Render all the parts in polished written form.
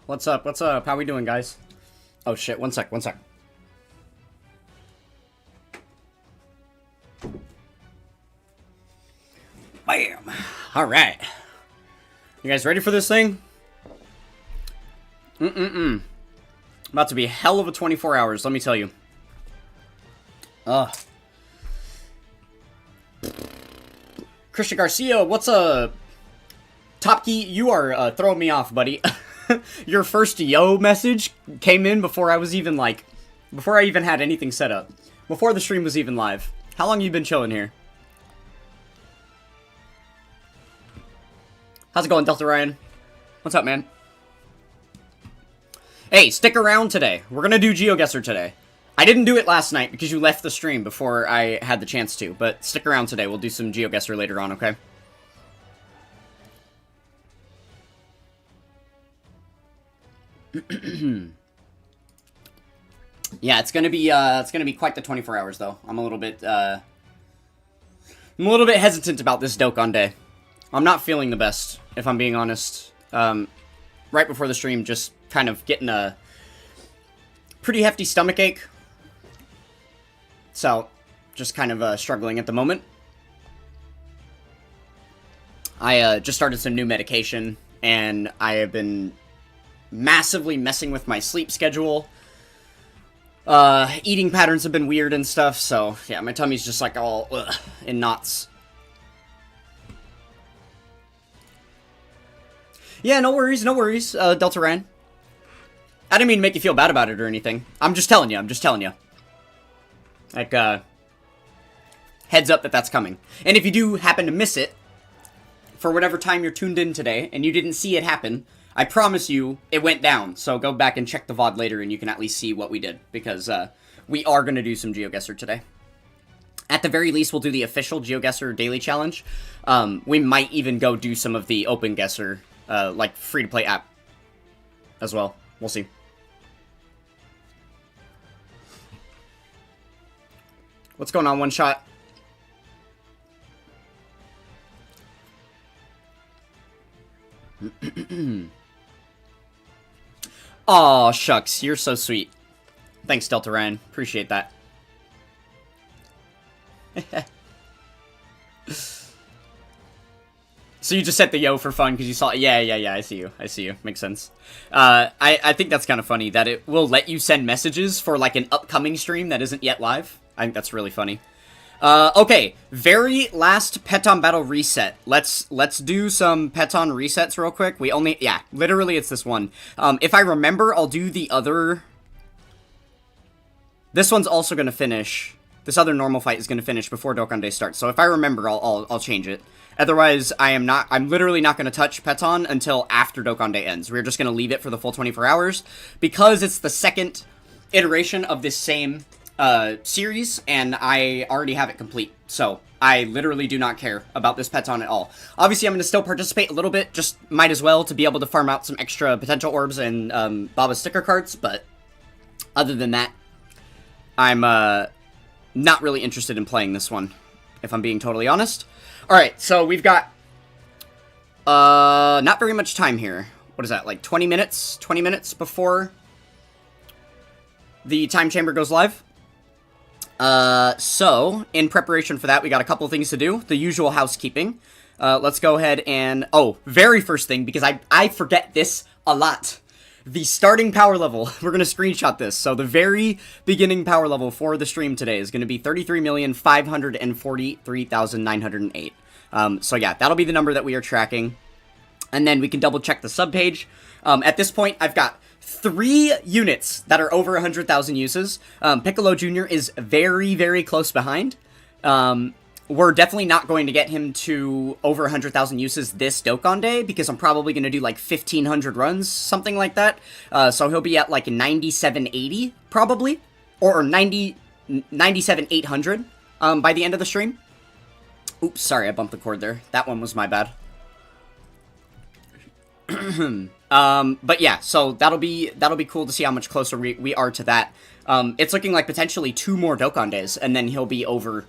What's up? What's up? How we doing, guys? Oh shit, one sec. Bam! Alright. You guys ready for this thing? About to be a hell of a 24 hours, let me tell you. Ugh. Christian Garcia, what's up? Top Key, you are throwing me off, buddy. Your first yo message came in before I was even, like, before I even had anything set up. Before the stream was even live. How long you been chilling here? How's it going, Delta Ryan? What's up, man? Hey, stick around today. We're gonna do GeoGuessr today. I didn't do it last night because you left the stream before I had the chance to, but stick around today. We'll do some GeoGuessr later on, okay? Yeah, it's gonna be quite the 24 hours though. I'm a little bit hesitant about this Dokkan day. I'm not feeling the best, if I'm being honest. Right before the stream, just kind of getting a pretty hefty stomach ache. So, just kind of struggling at the moment. I just started some new medication, and I have been massively messing with my sleep schedule. Eating patterns have been weird and stuff, so yeah, my tummy's just like all in knots. Yeah, no worries, Delta Ryan. I didn't mean to make you feel bad about it or anything. I'm just telling you. Like, heads up that that's coming. And if you do happen to miss it, for whatever time you're tuned in today, and you didn't see it happen, I promise you, it went down. So go back and check the VOD later, and you can at least see what we did. Because, we are going to do some GeoGuessr today. At the very least, we'll do the official GeoGuessr daily challenge. We might even go do some of the Open Guesser, like, free-to-play app as well. We'll see. What's going on, One Shot? Aw, shucks. You're so sweet. Thanks, Delta Ryan. Appreciate that. So you just set the yo for fun because you saw... Yeah, I see you. Makes sense. I think that's kind of funny that it will let you send messages for, like, an upcoming stream that isn't yet live. I think that's really funny. Okay. Very last Peton battle reset. Let's do some Peton resets real quick. Yeah, literally it's this one. If I remember, I'll do the other... This one's also gonna finish... This other normal fight is gonna finish before Dokkan Day starts. So if I remember, I'll change it. Otherwise, I'm literally not going to touch Peton until after Dokkan Day ends. We're just going to leave it for the full 24 hours, because it's the second iteration of this same series, and I already have it complete. So, I literally do not care about this Peton at all. Obviously, I'm going to still participate a little bit, just might as well, to be able to farm out some extra potential orbs and Baba sticker cards, but other than that, I'm not really interested in playing this one, if I'm being totally honest. Alright, so we've got, not very much time here. What is that, like 20 minutes? 20 minutes before the time chamber goes live? So, in preparation for that, we got a couple of things to do. The usual housekeeping. Let's go ahead and, very first thing, because I forget this a lot. The starting power level, we're going to screenshot this. So the very beginning power level for the stream today is going to be 33,543,908. So yeah, that'll be the number that we are tracking. And then we can double check the subpage. At this point, I've got 3 units that are over 100,000 uses. Piccolo Jr. is very, very close behind. We're definitely not going to get him to over 100,000 uses this Dokkan Day, because I'm probably going to do like 1,500 runs, something like that. So he'll be at like 9780, probably, or 97,800 by the end of the stream. Oops, sorry, I bumped the cord there. That one was my bad. But yeah, so that'll be cool to see how much closer we are to that. It's looking like potentially 2 more Dokkan Days, and then he'll be over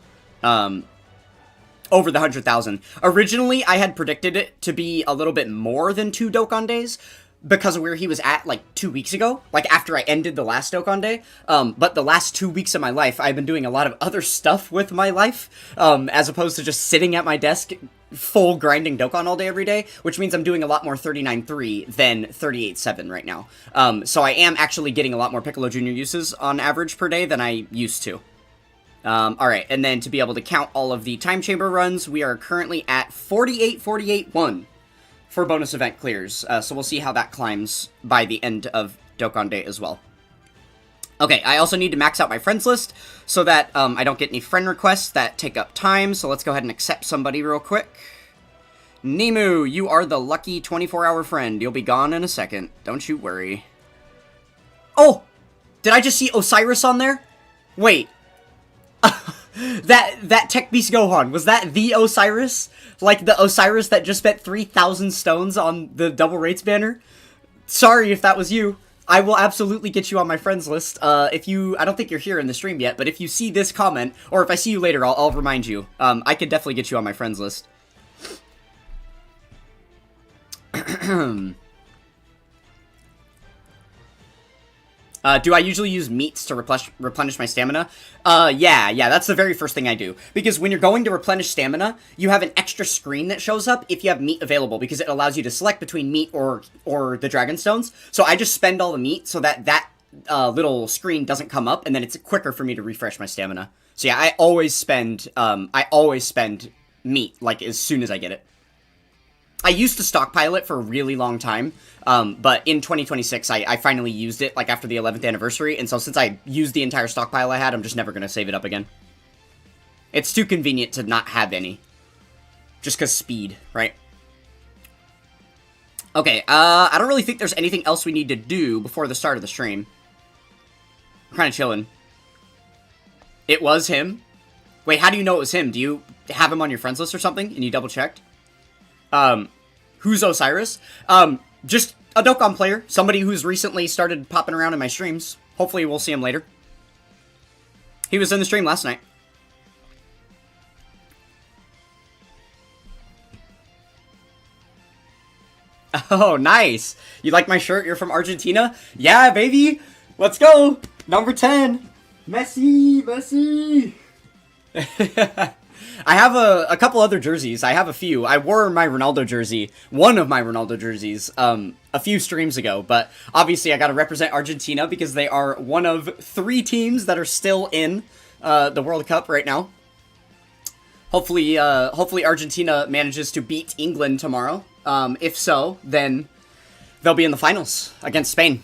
over the 100,000. Originally, I had predicted it to be a little bit more than 2 Dokkan Days, because of where he was at, like, 2 weeks ago, like, after I ended the last Dokkan Day. But the last 2 weeks of my life, I've been doing a lot of other stuff with my life, as opposed to just sitting at my desk, full grinding Dokkan all day every day, which means I'm doing a lot more 39.3 than 38.7 right now. So I am actually getting a lot more Piccolo Jr. uses on average per day than I used to. Alright, and then to be able to count all of the time chamber runs, we are currently at 48-48-1 for bonus event clears. So we'll see how that climbs by the end of Dokkan Day as well. Okay, I also need to max out my friends list so that I don't get any friend requests that take up time. So let's go ahead and accept somebody real quick. Nemu, you are the lucky 24-hour friend. You'll be gone in a second. Don't you worry. Oh! Did I just see Osiris on there? Wait. That Tech Beast Gohan, was that the Osiris? Like the Osiris that just spent 3,000 stones on the double rates banner? Sorry if that was you. I will absolutely get you on my friends list. I don't think you're here in the stream yet, but if you see this comment, or if I see you later, I'll remind you. I could definitely get you on my friends list. Do I usually use meats to replenish my stamina? Yeah, that's the very first thing I do. Because when you're going to replenish stamina, you have an extra screen that shows up if you have meat available, because it allows you to select between meat or the Dragon Stones. So I just spend all the meat so that little screen doesn't come up, and then it's quicker for me to refresh my stamina. So yeah, I always spend meat, like, as soon as I get it. I used to stockpile it for a really long time, but in 2026, I finally used it, like, after the 11th anniversary, and so since I used the entire stockpile I had, I'm just never going to save it up again. It's too convenient to not have any. Just because speed, right? Okay, I don't really think there's anything else we need to do before the start of the stream. I'm kind of chilling. It was him? Wait, how do you know it was him? Do you have him on your friends list or something, and you double-checked? Who's Osiris? Just a Dokkan player. Somebody who's recently started popping around in my streams. Hopefully we'll see him later. He was in the stream last night. Oh, nice. You like my shirt? You're from Argentina? Yeah, baby. Let's go. Number 10. Messi. I have a couple other jerseys. I have a few. I wore my Ronaldo jersey, one of my Ronaldo jerseys, a few streams ago. But obviously I gotta represent Argentina because they are one of 3 teams that are still in the World Cup right now. Hopefully Argentina manages to beat England tomorrow. If so, then they'll be in the finals against Spain.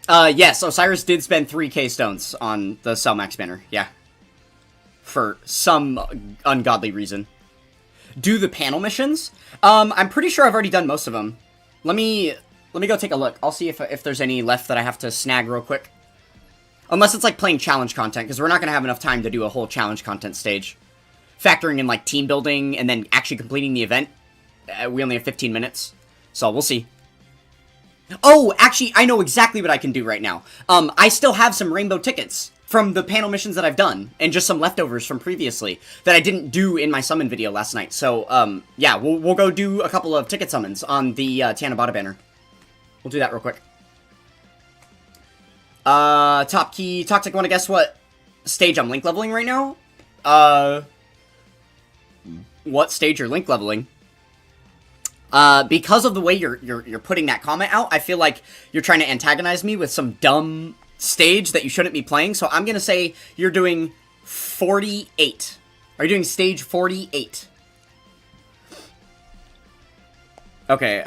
Yes, Osiris did spend 3k stones on the Cellmax banner, yeah. For some ungodly reason. Do the panel missions? I'm pretty sure I've already done most of them. Let me go take a look. I'll see if there's any left that I have to snag real quick. Unless it's like playing challenge content, because we're not going to have enough time to do a whole challenge content stage. Factoring in like team building and then actually completing the event, we only have 15 minutes. So we'll see. Oh, actually, I know exactly what I can do right now. I still have some rainbow tickets from the panel missions that I've done, and just some leftovers from previously that I didn't do in my summon video last night. So, yeah, we'll go do a couple of ticket summons on the Tanabata banner. We'll do that real quick. Top key, Toxic, wanna guess what stage I'm link leveling right now? What stage you're link leveling? Because of the way you're putting that comment out, I feel like you're trying to antagonize me with some dumb stage that you shouldn't be playing, so I'm gonna say you're doing 48. Are you doing stage 48? Okay,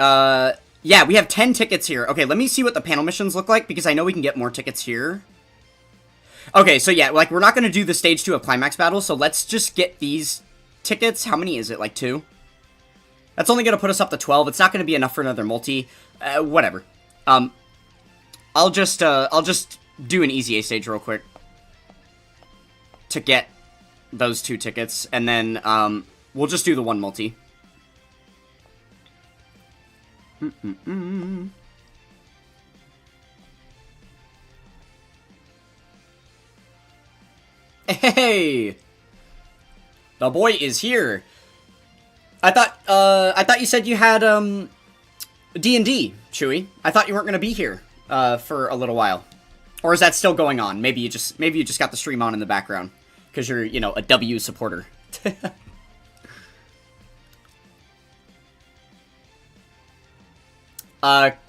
yeah, we have 10 tickets here. Okay, let me see what the panel missions look like, because I know we can get more tickets here. Okay, so yeah, like, we're not gonna do the stage 2 of Climax Battle, so let's just get these tickets. How many is it? Like 2? That's only going to put us up to 12. It's not going to be enough for another multi. Whatever. I'll just do an easy A stage real quick to get those 2 tickets, and then we'll just do the 1 multi. Hey! The boy is here. I thought you said you had, D&D, Chewy. I thought you weren't gonna be here, for a little while. Or is that still going on? Maybe you just got the stream on in the background. Because you're, you know, a W supporter.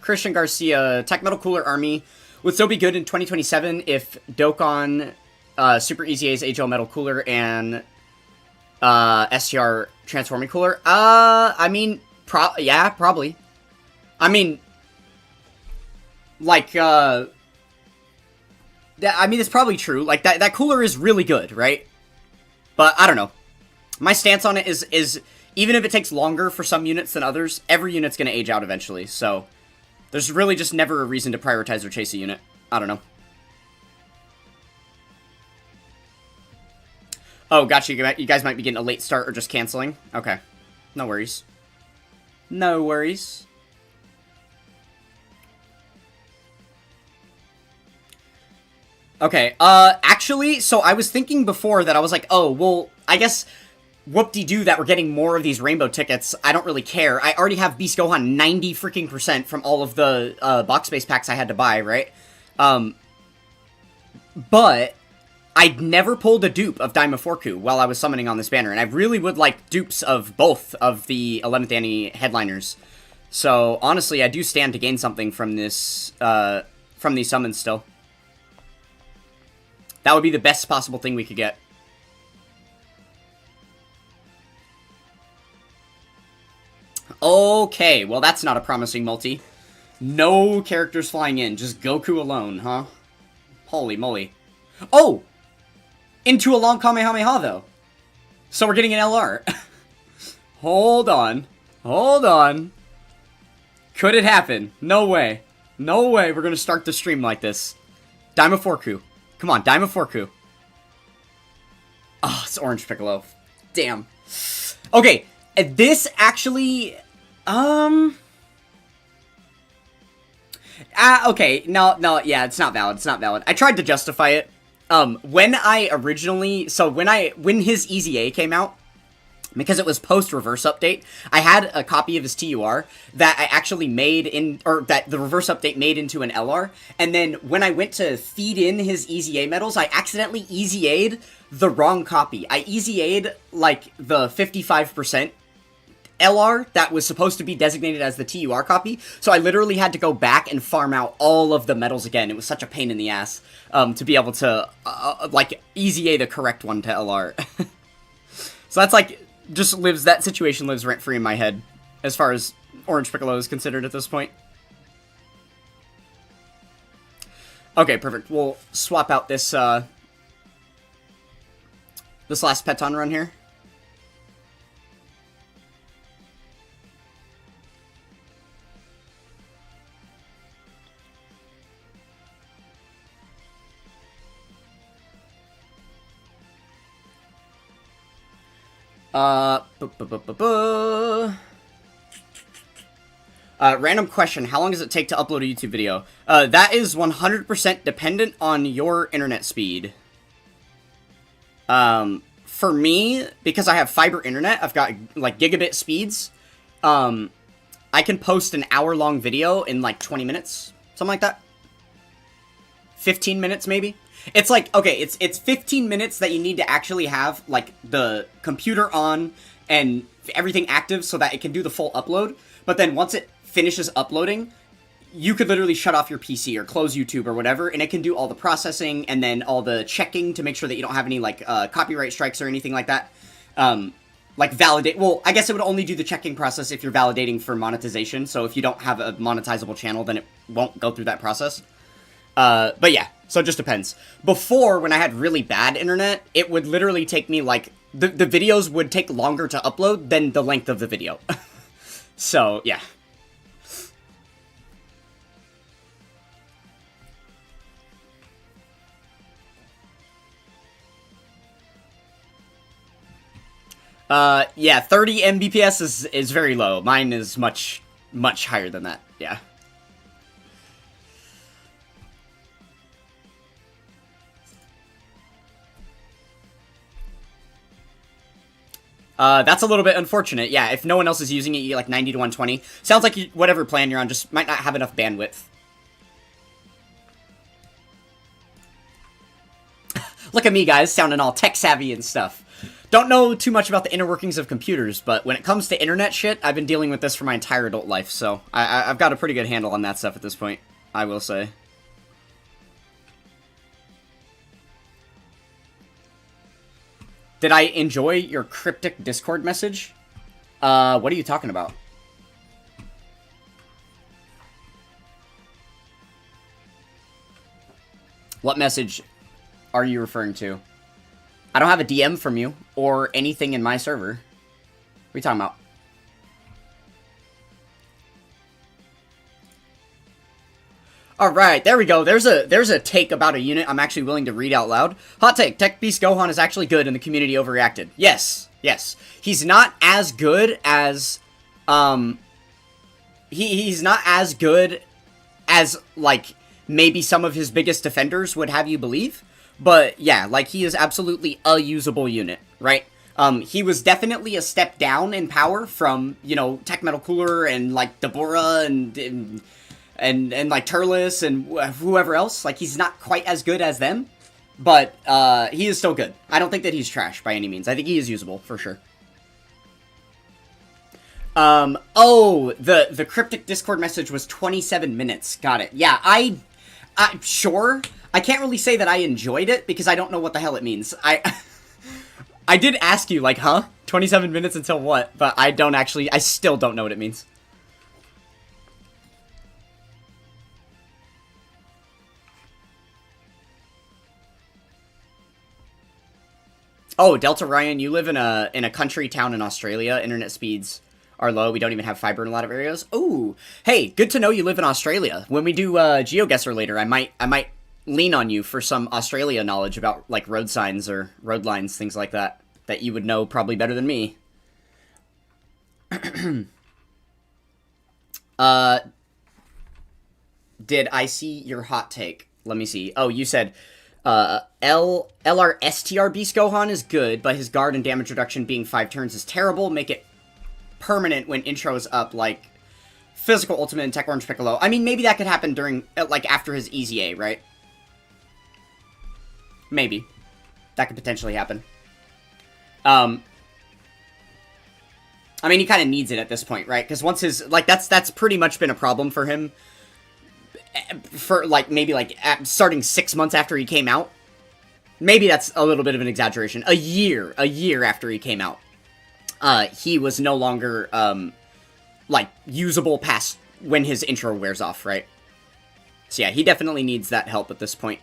Christian Garcia, Tech Metal Cooler Army would still be good in 2027 if Dokkan, Super Easy A's HL Metal Cooler and STR Transforming Cooler. I mean, yeah, probably. I mean, like, I mean, it's probably true. Like, that cooler is really good, right? But, I don't know. My stance on it is even if it takes longer for some units than others, every unit's gonna age out eventually, so there's really just never a reason to prioritize or chase a unit. I don't know. Oh, gotcha. You guys might be getting a late start or just canceling. Okay. No worries. No worries. Okay, actually, so I was thinking before that I was like, oh, well, I guess whoop-de-doo that we're getting more of these rainbow tickets. I don't really care. I already have Beast Gohan 90 freaking % from all of the box space packs I had to buy, right? But I'd never pulled a dupe of Daima Forku while I was summoning on this banner, and I really would like dupes of both of the 11th Annie headliners. So, honestly, I do stand to gain something from this, from these summons still. That would be the best possible thing we could get. Okay, well that's not a promising multi. No characters flying in, just Goku alone, huh? Holy moly. Oh! Into a long Kamehameha, though. So we're getting an LR. Hold on. Hold on. Could it happen? No way. No way we're gonna start the stream like this. Daima Forku. Come on, Daima Forku. Oh, it's Orange Piccolo. Damn. Okay, this actually... okay, no, yeah, it's not valid, it's not valid. I tried to justify it. When I originally... So, when his Easy A came out, because it was post-reverse update, I had a copy of his TUR that I actually made in, or that the reverse update made into an LR, and then when I went to feed in his Easy A medals, I accidentally Easy A'd the wrong copy. I Easy A'd, like, the 55% LR that was supposed to be designated as the TUR copy, so I literally had to go back and farm out all of the medals again. It was such a pain in the ass, to be able to, like, Easy A the correct one to LR. So that's, like... that situation lives rent-free in my head, as far as Orange Piccolo is considered at this point. Okay, perfect. We'll swap out this, this last Peton run here. Random question, how long does it take to upload a YouTube video? That is 100% dependent on your internet speed. For me, because I have fiber internet, I've got, like, gigabit speeds, I can post an hour-long video in, like, 20 minutes, something like that. 15 minutes, maybe? It's like, okay, it's 15 minutes that you need to actually have, like, the computer on and everything active so that it can do the full upload. But then once it finishes uploading, you could literally shut off your PC or close YouTube or whatever, and it can do all the processing and then all the checking to make sure that you don't have any, like, copyright strikes or anything like that. Like, validate... Well, I guess it would only do the checking process if you're validating for monetization, so if you don't have a monetizable channel, then it won't go through that process. But yeah, so it just depends. Before, when I had really bad internet, it would literally take me, like, the videos would take longer to upload than the length of the video. So, yeah. Yeah, 30 Mbps is very low. Mine is much higher than that, yeah. That's a little bit unfortunate. Yeah, if no one else is using it, you get like 90 to 120. Sounds like whatever plan you're on just might not have enough bandwidth. Look at me, guys, sounding all tech-savvy and stuff. Don't know too much about the inner workings of computers, but when it comes to internet shit, I've been dealing with this for my entire adult life, so I've got a pretty good handle on that stuff at this point, I will say. Did I enjoy your cryptic Discord message? What are you talking about? What message are you referring to? I don't have a DM from you or anything in my server. What are you talking about? Alright, there we go. There's a take about a unit I'm actually willing to read out loud. Hot take, Tech Beast Gohan is actually good and the community overreacted. Yes, yes. He's not as good as, he's not as good as, like, maybe some of his biggest defenders would have you believe. But, yeah, like, he is absolutely a usable unit, right? He was definitely a step down in power from, you know, Tech Metal Cooler and, like, Deborah and like Turles and whoever else. Like, he's not quite as good as them, but he is still good. I don't think that he's trash by any means. I think he is usable for sure. Oh, the cryptic Discord message was 27 minutes. Got it. Yeah, I sure. I can't really say that I enjoyed it because I don't know what the hell it means. I did ask you, like, huh? 27 minutes until what? But I still don't know what it means. Oh, Delta Ryan, you live in a country town in Australia. Internet speeds are low. We don't even have fiber in a lot of areas. Ooh, hey, good to know you live in Australia. When we do GeoGuessr later, I might lean on you for some Australia knowledge about like road signs or road lines, things like that you would know probably better than me. Did I see your hot take? Let me see. Oh, you said LRSTR Beast Gohan is good, but his guard and damage reduction being 5 turns is terrible. Make it permanent when intro is up, like Physical Ultimate and Tech Orange Piccolo. I mean, maybe that could happen during, like, after his Easy A, right? Maybe. That could potentially happen. I mean, he kind of needs it at this point, right? Because once his, like, that's pretty much been a problem for him for, like, maybe, like, starting 6 months after he came out. Maybe that's a little bit of an exaggeration. A year after he came out. He was no longer, like, usable past when his intro wears off, right? So yeah, he definitely needs that help at this point.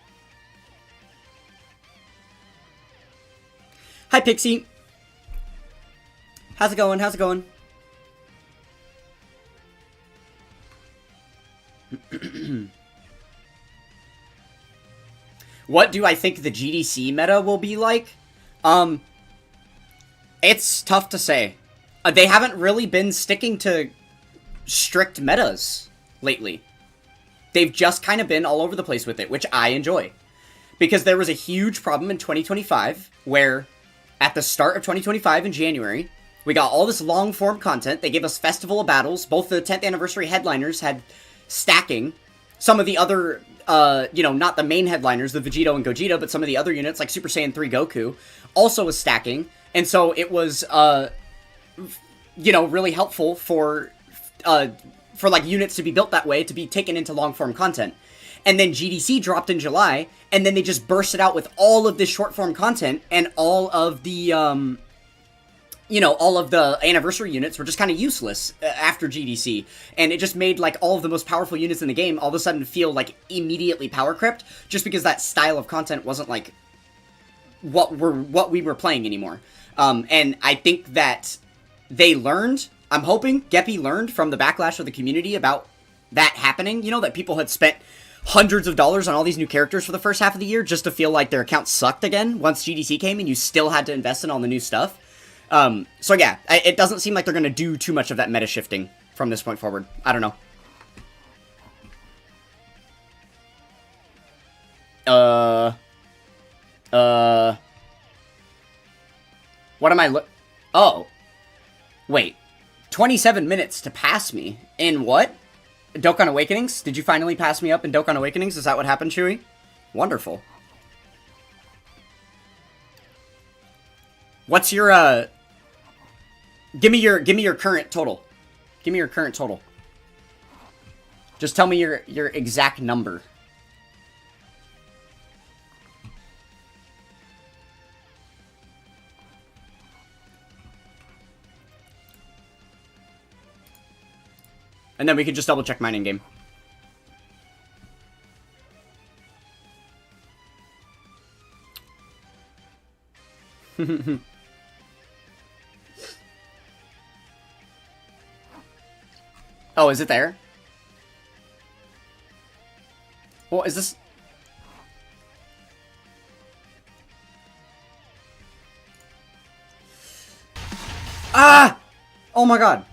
Hi, Pixie. How's it going? How's it going? What do I think the GDC meta will be like? It's tough to say. They haven't really been sticking to strict metas lately. They've just kind of been all over the place with it, which I enjoy. Because there was a huge problem in 2025, where at the start of 2025 in January, we got all this long-form content. They gave us Festival of Battles. Both the 10th anniversary headliners had stacking. Some of the other, you know, not the main headliners, the Vegito and Gogeta, but some of the other units, like Super Saiyan 3 Goku, also was stacking. And so it was, you know, really helpful for like, units to be built that way, to be taken into long-form content. And then GDC dropped in July, and then they just bursted out with all of this short-form content, and all of the, you know, all of the anniversary units were just kind of useless after GDC. And it just made, like, all of the most powerful units in the game all of a sudden feel, like, immediately power-crept, just because that style of content wasn't, like, what we were playing anymore. And I think that they learned, I'm hoping Geppy learned from the backlash of the community about that happening, you know, that people had spent hundreds of dollars on all these new characters for the first half of the year just to feel like their account sucked again once GDC came and you still had to invest in all the new stuff. So yeah, it doesn't seem like they're going to do too much of that meta shifting from this point forward. I don't know. What am I Oh. Wait. 27 minutes to pass me. In what? Dokkan Awakenings? Did you finally pass me up in Dokkan Awakenings? Is that what happened, Chewy? Wonderful. What's your, Give me your current total. Give me your current total. Just tell me your exact number. And then we can just double check mine in game. Oh, is it there? Well, is this... Ah! Oh my god.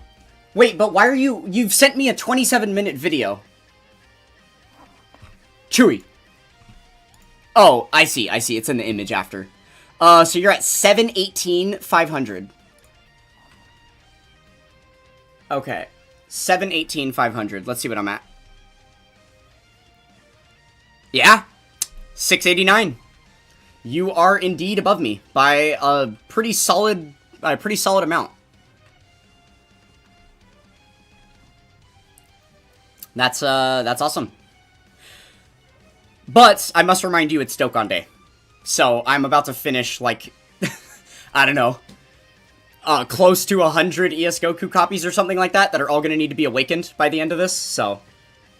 Wait, but why are you... You've sent me a 27-minute video. Chewy. Oh, I see. It's in the image after. So you're at 718,500. Okay. 718,500. Let's see what I'm at. Yeah. 689. You are indeed above me by a pretty solid amount. That's awesome. But I must remind you, it's Dokkan Day. So I'm about to finish, like, I don't know, close to 100 ES Goku copies or something like that are all going to need to be awakened by the end of this. So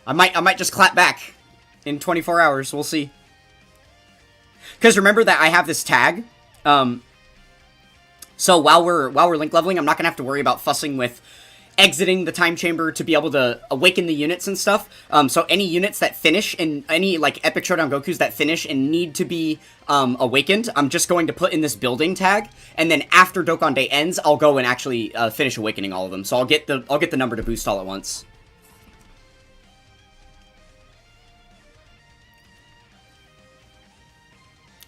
I might just clap back in 24 hours. We'll see. Because remember that I have this tag. So while we're link leveling, I'm not going to have to worry about fussing with exiting the time chamber to be able to awaken the units and stuff. So any units that finish, and any, like, Epic Showdown Gokus that finish and need to be awakened, I'm just going to put in this building tag, and then after Dokkan Day ends, I'll go and actually finish awakening all of them. So I'll get the number to boost all at once.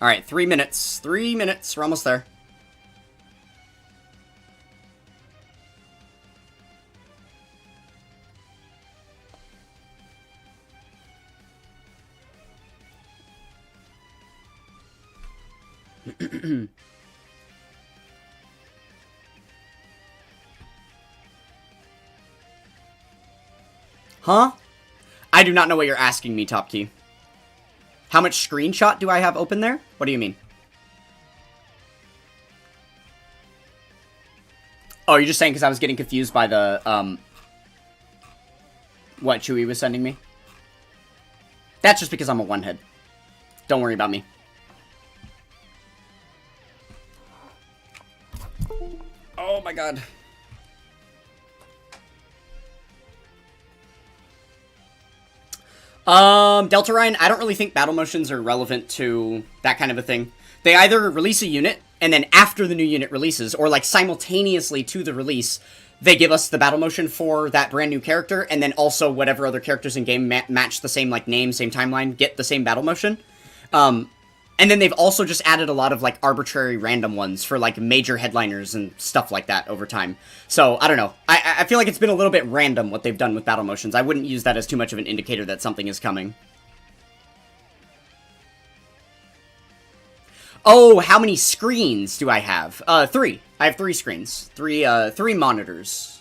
Alright, 3 minutes. 3 minutes. We're almost there. Huh? I do not know what you're asking me, Top Key. How much screenshot do I have open there? What do you mean? Oh, you're just saying because I was getting confused by the, what Chewy was sending me? That's just because I'm a one-head. Don't worry about me. Oh my god. Delta Ryan, I don't really think battle motions are relevant to that kind of a thing. They either release a unit, and then after the new unit releases, or like simultaneously to the release, they give us the battle motion for that brand new character, and then also whatever other characters in game match the same, like, name, same timeline, get the same battle motion. And then they've also just added a lot of, like, arbitrary random ones for, like, major headliners and stuff like that over time. So, I don't know. I feel like it's been a little bit random what they've done with battle motions. I wouldn't use that as too much of an indicator that something is coming. Oh, how many screens do I have? 3. I have 3 screens. 3 monitors.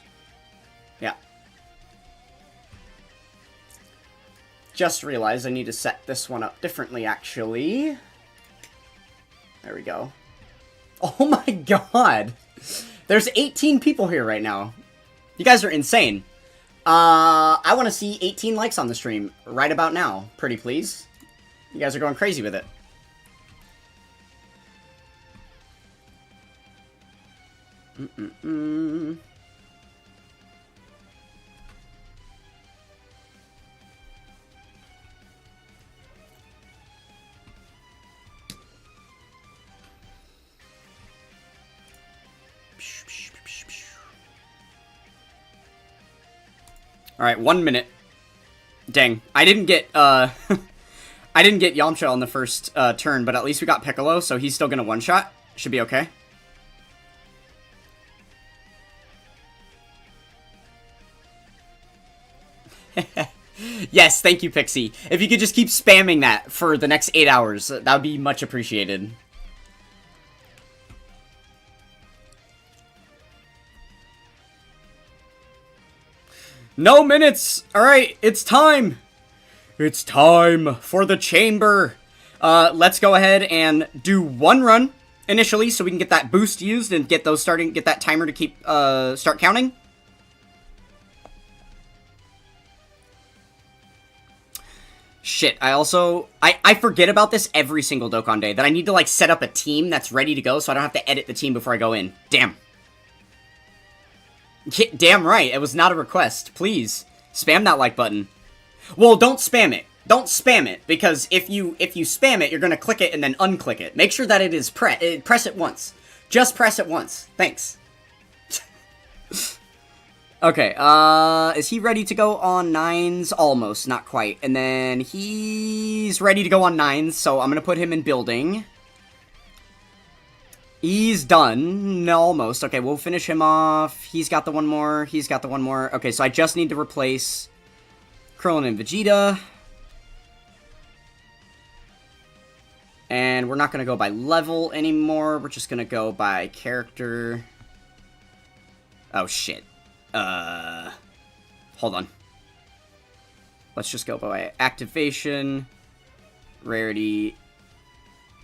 Yeah. Just realized I need to set this one up differently, actually. There we go. Oh my god! There's 18 people here right now. You guys are insane. I want to see 18 likes on the stream right about now. Pretty please. You guys are going crazy with it. Alright, 1 minute. Dang. I didn't get, I didn't get Yamcha on the first, turn, but at least we got Piccolo, so he's still gonna one-shot. Should be okay. Yes, thank you, Pixie. If you could just keep spamming that for the next 8 hours, that would be much appreciated. No minutes! Alright, it's time! It's time for the chamber! Let's go ahead and do one run initially so we can get that boost used and get that timer to keep, start counting. Shit, I forget about this every single Dokkan Day, that I need to, like, set up a team that's ready to go so I don't have to edit the team before I go in. Damn. Yeah, damn right, it was not a request. Please, spam that like button. Well, don't spam it. Don't spam it, because if you spam it, you're gonna click it and then unclick it. Make sure that it is press it once. Just press it once. Thanks. Okay, is he ready to go on 9s? Almost, not quite. And then he's ready to go on 9s, so I'm gonna put him in building. He's done. No, almost. Okay, we'll finish him off. He's got the one more. He's got the one more. Okay, so I just need to replace Krillin and Vegeta. And we're not gonna go by level anymore. We're just gonna go by character. Oh, shit. Hold on. Let's just go by activation, rarity,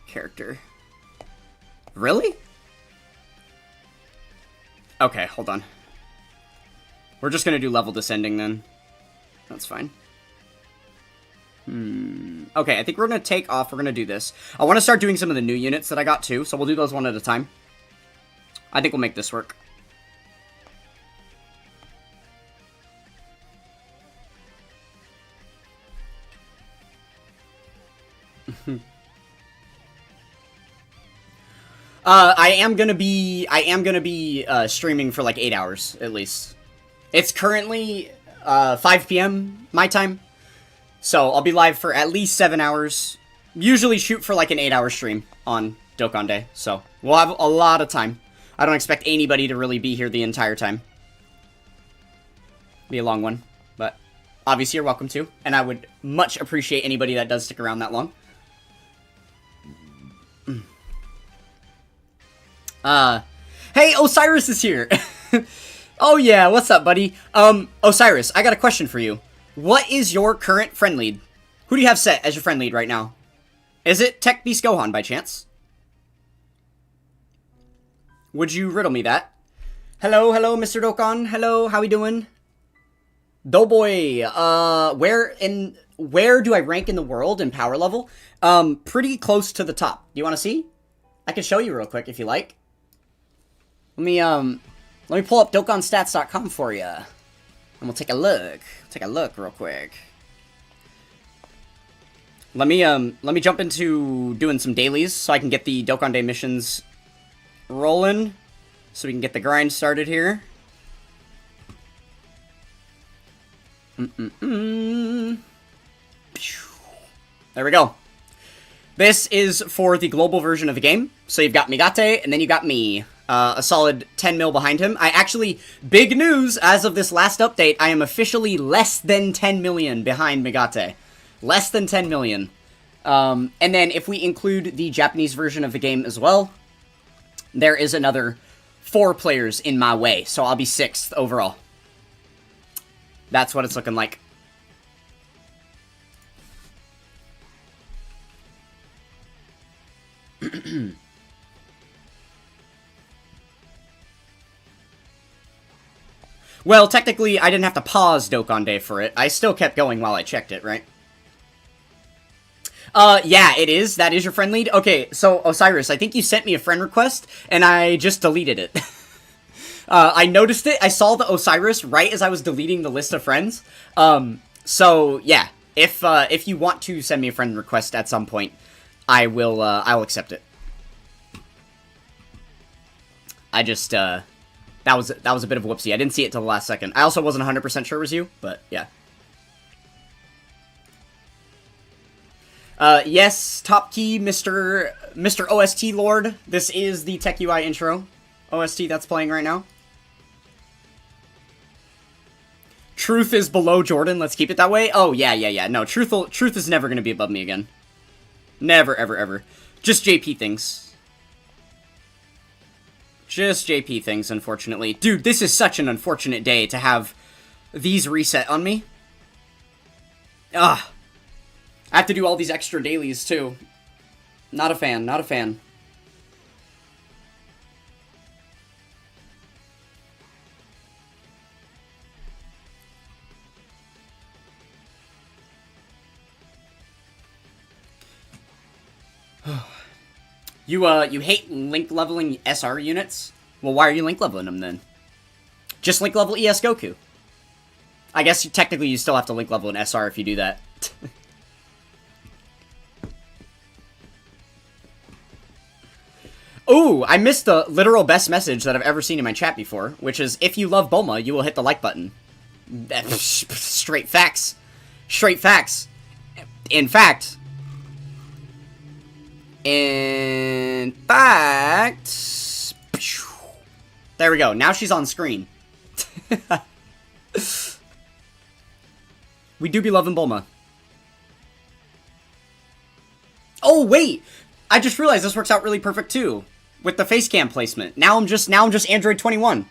character. Really? Okay, hold on. We're just gonna do level descending then. That's fine. Okay, I think we're gonna take off. We're gonna do this. I want to start doing some of the new units that I got too, so we'll do those one at a time. I think we'll make this work. I am gonna be streaming for like 8 hours at least. It's currently 5 p.m. my time, so I'll be live for at least 7 hours. Usually shoot for like an 8-hour stream on Dokkan Day, so we'll have a lot of time. I don't expect anybody to really be here the entire time. Be a long one, but obviously you're welcome to, and I would much appreciate anybody that does stick around that long. Hey, Osiris is here! Oh yeah, what's up, buddy? Osiris, I got a question for you. What is your current friend lead? Who do you have set as your friend lead right now? Is it Tech Beast Gohan by chance? Would you riddle me that? Hello, Mr. Dokkan. Hello, how we doing? Doughboy, where do I rank in the world in power level? Pretty close to the top. Do you want to see? I can show you real quick if you like. Let me pull up DokkanStats.com for you, and we'll take a look. Take a look real quick. Let me jump into doing some dailies so I can get the Dokkan Day missions rolling, so we can get the grind started here. There we go. This is for the global version of the game. So you've got Migate, and then you got me. A solid 10 mil behind him. I actually, big news, as of this last update, I am officially less than 10 million behind Migate. Less than 10 million. And then if we include the Japanese version of the game as well, there is another 4 players in my way. So I'll be 6th overall. That's what it's looking like. Well, technically, I didn't have to pause Dokkan Day for it. I still kept going while I checked it, right? Yeah, it is. That is your friend lead. Okay, so, Osiris, I think you sent me a friend request, and I just deleted it. I noticed it. I saw the Osiris right as I was deleting the list of friends. So, yeah. If you want to send me a friend request at some point, I'll accept it. I just, that was a bit of a whoopsie. I didn't see it till the last second. I also wasn't 100% sure it was you, but yeah. Yes, Top Key, Mr. OST Lord. This is the Tech UI intro OST that's playing right now. Truth is below Jordan. Let's keep it that way. Oh, yeah. No, Truth is never going to be above me again. Never, ever, ever. Just JP things. Just JP things, unfortunately. Dude, this is such an unfortunate day to have these reset on me. Ugh. I have to do all these extra dailies, too. Not a fan, not a fan. You hate link leveling SR units? Well, why are you link leveling them then? Just link level ES Goku. I guess technically you still have to link level an SR if you do that. Ooh, I missed the literal best message that I've ever seen in my chat before, which is, if you love Bulma, you will hit the like button. Straight facts. Straight facts. In fact... there we go. Now she's on screen. We do be loving Bulma. Oh, wait! I just realized this works out really perfect, too. With the face cam placement. Now I'm just Android 21.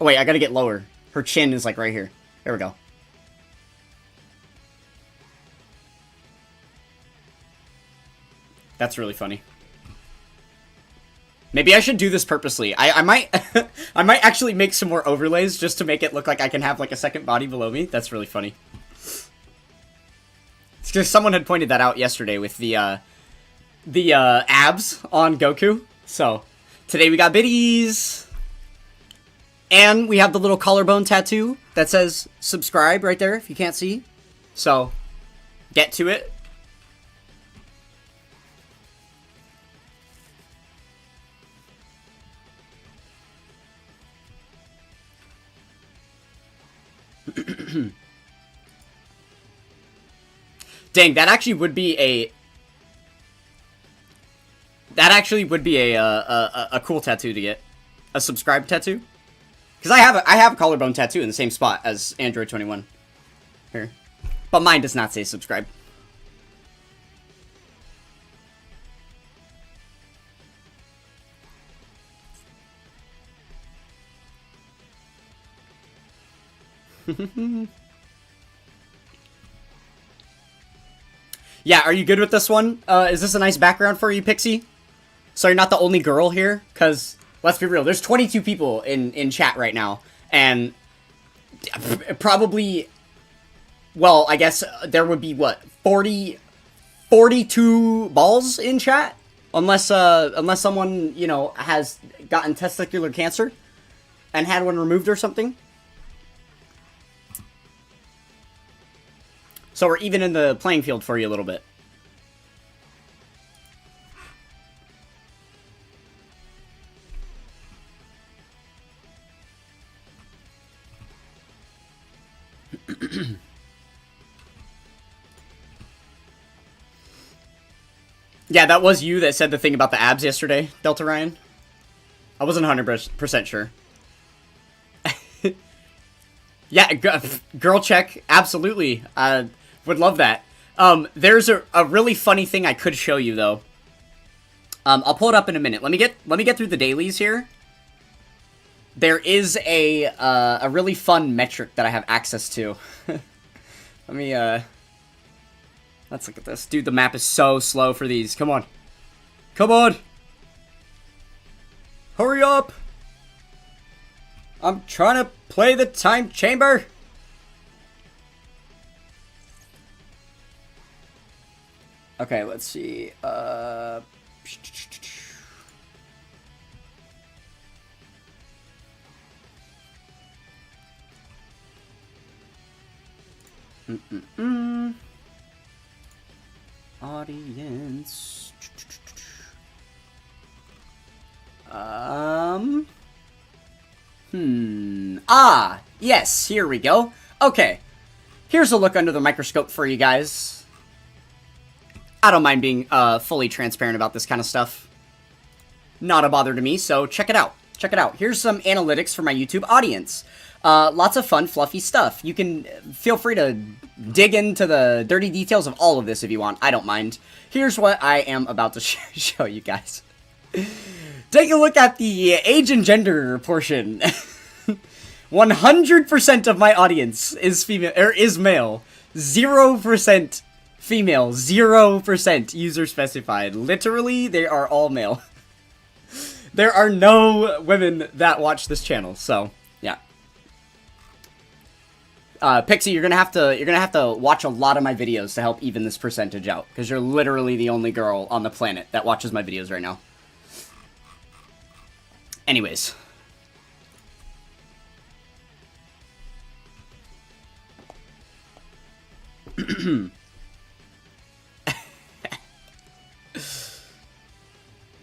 Oh, wait, I gotta get lower. Her chin is, like, right here. There we go. That's really funny. Maybe I should do this purposely. I might I might actually make some more overlays just to make it look like I can have like a second body below me. That's really funny. It's just someone had pointed that out yesterday with the abs on Goku. So today we got biddies. And we have the little collarbone tattoo that says subscribe right there if you can't see. So get to it. Dang, that actually would be a... That actually would be a cool tattoo to get. A subscribe tattoo. Because I have a collarbone tattoo in the same spot as Android 21. Here. But mine does not say subscribe. Yeah, are you good with this one? Is this a nice background for you, Pixie? So you're not the only girl here? Because, let's be real, there's 22 people in chat right now. And probably, well, I guess there would be, what, 42 balls in chat? Unless someone, you know, has gotten testicular cancer and had one removed or something. So we're even in the playing field for you a little bit. Yeah, that was you that said the thing about the abs yesterday, Delta Ryan. I wasn't 100% sure. Yeah, girl check, absolutely. Would love that. There's a really funny thing I could show you though. I'll pull it up in a minute. Let me get through the dailies here. There is a really fun metric that I have access to. Let me let's look at this. Dude, the map is so slow for these. Come on. Come on. Hurry up. I'm trying to play the time chamber. Okay, let's see. Audience. Ah, yes, here we go. Okay. Here's a look under the microscope for you guys. I don't mind being fully transparent about this kind of stuff. Not a bother to me, so check it out. Check it out. Here's some analytics for my YouTube audience. Lots of fun, fluffy stuff. You can feel free to dig into the dirty details of all of this if you want. I don't mind. Here's what I am about to show you guys. Take a look at the age and gender portion. 100% of my audience is female, is male. 0% female. 0% user specified. Literally, they are all male. There are no women that watch this channel, so yeah. Pixie, you're gonna have to watch a lot of my videos to help even this percentage out, because you're literally the only girl on the planet that watches my videos right now. Anyways.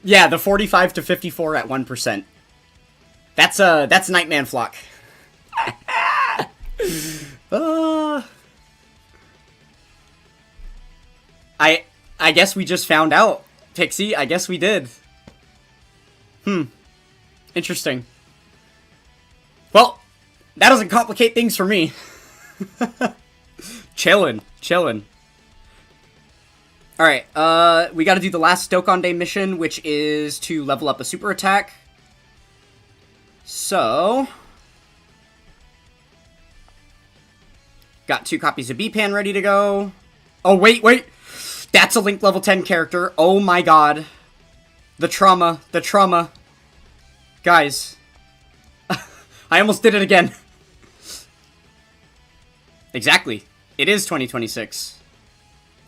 Yeah, the 45 to 54 at 1%. That's Nightman Flock. I guess we just found out, Pixie. I guess we did. Interesting. Well, that doesn't complicate things for me. Chillin'. Alright, we gotta do the last Dokkan Day mission, which is to level up a super attack. So... got 2 copies of B-Pan ready to go. Oh, wait! That's a Link level 10 character. Oh my god. The trauma. Guys. I almost did it again. Exactly. It is 2026.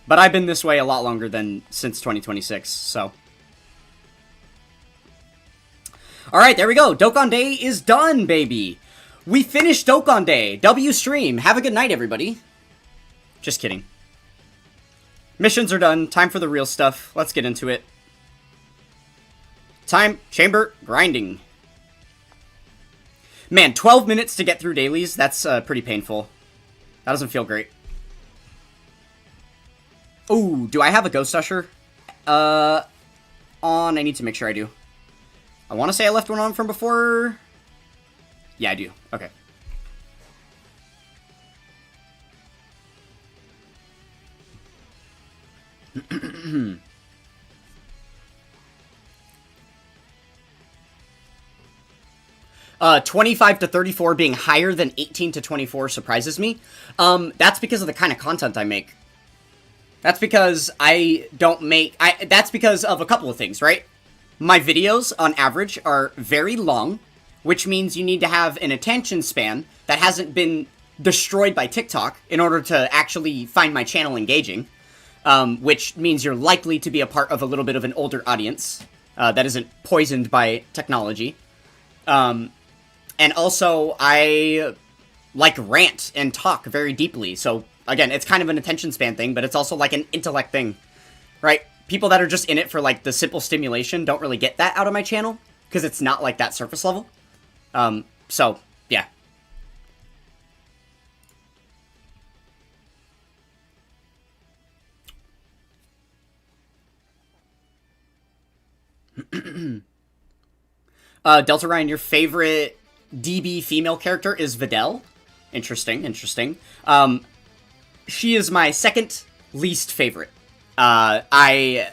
But I've been this way a lot longer than since 2026, so. Alright, there we go. Dokkan Day is done, baby. We finished Dokkan Day. W stream. Have a good night, everybody. Just kidding. Missions are done. Time for the real stuff. Let's get into it. Time, chamber, grinding. Man, 12 minutes to get through dailies. That's pretty painful. That doesn't feel great. Ooh, do I have a Ghost Usher? I need to make sure I do. I want to say I left one on from before. Yeah, I do. Okay. Uh, 25 to 34 being higher than 18 to 24 surprises me. That's because of the kind of content I make. That's because I don't make... that's because of a couple of things, right? My videos, on average, are very long, which means you need to have an attention span that hasn't been destroyed by TikTok in order to actually find my channel engaging, which means you're likely to be a part of a little bit of an older audience that isn't poisoned by technology. And also, I like rant and talk very deeply, so... Again, it's kind of an attention span thing, but it's also like an intellect thing, right? People that are just in it for like the simple stimulation don't really get that out of my channel, because it's not like that surface level. So, yeah. Delta Ryan, your favorite DB female character is Videl? Interesting. She is my second least favorite. My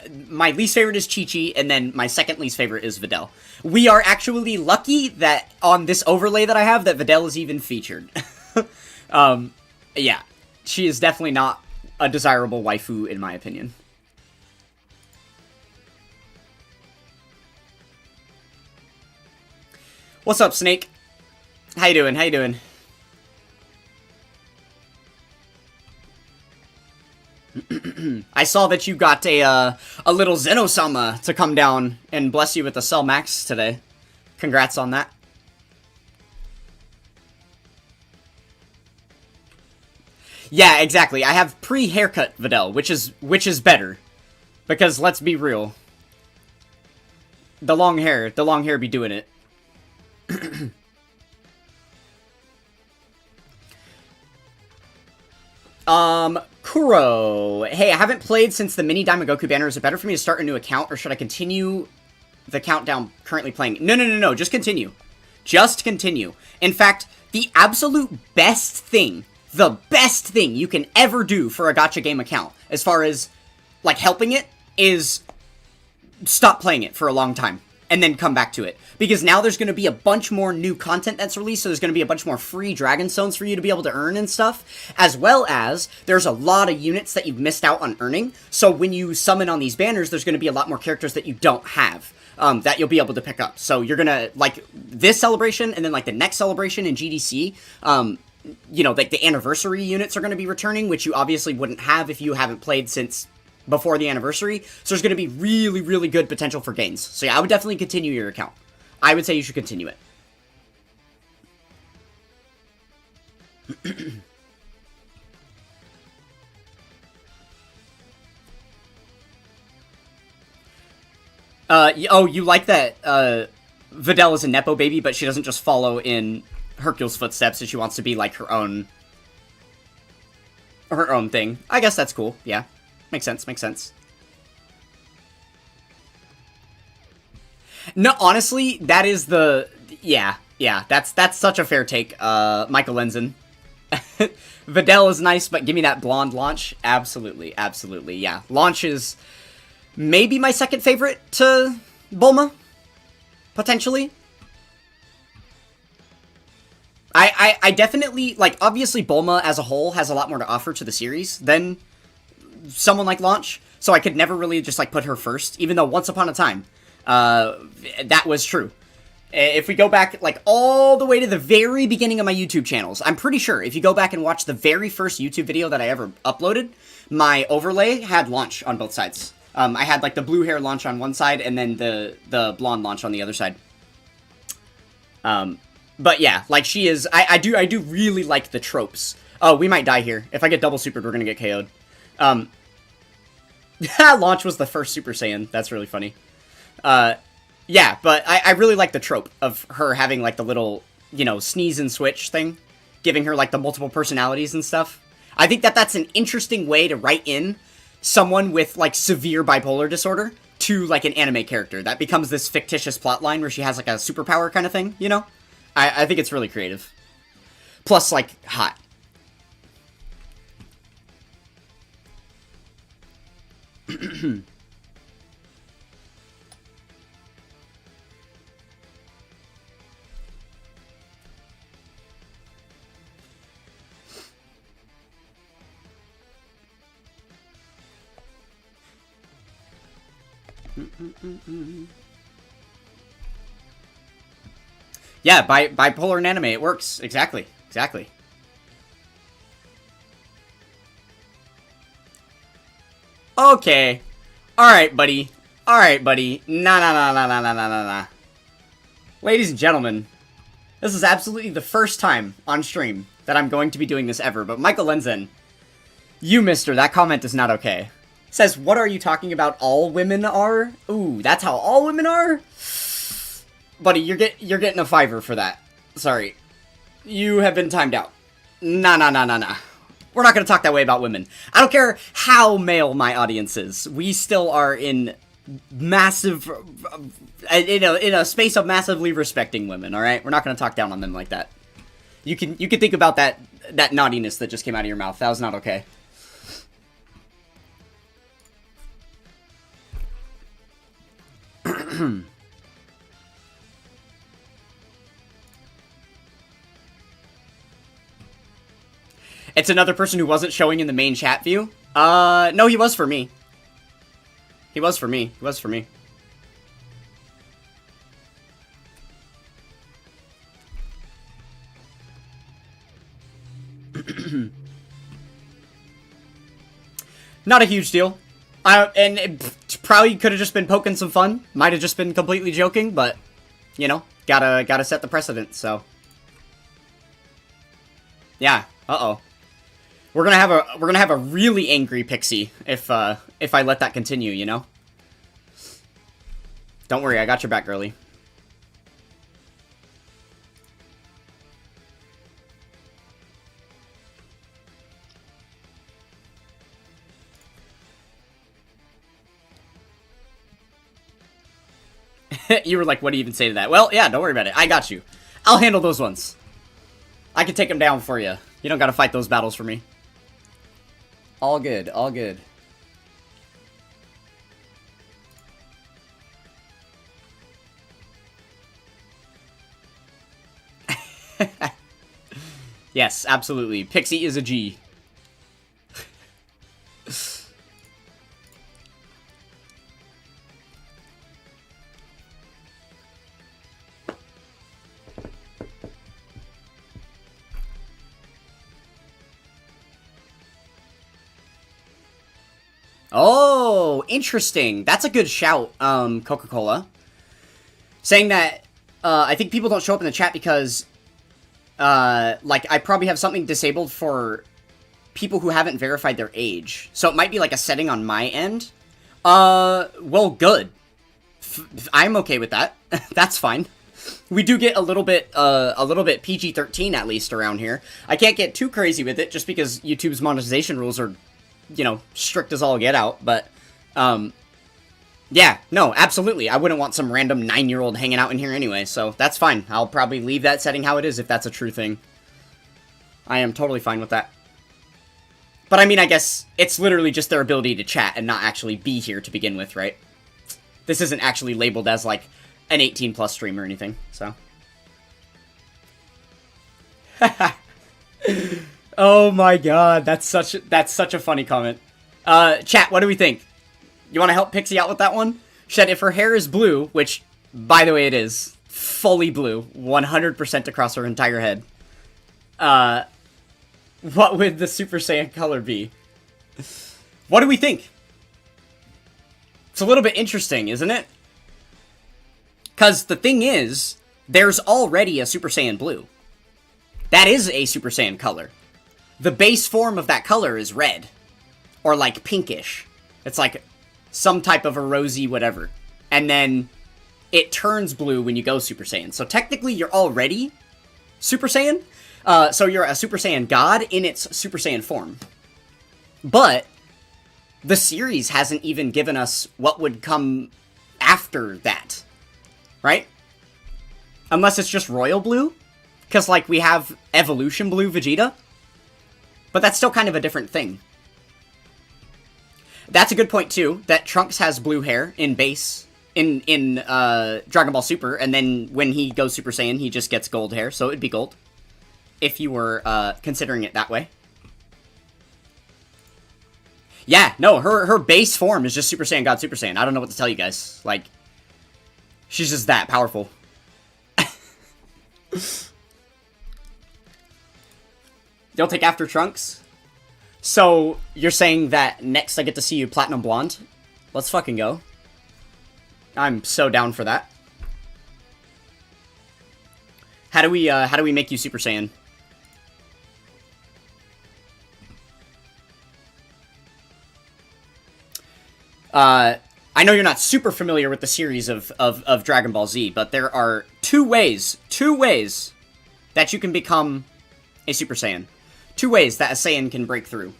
least favorite is Chi-Chi, and then my second least favorite is Videl. We are actually lucky that on this overlay that I have, that Videl is even featured. Yeah. She is definitely not a desirable waifu, in my opinion. What's up, Snake? How you doing? I saw that you got a little Zeno-sama to come down and bless you with the Cell Max today. Congrats on that. Yeah, exactly. I have pre-haircut Videl, which is better. Because let's be real. The long hair be doing it. Kuro. Hey, I haven't played since the mini Daima Goku banner. Is it better for me to start a new account, or should I continue the countdown currently playing. No. Just continue. Just continue. In fact, the absolute best thing you can ever do for a gacha game account, as far as, like, helping it, is stop playing it for a long time and then come back to it. Because now there's going to be a bunch more new content that's released, so there's going to be a bunch more free Dragon Stones for you to be able to earn and stuff, as well as there's a lot of units that you've missed out on earning, so when you summon on these banners, there's going to be a lot more characters that you don't have, that you'll be able to pick up. So you're going to, like, this celebration, and then, like, the next celebration in GDC, you know, like, the anniversary units are going to be returning, which you obviously wouldn't have if you haven't played since before the anniversary, so there's going to be really, really good potential for gains. So yeah, I would definitely continue your account. I would say you should continue it. Oh, you like that, Videl is a Nepo baby, but she doesn't just follow in Hercule's footsteps, and she wants to be, like, her own thing. I guess that's cool, yeah. Makes sense. No, honestly, that is the... Yeah, that's such a fair take, Michael Lenzen. Videl is nice, but give me that blonde launch. Absolutely, yeah. Launch is maybe my second favorite to Bulma, potentially. I definitely, like, obviously Bulma as a whole has a lot more to offer to the series than someone like Launch, so I could never really just, like, put her first, even though once upon a time, that was true. If we go back, like, all the way to the very beginning of my YouTube channels, I'm pretty sure if you go back and watch the very first YouTube video that I ever uploaded, my overlay had Launch on both sides. I had, like, the blue hair Launch on one side, and then the blonde Launch on the other side. But yeah, like, she is, I do really like the tropes. Oh, we might die here. If I get double supered, we're gonna get KO'd. Launch was the first Super Saiyan. That's really funny. Yeah, but I really like the trope of her having, like, the little, you know, sneeze and switch thing, giving her, like, the multiple personalities and stuff. I think that that's an interesting way to write in someone with, like, severe bipolar disorder to, like, an anime character. That becomes this fictitious plotline where she has, like, a superpower kind of thing, you know? I think it's really creative. Plus, like, hot. Yeah, bipolar in anime, it works. Exactly. Okay. Alright, buddy. Nah. Ladies and gentlemen, this is absolutely the first time on stream that I'm going to be doing this ever, but Michael Lenzen, you mister, that comment is not okay. Says, what are you talking about, all women are? Ooh, that's how all women are? Buddy, you're getting a $5 for that. Sorry. You have been timed out. Nah. We're not gonna talk that way about women. I don't care how male my audience is. We still are in massive... in a space of massively respecting women, alright? We're not gonna talk down on them like that. You can think about that naughtiness that just came out of your mouth. That was not okay. It's another person who wasn't showing in the main chat view? No, he was for me. He was for me. Not a huge deal. And it probably could have just been poking some fun. Might have just been completely joking, but, you know, gotta set the precedent, so. Yeah, uh-oh. We're gonna have a really angry Pixie if I let that continue, you know? Don't worry, I got your back, girly. You were like, what do you even say to that? Well, yeah, don't worry about it. I got you. I'll handle those ones. I can take them down for you. You don't gotta fight those battles for me. All good, all good. Yes, absolutely. Pixie is a G. Oh, interesting. That's a good shout, Coca-Cola. Saying that, I think people don't show up in the chat because, like, I probably have something disabled for people who haven't verified their age. So it might be, like, a setting on my end. Well, good. I'm okay with that. That's fine. We do get a little bit PG-13 at least around here. I can't get too crazy with it just because YouTube's monetization rules are, you know, strict as all get out, but, yeah, no, absolutely. I wouldn't want some random 9-year-old hanging out in here anyway, so that's fine. I'll probably leave that setting how it is if that's a true thing. I am totally fine with that. But I mean, I guess it's literally just their ability to chat and not actually be here to begin with, right? This isn't actually labeled as, like, an 18+ stream or anything, so. Oh my god, that's such a funny comment. Chat, what do we think? You want to help Pixie out with that one? Shed, if her hair is blue, which, by the way, it is fully blue, 100% across her entire head, what would the Super Saiyan color be? What do we think? It's a little bit interesting, isn't it? Because the thing is, there's already a Super Saiyan blue. That is a Super Saiyan color. The base form of that color is red. Or, like, pinkish. It's like some type of a rosy whatever. And then it turns blue when you go Super Saiyan. So technically, you're already Super Saiyan. So you're a Super Saiyan God in its Super Saiyan form. But the series hasn't even given us what would come after that. Right? Unless it's just Royal Blue. Because, like, we have Evolution Blue Vegeta. But that's still kind of a different thing. That's a good point, too, that Trunks has blue hair in base, in Dragon Ball Super, and then when he goes Super Saiyan, he just gets gold hair, so it'd be gold. If you were, considering it that way. Yeah, no, her base form is just Super Saiyan God Super Saiyan. I don't know what to tell you guys. Like, she's just that powerful. You'll take after Trunks? So, you're saying that next I get to see you Platinum Blonde? Let's fucking go. I'm so down for that. How do we make you Super Saiyan? I know you're not super familiar with the series of Dragon Ball Z, but there are two ways that you can become a Super Saiyan. 2 ways that a Saiyan can break through.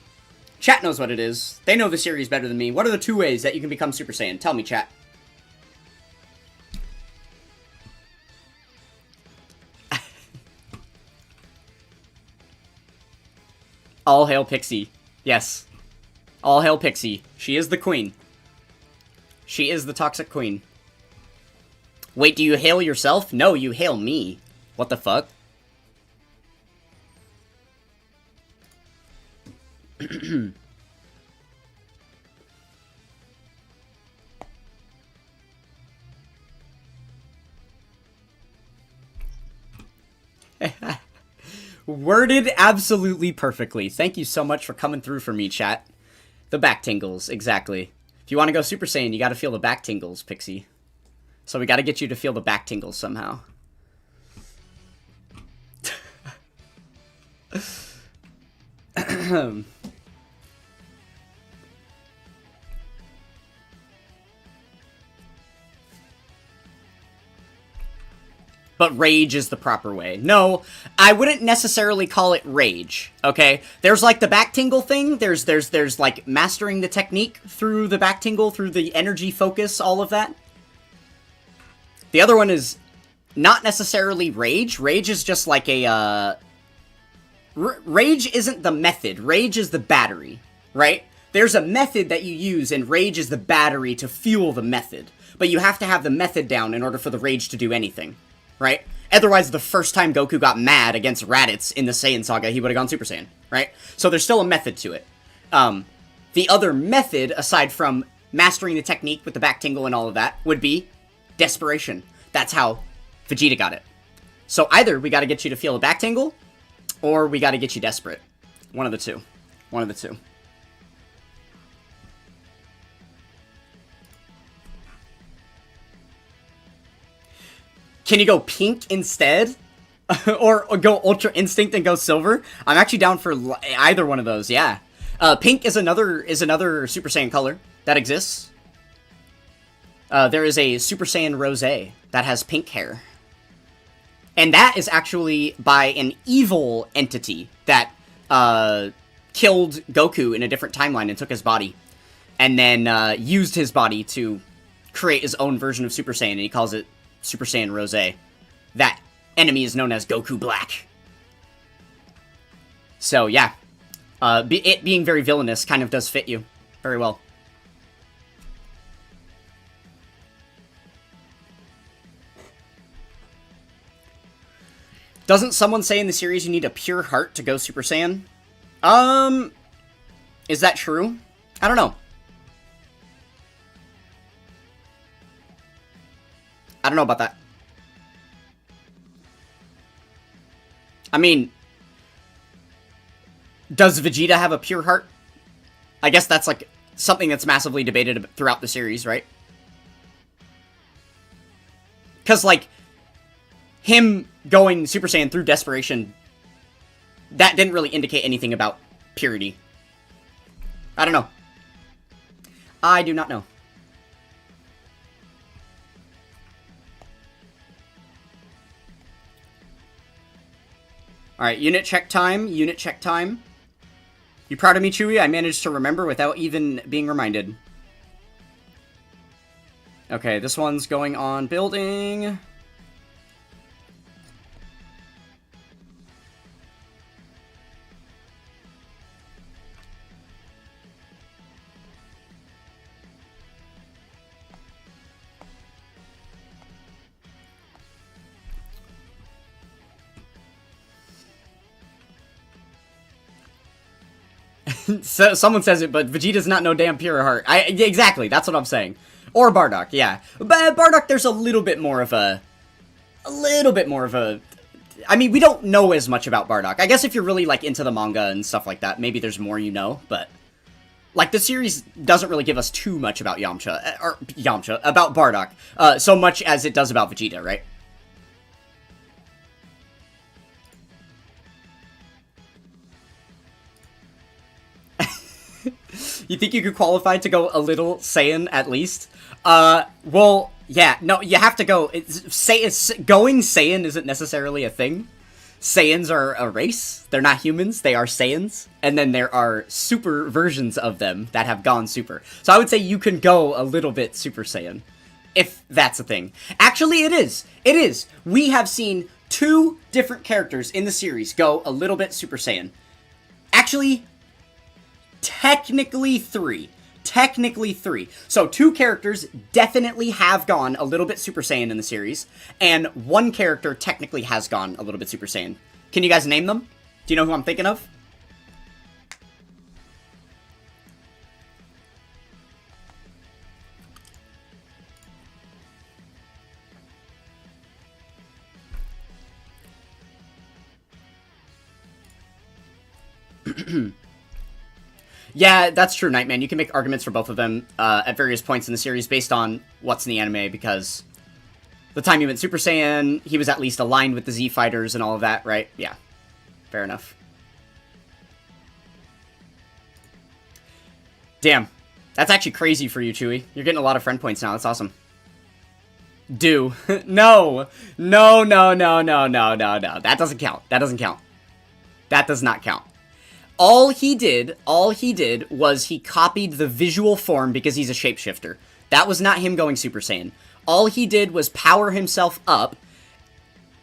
Chat knows what it is. They know the series better than me. What are the 2 ways that you can become Super Saiyan? Tell me, chat. All hail Pixie. Yes. All hail Pixie. She is the queen. She is the toxic queen. Wait, do you hail yourself? No, you hail me. What the fuck? Worded absolutely perfectly. Thank you so much for coming through for me, chat. The back tingles, exactly. If you want to go Super Saiyan, you gotta feel the back tingles, Pixie. So we gotta get you to feel the back tingles somehow. But rage is the proper way. No, I wouldn't necessarily call it rage, okay? There's, like, the back tingle thing. There's like, mastering the technique through the back tingle, through the energy focus, all of that. The other one is not necessarily Rage. Rage is just like a, Rage isn't the method. Rage is the battery, right? There's a method that you use, and Rage is the battery to fuel the method. But you have to have the method down in order for the Rage to do anything, right? Otherwise, the first time Goku got mad against Raditz in the Saiyan Saga, he would have gone Super Saiyan, right? So there's still a method to it. The other method, aside from mastering the technique with the back tingle and all of that, would be Desperation. That's how Vegeta got it. So either we gotta get you to feel a back tingle, or we gotta get you desperate. One of the two. One of the two. Can you go pink instead? or go Ultra Instinct and go silver? I'm actually down for either one of those, yeah. Pink is another Super Saiyan color that exists. There is a Super Saiyan Rose that has pink hair. And that is actually by an evil entity that killed Goku in a different timeline and took his body. And then used his body to create his own version of Super Saiyan, and he calls it Super Saiyan Rose. That enemy is known as Goku Black. So, yeah. It being very villainous kind of does fit you very well. Doesn't someone say in the series you need a pure heart to go Super Saiyan? Is that true? I don't know. I don't know about that. I mean, does Vegeta have a pure heart? I guess that's like something that's massively debated throughout the series, right? Because, like, him going Super Saiyan through desperation, that didn't really indicate anything about purity. I don't know. I do not know. Alright, unit check time, unit check time. You proud of me, Chewie? I managed to remember without even being reminded. Okay, this one's going on building. So, someone says it, but Vegeta's not no damn pure heart. Exactly, that's what I'm saying. Or Bardock, yeah. But Bardock, there's a little bit more of a... I mean, we don't know as much about Bardock. I guess if you're really, like, into the manga and stuff like that, maybe there's more you know, but... Like, the series doesn't really give us too much about about Bardock, so much as it does about Vegeta, right? You think you could qualify to go a little Saiyan, at least? Well, yeah, no, you have to go... Going Saiyan isn't necessarily a thing. Saiyans are a race. They're not humans, they are Saiyans. And then there are super versions of them that have gone super. So I would say you can go a little bit Super Saiyan, if that's a thing. Actually, it is. It is. We have seen 2 different characters in the series go a little bit Super Saiyan. Actually... Technically 3. Technically 3. So 2 characters definitely have gone a little bit Super Saiyan in the series, and 1 character technically has gone a little bit Super Saiyan. Can you guys name them? Do you know who I'm thinking of? Yeah, that's true, Nightman. You can make arguments for both of them at various points in the series based on what's in the anime, because the time he went Super Saiyan, he was at least aligned with the Z Fighters and all of that, right? Yeah, fair enough. Damn, that's actually crazy for you, Chewie. You're getting a lot of friend points now. That's awesome. Do. No. No, no, no, no, no, no, no. That doesn't count. That doesn't count. That does not count. All he did was he copied the visual form because he's a shapeshifter. That was not him going Super Saiyan. All he did was power himself up.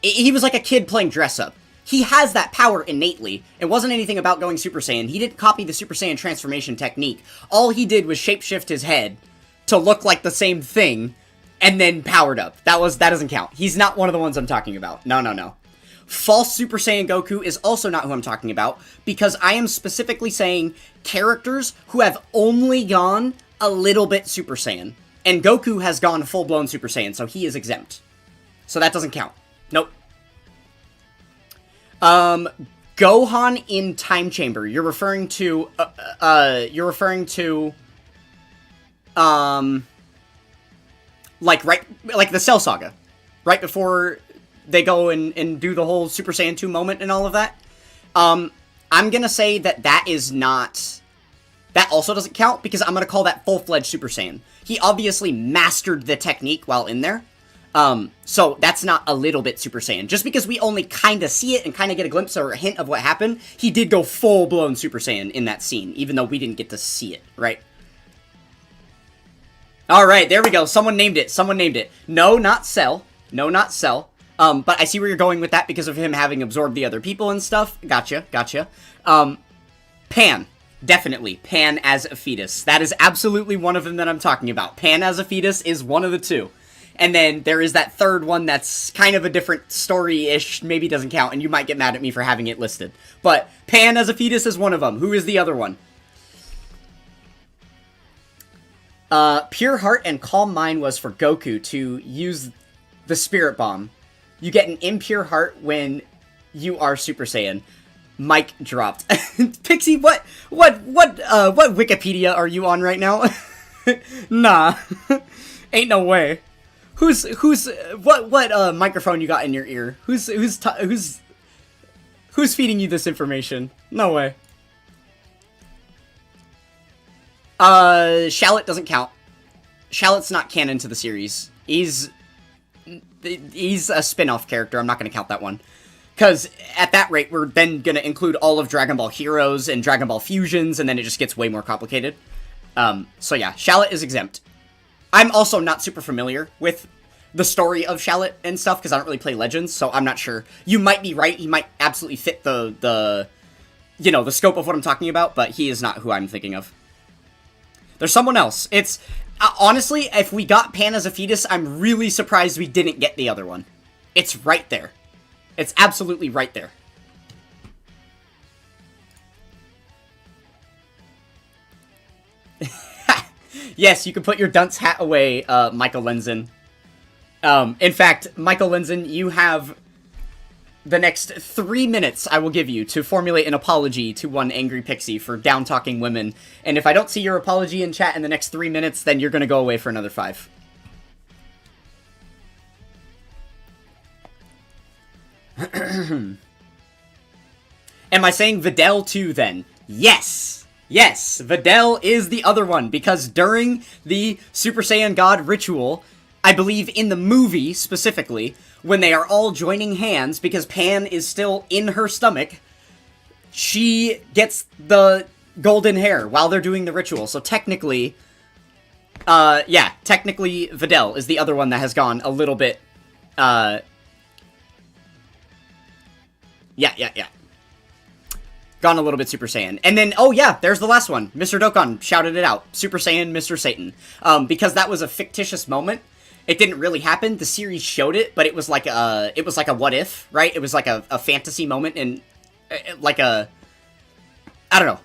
He was like a kid playing dress-up. He has that power innately. It wasn't anything about going Super Saiyan. He didn't copy the Super Saiyan transformation technique. All he did was shapeshift his head to look like the same thing, and then powered up. That doesn't count. He's not one of the ones I'm talking about. No, no, no. False Super Saiyan Goku is also not who I'm talking about, because I am specifically saying characters who have only gone a little bit Super Saiyan. And Goku has gone full-blown Super Saiyan, so he is exempt. So that doesn't count. Nope. Gohan in Time Chamber. You're referring to, like the Cell Saga. Right before they go and do the whole Super Saiyan 2 moment and all of that. I'm gonna say that is not... That also doesn't count, because I'm gonna call that full-fledged Super Saiyan. He obviously mastered the technique while in there. So that's not a little bit Super Saiyan. Just because we only kinda see it and kinda get a glimpse or a hint of what happened, he did go full-blown Super Saiyan in that scene, even though we didn't get to see it, right? Alright, there we go. Someone named it. Someone named it. No, not Cell. No, not Cell. But I see where you're going with that because of him having absorbed the other people and stuff. Gotcha, gotcha. Pan. Definitely. Pan as a fetus. That is absolutely one of them that I'm talking about. Pan as a fetus is one of the two. And then there is that third one that's kind of a different story-ish, maybe doesn't count, and you might get mad at me for having it listed. But Pan as a fetus is one of them. Who is the other one? Pure Heart and Calm Mind was for Goku to use the Spirit Bomb. You get an impure heart when you are Super Saiyan. Mic dropped. Pixie, what Wikipedia are you on right now? Nah. Ain't no way. What microphone you got in your ear? Who's feeding you this information? No way. Shallot doesn't count. Shallot's not canon to the series. He's a spin-off character. I'm not going to count that one. Because at that rate, we're then going to include all of Dragon Ball Heroes and Dragon Ball Fusions, and then it just gets way more complicated. So yeah, Shallot is exempt. I'm also not super familiar with the story of Shallot and stuff, because I don't really play Legends, so I'm not sure. You might be right. He might absolutely fit the scope of what I'm talking about, but he is not who I'm thinking of. There's someone else. It's... honestly, if we got Pan as a fetus, I'm really surprised we didn't get the other one. It's right there. It's absolutely right there. Yes, you can put your dunce hat away, Michael Lenzen. In fact, Michael Lenzen, you have the next 3 minutes I will give you to formulate an apology to one angry pixie for down-talking women. And if I don't see your apology in chat in the next 3 minutes, then you're gonna go away for another 5. Am I saying Videl too, then? Yes! Yes! Videl is the other one, because during the Super Saiyan God ritual, I believe in the movie, specifically, when they are all joining hands, because Pan is still in her stomach, she gets the golden hair while they're doing the ritual. So technically, technically Videl is the other one that has gone a little bit, Gone a little bit Super Saiyan. And then, oh yeah, there's the last one. Mr. Dokkan shouted it out. Super Saiyan, Mr. Satan. Because that was a fictitious moment. It didn't really happen. The series showed it, but it was like a what if, right? It was like a fantasy moment and like a, I don't know.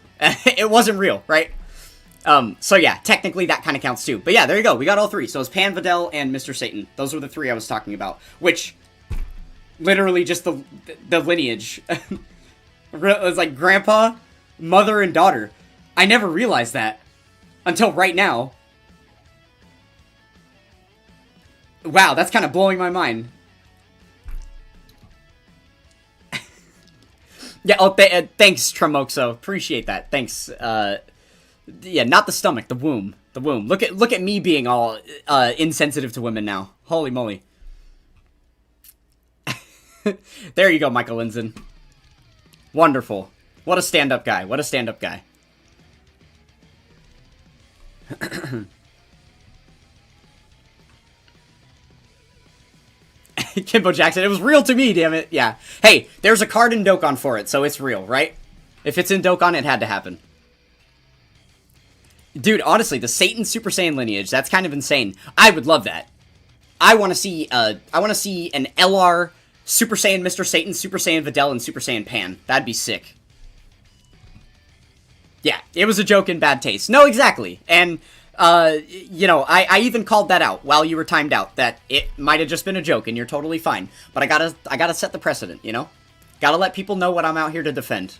It wasn't real, right? So yeah, technically that kind of counts too. But yeah, there you go. We got all three. So it's Pan, Videl, and Mr. Satan. Those were the three I was talking about. Which, literally just the lineage. It's like grandpa, mother, and daughter. I never realized that until right now. Wow, that's kind of blowing my mind. Yeah, oh, thanks, Tremoxo. Appreciate that. Thanks. Yeah, not the stomach, the womb. The womb. Look at me being all insensitive to women now. Holy moly. There you go, Michael Linson. Wonderful. What a stand-up guy. What a stand-up guy. Kimbo Jackson, it was real to me, damn it. Yeah. Hey, there's a card in Dokkan for it, so it's real, right? If it's in Dokkan, it had to happen. Dude, honestly, the Satan Super Saiyan lineage, that's kind of insane. I would love that. I want to see an LR Super Saiyan Mr. Satan, Super Saiyan Videl, and Super Saiyan Pan. That'd be sick. Yeah, it was a joke in bad taste. No, exactly. And, you know, I even called that out while you were timed out, that it might have just been a joke, and you're totally fine. But I gotta set the precedent, you know? Gotta let people know what I'm out here to defend.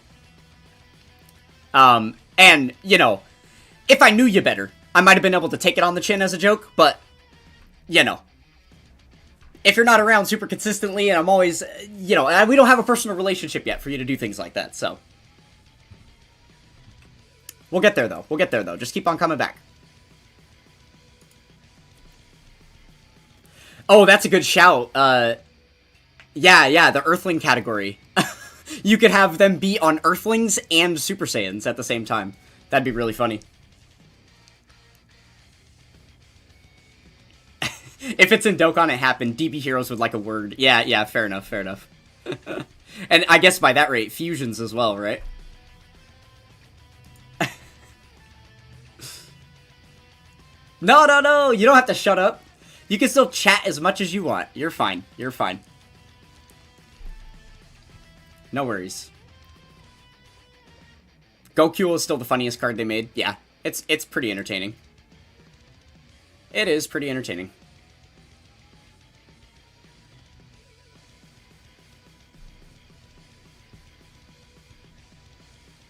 And, you know, if I knew you better, I might have been able to take it on the chin as a joke, but, you know. If you're not around super consistently, and I'm always, you know, we don't have a personal relationship yet for you to do things like that, so. We'll get there, though. We'll get there, though. Just keep on coming back. Oh, that's a good shout. Yeah, the Earthling category. You could have them be on Earthlings and Super Saiyans at the same time. That'd be really funny. If it's in Dokkan, it happened. DB Heroes would like a word. Yeah, fair enough, fair enough. And I guess by that rate, fusions as well, right? No, you don't have to shut up. You can still chat as much as you want. You're fine, you're fine. No worries. Goku is still the funniest card they made. Yeah, it's pretty entertaining. It is pretty entertaining.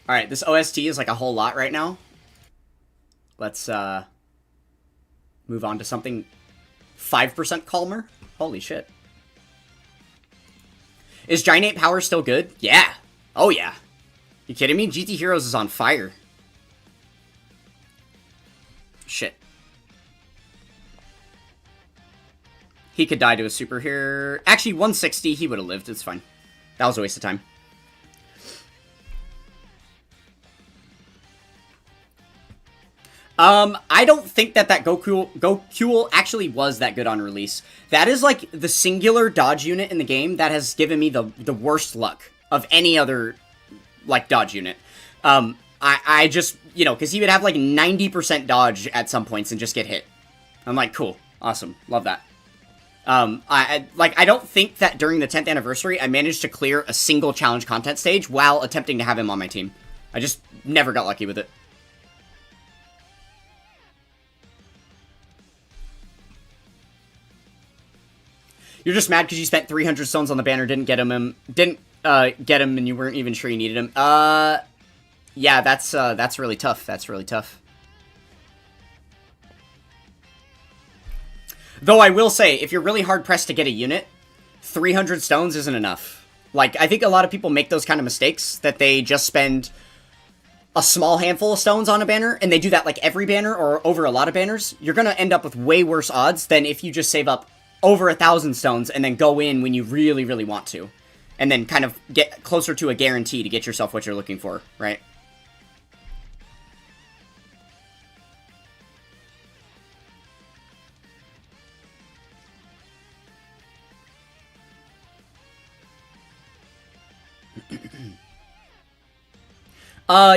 Alright, this OST is like a whole lot right now. Let's, move on to something 5% calmer. Holy shit. Is Giant Ape Power still good? Yeah. Oh, yeah. You kidding me? GT Heroes is on fire. Shit. He could die to a super here. Actually, 160, he would have lived. It's fine. That was a waste of time. I don't think that Goku actually was that good on release. That is, like, the singular dodge unit in the game that has given me the worst luck of any other, like, dodge unit. I just, you know, because he would have, like, 90% dodge at some points and just get hit. I'm like, cool. Awesome. Love that. I don't think that during the 10th anniversary I managed to clear a single challenge content stage while attempting to have him on my team. I just never got lucky with it. You're just mad because you spent 300 stones on the banner, didn't get him, and you weren't even sure you needed him. Yeah, that's really tough. That's really tough. Though I will say, if you're really hard-pressed to get a unit, 300 stones isn't enough. Like, I think a lot of people make those kind of mistakes, that they just spend a small handful of stones on a banner, and they do that like every banner or over a lot of banners. You're gonna end up with way worse odds than if you just save up over 1,000 stones and then go in when you really, really want to. And then kind of get closer to a guarantee to get yourself what you're looking for, right?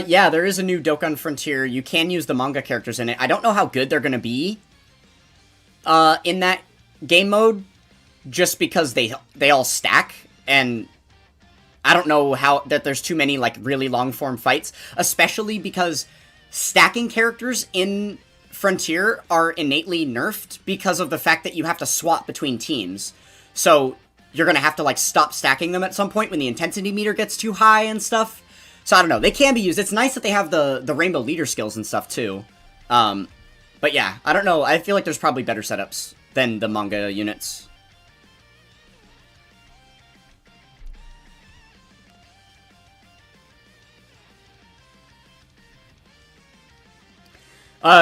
Yeah, there is a new Dokkan Frontier. You can use the manga characters in it. I don't know how good they're gonna be in that game mode, just because they all stack, and I don't know how that there's too many like really long form fights, especially because stacking characters in Frontier are innately nerfed because of the fact that you have to swap between teams. So you're gonna have to like stop stacking them at some point when the intensity meter gets too high and stuff. So I don't know, they can be used. It's nice that they have the rainbow leader skills and stuff too. But yeah, I don't know, I feel like there's probably better setups than the manga units.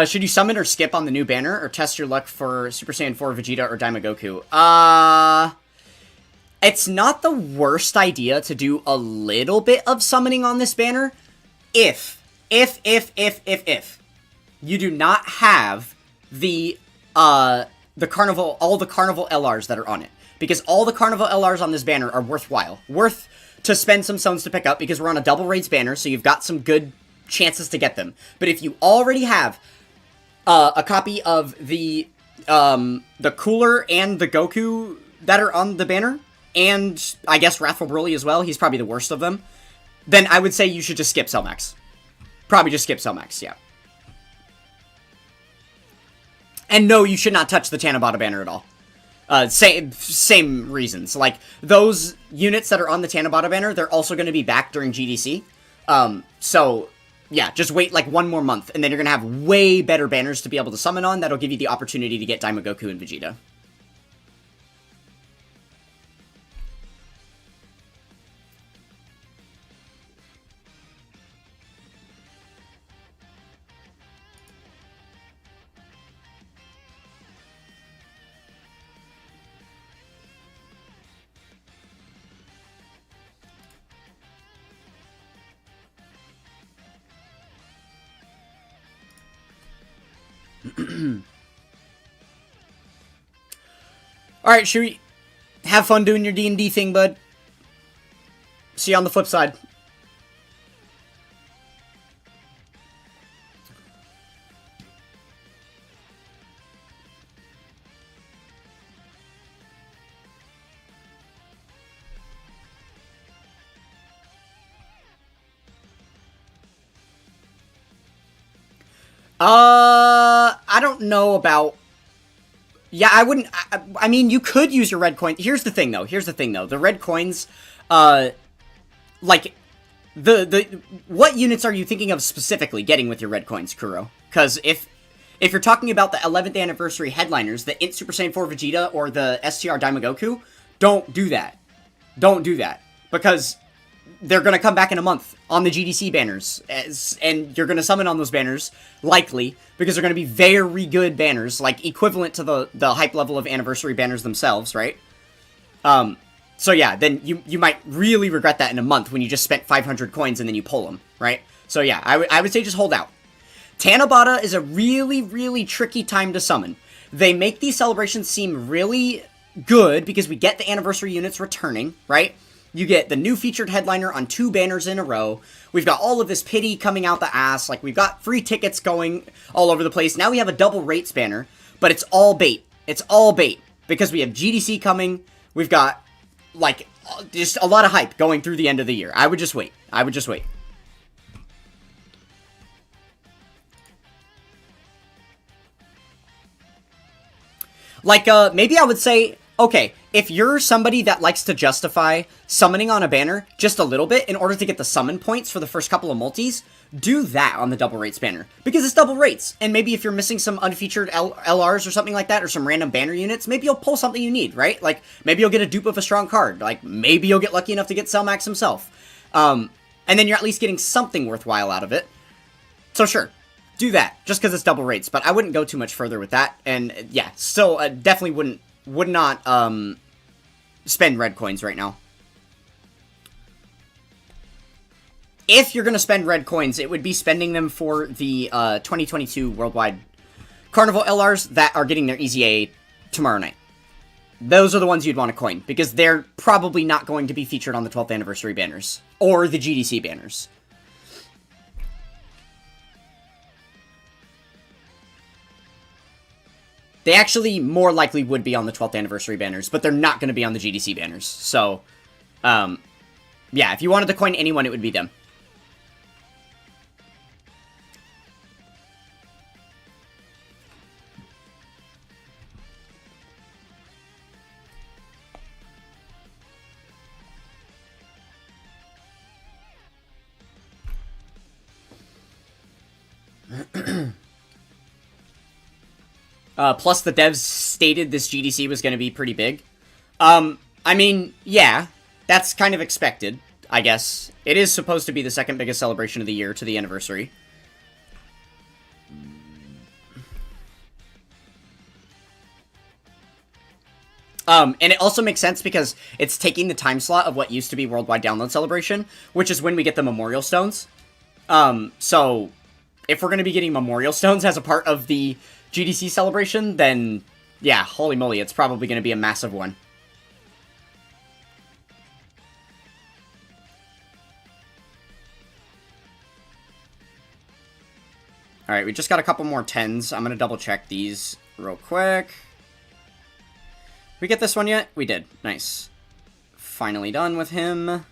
Should you summon or skip on the new banner, or test your luck for Super Saiyan 4 Vegeta or Daima Goku? It's not the worst idea to do a little bit of summoning on this banner, if you do not have the carnival, all the carnival LRs that are on it. because all the Carnival LRs on this banner are worthwhile. Worth to spend some stones to pick up, because we're on a double raids banner, so you've got some good chances to get them. But if you already have a copy of the Cooler and the Goku that are on the banner, and I guess Wrathful Broly as well, he's probably the worst of them, then I would say you should just skip Cellmax. Probably just skip Cellmax, yeah. And no, you should not touch the Tanabata banner at all. Same reasons. Like, those units that are on the Tanabata banner, they're also going to be back during GDC. So, yeah, just wait like one more month, and then you're going to have way better banners to be able to summon on. That'll give you the opportunity to get Daimogoku and Vegeta. Alright, should we have fun doing your D&D thing, bud? See you on the flip side. I don't know about... Yeah, I wouldn't... I mean, you could use your red coins. Here's the thing, though. The red coins, like, what units are you thinking of specifically getting with your red coins, Kuro? Because if you're talking about the 11th anniversary headliners, the Int Super Saiyan 4 Vegeta or the STR Daimogoku, don't do that. Don't do that. Because they're going to come back in a month on the GDC banners, and you're going to summon on those banners, likely, because they're going to be very good banners, like, equivalent to the hype level of anniversary banners themselves, right? So yeah, then you might really regret that in a month when you just spent 500 coins and then you pull them, right? So yeah, I would say just hold out. Tanabata is a really, really tricky time to summon. They make these celebrations seem really good because we get the anniversary units returning, right? You get the new featured headliner on 2 banners in a row. We've got all of this pity coming out the ass. Like, we've got free tickets going all over the place. Now we have a double rates banner, but it's all bait. It's all bait. Because we have GDC coming. We've got, like, just a lot of hype going through the end of the year. I would just wait. I would just wait. Like, maybe I would say, okay, if you're somebody that likes to justify summoning on a banner just a little bit in order to get the summon points for the first couple of multis, do that on the double rates banner. Because it's double rates, and maybe if you're missing some unfeatured LRs or something like that, or some random banner units, maybe you'll pull something you need, right? Like, maybe you'll get a dupe of a strong card. Like, maybe you'll get lucky enough to get Cellmax himself. And then you're at least getting something worthwhile out of it. So sure, do that, just because it's double rates, but I wouldn't go too much further with that, and yeah, still, definitely would not, spend red coins right now. If you're gonna spend red coins, it would be spending them for the, 2022 Worldwide Carnival LRs that are getting their EZA tomorrow night. Those are the ones you'd want to coin, because they're probably not going to be featured on the 12th anniversary banners, or the GDC banners. They actually more likely would be on the 12th anniversary banners, but they're not going to be on the GDC banners. So, yeah, if you wanted to coin anyone, it would be them. Plus, the devs stated this GDC was going to be pretty big. I mean, yeah, that's kind of expected, I guess. It is supposed to be the second biggest celebration of the year to the anniversary. And it also makes sense because it's taking the time slot of what used to be Worldwide Download Celebration, which is when we get the Memorial Stones. So, if we're going to be getting Memorial Stones as a part of the GDC celebration, then, yeah, holy moly, it's probably going to be a massive one. Alright, we just got a couple more 10s. I'm gonna double check these real quick. We get this one yet? We did. Nice. Finally done with him.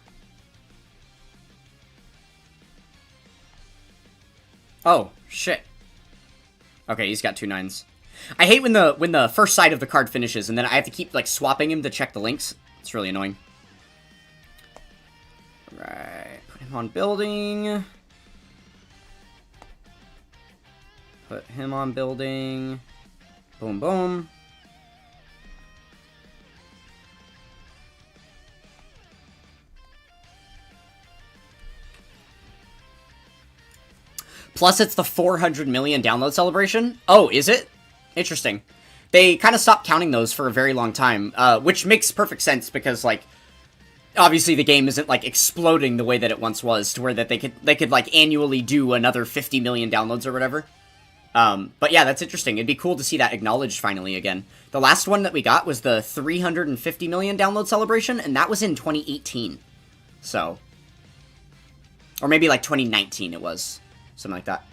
Oh, shit. Okay, he's got 2 9s. I hate when the first side of the card finishes, and then I have to keep, like, swapping him to check the links. It's really annoying. Right, put him on building. Put him on building. Boom, boom. Plus, it's the 400 million download celebration. Oh, is it? Interesting. They kind of stopped counting those for a very long time, which makes perfect sense because, like, obviously the game isn't, like, exploding the way that it once was, to where that they could like, annually do another 50 million downloads or whatever. But yeah, that's interesting. It'd be cool to see that acknowledged finally again. The last one that we got was the 350 million download celebration, and that was in 2018. So. Or maybe, like, 2019 it was. Something like that.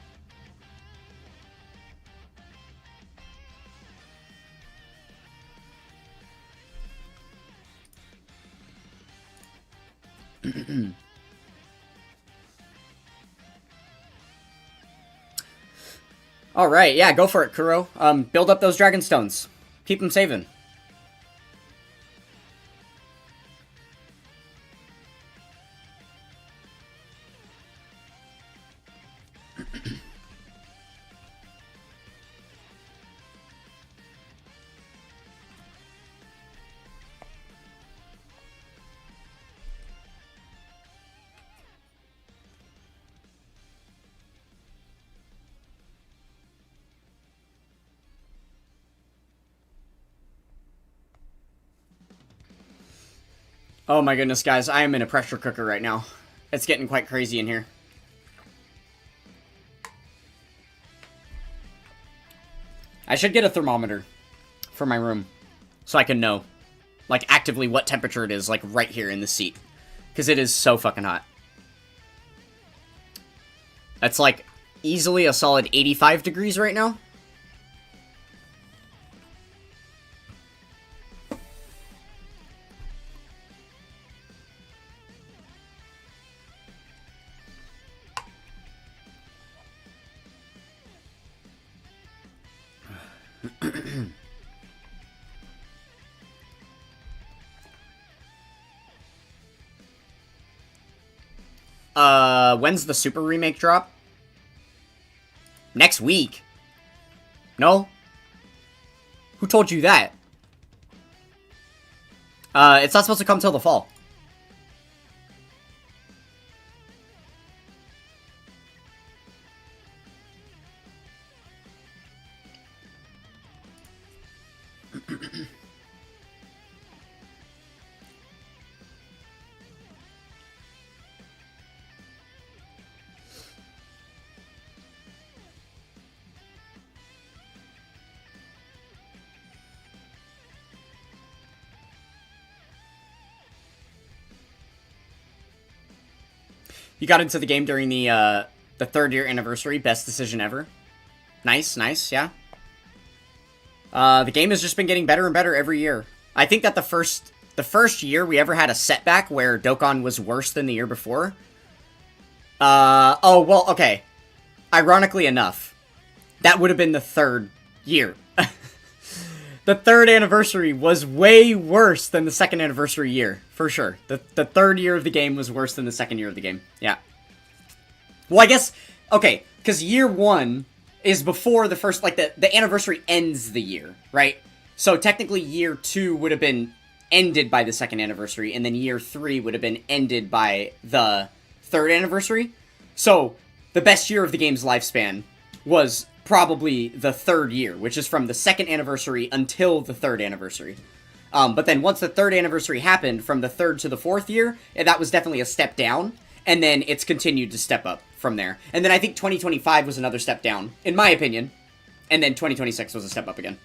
Alright, yeah, go for it, Kuro. Build up those dragon stones. Keep them saving. Oh my goodness, guys, I am in a pressure cooker right now. It's getting quite crazy in here. I should get a thermometer for my room so I can know, like, actively what temperature it is, like, right here in the seat. Because it is so fucking hot. That's, like, easily a solid 85 degrees right now. When's the Super Remake drop? Next week? No? Who told you that? It's not supposed to come till the fall. You got into the game during the 3rd year anniversary. Best decision ever. Nice, nice, yeah. The game has just been getting better and better every year. I think that the first year we ever had a setback where Dokkan was worse than the year before. Oh, well, okay. Ironically enough, that would have been the 3rd year. The 3rd anniversary was way worse than the 2nd anniversary year, for sure. The 3rd year of the game was worse than the 2nd year of the game. Yeah. Well, I guess, okay, because year 1 is before the first, like, the anniversary ends the year, right? So technically year 2 would have been ended by the 2nd anniversary, and then year 3 would have been ended by the 3rd anniversary. So the best year of the game's lifespan was probably the 3rd year, which is from the 2nd anniversary until the 3rd anniversary. But then once the 3rd anniversary happened, from the 3rd to the 4th year, that was definitely a step down, and then it's continued to step up from there. And then I think 2025 was another step down, in my opinion, and then 2026 was a step up again.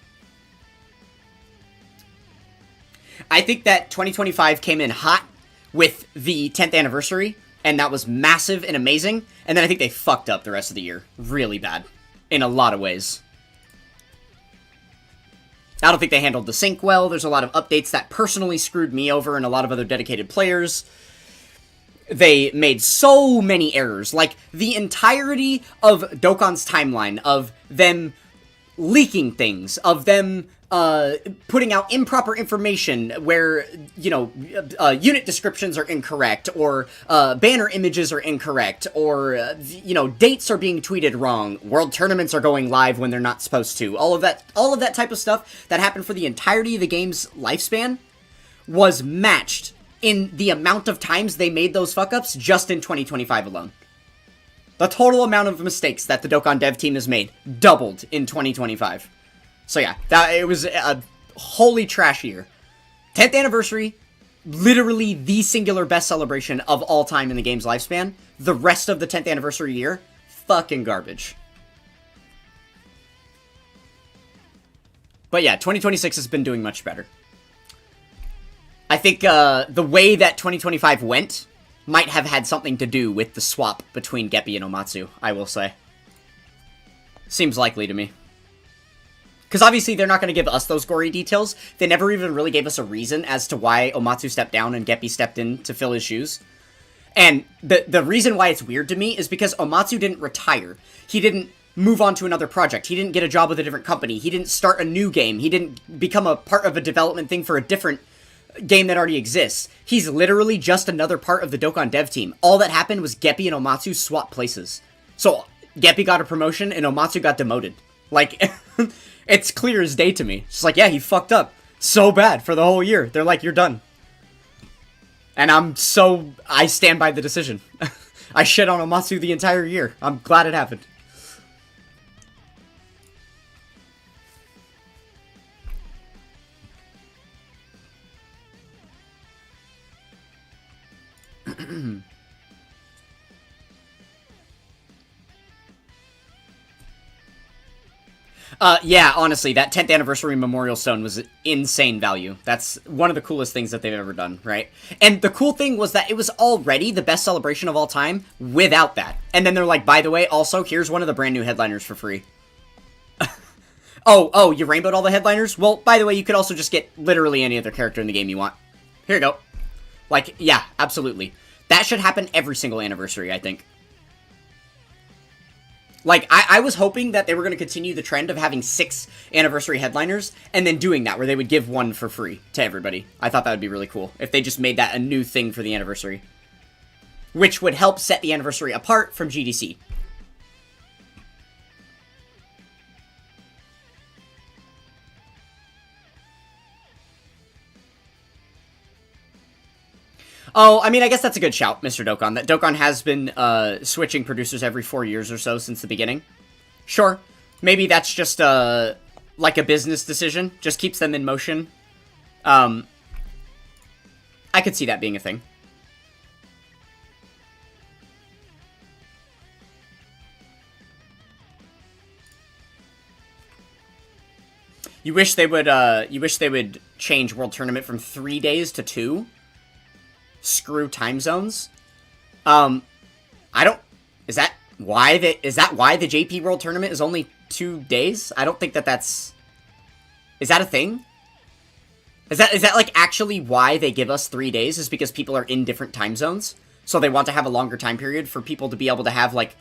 I think that 2025 came in hot with the 10th anniversary, and that was massive and amazing, and then I think they fucked up the rest of the year really bad. in a lot of ways. I don't think they handled the sync well. There's a lot of updates that personally screwed me over and a lot of other dedicated players. They made so many errors. Like, the entirety of Dokkan's timeline, of them leaking things, of them putting out improper information where, you know, unit descriptions are incorrect, or banner images are incorrect, or, you know, dates are being tweeted wrong, world tournaments are going live when they're not supposed to. All of that type of stuff that happened for the entirety of the game's lifespan was matched in the amount of times they made those fuck-ups just in 2025 alone. The total amount of mistakes that the Dokkan dev team has made doubled in 2025. So yeah, it was a wholly trash year. 10th anniversary, literally the singular best celebration of all time in the game's lifespan. The rest of the 10th anniversary year, fucking garbage. But yeah, 2026 has been doing much better. I think the way that 2025 went might have had something to do with the swap between Geppy and Omatsu, I will say. Seems likely to me. Because obviously they're not going to give us those gory details. They never even really gave us a reason as to why Omatsu stepped down and Geppy stepped in to fill his shoes. And the reason why it's weird to me is because Omatsu didn't retire. He didn't move on to another project. He didn't get a job with a different company. He didn't start a new game. He didn't become a part of a development thing for a different game that already exists. He's literally just another part of the Dokkan dev team. All that happened was Geppy and Omatsu swapped places. So Geppy got a promotion and Omatsu got demoted. Like, it's clear as day to me. It's like, yeah, he fucked up so bad for the whole year. They're like, you're done. And I stand by the decision. I shit on Omatsu the entire year. I'm glad it happened. Yeah, honestly, that 10th anniversary memorial stone was insane value. That's one of the coolest things that they've ever done, right? And the cool thing was that it was already the best celebration of all time without that. And then they're like, by the way, also, here's one of the brand new headliners for free. Oh, you rainbowed all the headliners? Well, by the way, you could also just get literally any other character in the game you want. Here you go. Like, yeah, absolutely. That should happen every single anniversary, I think. Like, I was hoping that they were going to continue the trend of having 6 anniversary headliners, and then doing that, where they would give one for free to everybody. I thought that would be really cool, if they just made that a new thing for the anniversary. Which would help set the anniversary apart from GDC. Oh, I mean, I guess that's a good shout, Mr. Dokkan. That Dokkan has been switching producers every 4 years or so since the beginning. Sure, maybe that's just like a business decision. Just keeps them in motion. I could see that being a thing. You wish they would change World Tournament from 3 days to 2? Screw time zones. I don't. Is that why the JP World Tournament is only 2 days? I don't think that's. Is that a thing? Is that like actually why they give us 3 days? Is because people are in different time zones, so they want to have a longer time period for people to be able to have like.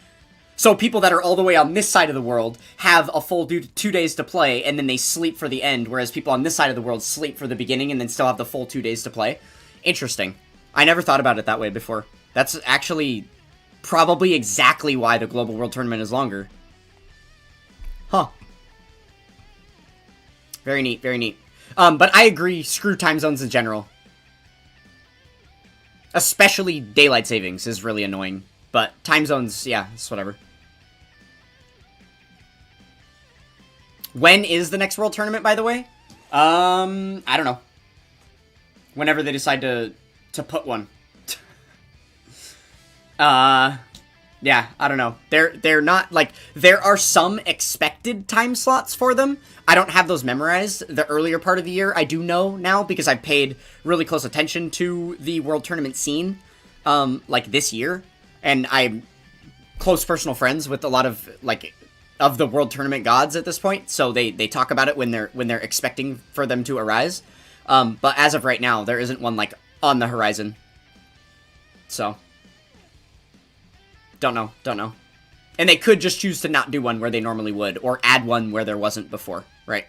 So people that are all the way on this side of the world have a full 2 days to play, and then they sleep for the end, whereas people on this side of the world sleep for the beginning and then still have the full 2 days to play. Interesting. I never thought about it that way before. That's actually probably exactly why the Global World Tournament is longer. Huh. Very neat, very neat. But I agree, screw time zones in general. Especially daylight savings is really annoying. But time zones, yeah, it's whatever. When is the next World Tournament, by the way? I don't know. Whenever they decide to put one. Yeah, I don't know. They're not, like, there are some expected time slots for them. I don't have those memorized. The earlier part of the year, I do know now, because I've paid really close attention to the World Tournament scene, like, this year. And I'm close personal friends with a lot of, like, of the World Tournament gods at this point, so they talk about it when they're expecting for them to arise. But as of right now, there isn't one, like, on the horizon. So, don't know. And they could just choose to not do one where they normally would, or add one where there wasn't before, right?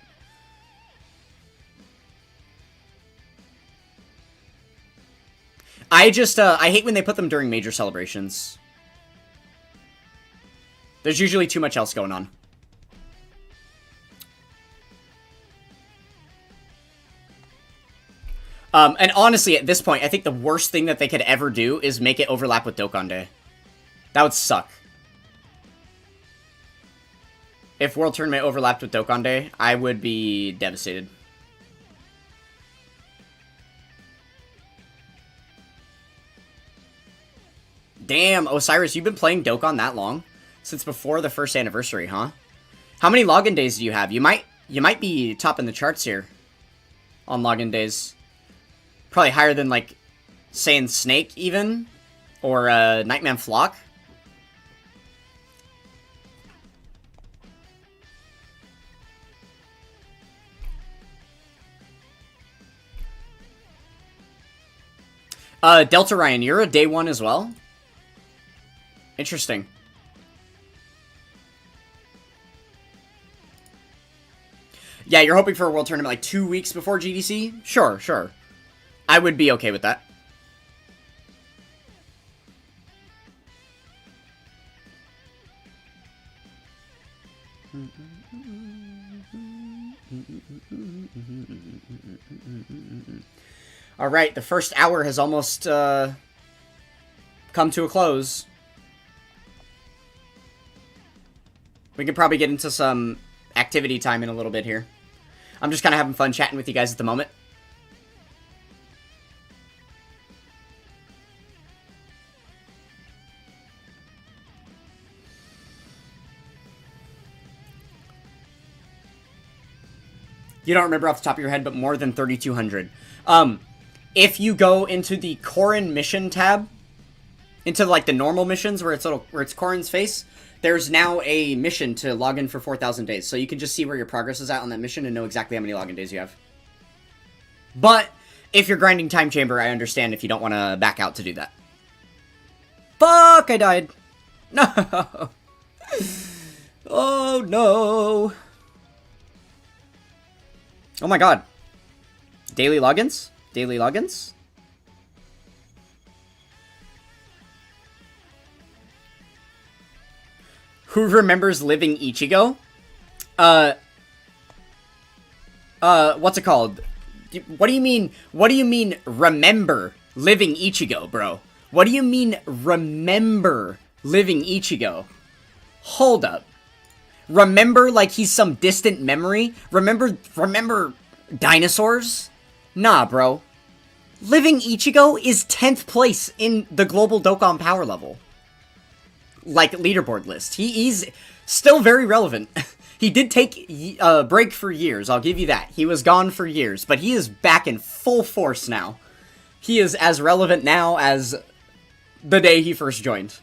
I hate when they put them during major celebrations. There's usually too much else going on. And honestly, at this point, I think the worst thing that they could ever do is make it overlap with Dokkan Day. That would suck. If World Tournament overlapped with Dokkan Day, I would be devastated. Damn, Osiris, you've been playing Dokkan that long? Since before the first anniversary, huh? How many login days do you have? You might be topping the charts here on login days. Probably higher than, like, Saiyan Snake, even? Or, Nightman Flock? Delta Ryan, you're a day one as well? Interesting. Yeah, you're hoping for a World Tournament like 2 weeks before GDC? Sure, sure. I would be okay with that. Alright, the first hour has almost come to a close. We can probably get into some activity time in a little bit here. I'm just kind of having fun chatting with you guys at the moment. You don't remember off the top of your head, but more than 3,200. If you go into the Corrin mission tab, into like the normal missions where it's Corrin's face, there's now a mission to log in for 4,000 days. So you can just see where your progress is at on that mission and know exactly how many login days you have. But if you're grinding Time Chamber, I understand if you don't want to back out to do that. Fuck, I died. No. Oh, no. Oh my god. Daily logins? Daily logins? Who remembers living Ichigo? What's it called? What do you mean remember living Ichigo, bro? What do you mean remember living Ichigo? Hold up. Remember like he's some distant memory? Remember dinosaurs? Nah, bro. Living Ichigo is 10th place in the global Dokkan power level. Like, leaderboard list. He's still very relevant. He did take a break for years, I'll give you that. He was gone for years, but he is back in full force now. He is as relevant now as the day he first joined.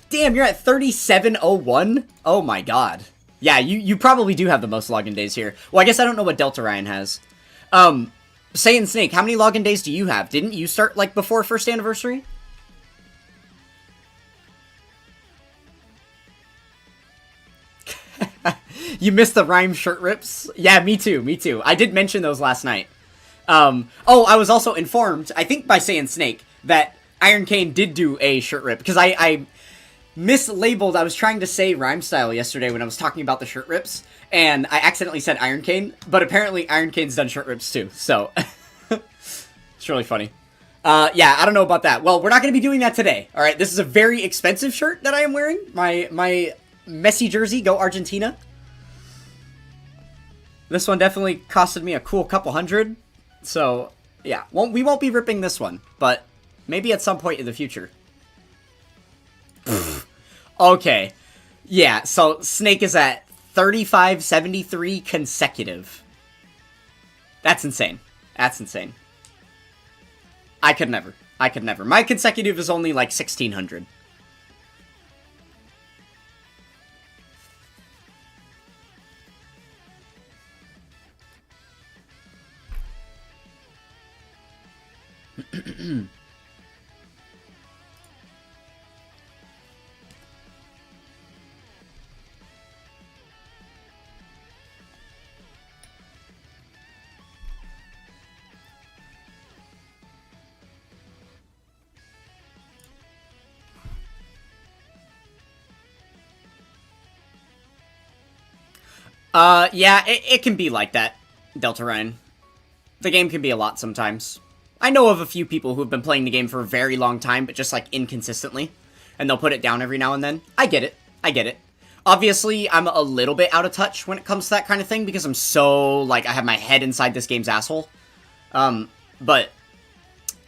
Damn, you're at 3701? Oh my god. Yeah, you probably do have the most login days here. Well, I guess I don't know what Delta Ryan has. Saiyan Snake, how many login days do you have? Didn't you start, like, before first anniversary? You missed the rhyme shirt rips? Yeah, me too. I did mention those last night. Oh, I was also informed, I think by Saiyan Snake, that Iron Cane did do a shirt rip. Because I mislabeled, I was trying to say rhyme style yesterday when I was talking about the shirt rips, and I accidentally said Iron Cane, but apparently Iron Cane's done shirt rips too, so it's really funny. Yeah, I don't know about that. Well, we're not going to be doing that today, alright? This is a very expensive shirt that I am wearing, my Messi jersey, go Argentina. This one definitely costed me a cool couple hundred, so yeah, we won't be ripping this one, but maybe at some point in the future. Okay. Yeah, so Snake is at 3573 consecutive. That's insane. That's insane. I could never. I could never. My consecutive is only like 1600. Yeah, it can be like that, Delta Ryan. The game can be a lot sometimes. I know of a few people who have been playing the game for a very long time, but just, like, inconsistently. And they'll put it down every now and then. I get it. I get it. Obviously, I'm a little bit out of touch when it comes to that kind of thing, because I'm so, like, I have my head inside this game's asshole. But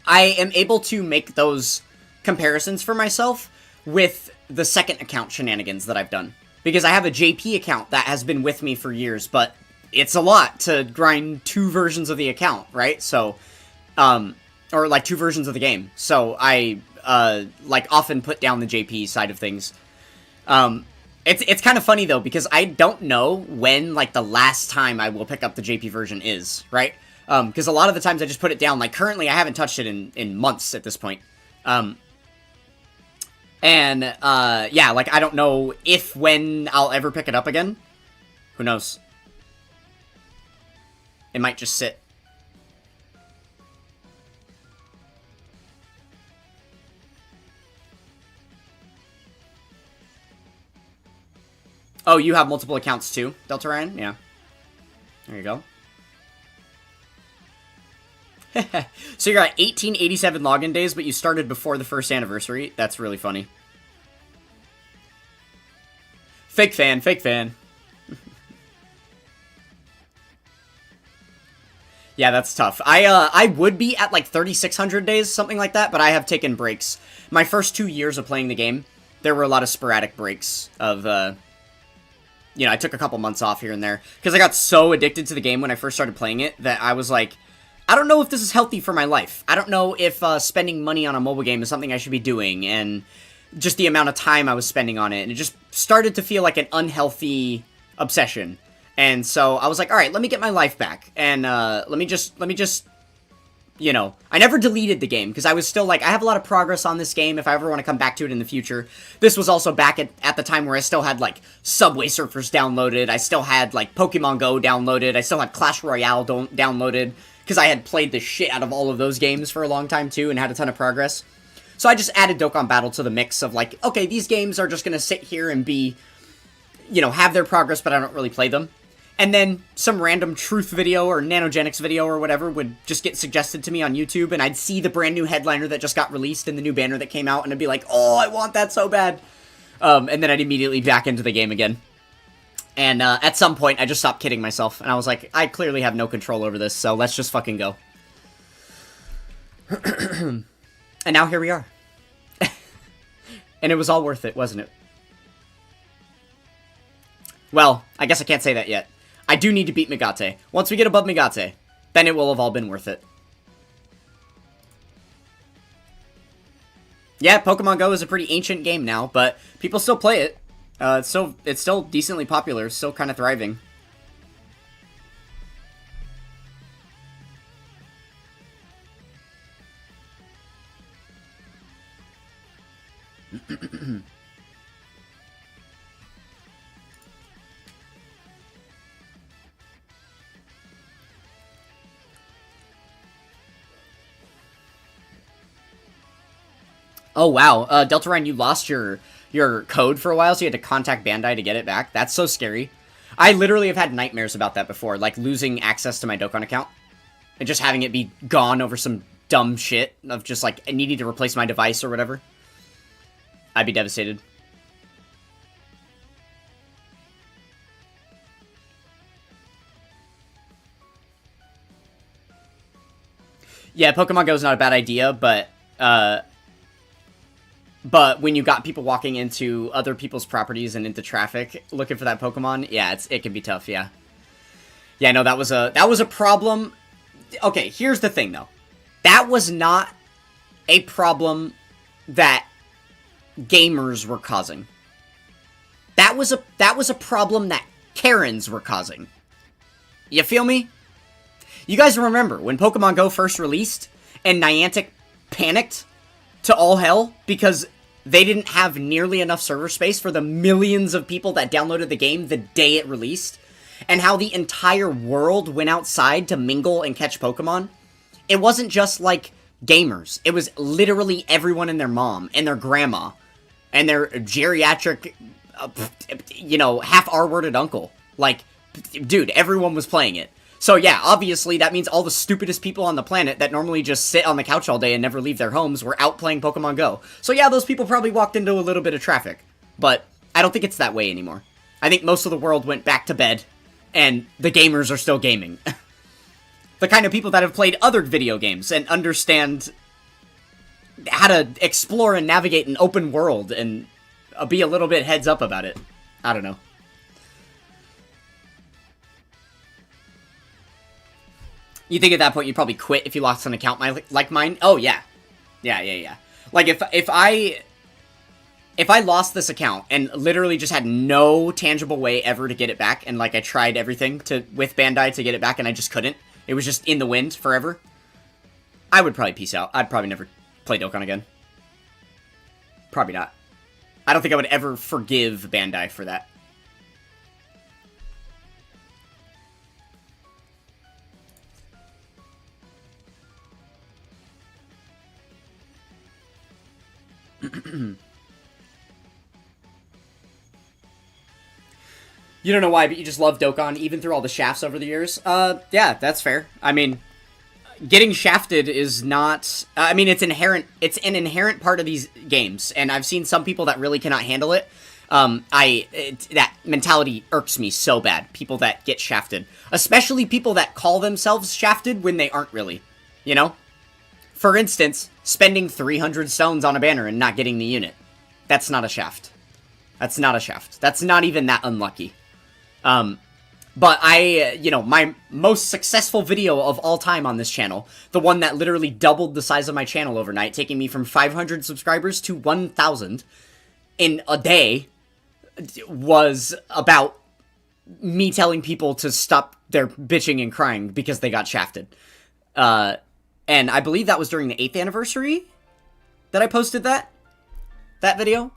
I am able to make those comparisons for myself with the second account shenanigans that I've done. Because I have a JP account that has been with me for years, but it's a lot to grind 2 versions of the account, right? So, or like 2 versions of the game. So I, like, often put down the JP side of things. It's kind of funny, though, because I don't know when, like, the last time I will pick up the JP version is, right? Because a lot of the times I just put it down. Like, currently I haven't touched it in months at this point. Yeah, like, I don't know when I'll ever pick it up again. Who knows? It might just sit. Oh, you have multiple accounts too, Delta Ryan? Yeah. There you go. So you're at 1887 login days, but you started before the first anniversary. That's really funny. Fake fan, fake fan. Yeah, that's tough. I would be at like 3,600 days, something like that, but I have taken breaks. My first 2 years of playing the game, there were a lot of sporadic breaks of, you know, I took a couple months off here and there, because I got so addicted to the game when I first started playing it, that I was like, I don't know if this is healthy for my life. I don't know if spending money on a mobile game is something I should be doing, and just the amount of time I was spending on it, and it just started to feel like an unhealthy obsession. And so I was like, all right, let me get my life back, and let me just, you know, I never deleted the game, because I was still like, I have a lot of progress on this game if I ever want to come back to it in the future. This was also back at the time where I still had, like, Subway Surfers downloaded, I still had, like, Pokemon Go downloaded, I still had Clash Royale downloaded, because I had played the shit out of all of those games for a long time, too, and had a ton of progress. So I just added Dokkan Battle to the mix of, like, okay, these games are just gonna sit here and be, you know, have their progress, but I don't really play them. And then some random Truth video or Nanogenics video or whatever would just get suggested to me on YouTube, and I'd see the brand new headliner that just got released and the new banner that came out, and I'd be like, oh, I want that so bad. And then I'd immediately back into the game again. And at some point, I just stopped kidding myself, and I was like, I clearly have no control over this, so let's just fucking go. And now here we are. And it was all worth it, wasn't it? Well, I guess I can't say that yet. I do need to beat Megate. Once we get above Megate, then it will have all been worth it. Yeah, Pokemon Go is a pretty ancient game now, but people still play it. It's still decently popular, still kind of thriving. Oh, wow. Delta Ryan, you lost your code for a while, so you had to contact Bandai to get it back. That's so scary. I literally have had nightmares about that before, like losing access to my Dokkan account. And just having it be gone over some dumb shit of just, like, needing to replace my device or whatever. I'd be devastated. Yeah, Pokemon Go is not a bad idea, but when you got people walking into other people's properties and into traffic looking for that Pokemon, yeah, it can be tough, yeah. Yeah, no, that was a problem. Okay, here's the thing, though. That was not a problem that gamers were causing. That was a problem that Karens were causing. You feel me? You guys remember when Pokemon Go first released and Niantic panicked to all hell because they didn't have nearly enough server space for the millions of people that downloaded the game the day it released, and how the entire world went outside to mingle and catch Pokemon? It wasn't just like gamers. It was literally everyone and their mom and their grandma and their geriatric, half R-worded uncle. Like, dude, everyone was playing it. So yeah, obviously that means all the stupidest people on the planet that normally just sit on the couch all day and never leave their homes were out playing Pokemon Go. So yeah, those people probably walked into a little bit of traffic. But I don't think it's that way anymore. I think most of the world went back to bed, and the gamers are still gaming. The kind of people that have played other video games and understand how to explore and navigate an open world and be a little bit heads up about it. I don't know. You think at that point you'd probably quit if you lost an account like mine? Oh, yeah. Yeah. Like, if I lost this account and literally just had no tangible way ever to get it back, and, like, I tried everything with Bandai to get it back and I just couldn't, it was just in the wind forever, I would probably peace out. I'd probably never play Dokkan again. Probably not. I don't think I would ever forgive Bandai for that. You don't know why, but you just love Dokkan, even through all the shafts over the years. Yeah, that's fair. I mean, getting shafted is not... I mean, it's an inherent part of these games, and I've seen some people that really cannot handle it. That mentality irks me so bad, people that get shafted. Especially people that call themselves shafted when they aren't really, you know? For instance, spending 300 stones on a banner and not getting the unit. That's not a shaft. That's not a shaft. That's not even that unlucky. But my most successful video of all time on this channel, the one that literally doubled the size of my channel overnight, taking me from 500 subscribers to 1,000 in a day, was about me telling people to stop their bitching and crying because they got shafted. And I believe that was during the 8th anniversary that I posted that video.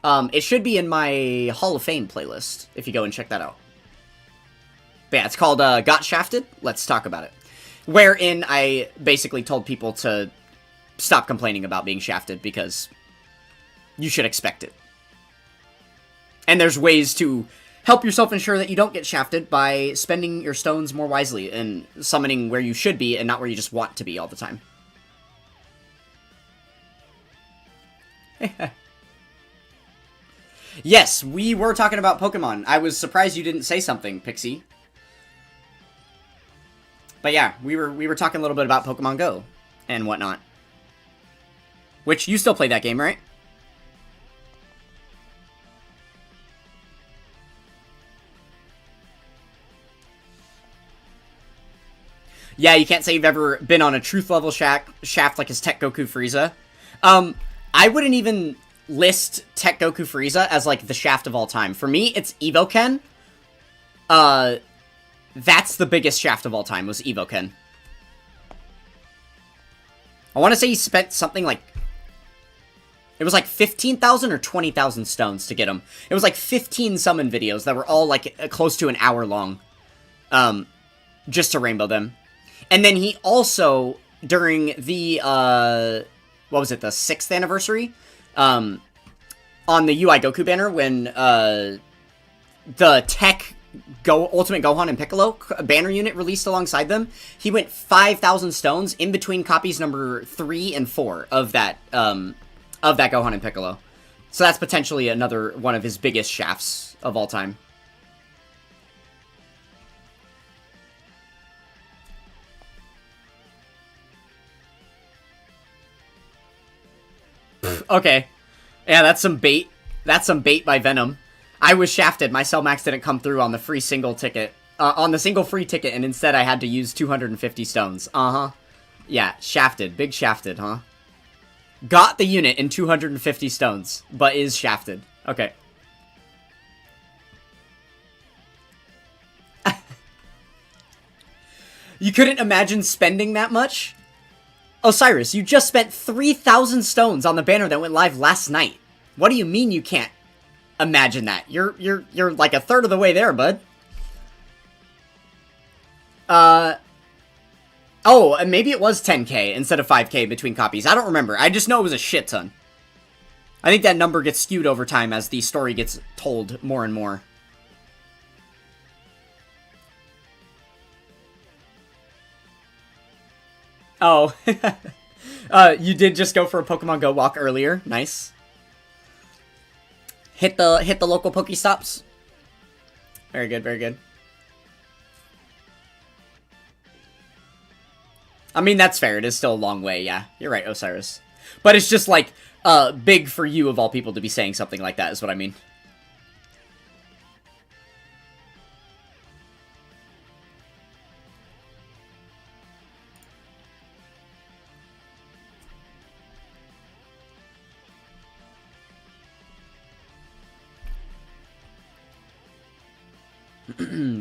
It should be in my Hall of Fame playlist, if you go and check that out. But yeah, it's called Got Shafted. Let's talk about it. Wherein I basically told people to stop complaining about being shafted because you should expect it. And there's ways to help yourself ensure that you don't get shafted by spending your stones more wisely and summoning where you should be and not where you just want to be all the time. Yes, we were talking about Pokemon. I was surprised you didn't say something, Pixie. But yeah, we were talking a little bit about Pokemon Go and whatnot. Which, you still play that game, right? Yeah, you can't say you've ever been on a truth level shaft like his Tech Goku Frieza. I wouldn't even list Tech Goku Frieza as, like, the shaft of all time. For me, it's Evoken. That's the biggest shaft of all time, was Evoken. I want to say he spent something like... It was like 15,000 or 20,000 stones to get him. It was like 15 summon videos that were all, like, close to an hour long. Just to rainbow them. And then he also, during the, what was it, the 6th anniversary? On the UI Goku banner, when, the Tech Ultimate Gohan and Piccolo banner unit released alongside them, he went 5,000 stones in between copies number 3 and 4 of that Gohan and Piccolo. So that's potentially another one of his biggest shafts of all time. Okay. Yeah, that's some bait. That's some bait by Venom. I was shafted. My Cell Max didn't come through on the free single ticket. On the single free ticket, and instead I had to use 250 stones. Uh-huh. Yeah, shafted. Big shafted, huh? Got the unit in 250 stones, but is shafted. Okay. You couldn't imagine spending that much? Osiris, you just spent 3,000 stones on the banner that went live last night. What do you mean you can't imagine that? You're like a third of the way there, bud. Oh, and maybe it was 10k instead of 5k between copies. I don't remember. I just know it was a shit ton. I think that number gets skewed over time as the story gets told more and more. Oh. You did just go for a Pokemon Go walk earlier. Nice. Hit the local Pokestops. Very good, very good. I mean, that's fair. It is still a long way, yeah. You're right, Osiris. But it's just, like, big for you, of all people, to be saying something like that, is what I mean.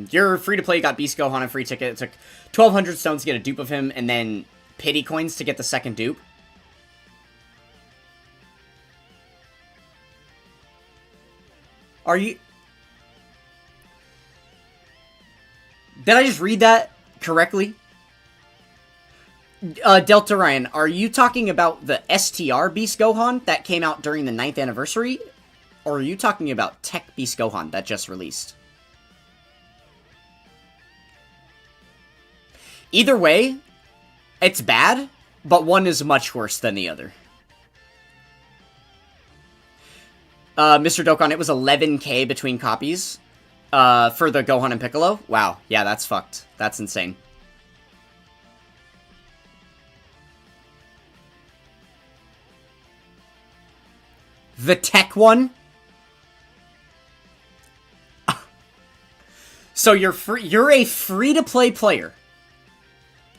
You're free to play, got Beast Gohan a free ticket. It took 1,200 stones to get a dupe of him, and then pity coins to get the second dupe. Are you... Did I just read that correctly? Delta Ryan, are you talking about the STR Beast Gohan that came out during the 9th anniversary? Or are you talking about Tech Beast Gohan that just released? Either way, it's bad, but one is much worse than the other. Mr. Dokkan, it was 11k between copies for the Gohan and Piccolo. Wow, yeah, that's fucked. That's insane. The tech one? So you're a free-to-play player.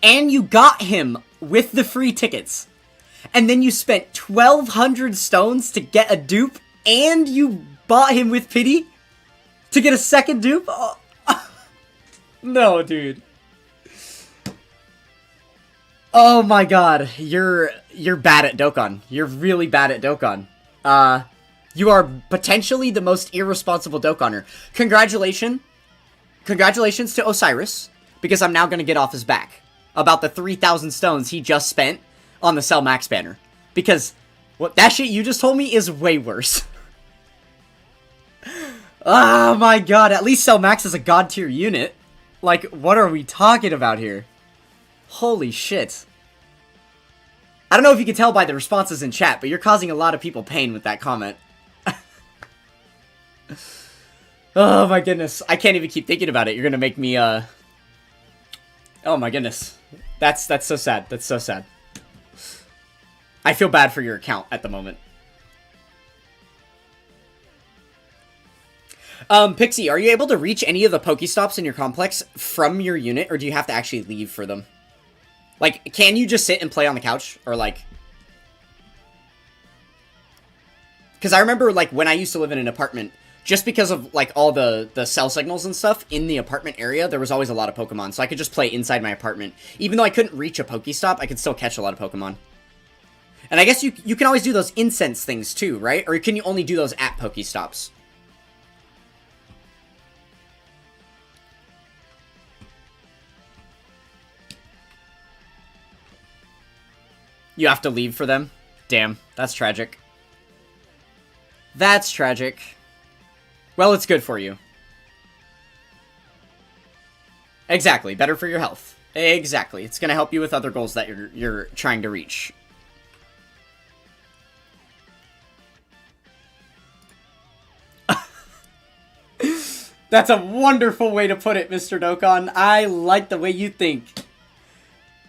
And you got him with the free tickets. And then you spent 1,200 stones to get a dupe, and you bought him with pity to get a second dupe? Oh. No, dude. Oh my god, you're bad at Dokkan. You're really bad at Dokkan. You are potentially the most irresponsible Dokkaner. Congratulations to Osiris, because I'm now gonna get off his back about the 3,000 stones he just spent on the Cell Max banner. Because what that shit you just told me is way worse. Oh my god, at least Cell Max is a god tier unit. Like, what are we talking about here? Holy shit. I don't know if you can tell by the responses in chat, but you're causing a lot of people pain with that comment. Oh my goodness, I can't even keep thinking about it. You're gonna make me, oh my goodness. That's so sad. That's so sad. I feel bad for your account at the moment. Pixie, are you able to reach any of the Pokestops in your complex from your unit, or do you have to actually leave for them? Like, can you just sit and play on the couch? Or, like... Because I remember, like, when I used to live in an apartment, just because of, like, all the cell signals and stuff in the apartment area, there was always a lot of Pokemon, so I could just play inside my apartment. Even though I couldn't reach a Pokestop, I could still catch a lot of Pokemon. And I guess you can always do those incense things, too, right? Or can you only do those at Pokestops? You have to leave for them? Damn, that's tragic. That's tragic. Well, it's good for you. Exactly, better for your health. Exactly, it's gonna help you with other goals that you're trying to reach. That's a wonderful way to put it, Mr. Dokkan. I like the way you think.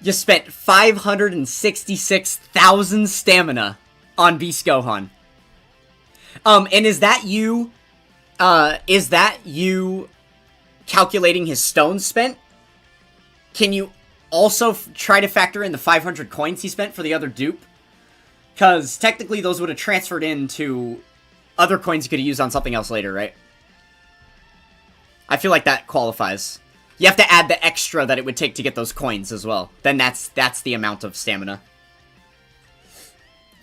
You spent 566,000 stamina on Beast Gohan. And is that you calculating his stones spent? Can you also try to factor in the 500 coins he spent for the other dupe? Because technically those would have transferred into other coins you could use on something else later, right? I feel like that qualifies. You have to add the extra that it would take to get those coins as well. Then that's the amount of stamina.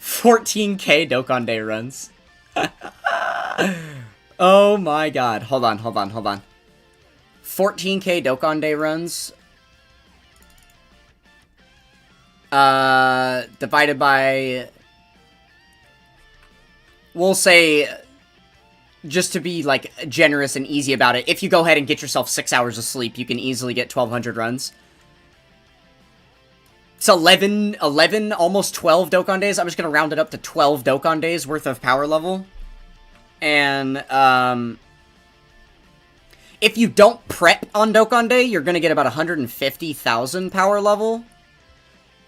14k Dokkan Day runs. Oh my god. Hold on. 14k Dokkan Day runs. Divided by... We'll say... Just to be, like, generous and easy about it, if you go ahead and get yourself 6 hours of sleep, you can easily get 1,200 runs. It's 11, almost 12 Dokkan Days. I'm just gonna round it up to 12 Dokkan Days worth of power level. And, if you don't prep on Dokkan Day, you're gonna get about 150,000 power level.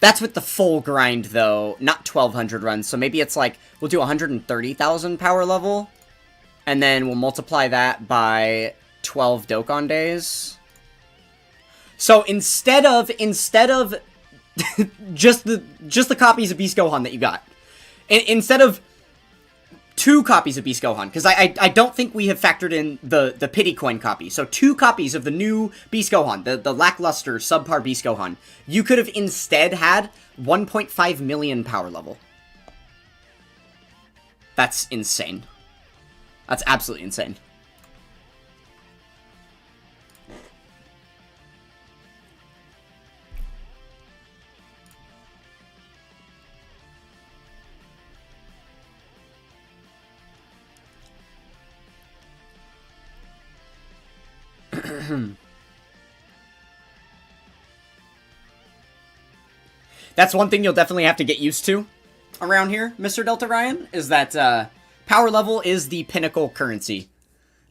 That's with the full grind, though, not 1,200 runs. So maybe it's like, we'll do 130,000 power level. And then we'll multiply that by 12 Dokkan Days. So instead of just the copies of Beast Gohan that you got, instead of 2 copies of Beast Gohan, because I don't think we have factored in the pity coin copy. So 2 copies of the new Beast Gohan, the lackluster subpar Beast Gohan, you could have instead had 1.5 million power level. That's insane. That's absolutely insane. That's one thing you'll definitely have to get used to around here, Mr. Delta Ryan, is that, power level is the pinnacle currency.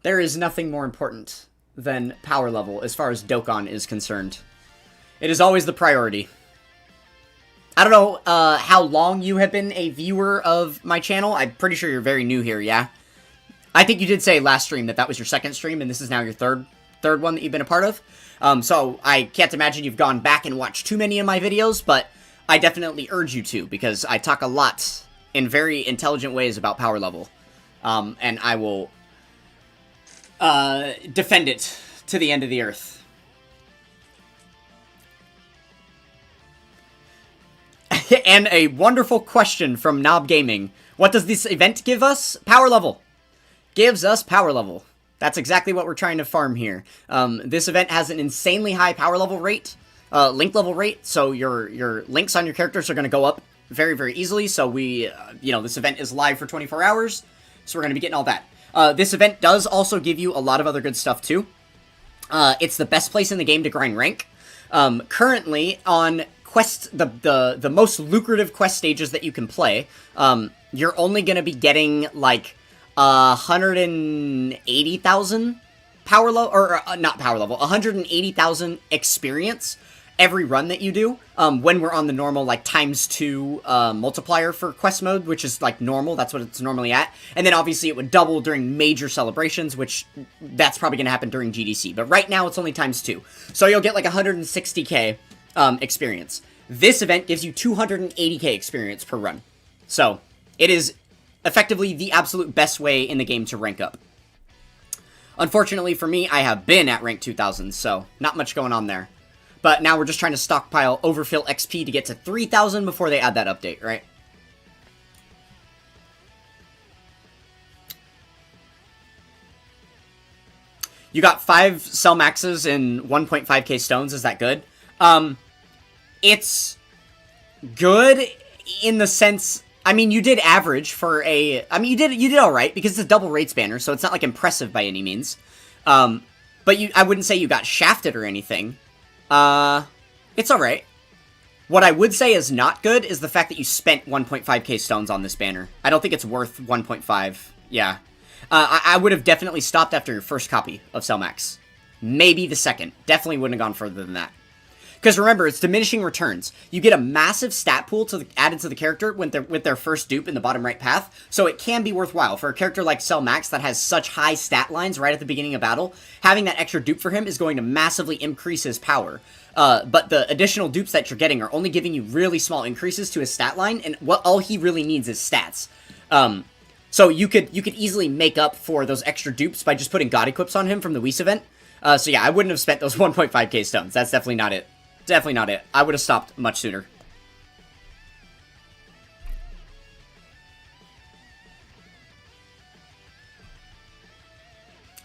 There is nothing more important than power level as far as Dokkan is concerned. It is always the priority. I don't know how long you have been a viewer of my channel. I'm pretty sure you're very new here, yeah? I think you did say last stream that was your second stream, and this is now your third one that you've been a part of. So I can't imagine you've gone back and watched too many of my videos, but I definitely urge you to, because I talk a lot in very intelligent ways about power level. And I will defend it to the end of the earth. And a wonderful question from Knob Gaming. What does this event give us? Power level. Gives us power level. That's exactly what we're trying to farm here. This event has an insanely high power level rate, link level rate, so your links on your characters are going to go up very, very easily. So this event is live for 24 hours, so we're going to be getting all that. This event does also give you a lot of other good stuff, too. It's the best place in the game to grind rank. Currently, on quest, the most lucrative quest stages that you can play, you're only going to be getting, like, 180,000 power level, or not power level, 180,000 experience every run that you do, when we're on the normal, like, ×2 multiplier for quest mode, which is, like, normal. That's what it's normally at. And then, obviously, it would double during major celebrations, which that's probably going to happen during GDC. But right now, it's only ×2. So you'll get, like, 160k experience. This event gives you 280k experience per run. So, it is effectively the absolute best way in the game to rank up. Unfortunately for me, I have been at rank 2000, so not much going on there. But now we're just trying to stockpile overfill XP to get to 3,000 before they add that update, right? You got 5 cell maxes and 1.5k stones. Is that good? It's good in the sense... I mean, you did average for a... I mean, you did alright, because it's a double rates banner, so it's not, like, impressive by any means. But I wouldn't say you got shafted or anything. It's alright. What I would say is not good is the fact that you spent 1.5k stones on this banner. I don't think it's worth 1.5. Yeah. I would have definitely stopped after your first copy of Cell Max. Maybe the second. Definitely wouldn't have gone further than that. Because remember, it's diminishing returns. You get a massive stat pool added to the character with their first dupe in the bottom right path, so it can be worthwhile. For a character like Cell Max that has such high stat lines right at the beginning of battle, having that extra dupe for him is going to massively increase his power. But the additional dupes that you're getting are only giving you really small increases to his stat line, and all he really needs is stats. So you could easily make up for those extra dupes by just putting God Equips on him from the Whis event. So yeah, I wouldn't have spent those 1.5k stones. That's definitely not it. Definitely not it. I would have stopped much sooner.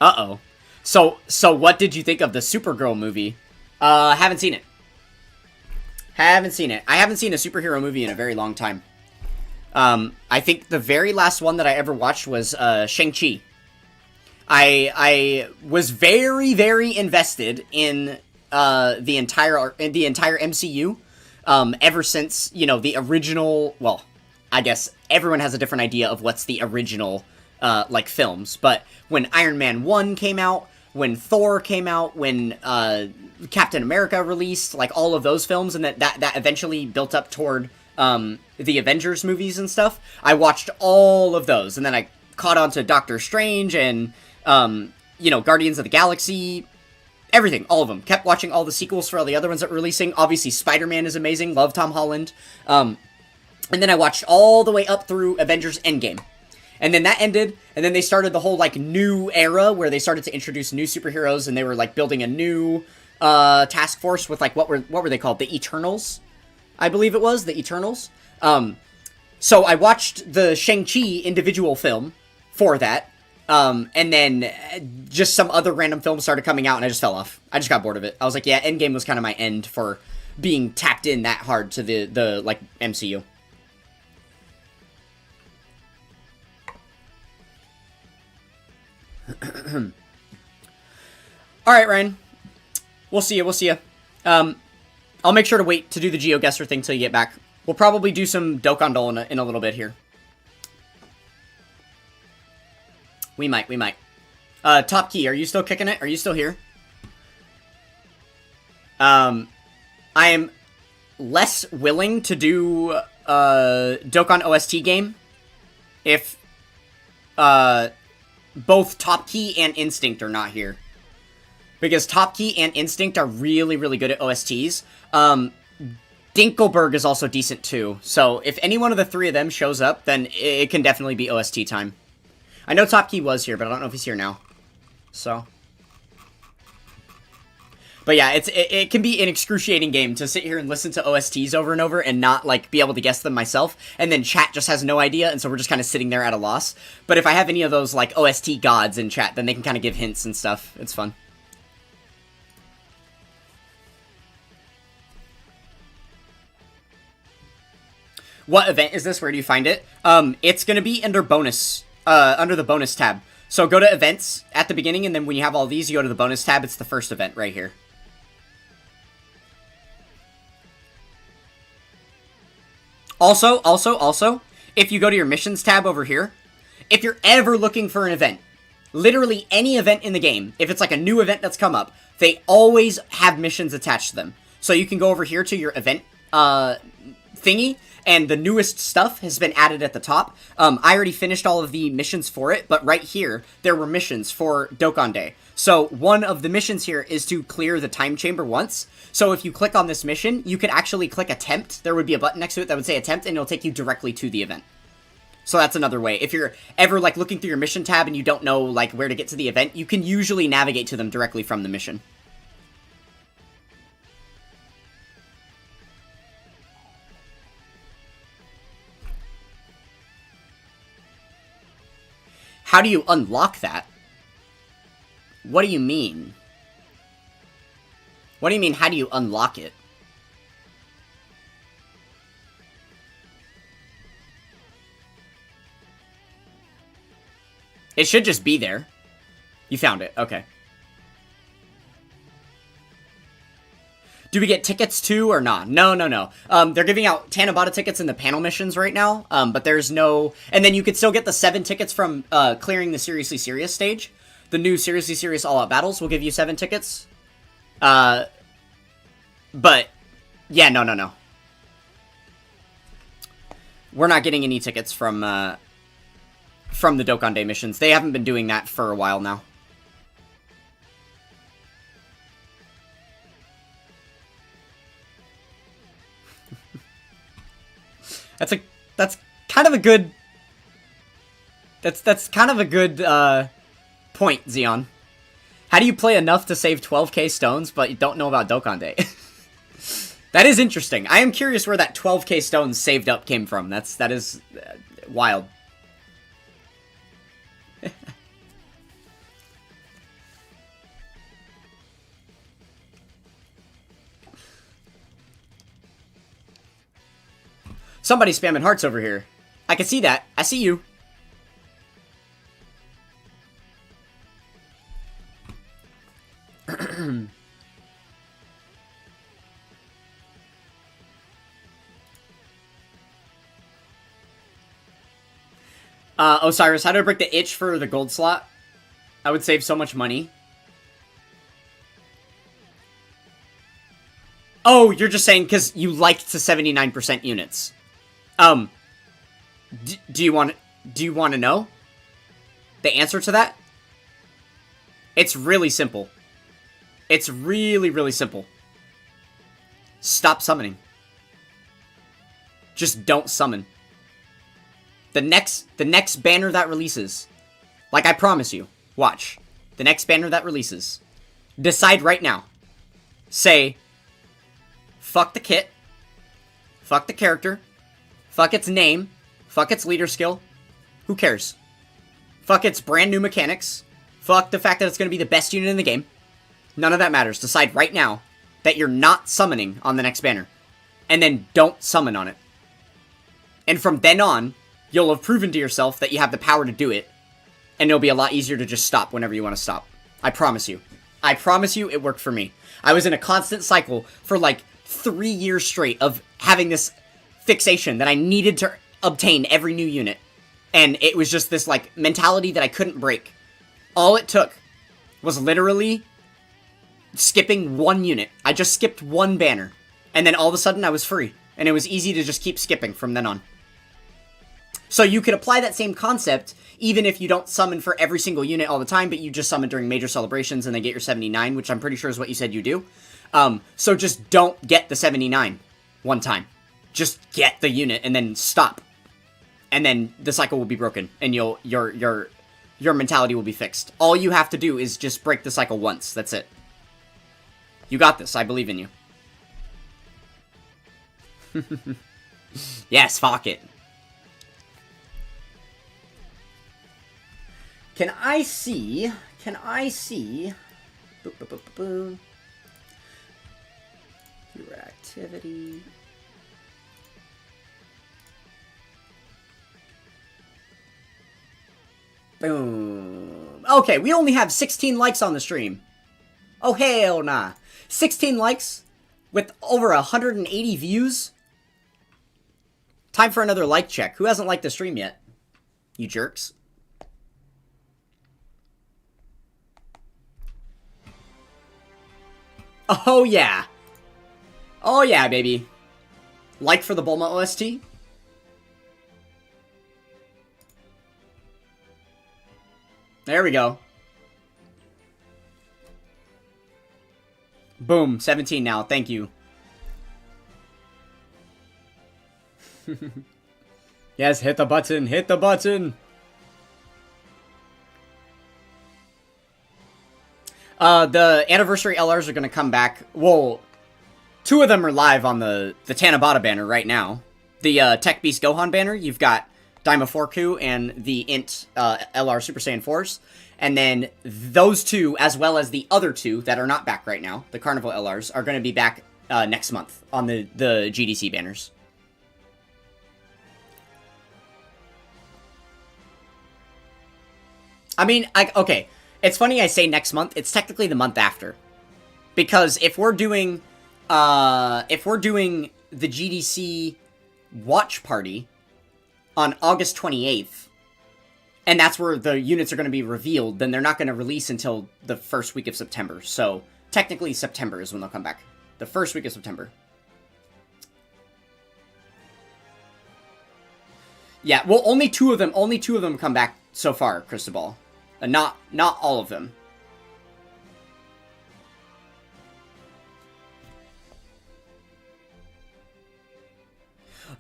Uh-oh. So what did you think of the Supergirl movie? Haven't seen it. Haven't seen it. I haven't seen a superhero movie in a very long time. I think the very last one that I ever watched was, Shang-Chi. I was very, very invested in the entire MCU, ever since, you know, the original, well, I guess everyone has a different idea of what's the original, like, films, but when Iron Man 1 came out, when Thor came out, when, Captain America released, like, all of those films, and that eventually built up toward, the Avengers movies and stuff, I watched all of those, and then I caught on to Doctor Strange, and, you know, Guardians of the Galaxy, everything, all of them. Kept watching all the sequels for all the other ones that were releasing. Obviously, Spider-Man is amazing. Love Tom Holland. And then I watched all the way up through Avengers Endgame. And then that ended, and then they started the whole, like, new era where they started to introduce new superheroes, and they were, like, building a new, task force with, like, what were they called? The Eternals? I believe it was, the Eternals. So I watched the Shang-Chi individual film for that. And then just some other random films started coming out, and I just fell off. I just got bored of it. I was like, yeah, Endgame was kind of my end for being tapped in that hard to the like, MCU. Alright, Ryan. We'll see you. I'll make sure to wait to do the GeoGuessr thing till you get back. We'll probably do some Dokkan in a little bit here. We might. Top Key, are you still kicking it? Are you still here? I am less willing to do, Dokkan OST game if, both Top Key and Instinct are not here. Because Top Key and Instinct are really, really good at OSTs. Dinkelberg is also decent too. So if any one of the three of them shows up, then it can definitely be OST time. I know Top Key was here, but I don't know if he's here now. So. But yeah, it can be an excruciating game to sit here and listen to OSTs over and over and not, like, be able to guess them myself. And then chat just has no idea, and so we're just kind of sitting there at a loss. But if I have any of those, like, OST gods in chat, then they can kind of give hints and stuff. It's fun. What event is this? Where do you find it? It's gonna be under bonus. Under the bonus tab. So go to events at the beginning, and then when you have all these, you go to the bonus tab. It's the first event right here. Also, if you go to your missions tab over here, if you're ever looking for an event, literally any event in the game, if it's like a new event that's come up, they always have missions attached to them. So you can go over here to your event, thingy, and the newest stuff has been added at the top. I already finished all of the missions for it, but right here, there were missions for Dokkan Day. So one of the missions here is to clear the time chamber once. So if you click on this mission, you could actually click attempt. There would be a button next to it that would say attempt, and it'll take you directly to the event. So that's another way. If you're ever, like, looking through your mission tab and you don't know, like, where to get to the event, you can usually navigate to them directly from the mission. How do you unlock that? What do you mean? What do you mean, how do you unlock it? It should just be there. You found it, okay. Do we get tickets too or not? No. They're giving out Tanabata tickets in the panel missions right now, but there's no... And then you could still get the 7 tickets from clearing the Seriously Serious stage. The new Seriously Serious All Out Battles will give you 7 tickets. But, yeah, no. We're not getting any tickets from the Dokkan Day missions. They haven't been doing that for a while now. That's kind of a good... That's kind of a good, point, Xeon. How do you play enough to save 12k stones, but you don't know about Dokkan Day? That is interesting. I am curious where that 12k stones saved up came from. That is wild. Somebody's spamming hearts over here. I can see that. I see you. Osiris, how do I break the itch for the gold slot? I would save so much money. Oh, you're just saying because you liked to 79% units. Do you want to know the answer to that? It's really simple. It's really, really simple. Stop summoning. Just don't summon. The next banner that releases, like I promise you, watch. The next banner that releases, decide right now. Say, fuck the kit, fuck the character, fuck its name, fuck its leader skill, who cares? Fuck its brand new mechanics, fuck the fact that it's going to be the best unit in the game. None of that matters. Decide right now that you're not summoning on the next banner. And then don't summon on it. And from then on, you'll have proven to yourself that you have the power to do it. And it'll be a lot easier to just stop whenever you want to stop. I promise you. I promise you it worked for me. I was in a constant cycle for like 3 years straight of having this fixation that I needed to obtain every new unit. And it was just this like mentality that I couldn't break. All it took was literally skipping one unit. I just skipped one banner. And then all of a sudden I was free. And it was easy to just keep skipping from then on. So you could apply that same concept even if you don't summon for every single unit all the time, but you just summon during major celebrations and then get your 79, which I'm pretty sure is what you said you do. So just don't get the 79 one time. Just get the unit and then stop. And then the cycle will be broken and your mentality will be fixed. All you have to do is just break the cycle once. That's it. You got this. I believe in you. Yes, fuck it. Can I see? Boop, boop, boop, boop, boop. Your activity. Boom. Okay, we only have 16 likes on the stream. Oh, hell nah. 16 likes with over 180 views. Time for another like check. Who hasn't liked the stream yet? You jerks. Oh, yeah. Oh, yeah, baby. Like for the Bulma OST? There we go. Boom, 17 now. Thank you. Yes, hit the button. Hit the button. The anniversary LRs are going to come back. Well, 2 of them are live on the Tanabata banner right now. The Tech Beast Gohan banner, you've got Daima Forku and the Int LR Super Saiyan 4s. And then those 2, as well as the other 2 that are not back right now, the Carnival LRs, are going to be back next month on the GDC banners. I mean, okay, it's funny I say next month. It's technically the month after, because if we're doing the GDC watch party on August 28th, and that's where the units are going to be revealed, then they're not going to release until the first week of September. So technically September is when they'll come back. The first week of September. Yeah, well, only two of them come back so far, Cristobal. Not all of them.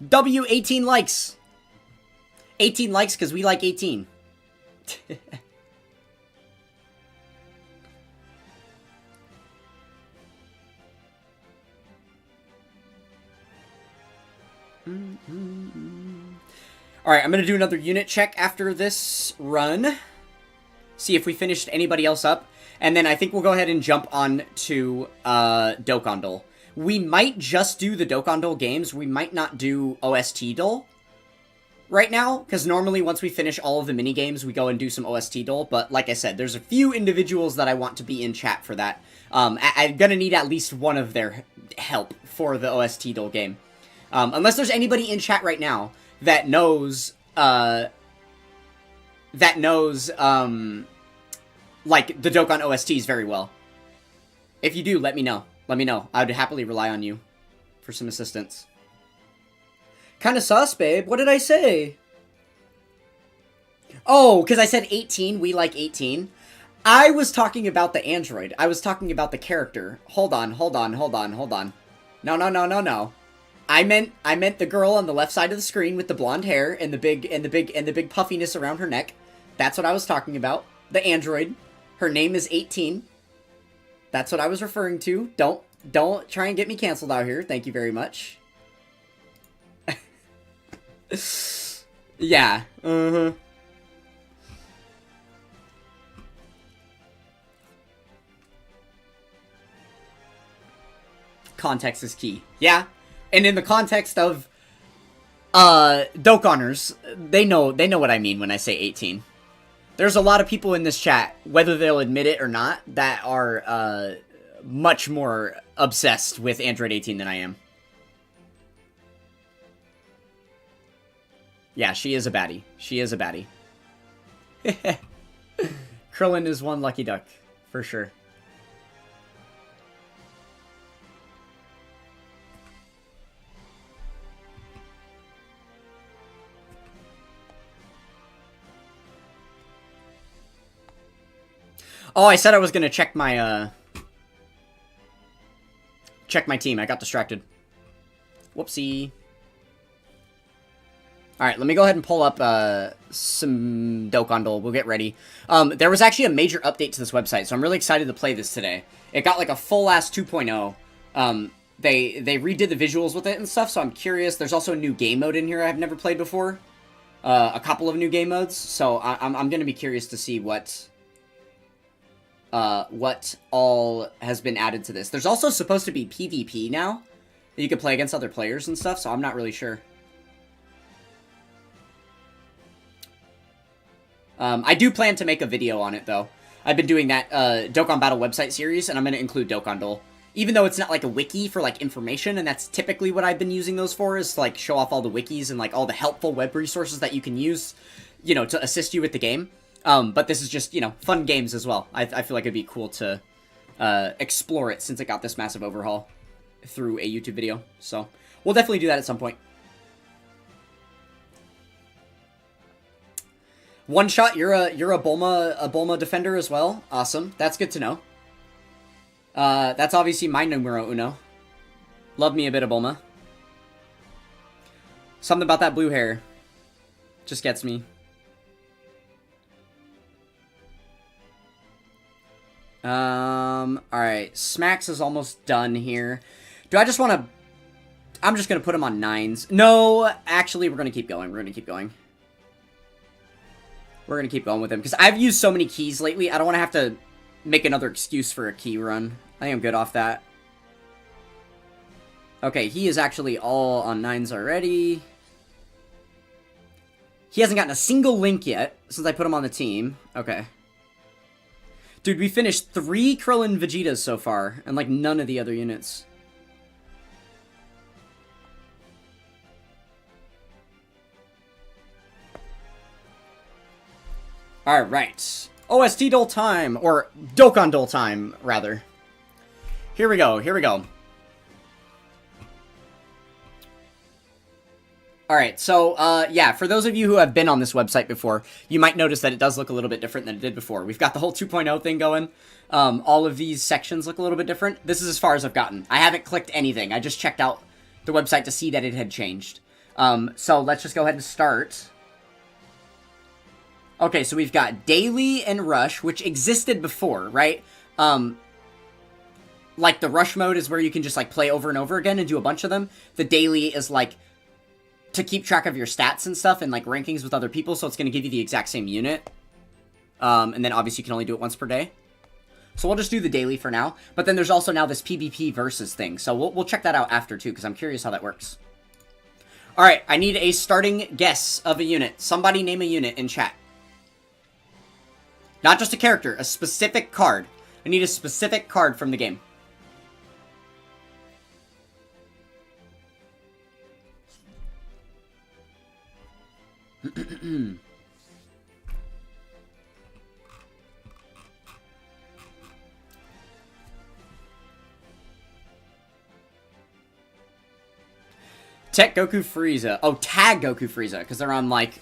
W, 18 likes. 18 likes because we like 18. Alright, I'm going to do another unit check after this run. See if we finished anybody else up. And then I think we'll go ahead and jump on to Dokkan. We might just do the Dokkan games. We might not do OST Dole right now. Because normally once we finish all of the mini-games, we go and do some OST Dole. But like I said, there's a few individuals that I want to be in chat for that. I'm going to need at least one of their help for the OST Dole game. Unless there's anybody in chat right now that knows, like, the Dokkan OSTs very well. If you do, let me know. Let me know. I would happily rely on you for some assistance. Kinda sus, babe. What did I say? Oh, because I said 18. We like 18. I was talking about the android. I was talking about the character. Hold on. No. I meant the girl on the left side of the screen with the blonde hair and the big puffiness around her neck. That's what I was talking about. The android. Her name is 18. That's what I was referring to. Don't try and get me canceled out here. Thank you very much. Yeah. Context is key. Yeah. And in the context of Dokkaners, they know what I mean when I say 18. There's a lot of people in this chat, whether they'll admit it or not, that are much more obsessed with Android 18 than I am. Yeah, she is a baddie. She is a baddie. Krillin is one lucky duck, for sure. Oh, I said I was gonna check my team. I got distracted. Whoopsie. Alright, let me go ahead and pull up some Dokkan. We'll get ready. There was actually a major update to this website, so I'm really excited to play this today. It got like a full-ass 2.0. They redid the visuals with it and stuff, so I'm curious. There's also a new game mode in here I've never played before. A couple of new game modes, so I'm gonna be curious to see what all has been added to this. There's also supposed to be PvP now, that you can play against other players and stuff, so I'm not really sure. I do plan to make a video on it, though. I've been doing that Dokkan Battle website series, and I'm going to include Dokkan. Even though it's not like a wiki for like information, and that's typically what I've been using those for, is to, like, show off all the wikis and like all the helpful web resources that you can use, you know, to assist you with the game. But this is just, you know, fun games as well. I feel like it'd be cool to explore it since it got this massive overhaul through a YouTube video. So we'll definitely do that at some point. One shot, you're a Bulma defender as well. Awesome. That's good to know. That's obviously my numero uno. Love me a bit of Bulma. Something about that blue hair just gets me. Alright. Smacks is almost done here. Do I just want to... I'm just going to put him on 9s. No, actually, we're going to keep going. We're going to keep going. We're going to keep going with him. Because I've used so many keys lately, I don't want to have to make another excuse for a key run. I think I'm good off that. Okay, he is actually all on 9s already. He hasn't gotten a single link yet, since I put him on the team. Okay. Dude, we finished 3 Krillin Vegetas so far, and like none of the other units. Alright. OST Dole time, or Dokkan Dole time, rather. Here we go, here we go. Alright, so, yeah, for those of you who have been on this website before, you might notice that it does look a little bit different than it did before. We've got the whole 2.0 thing going. All of these sections look a little bit different. This is as far as I've gotten. I haven't clicked anything. I just checked out the website to see that it had changed. So let's just go ahead and start. Okay, so we've got Daily and Rush, which existed before, right? Like, the Rush mode is where you can just, like, play over and over again and do a bunch of them. The Daily is, like, to keep track of your stats and stuff and, like, rankings with other people, so it's going to give you the exact same unit. And then, obviously, you can only do it once per day. So we'll just do the Daily for now. But then there's also now this PvP versus thing, so we'll check that out after, too, because I'm curious how that works. Alright, I need a starting guess of a unit. Somebody name a unit in chat. Not just a character, a specific card. I need a specific card from the game. Tech Goku Frieza. Oh, tag Goku Frieza, because they're on, like,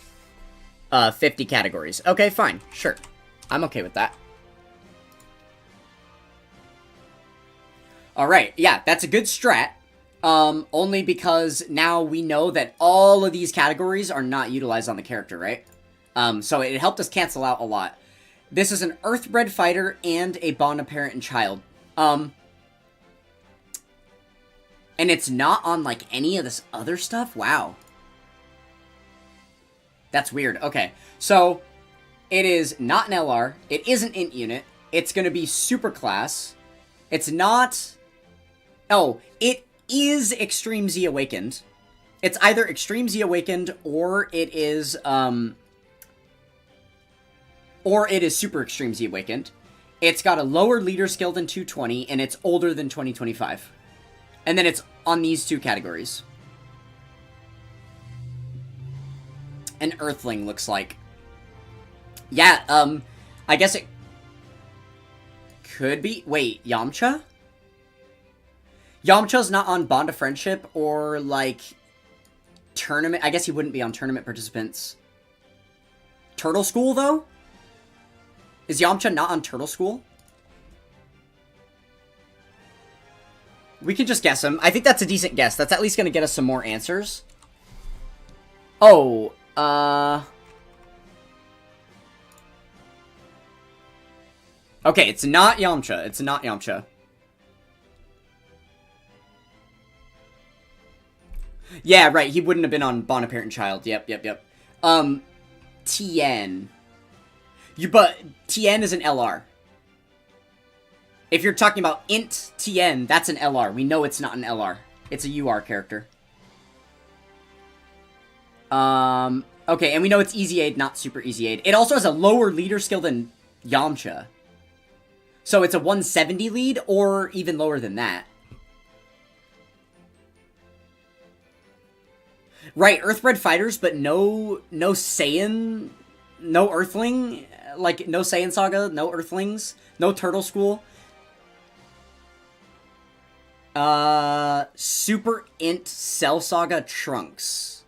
50 categories. Okay, fine. Sure. I'm okay with that. Alright, yeah, that's a good strat. Only because now we know that all of these categories are not utilized on the character, right? So it helped us cancel out a lot. This is an Earthbred fighter and a bond of parent and child. And it's not on, like, any of this other stuff? Wow. That's weird. Okay, so it is not an LR. It is an int unit. It's going to be super class. It's not... Oh, it is Extreme Z Awakened. It's either Extreme Z Awakened or it is Super Extreme Z Awakened. It's got a lower leader skill than 220, and it's older than 2025. And then it's on these two categories. An Earthling looks like. Yeah, I guess it could be... Wait, Yamcha? Yamcha's not on Bond of Friendship or, like, tournament. I guess he wouldn't be on tournament participants. Turtle School, though? Is Yamcha not on Turtle School? We can just guess him. I think that's a decent guess. That's at least going to get us some more answers. Oh, okay, it's not Yamcha. It's not Yamcha. Yeah, right, he wouldn't have been on Bond of Parent and Child. Yep. Tien. But Tien is an LR. If you're talking about int Tien, that's an LR. We know it's not an LR. It's a UR character. Okay, and we know it's Easy Aid, not Super Easy Aid. It also has a lower leader skill than Yamcha. So it's a 170 lead, or even lower than that. Right, Earthbred fighters, but no Saiyan, no Earthling, like, no Saiyan Saga, no Earthlings, no Turtle School. Super Int Cell Saga Trunks.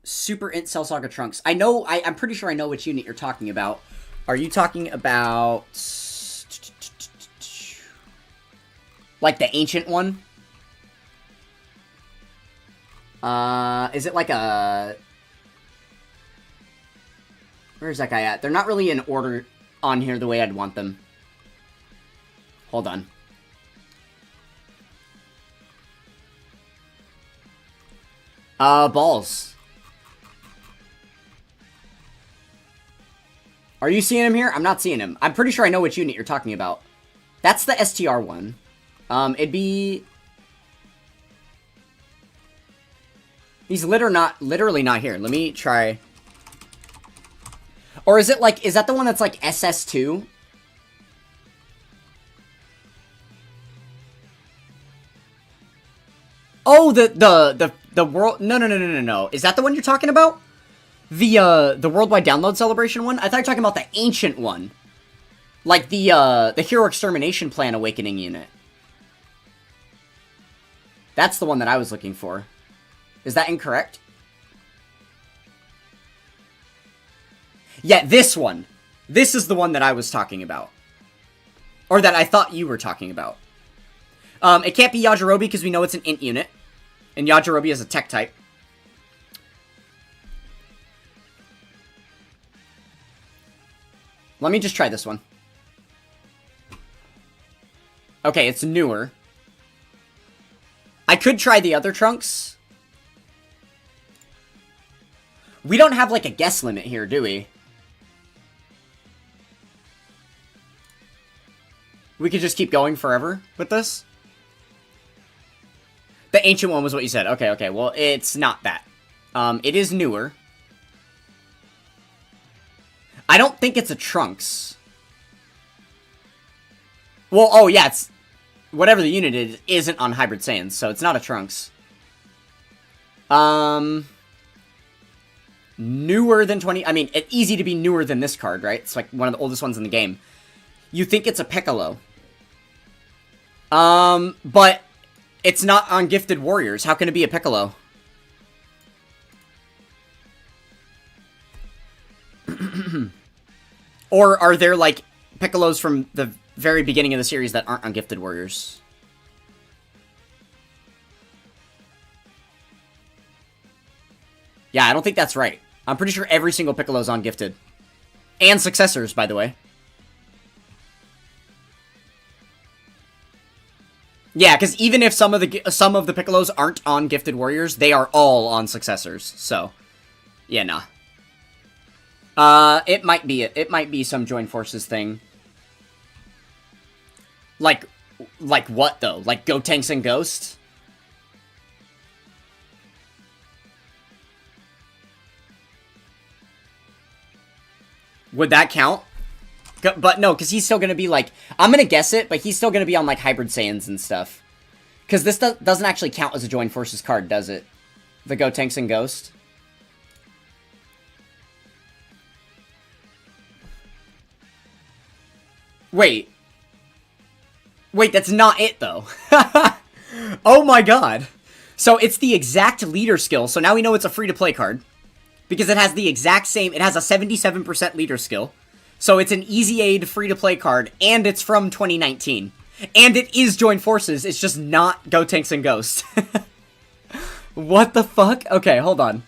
Super Int Cell Saga Trunks. I'm pretty sure I know which unit you're talking about. Are you talking about... like the ancient one? Is it like a... Where's that guy at? They're not really in order on here the way I'd want them. Hold on. Balls. Are you seeing him here? I'm not seeing him. I'm pretty sure I know which unit you're talking about. That's the STR one. It'd be... He's literally not here. Let me try... Or is it like... Is that the one that's like SS2? Oh, the world... No. Is that the one you're talking about? The worldwide download celebration one? I thought you were talking about the ancient one. Like the Hero Extermination Plan Awakening unit. That's the one that I was looking for. Is that incorrect? Yeah, this one. This is the one that I was talking about. Or that I thought you were talking about. It can't be Yajirobe because we know it's an int unit. And Yajirobe is a tech type. Let me just try this one. Okay, it's newer. I could try the other Trunks. We don't have, like, a guess limit here, do we? We could just keep going forever with this? The ancient one was what you said. Okay, okay. Well, it's not that. It is newer. I don't think it's a Trunks. Well, oh, yeah, it's... Whatever the unit is, isn't on Hybrid Saiyans, so it's not a Trunks. Newer than 20... I mean, it's easy to be newer than this card, right? It's like one of the oldest ones in the game. You think it's a Piccolo. But it's not on Gifted Warriors. How can it be a Piccolo? Or are there, like, Piccolos from the very beginning of the series that aren't on Gifted Warriors? Yeah, I don't think that's right. I'm pretty sure every single Piccolo's on Gifted. And Successors, by the way. Yeah, because even if some of the Piccolos aren't on Gifted Warriors, they are all on Successors. So, yeah, nah. It might be some Join Forces thing. Like what though? Like Gotenks and Ghost? Would that count? But no, because he's still gonna be like, I'm gonna guess it, but he's still gonna be on like Hybrid Saiyans and stuff. Because this doesn't actually count as a Join Forces card, does it? The Gotenks and Ghost? Wait, that's not it, though. Oh my god. So it's the exact leader skill, so now we know it's a free-to-play card. Because it has the exact same, it has a 77% leader skill. So it's an Easy Aid free-to-play card, and it's from 2019. And it is Join Forces, it's just not Gotenks and Ghost. What the fuck? Okay, hold on.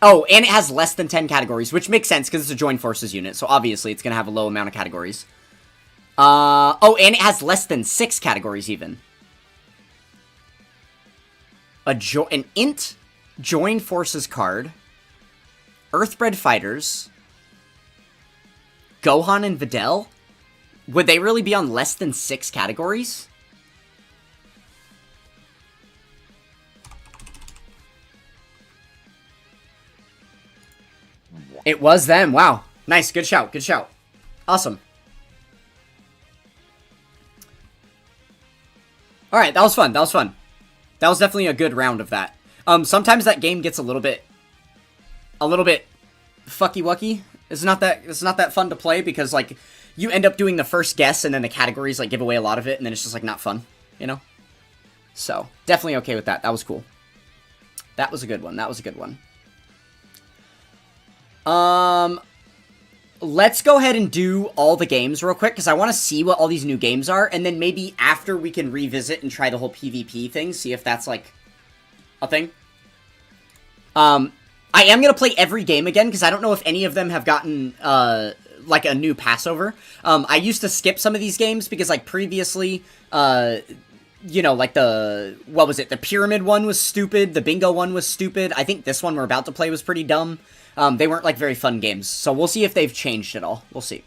Oh, and it has less than 10 categories, which makes sense because it's a Join Forces unit, so obviously it's going to have a low amount of categories. Oh, and it has less than 6 categories even. An int Join Forces card. Earthbred Fighters. Gohan and Videl? Would they really be on less than 6 categories? It was them. Wow. Nice. Good shout. Good shout. Awesome. Alright, that was fun. That was fun. That was definitely a good round of that. Sometimes that game gets a little bit fucky-wucky. It's not that fun to play because, like, you end up doing the first guess and then the categories, like, give away a lot of it and then it's just, like, not fun, you know? So, definitely okay with that. That was cool. That was a good one. That was a good one. Let's go ahead and do all the games real quick, because I want to see what all these new games are, and then maybe after we can revisit and try the whole PvP thing, see if that's, like, a thing. I am going to play every game again, because I don't know if any of them have gotten, like, a new Passover. I used to skip some of these games, because, like, previously, you know, like what was it? The Pyramid one was stupid, the Bingo one was stupid, I think this one we're about to play was pretty dumb. They weren't, like, very fun games, so we'll see if they've changed at all. We'll see.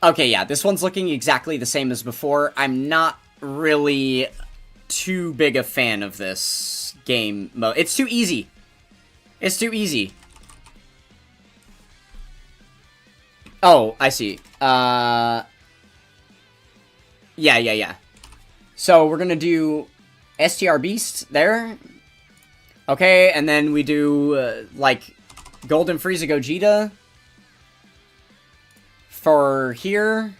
Okay, yeah, this one's looking exactly the same as before. I'm not really too big a fan of this game mode. It's too easy. It's too easy. Oh, I see. Yeah. So, we're gonna do STR Beast there. Okay, and then we do, like, Golden Frieza Gogeta. for here.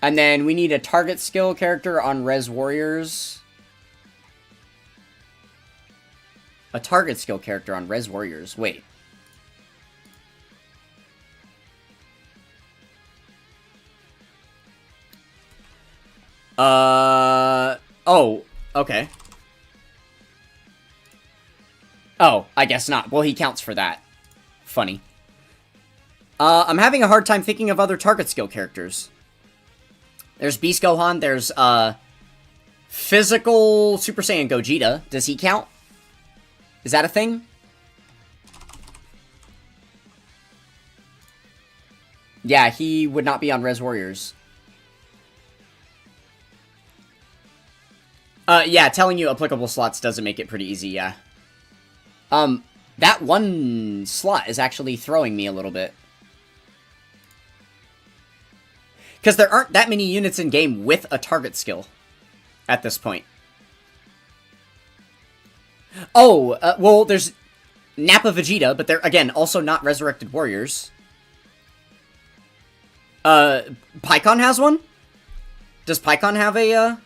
And then we need a target skill character on Res Warriors. A target skill character on Res Warriors. Wait. Oh, okay. Oh, I guess not. Well, he counts for that. Funny. I'm having a hard time thinking of other target skill characters. There's Beast Gohan, there's, Physical Super Saiyan Gogeta. Does he count? Is that a thing? Yeah, he would not be on Res Warriors. Yeah, telling you applicable slots doesn't make it pretty easy, yeah. That one slot is actually throwing me a little bit. Because there aren't that many units in game with a target skill at this point. Oh, well, there's Nappa Vegeta, but they're, again, also not Resurrected Warriors. Pikkon has one? Does Pikkon have a,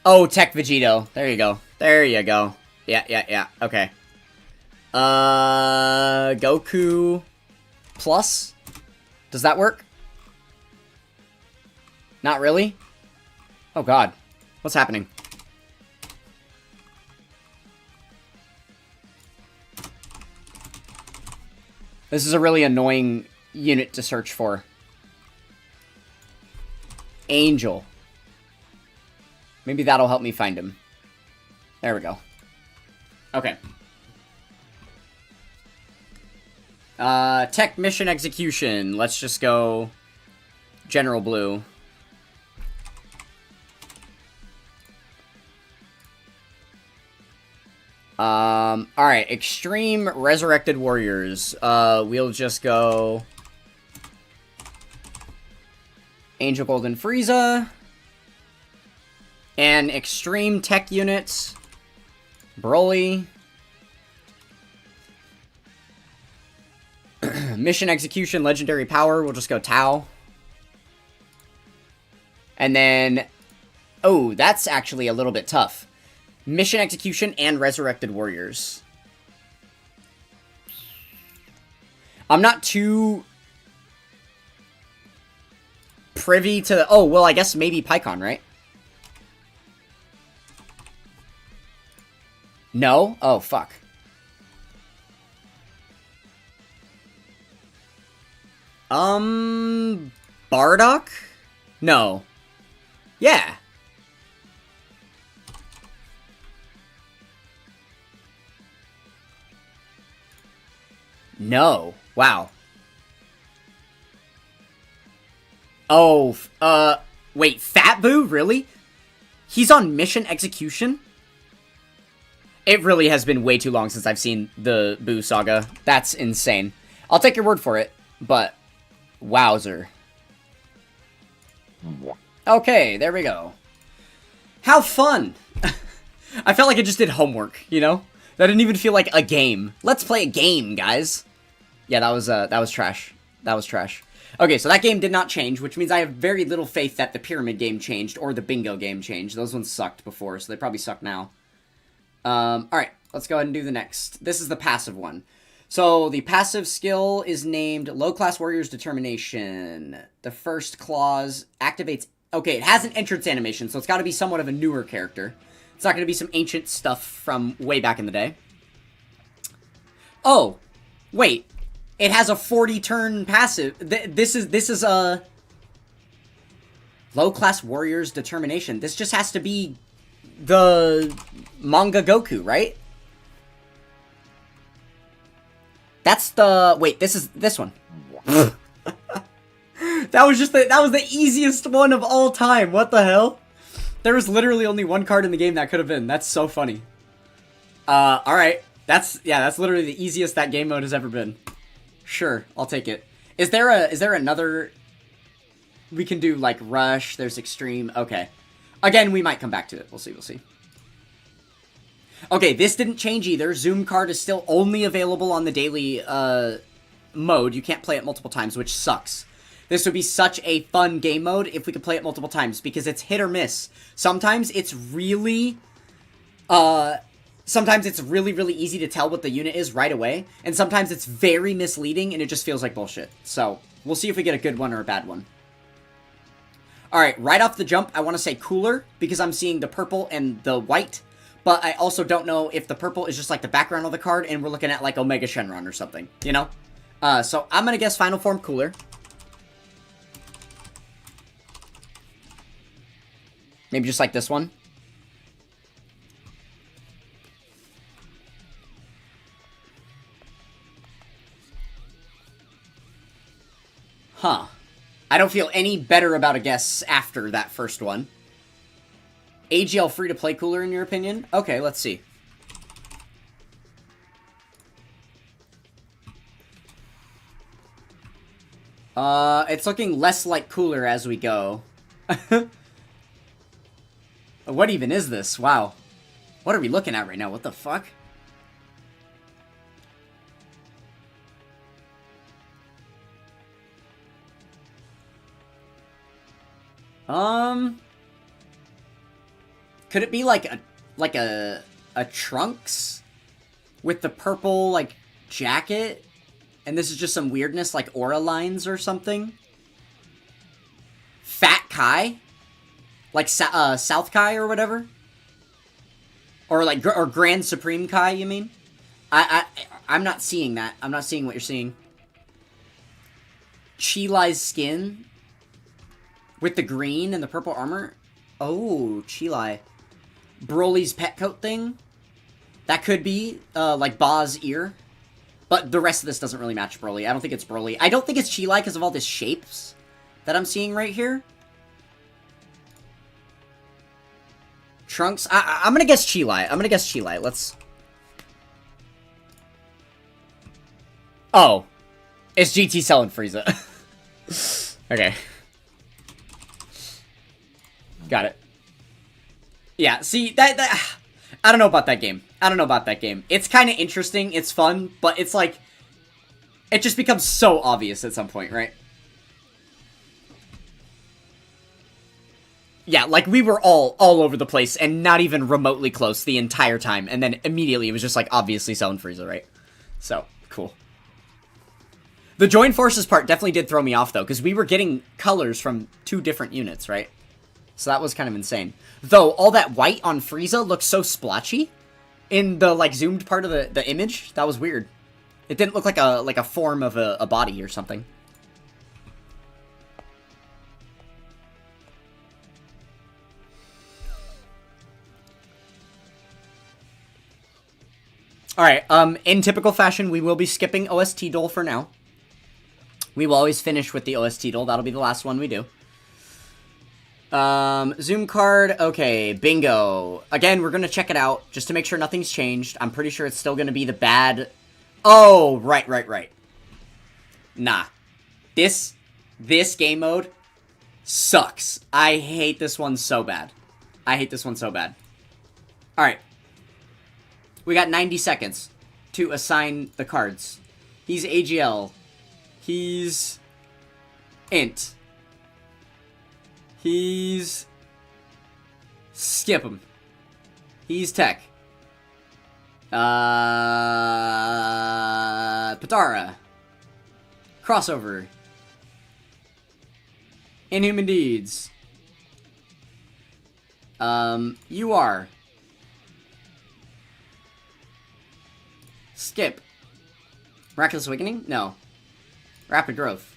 Oh, Tech Vegito. There you go. There you go. Yeah. Okay. Goku Plus? Does that work? Not really? Oh god. What's happening? This is a really annoying unit to search for. Angel. Maybe that'll help me find him. There we go. Okay. Tech Mission Execution. Let's just go General Blue. Alright, Extreme Resurrected Warriors. We'll just go Angel Golden Frieza. And Extreme Tech Units. Broly. Mission Execution, Legendary Power. We'll just go Tao. And then... Oh, that's actually a little bit tough. Mission Execution and Resurrected Warriors. I'm not too privy to... Oh, well, I guess maybe Pikkon, right? No? Oh, fuck. Bardock? No. Yeah. No. Wow. Oh, wait, Fat Boo? Really? He's on Mission Execution? It really has been way too long since I've seen the Boo saga. That's insane. I'll take your word for it, but wowzer. Okay, there we go. How fun! I felt like I just did homework, you know? That didn't even feel like a game. Let's play a game, guys. Yeah, that was trash. That was trash. Okay, so that game did not change, which means I have very little faith that the Pyramid game changed or the Bingo game changed. Those ones sucked before, so they probably suck now. Alright, let's go ahead and do the next. This is the passive one. So, the passive skill is named Low-Class Warrior's Determination. The first clause activates... Okay, it has an entrance animation, so it's got to be somewhat of a newer character. It's not going to be some ancient stuff from way back in the day. Oh, wait. It has a 40-turn passive. This is a... Low-Class Warrior's Determination. This just has to be the manga Goku, right? That's the... Wait, this is this one. That was the easiest one of all time. What the hell? There was literally only one card in the game that could have been. That's so funny. Alright. That's literally the easiest that game mode has ever been. Sure, I'll take it. Is there another... We can do, like, Rush, there's Extreme. Okay. Again, we might come back to it. We'll see. Okay, this didn't change either. Zoom card is still only available on the daily, mode. You can't play it multiple times, which sucks. This would be such a fun game mode if we could play it multiple times, because it's hit or miss. Sometimes it's really, really easy to tell what the unit is right away, and sometimes it's very misleading, and it just feels like bullshit. So, we'll see if we get a good one or a bad one. Alright, right off the jump, I want to say cooler, because I'm seeing the purple and the white, but I also don't know if the purple is just like the background of the card, and we're looking at like Omega Shenron or something, you know? So I'm gonna guess final form cooler. Maybe just like this one. Huh. I don't feel any better about a guess after that first one. AGL free-to-play cooler, in your opinion? Okay, let's see. It's looking less like cooler as we go. What even is this? Wow. What are we looking at right now? What the fuck? Could it be like a Trunks with the purple like jacket, and this is just some weirdness like aura lines or something? Fat Kai, like South Kai or whatever, or like or Grand Supreme Kai? You mean? I'm not seeing that. I'm not seeing what you're seeing. Chilai's skin with the green and the purple armor. Oh, Chilai. Broly's pet coat thing. That could be, like, Ba's ear. But the rest of this doesn't really match Broly. I don't think it's Broly. I don't think it's Chilai because of all these shapes that I'm seeing right here. Trunks. I'm gonna guess Chilai. I'm gonna guess Chilai. Let's... Oh. It's GT selling Frieza. Okay. Got it. Yeah, see, that I don't know about that game. I don't know about that game. It's kind of interesting, it's fun, but it's like, it just becomes so obvious at some point, right? Yeah, like, we were all over the place, and not even remotely close the entire time, and then immediately it was just, like, obviously selling Frieza, right? So, cool. The join forces part definitely did throw me off, though, because we were getting colors from 2 different units, right? So that was kind of insane. Though, all that white on Frieza looks so splotchy in the, like, zoomed part of the image. That was weird. It didn't look like a form of a body or something. Alright, in typical fashion, we will be skipping OST Duel for now. We will always finish with the OST Duel. That'll be the last one we do. Zoom card, okay, bingo. Again, we're gonna check it out, just to make sure nothing's changed. I'm pretty sure it's still gonna be the bad... Oh, right. Nah. This game mode sucks. I hate this one so bad. Alright. We got 90 seconds to assign the cards. He's AGL. He's... Int. He's... Skip him. He's Tech. Patara. Crossover. Inhuman Deeds. You are. Skip. Miraculous Awakening? No. Rapid Growth.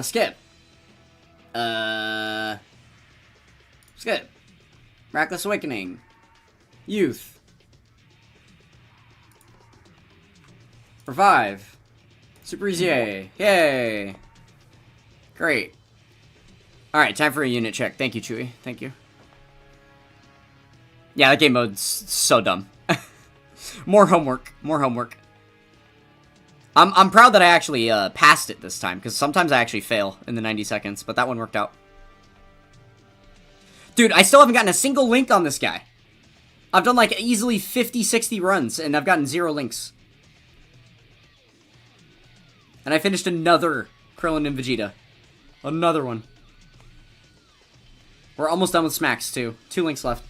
Skip. Skip. Miraculous Awakening. Youth. Revive. Super Easy. Yay. Great. Alright, time for a unit check. Thank you, Chewie. Thank you. Yeah, that game mode's so dumb. More homework. I'm proud that I actually passed it this time, because sometimes I actually fail in the 90 seconds, but that one worked out. Dude, I still haven't gotten a single link on this guy. I've done like easily 50, 60 runs, and I've gotten 0 links. And I finished another Krillin and Vegeta. Another one. We're almost done with Smacks, too. 2 links left.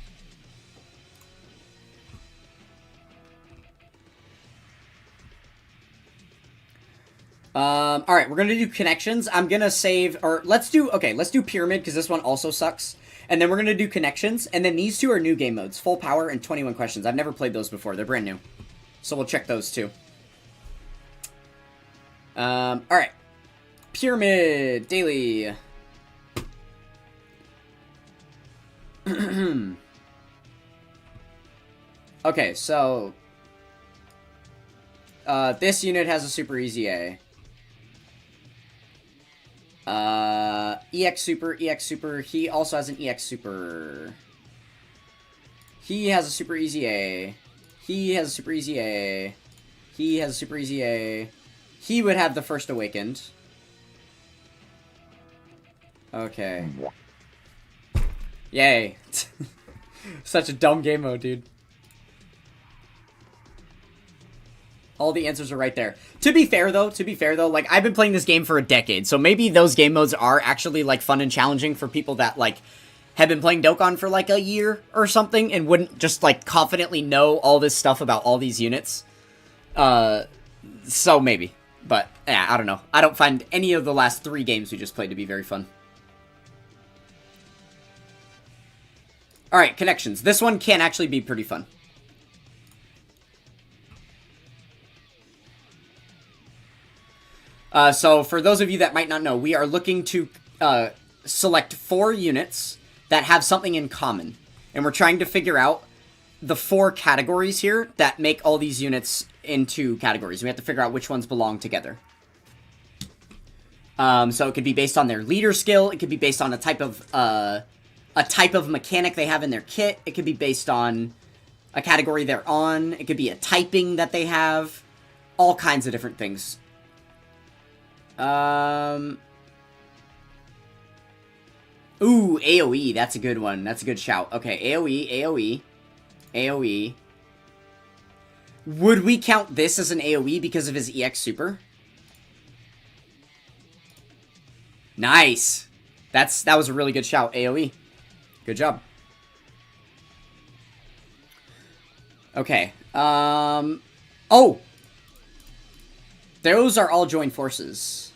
Alright, we're gonna do connections. I'm gonna save, or let's do Pyramid, because this one also sucks. And then we're gonna do connections, and then these two are new game modes. Full Power and 21 Questions. I've never played those before. They're brand new. So we'll check those, too. Alright. Pyramid Daily. Okay, so this unit has a super easy A. EX super, he also has an EX super. He has a super easy A. He has a super easy A. He has a super easy A. He would have the first awakened. Okay. Yay. Such a dumb game mode, dude. All the answers are right there. To be fair though, like, I've been playing this game for a decade, so maybe those game modes are actually, like, fun and challenging for people that, like, have been playing Dokkan for, like, a year or something, and wouldn't just, like, confidently know all this stuff about all these units. So maybe. But, yeah, I don't know. I don't find any of the last 3 games we just played to be very fun. Alright, connections. This one can actually be pretty fun. So, for those of you that might not know, we are looking to select 4 units that have something in common. And we're trying to figure out the 4 categories here that make all these units into categories. We have to figure out which ones belong together. So it could be based on their leader skill. It could be based on a type of mechanic they have in their kit. It could be based on a category they're on. It could be a typing that they have. All kinds of different things. Ooh, AoE. That's a good one. That's a good shout. Okay, AoE. Would we count this as an AoE because of his EX super? Nice. That was a really good shout. AoE. Good job. Okay. Oh! Those are all joined forces.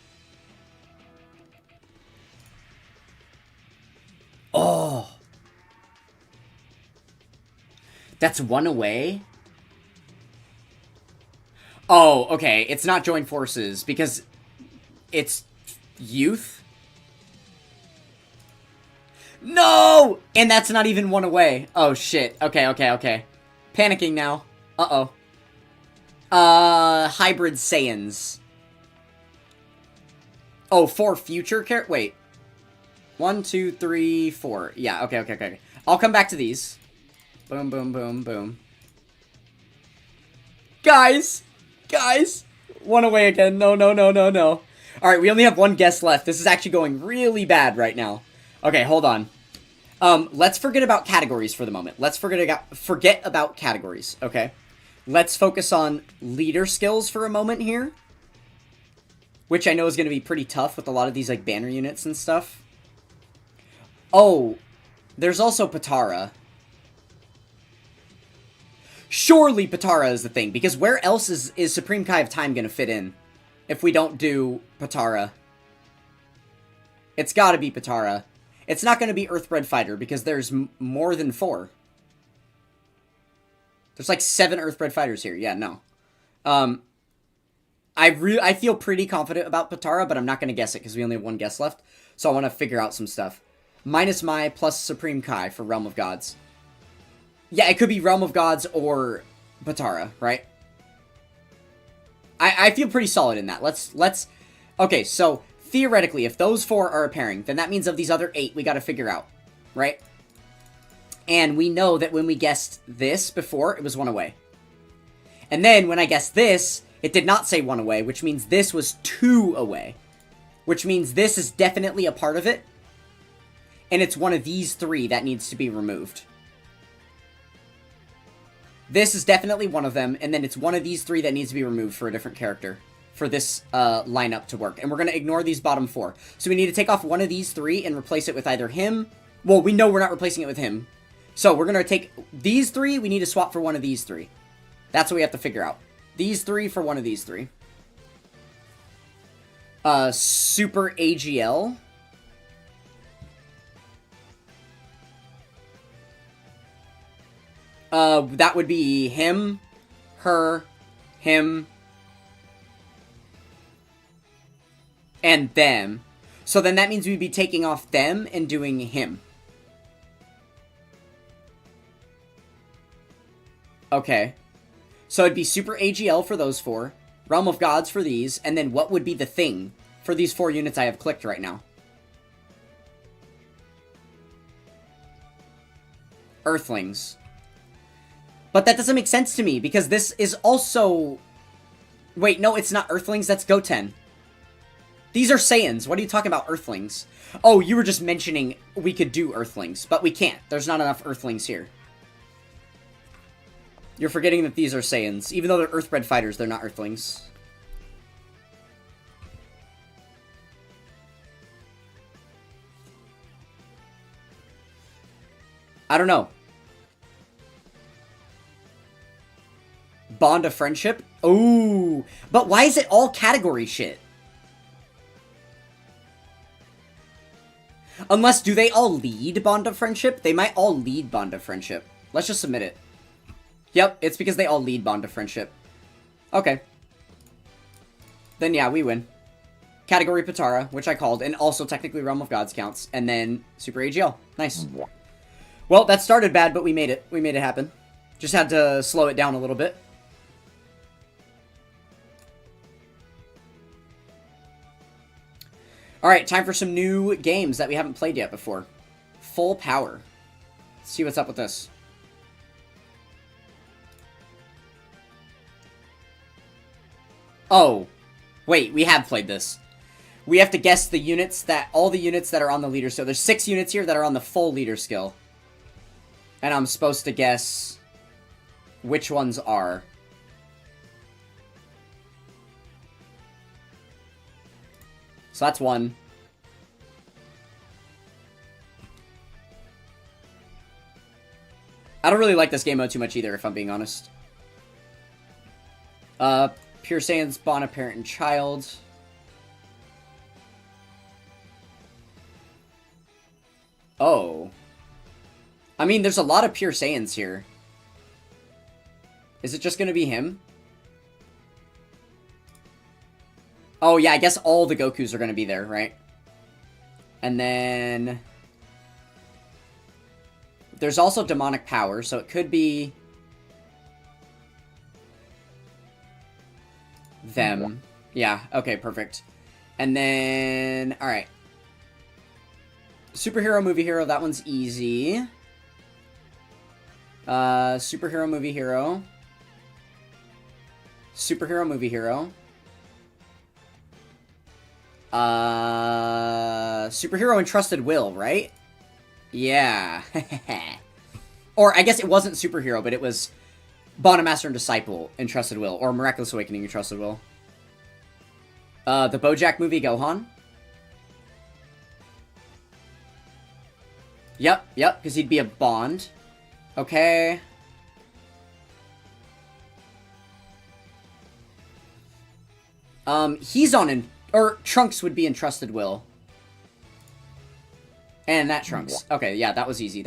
Oh! That's 1 away? Oh, okay. It's not joined forces, because it's youth? No! And that's not even 1 away. Oh, shit. Okay. Panicking now. Uh-oh. Hybrid Saiyans. Oh, 4 future wait. 1, 2, 3, 4. Yeah, okay. I'll come back to these. Boom, boom, boom, boom. Guys! 1 away again. No. Alright, we only have 1 guess left. This is actually going really bad right now. Okay, hold on. Let's forget about categories for the moment. Let's forget about categories, okay? Let's focus on leader skills for a moment here. Which I know is going to be pretty tough with a lot of these, like, banner units and stuff. Oh, there's also Patara. Surely Patara is the thing, because where else is Supreme Kai of Time going to fit in if we don't do Patara? It's got to be Patara. It's not going to be Earthbred Fighter, because there's more than 4. There's like 7 Earthbred Fighters here. Yeah, no. I feel pretty confident about Patara, but I'm not going to guess it, because we only have 1 guess left. So I want to figure out some stuff. Minus Mai plus Supreme Kai for Realm of Gods. Yeah, it could be Realm of Gods or Patara, right? I feel pretty solid in that. Let's... Okay, so theoretically, if those 4 are a pairing, then that means of these other 8 we gotta figure out, right? And we know that when we guessed this before, it was 1 away. And then when I guessed this, it did not say 1 away, which means this was 2 away. Which means this is definitely a part of it. And it's one of these 3 that needs to be removed. This is definitely one of them, and then it's one of these 3 that needs to be removed for a different character. for this lineup to work. And we're going to ignore these bottom 4. So we need to take off one of these 3 and replace it with either him. Well, we know we're not replacing it with him. So we're going to take these 3. We need to swap for one of these 3. That's what we have to figure out. These 3 for one of these 3. Super AGL. That would be him, her, him, and them. So then that means we'd be taking off them and doing him. Okay. So it'd be Super AGL for those 4, Realm of Gods for these, and then what would be the thing for these 4 units I have clicked right now? Earthlings. But that doesn't make sense to me, because this is also... Wait, no, it's not Earthlings, that's Goten. These are Saiyans. What are you talking about, Earthlings? Oh, you were just mentioning we could do Earthlings, but we can't. There's not enough Earthlings here. You're forgetting that these are Saiyans. Even though they're Earthbred fighters, they're not Earthlings. I don't know. Bond of Friendship? Ooh. But why is it all category shit? Unless, do they all lead Bond of Friendship? They might all lead Bond of Friendship. Let's just submit it. Yep, it's because they all lead Bond of Friendship. Okay. Then yeah, we win. Category Patara, which I called, and also technically Realm of Gods counts, and then Super AGL. Nice. Well, that started bad, but we made it. We made it happen. Just had to slow it down a little bit. Alright, time for some new games that we haven't played yet before. Full Power. Let's see what's up with this. Oh. Wait, we have played this. We have to guess the units that... all the units that are on the leader skill. There's 6 units here that are on the full leader skill. And I'm supposed to guess which ones are. So that's 1. I don't really like this game mode too much either, if I'm being honest. Pure Saiyan spawn a parent and child. Oh. I mean, there's a lot of Pure Saiyans here. Is it just gonna be him? Oh, yeah, I guess all the Gokus are gonna be there, right? And then... there's also demonic power, so it could be... them. Yeah, okay, perfect. And then... alright. Superhero, movie hero, that one's easy. Superhero, movie hero. Superhero, movie hero. Superhero and Trusted Will, right? Yeah. Or, I guess it wasn't Superhero, but it was Bond, Master and Disciple and Trusted Will. Or Miraculous Awakening and Trusted Will. The BoJack movie, Gohan. Yep, because he'd be a Bond. Okay. He's on or Trunks would be in Trusted Will. And that Trunks. Okay, yeah, that was easy,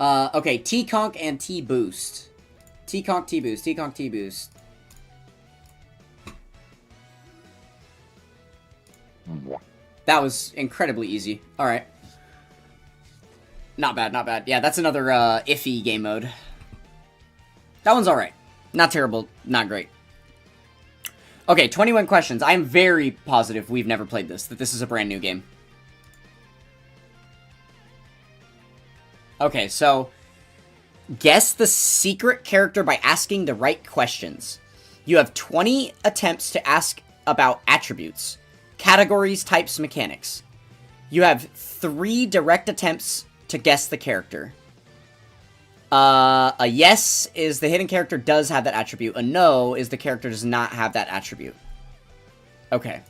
okay, T-Conk and T-Boost. T-Conk, T-Boost, T-Conk, T-Boost. That was incredibly easy. Alright. Not bad, not bad. Yeah, that's another, iffy game mode. That one's alright. Not terrible, not great. Okay, 21 questions. I'm very positive we've never played this, that this is a brand new game. Okay, so... guess the secret character by asking the right questions. You have 20 attempts to ask about attributes, categories, types, mechanics. You have 3 direct attempts to guess the character. A yes is the hidden character does have that attribute. A no is the character does not have that attribute. Okay.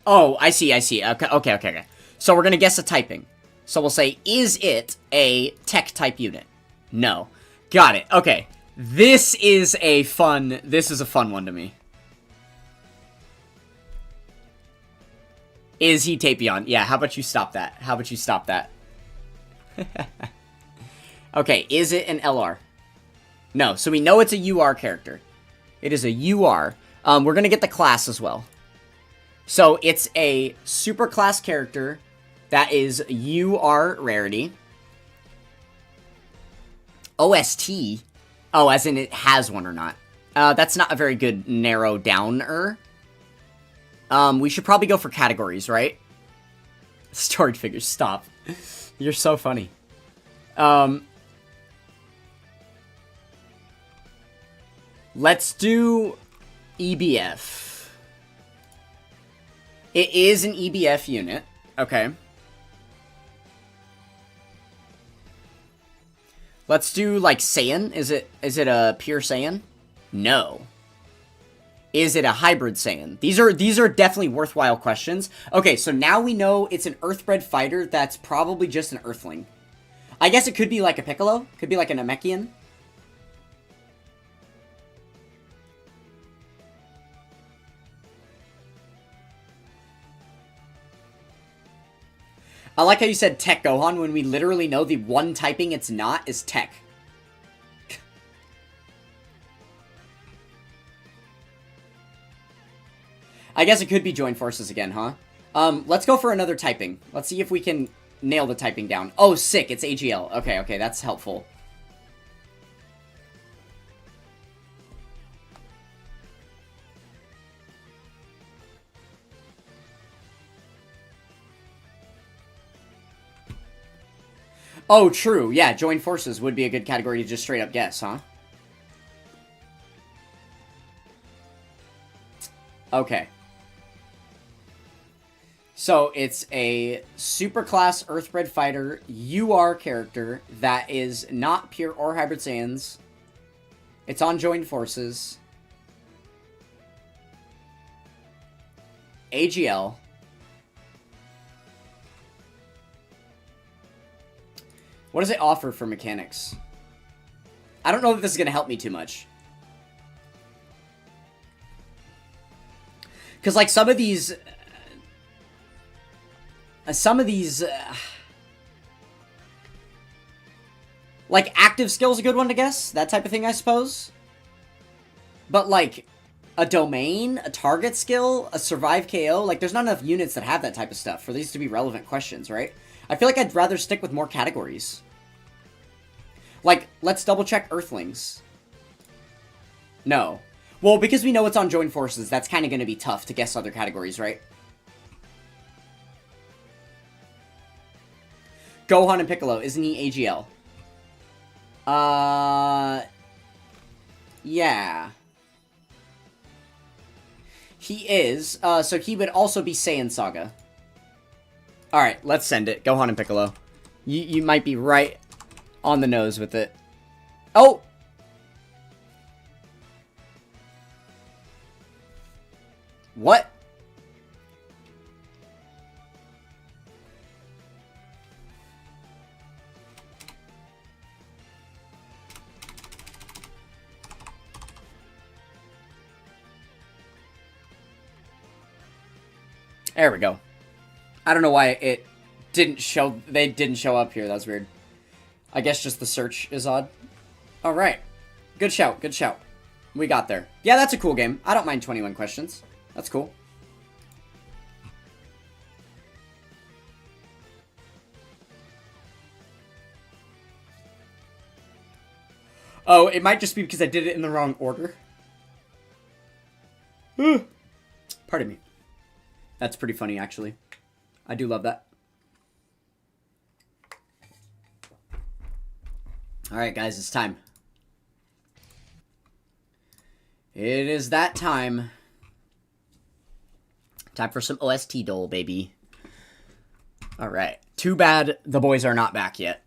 Oh, I see. Okay. So we're gonna guess a typing. So we'll say, is it a tech type unit? No. Got it. Okay. This is a fun one to me. Is he Tapion? Yeah, how about you stop that? Okay, is it an LR? No, so we know it's a UR character. It is a UR. We're gonna get the class as well. So it's a super class character that is UR rarity. OST. Oh, as in it has one or not. That's not a very good narrow downer. We should probably go for categories, right? Storage figures, stop. You're so funny. Let's do EBF. It is an EBF unit. Okay. Let's do, like, Saiyan. Is it a pure Saiyan? No. Is it a hybrid Saiyan? These are definitely worthwhile questions. Okay, so now we know it's an Earthbred fighter that's probably just an Earthling. I guess it could be like a Piccolo. Could be like a Namekian. I like how you said Tech Gohan when we literally know the one typing it's not is Tech. I guess it could be Join Forces again, huh? Let's go for another typing. Let's see if we can nail the typing down. Oh, sick, it's AGL. Okay, that's helpful. Oh, true. Yeah, Join Forces would be a good category to just straight up guess, huh? Okay. So, it's a superclass Earthbred fighter UR character that is not pure or hybrid Saiyans. It's on Joined Forces. AGL. What does it offer for mechanics? I don't know if this is going to help me too much. Because, like, some of these... like, active skill's a good one to guess. That type of thing, I suppose. But, like, a domain, a target skill, a survive KO... Like, there's not enough units that have that type of stuff for these to be relevant questions, right? I feel like I'd rather stick with more categories. Like, let's double-check Earthlings. No. Well, because we know it's on Joined Forces, that's kind of going to be tough to guess other categories, right? Gohan and Piccolo, isn't he AGL? Yeah. He is, so he would also be Saiyan Saga. Alright, let's send it. Gohan and Piccolo. You might be right on the nose with it. Oh! What? There we go. I don't know why it didn't show... They didn't show up here. That was weird. I guess just the search is odd. Alright. Good shout. Good shout. We got there. Yeah, that's a cool game. I don't mind 21 questions. That's cool. Oh, it might just be because I did it in the wrong order. Pardon me. That's pretty funny, actually. I do love that. Alright, guys, it's time. It is that time. Time for some OST dole, baby. Alright. Too bad the boys are not back yet.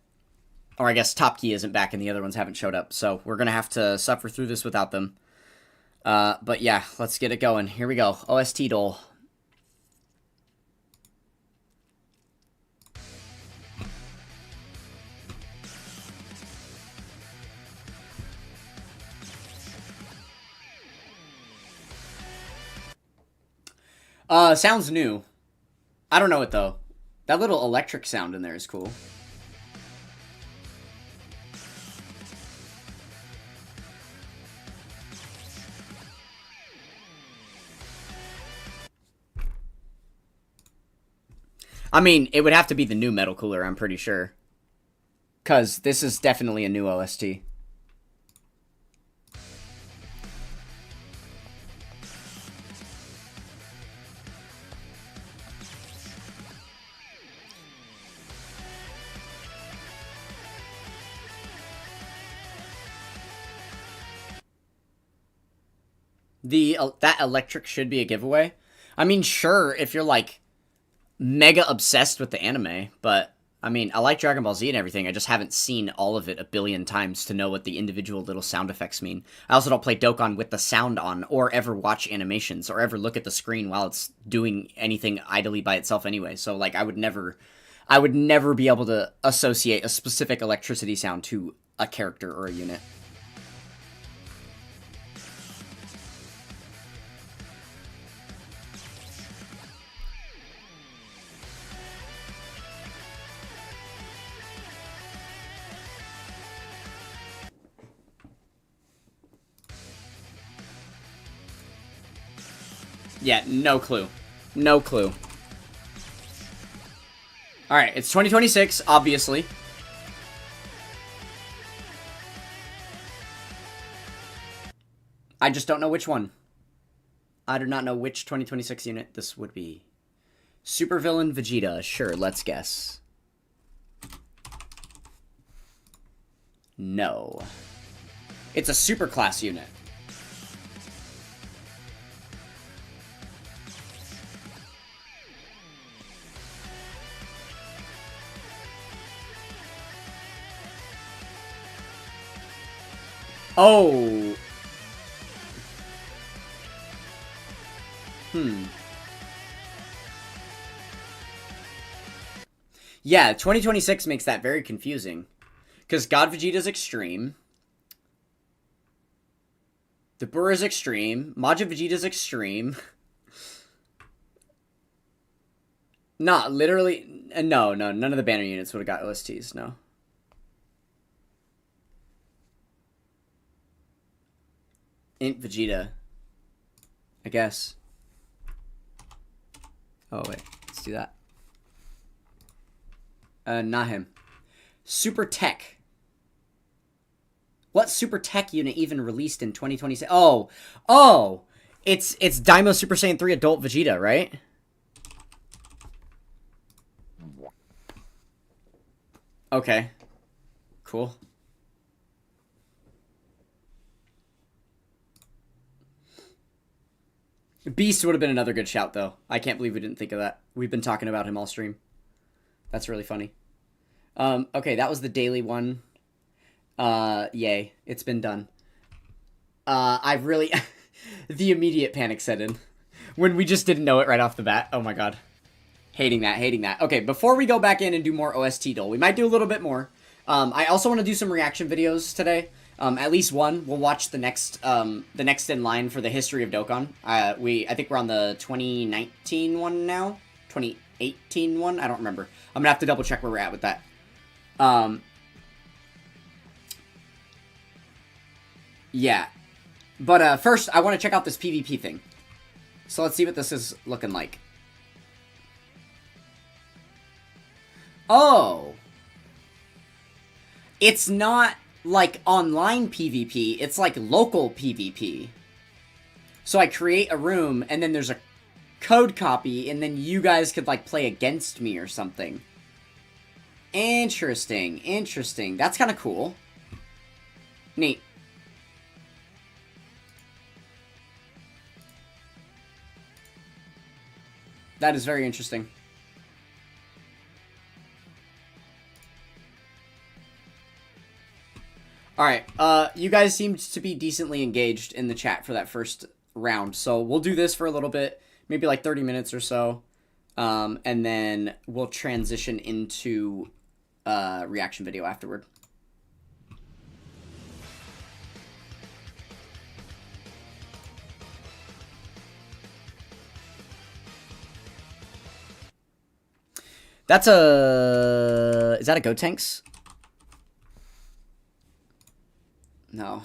Or I guess Top Key isn't back and the other ones haven't showed up. So we're going to have to suffer through this without them. But yeah, let's get it going. Here we go. OST Dole. Sounds new. I don't know it though. That little electric sound in there is cool. I mean, it would have to be the new Metal Cooler, I'm pretty sure. Because this is definitely a new OST. That electric should be a giveaway. I mean, sure, if you're like mega obsessed with the anime, but I mean, I like Dragon Ball Z and everything. I just haven't seen all of it a billion times to know what the individual little sound effects mean. I also don't play Dokkan with the sound on, or ever watch animations, or ever look at the screen while it's doing anything idly by itself anyway. So like, I would never be able to associate a specific electricity sound to a character or a unit. Yeah, no clue. No clue. Alright, it's 2026, obviously. I just don't know which one. I do not know which 2026 unit this would be. Supervillain Vegeta. Sure, let's guess. No. It's a superclass unit. Oh. Yeah, 2026 makes that very confusing. Because God Vegeta's extreme. The Burra's extreme. Majin Vegeta's extreme. Not literally. No, none of the banner units would have got OSTs, no. Int Vegeta. I guess. Oh, wait. Let's do that. Not him. Super Tech. What Super Tech unit even released in 2026? Oh! It's Daimo Super Saiyan 3 Adult Vegeta, right? Okay. Cool. Beast would have been another good shout, though. I can't believe we didn't think of that. We've been talking about him all stream. That's really funny. Okay, that was the daily one. Yay. It's been done. I've really... the immediate panic set in. When we just didn't know it right off the bat. Oh my god. Hating that. Okay, before we go back in and do more OST Dole, we might do a little bit more. I also want to do some reaction videos today. At least one. We'll watch the next in line for the history of Dokkan. I think we're on the 2019 one now? 2018 one? I don't remember. I'm gonna have to double check where we're at with that. Yeah. But first, I want to check out this PvP thing. So let's see what this is looking like. Oh! It's not like online PvP, it's like local PvP. So I create a room, and then there's a code copy, and then you guys could like play against me or something. Interesting. That's kind of cool. Neat. That is very interesting. Alright, you guys seemed to be decently engaged in the chat for that first round, so we'll do this for a little bit, maybe like 30 minutes or so, and then we'll transition into reaction video afterward. That's a... Is that a Gotenks? No.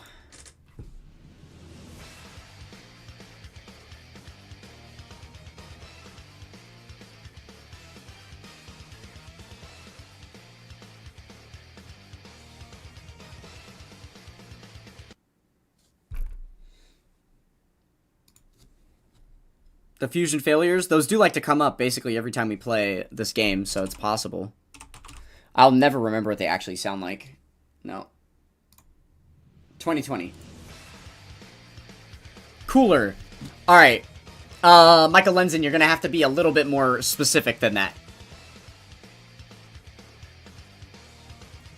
The fusion failures, those do like to come up basically every time we play this game, so it's possible. I'll never remember what they actually sound like. No. 2020. Cooler. Alright. Michael Lenzen, you're gonna have to be a little bit more specific than that.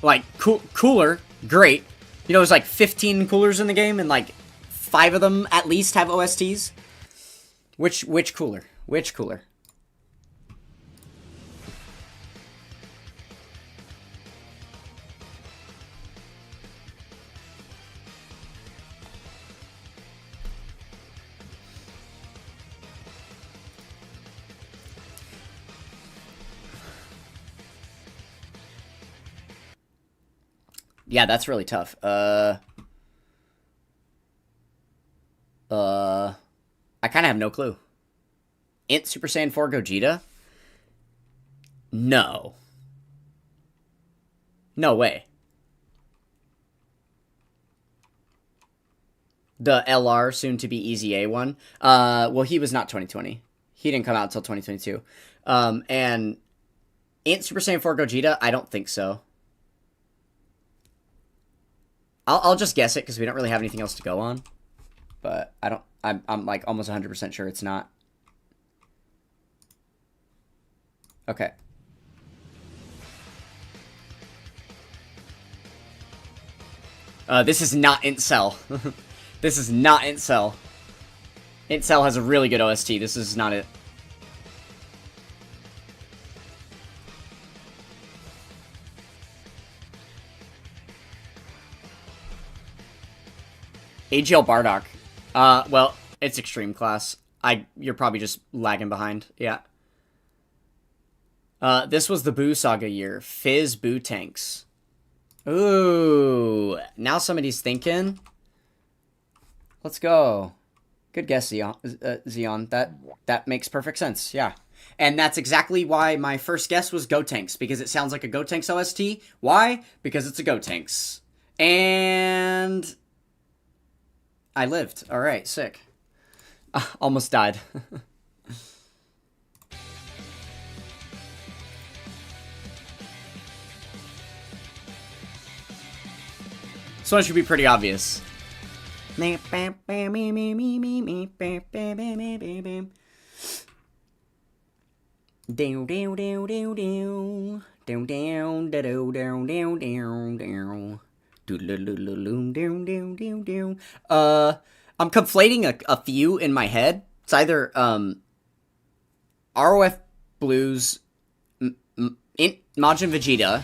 Like, cooler, great. You know, there's like 15 coolers in the game, and like 5 of them at least have OSTs. Which cooler? Which cooler? Yeah, that's really tough. I kind of have no clue. Int Super Saiyan 4 Gogeta? No. No way. The LR, soon to be Easy A one. Well, he was not 2020. He didn't come out until 2022. And Int Super Saiyan 4 Gogeta? I don't think so. I'll just guess it because we don't really have anything else to go on. But I'm like almost 100% sure it's not. Okay. This is not Intcell. This is not Intcell. Intcell has a really good OST. This is not it. AGL Bardock. Well, it's Extreme Class. You're probably just lagging behind. Yeah. This was the Boo Saga year. Fizz Boo Tanks. Ooh. Now somebody's thinking. Let's go. Good guess, Xeon. That makes perfect sense. Yeah. And that's exactly why my first guess was Gotenks, because it sounds like a Gotenks OST. Why? Because it's a Gotenks. And I lived. Alright, sick. Almost died. This one should be pretty obvious. I'm conflating a few in my head. It's either ROF Blues, Majin Vegeta,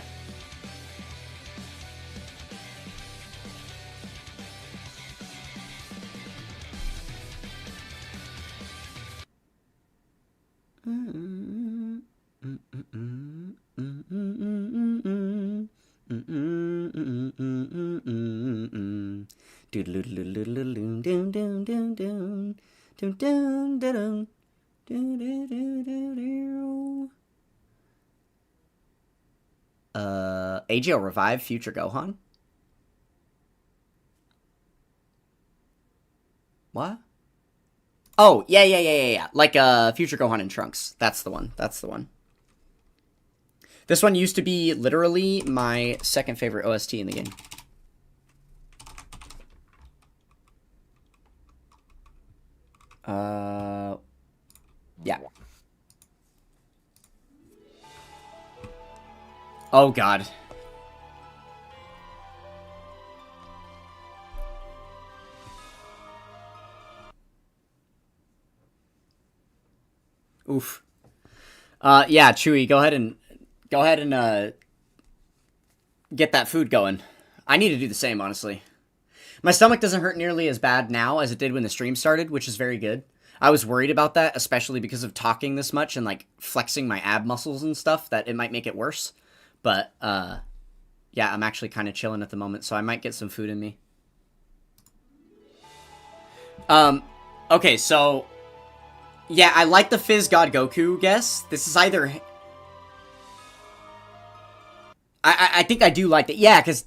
AGL Revive Future Gohan? What? Oh, yeah. Like, Future Gohan and Trunks. That's the one. That's the one. This one used to be literally my second favorite OST in the game. Yeah. Oh, God. Oof. Yeah, Chewy, go ahead and get that food going. I need to do the same, honestly. My stomach doesn't hurt nearly as bad now as it did when the stream started, which is very good. I was worried about that, especially because of talking this much and, like, flexing my ab muscles and stuff, that it might make it worse. But, yeah, I'm actually kind of chilling at the moment, so I might get some food in me. Okay, so... Yeah, I like the Fizz God Goku guess. This is either... I think I do like that. Yeah, because...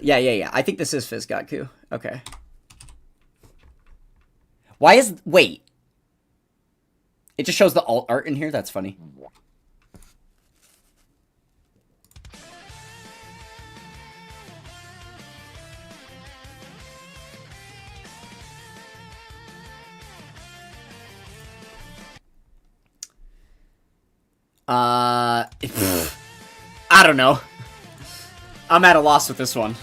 Yeah. I think this is Fizz God Goku. Okay. Why is... Wait. It just shows the alt art in here? That's funny. I don't know. I'm at a loss with this one.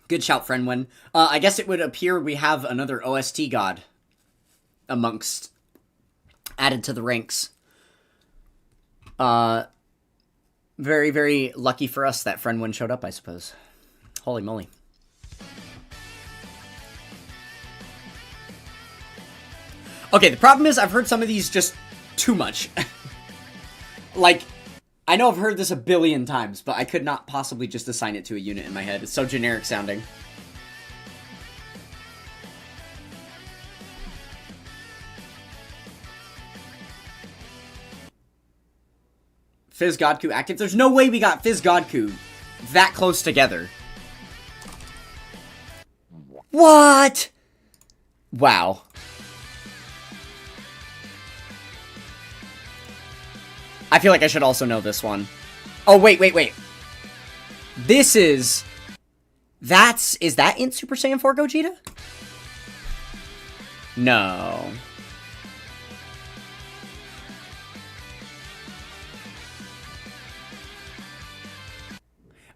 Good shout, friend. When I guess it would appear we have another OST god amongst added to the ranks. Very, very lucky for us that friend one showed up, I suppose. Holy moly. Okay, the problem is I've heard some of these just too much. Like, I know I've heard this a billion times, but I could not possibly just assign it to a unit in my head. It's so generic sounding. Fizz Godku active? There's no way we got Fizz Godku that close together. What? Wow. I feel like I should also know this one. Oh, wait. This is... Is that in Super Saiyan 4 Gogeta? No.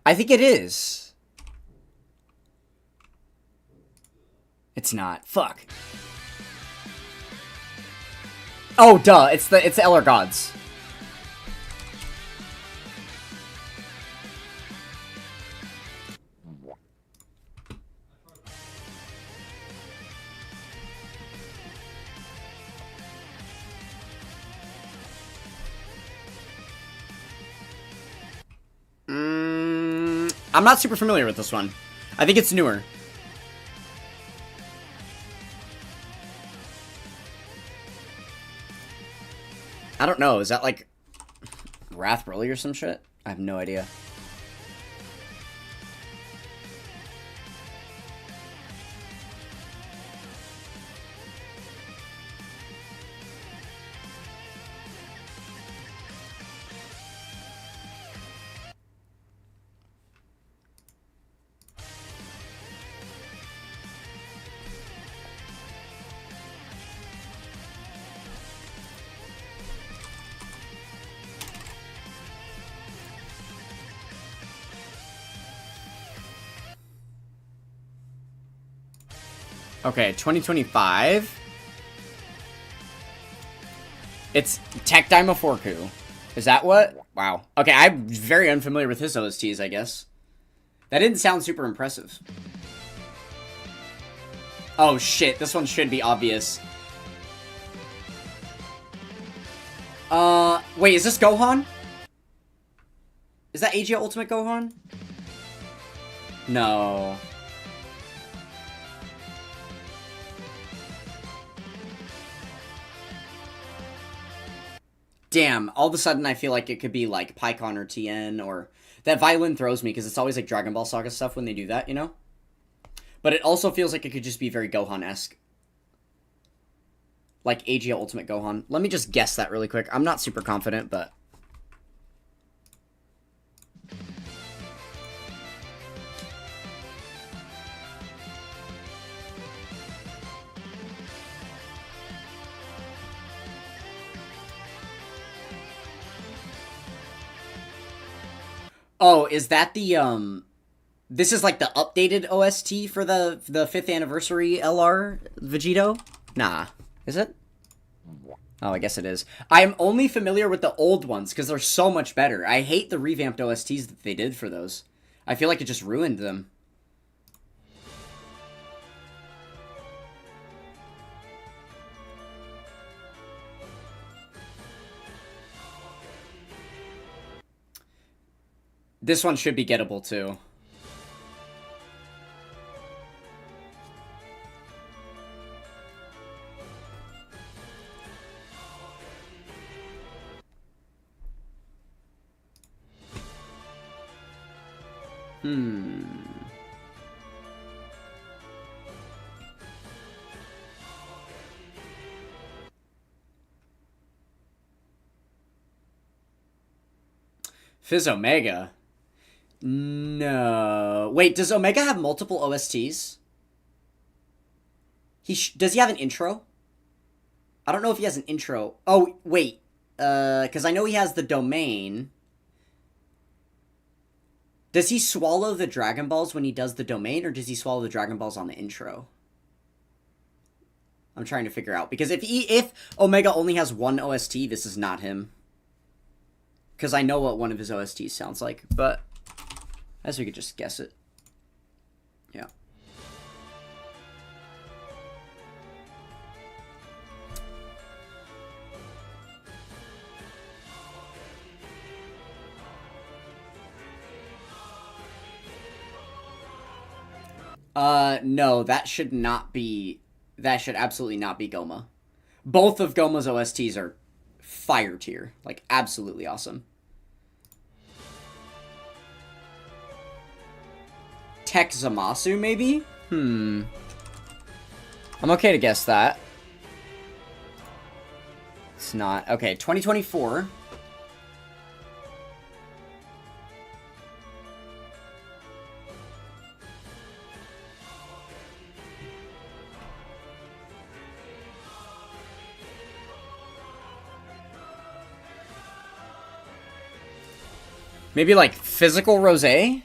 I think it is. It's not. Fuck. Oh, duh. It's the Eller Gods. I'm not super familiar with this one. I think it's newer. I don't know. Is that like Wrath Broly or some shit? I have no idea. Okay, 2025. It's Tech Daimoforku. Is that what? Wow. Okay, I'm very unfamiliar with his OSTs, I guess. That didn't sound super impressive. Oh shit, this one should be obvious. Wait, is this Gohan? Is that AGL Ultimate Gohan? No. Damn, all of a sudden I feel like it could be like PyCon or TN or... That violin throws me because it's always like Dragon Ball Saga stuff when they do that, you know? But it also feels like it could just be very Gohan-esque. Like AGL Ultimate Gohan. Let me just guess that really quick. I'm not super confident, but... Oh, is that the this is like the updated OST for the 5th anniversary LR Vegito? Nah. Is it? Oh, I guess it is. I'm only familiar with the old ones because they're so much better. I hate the revamped OSTs that they did for those. I feel like it just ruined them. This one should be gettable too. Fizz Omega? No. Wait, does Omega have multiple OSTs? Does he have an intro? I don't know if he has an intro. Oh, wait. Because I know he has the domain. Does he swallow the Dragon Balls when he does the domain, or does he swallow the Dragon Balls on the intro? I'm trying to figure out. Because if Omega only has one OST, this is not him. Because I know what one of his OSTs sounds like, but as we could just guess it. Yeah. No, that should not be... That should absolutely not be Goma. Both of Goma's OSTs are fire tier. Like, absolutely awesome. Tech Zamasu, maybe? I'm okay to guess that. It's not. Okay, 2024. Maybe like Physical Rosé?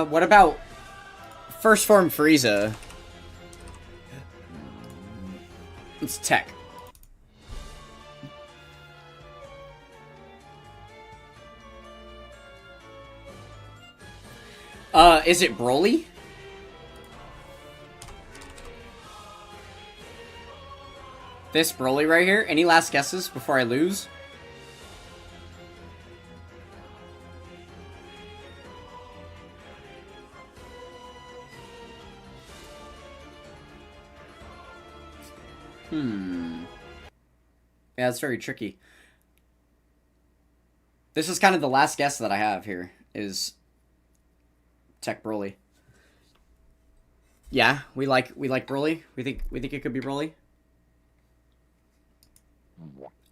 What about First Form Frieza? It's Tech. Is it Broly? This Broly right here? Any last guesses before I lose? Yeah, it's very tricky. This is kind of the last guess that I have here, is Tech Broly. Yeah, we like Broly. We think it could be Broly.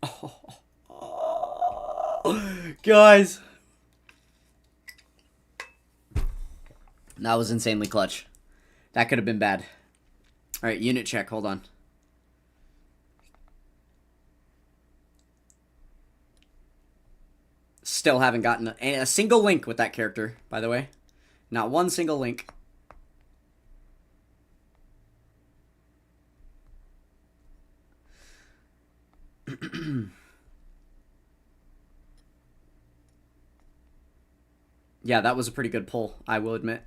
Oh. Guys, that was insanely clutch. That could have been bad. All right, unit check. Hold on. Still haven't gotten a single link with that character, by the way. Not one single link. Yeah, that was a pretty good pull, I will admit.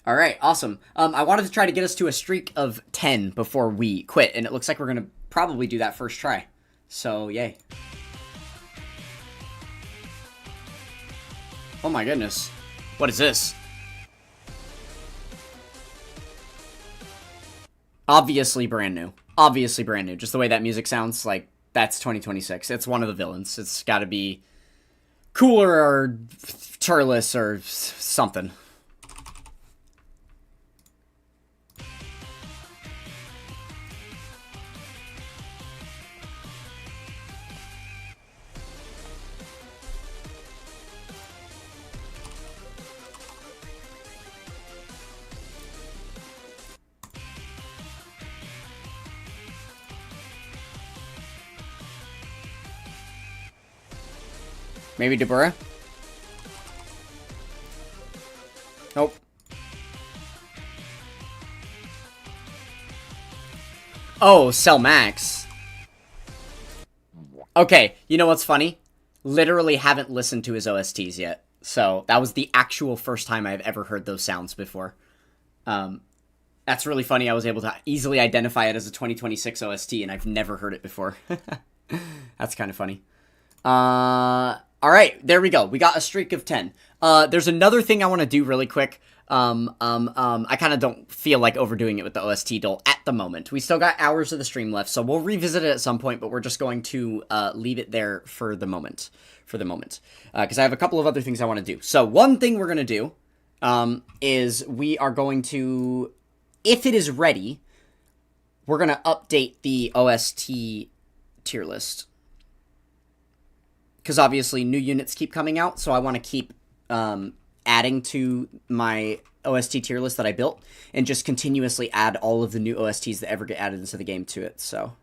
All right, awesome. I wanted to try to get us to a streak of 10 before we quit, and it looks like we're going to probably do that first try. So, yay. Oh my goodness. What is this? Obviously brand new. Obviously brand new. Just the way that music sounds, like, that's 2026. It's one of the villains. It's got to be Cooler or Turles or something. Maybe Deborah? Nope. Oh, Cell Max. Okay, you know what's funny? Literally haven't listened to his OSTs yet. So, that was the actual first time I've ever heard those sounds before. That's really funny. I was able to easily identify it as a 2026 OST, and I've never heard it before. That's kind of funny. Alright, there we go. We got a streak of 10. There's another thing I want to do really quick. I kind of don't feel like overdoing it with the OST dole at the moment. We still got hours of the stream left, so we'll revisit it at some point, but we're just going to, leave it there for the moment. Because I have a couple of other things I want to do. So, one thing we're going to do, is we are going to, if it is ready, we're going to update the OST tier list. Because obviously new units keep coming out, so I want to keep adding to my OST tier list that I built, and just continuously add all of the new OSTs that ever get added into the game to it, so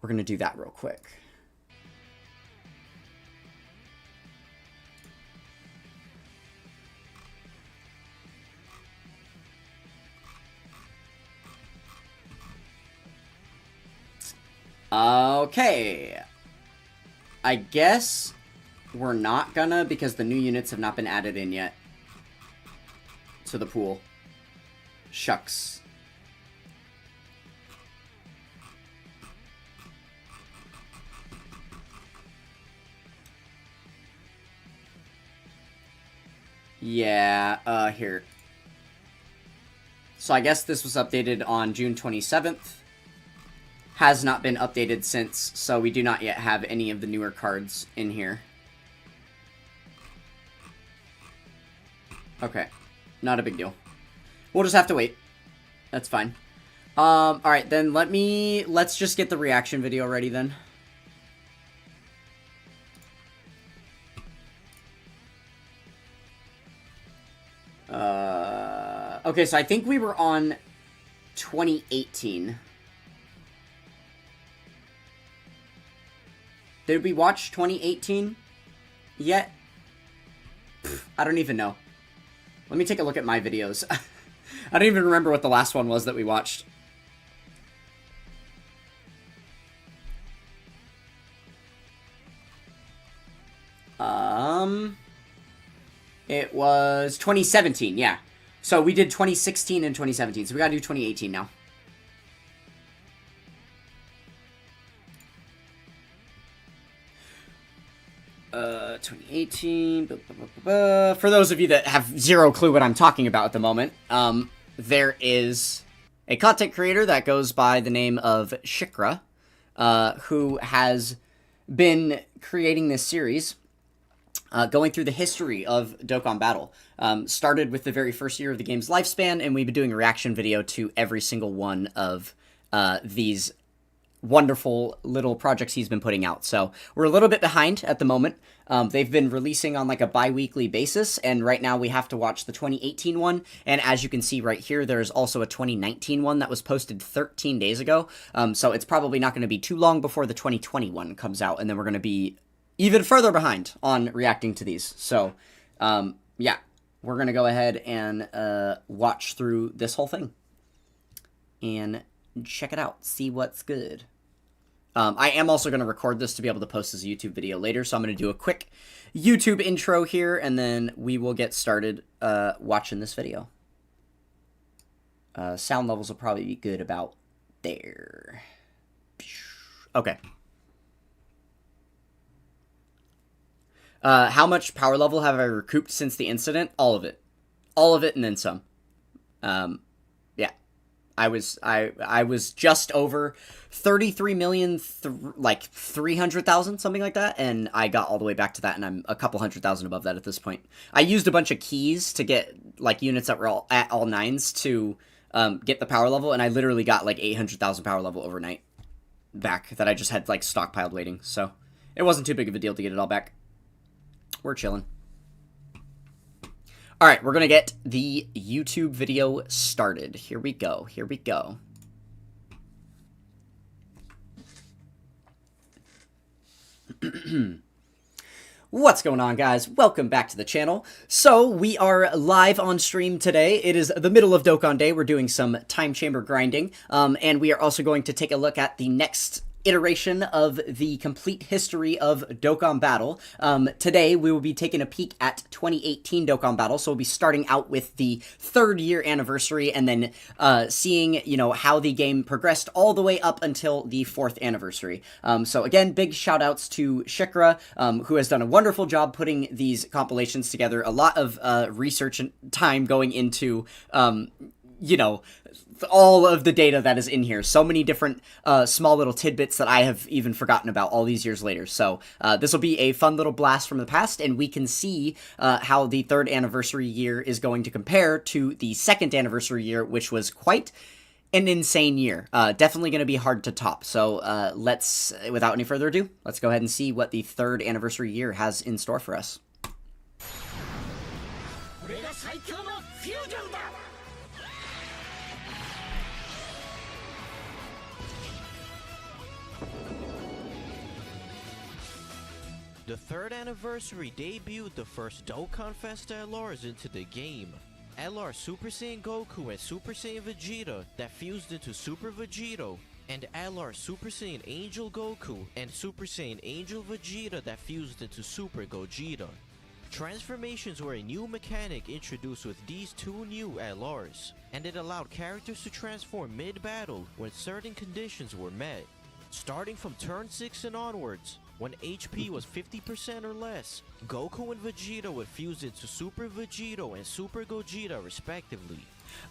we're going to do that real quick. Okay. I guess we're not gonna, because the new units have not been added in yet to the pool. Shucks. Yeah, here. So I guess this was updated on June 27th. Has not been updated since, so we do not yet have any of the newer cards in here. Okay. Not a big deal. We'll just have to wait. That's fine. Alright, then let's just get the reaction video ready then. Okay, so I think we were on 2018. Did we watch 2018 yet? Pfft, I don't even know. Let me take a look at my videos. I don't even remember what the last one was that we watched. It was 2017, yeah. So we did 2016 and 2017, so we gotta do 2018 now. Uh, 2018, for those of you that have zero clue what I'm talking about at the moment, there is a content creator that goes by the name of Shikra, who has been creating this series, going through the history of Dokkan Battle. Started with the very first year of the game's lifespan, and we've been doing a reaction video to every single one of these wonderful little projects he's been putting out. So we're a little bit behind at the moment. They've been releasing on like a bi-weekly basis, and right now we have to watch the 2018 one, and as you can see right here, there's also a 2019 one that was posted 13 days ago, so it's probably not going to be too long before the 2020 one comes out, and then we're going to be even further behind on reacting to these. So, yeah, we're going to go ahead and watch through this whole thing and check it out, see what's good. I am also going to record this to be able to post as a YouTube video later, so I'm going to do a quick YouTube intro here, and then we will get started watching this video. Sound levels will probably be good about there. Okay. How much power level have I recouped since the incident? All of it. All of it and then some. Yeah. I was just over 33 million, like 300,000, something like that, and I got all the way back to that, and I'm a couple 100,000 above that at this point. I used a bunch of keys to get, like, units that were all at all 9s to get the power level, and I literally got, like, 800,000 power level overnight back that I just had, like, stockpiled waiting, so it wasn't too big of a deal to get it all back. We're chilling. Alright, we're gonna get the YouTube video started. Here we go. Here we go. What's going on, guys? Welcome back to the channel. So, we are live on stream today. It is the middle of Dokkan Day. We're doing some time chamber grinding, and we are also going to take a look at the next iteration of the complete history of Dokkan Battle. Today, we will be taking a peek at 2018 Dokkan Battle, so we'll be starting out with the 3rd year anniversary, and then seeing, how the game progressed all the way up until the 4th anniversary. So again, big shout-outs to Shikra, who has done a wonderful job putting these compilations together. A lot of research and time going into, all of the data that is in here. So many different small little tidbits that I have even forgotten about all these years later. So this will be a fun little blast from the past, and we can see how the 3rd anniversary year is going to compare to the 2nd anniversary year, which was quite an insane year. Definitely going to be hard to top. So let's, without any further ado, let's go ahead and see what the 3rd anniversary year has in store for us. The 3rd anniversary debuted the first Dokkan Fest LRs into the game. LR Super Saiyan Goku and Super Saiyan Vegeta that fused into Super Vegito, and LR Super Saiyan Angel Goku and Super Saiyan Angel Vegeta that fused into Super Gogeta. Transformations were a new mechanic introduced with these 2 new LRs, and it allowed characters to transform mid-battle when certain conditions were met. Starting from turn 6 and onwards, when HP was 50% or less, Goku and Vegeta would fuse into Super Vegito and Super Gogeta respectively.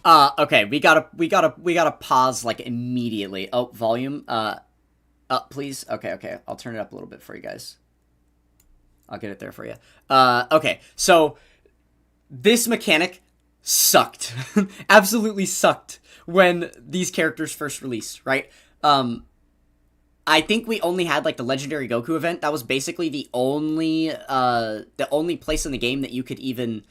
Okay, we gotta pause like immediately. Oh, volume, up please. Okay, I'll turn it up a little bit for you guys. I'll get it there for you. Okay, so this mechanic sucked. Absolutely sucked when these characters first released, right? I think we only had like the Legendary Goku event. That was basically the only place in the game that you could even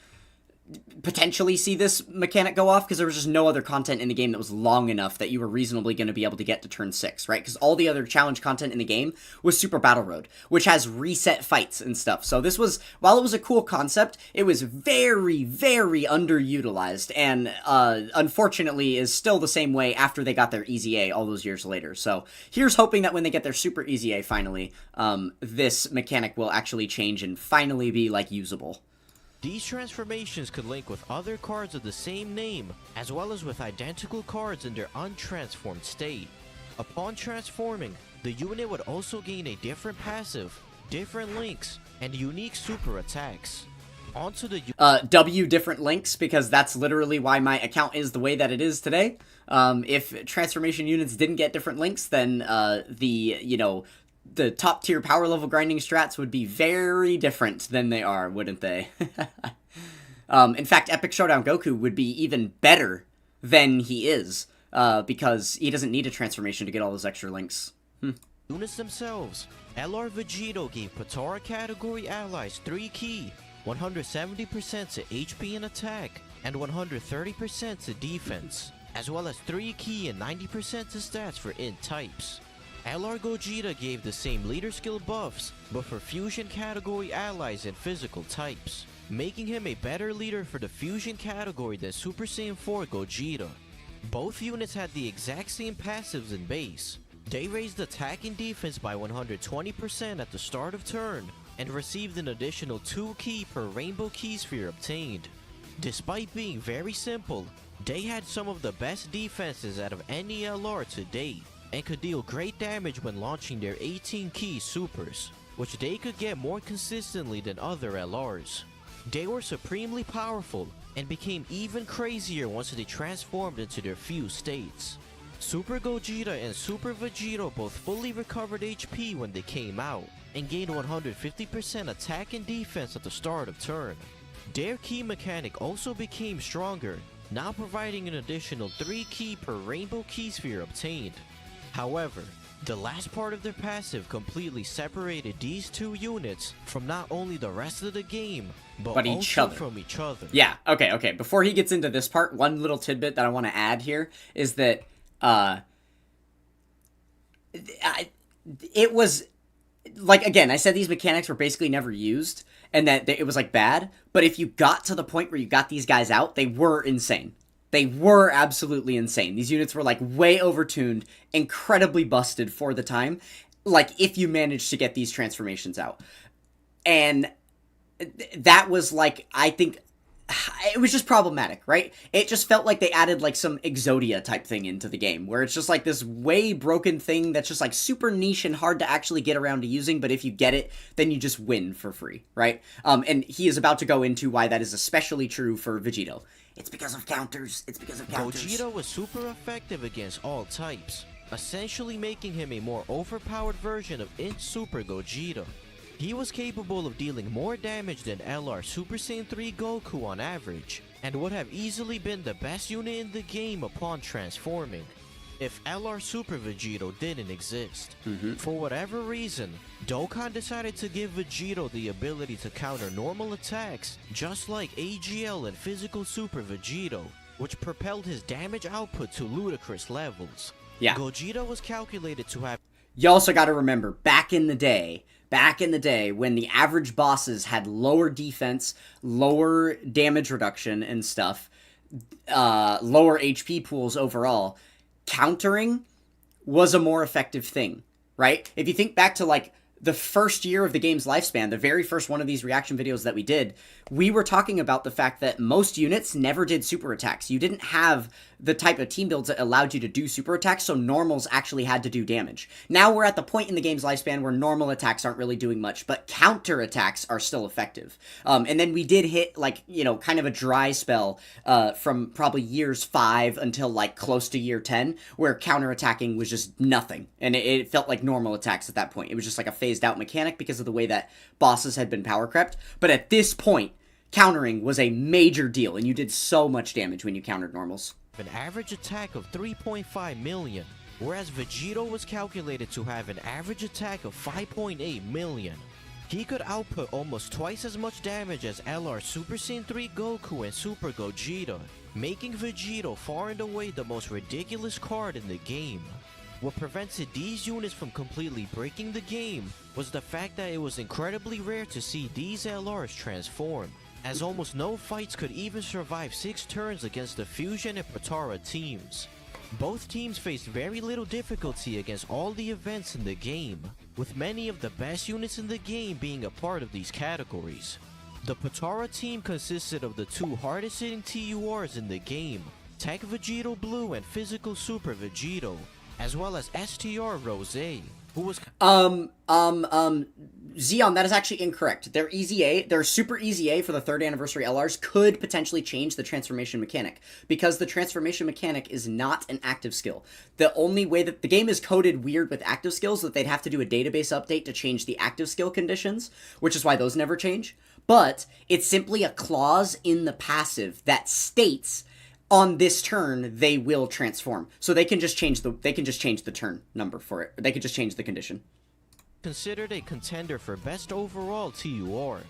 potentially see this mechanic go off, because there was just no other content in the game that was long enough that you were reasonably going to be able to get to turn 6, right? Because all the other challenge content in the game was Super Battle Road, which has reset fights and stuff. So this was, while it was a cool concept, it was very, very underutilized, and unfortunately is still the same way after they got their Easy A all those years later. So here's hoping that when they get their Super Easy A finally, this mechanic will actually change and finally be like usable. These transformations could link with other cards of the same name, as well as with identical cards in their untransformed state. Upon transforming, the unit would also gain a different passive, different links, and unique super attacks. Onto the W different links, because that's literally why my account is the way that it is today. If transformation units didn't get different links, then the top tier power level grinding strats would be very different than they are, wouldn't they? In fact, Epic Showdown Goku would be even better than he is, because he doesn't need a transformation to get all those extra links. Units themselves. LR Vegito gave Potara category allies 3 key, 170% to HP and attack, and 130% to defense, as well as 3 key and 90% to stats for int types. LR Gogeta gave the same leader skill buffs, but for fusion category allies and physical types, making him a better leader for the fusion category than Super Saiyan 4 Gogeta. Both units had the exact same passives in base. They raised attack and defense by 120% at the start of turn, and received an additional 2 key per rainbow key sphere obtained. Despite being very simple, they had some of the best defenses out of any LR to date, and could deal great damage when launching their 18 key supers, which they could get more consistently than other LRs. They were supremely powerful, and became even crazier once they transformed into their fused states. Super Gogeta and Super Vegito both fully recovered HP when they came out, and gained 150% attack and defense at the start of turn. Their key mechanic also became stronger, now providing an additional 3 key per rainbow key sphere obtained. However, the last part of their passive completely separated these 2 units from not only the rest of the game, but also from each other. Yeah, okay. Before he gets into this part, one little tidbit that I want to add here is that it was like, again, I said these mechanics were basically never used, and that it was, like, bad, but if you got to the point where you got these guys out, they were insane. They were absolutely insane. These units were, like, way overtuned, incredibly busted for the time, like, if you managed to get these transformations out. And that was, like, I think, it was just problematic, right? It just felt like they added, like, some Exodia type thing into the game, where it's just, like, this way broken thing that's just, like, super niche and hard to actually get around to using, but if you get it, then you just win for free, right? And he is about to go into why that is especially true for Vegito. It's because of counters. It's because of counters. Gogeta was super effective against all types, essentially making him a more overpowered version of Int Super Gogeta. He was capable of dealing more damage than LR Super Saiyan 3 Goku on average, and would have easily been the best unit in the game upon transforming, if LR Super Vegito didn't exist. For whatever reason, Dokkan decided to give Vegito the ability to counter normal attacks, just like AGL and Physical Super Vegito, which propelled his damage output to ludicrous levels. Yeah. Gogeta was calculated to have... You also gotta remember, back in the day, when the average bosses had lower defense, lower damage reduction and stuff, lower HP pools overall, countering was a more effective thing, right? If you think back to, like, the first year of the game's lifespan, the very first one of these reaction videos that we did, we were talking about the fact that most units never did super attacks. You didn't have the type of team builds that allowed you to do super attacks, so normals actually had to do damage. Now we're at the point in the game's lifespan where normal attacks aren't really doing much, but counter attacks are still effective. And then we did hit, like, you know, kind of a dry spell from probably years 5 until, like, close to year 10, where counter attacking was just nothing. And it felt like normal attacks at that point. It was just like a phased out mechanic because of the way that bosses had been power crept. But at this point, countering was a major deal, and you did so much damage when you countered normals. An average attack of 3.5 million, whereas Vegito was calculated to have an average attack of 5.8 million. He could output almost twice as much damage as LR Super Saiyan 3 Goku and Super Gogeta, making Vegito far and away the most ridiculous card in the game. What prevented these units from completely breaking the game was the fact that it was incredibly rare to see these LRs transform, as almost no fights could even survive 6 turns against the Fusion and Potara teams. Both teams faced very little difficulty against all the events in the game, with many of the best units in the game being a part of these categories. The Potara team consisted of the 2 hardest hitting TURs in the game, Tech Vegito Blue and Physical Super Vegito, as well as STR Rose, who was... Xeon, that is actually incorrect. Their Super Easy A for the 3rd anniversary LRs could potentially change the transformation mechanic, because the transformation mechanic is not an active skill. The only way that the game is coded weird with active skills, that they'd have to do a database update to change the active skill conditions, which is why those never change. But it's simply a clause in the passive that states on this turn they will transform. So they can just change the turn number for it. They can just change the condition. Considered a contender for best overall TUR.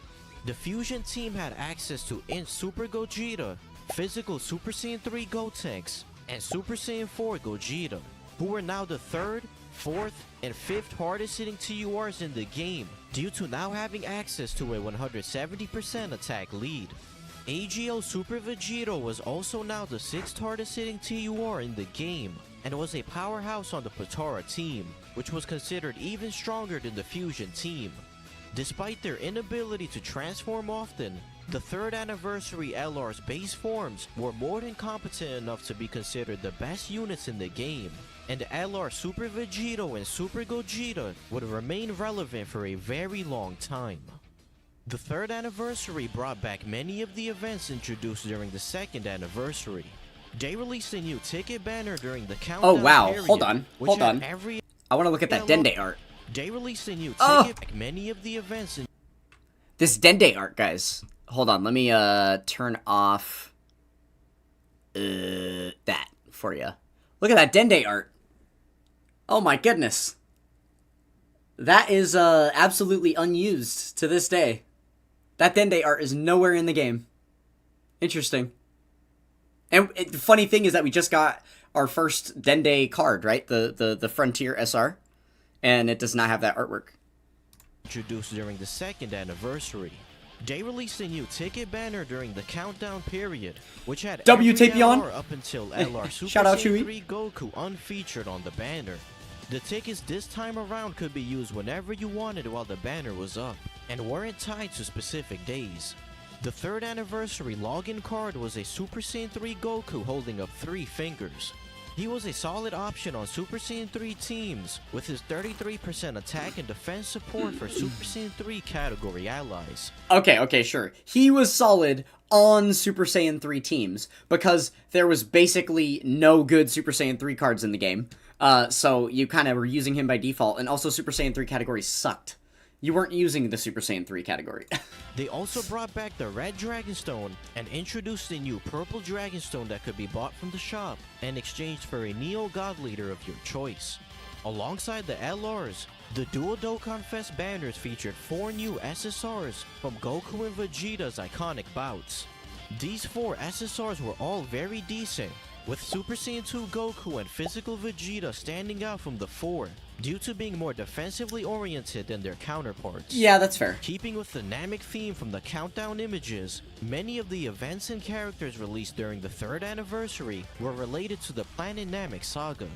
The Fusion team had access to Int Super Gogeta, Physical Super Saiyan 3 Gotenks, and Super Saiyan 4 Gogeta, who were now the 3rd, 4th, and 5th hardest hitting TURs in the game, due to now having access to a 170% attack lead. AGL Super Vegito was also now the 6th hardest hitting TUR in the game, and was a powerhouse on the Potara team, which was considered even stronger than the Fusion team. Despite their inability to transform often, the 3rd anniversary LR's base forms were more than competent enough to be considered the best units in the game, and LR Super Vegito and Super Gogeta would remain relevant for a very long time. The 3rd anniversary brought back many of the events introduced during the 2nd anniversary. They released a new ticket banner during the countdown. Oh wow, period, hold on. I want to look at that Dende art. They released a new ticket back many of the events in this Dende art, guys. Hold on, let me turn off that for you. Look at that Dende art. Oh my goodness. That is absolutely unused to this day. That Dende art is nowhere in the game. Interesting. And the funny thing is that we just got our first Dende card, right? The Frontier SR. And it does not have that artwork. introduced during the second anniversary. They released a new ticket banner during the countdown period, which had W every Tapion. LR up until LR Super Shout out, Saiyan Chewie. 3 Goku unfeatured on the banner. The tickets this time around could be used whenever you wanted while the banner was up, and weren't tied to specific days. The third anniversary login card was a Super Saiyan 3 Goku holding up 3 fingers. He was a solid option on Super Saiyan 3 teams, with his 33% attack and defense support for Super Saiyan 3 category allies. Okay, sure. He was solid on Super Saiyan 3 teams, because there was basically no good Super Saiyan 3 cards in the game. So you kind of were using him by default, and also Super Saiyan 3 category sucked. You weren't using the Super Saiyan 3 category. They also brought back the Red Dragonstone and introduced a new Purple Dragonstone that could be bought from the shop and exchanged for a Neo God Leader of your choice. Alongside the LRs, the Dual Dokkan Fest banners featured 4 new SSRs from Goku and Vegeta's iconic bouts. These 4 SSRs were all very decent, with Super Saiyan 2 Goku and Physical Vegeta standing out from the 4, due to being more defensively oriented than their counterparts. Yeah, that's fair. Keeping with the Namek theme from the countdown images, many of the events and characters released during the third anniversary were related to the Planet Namek saga.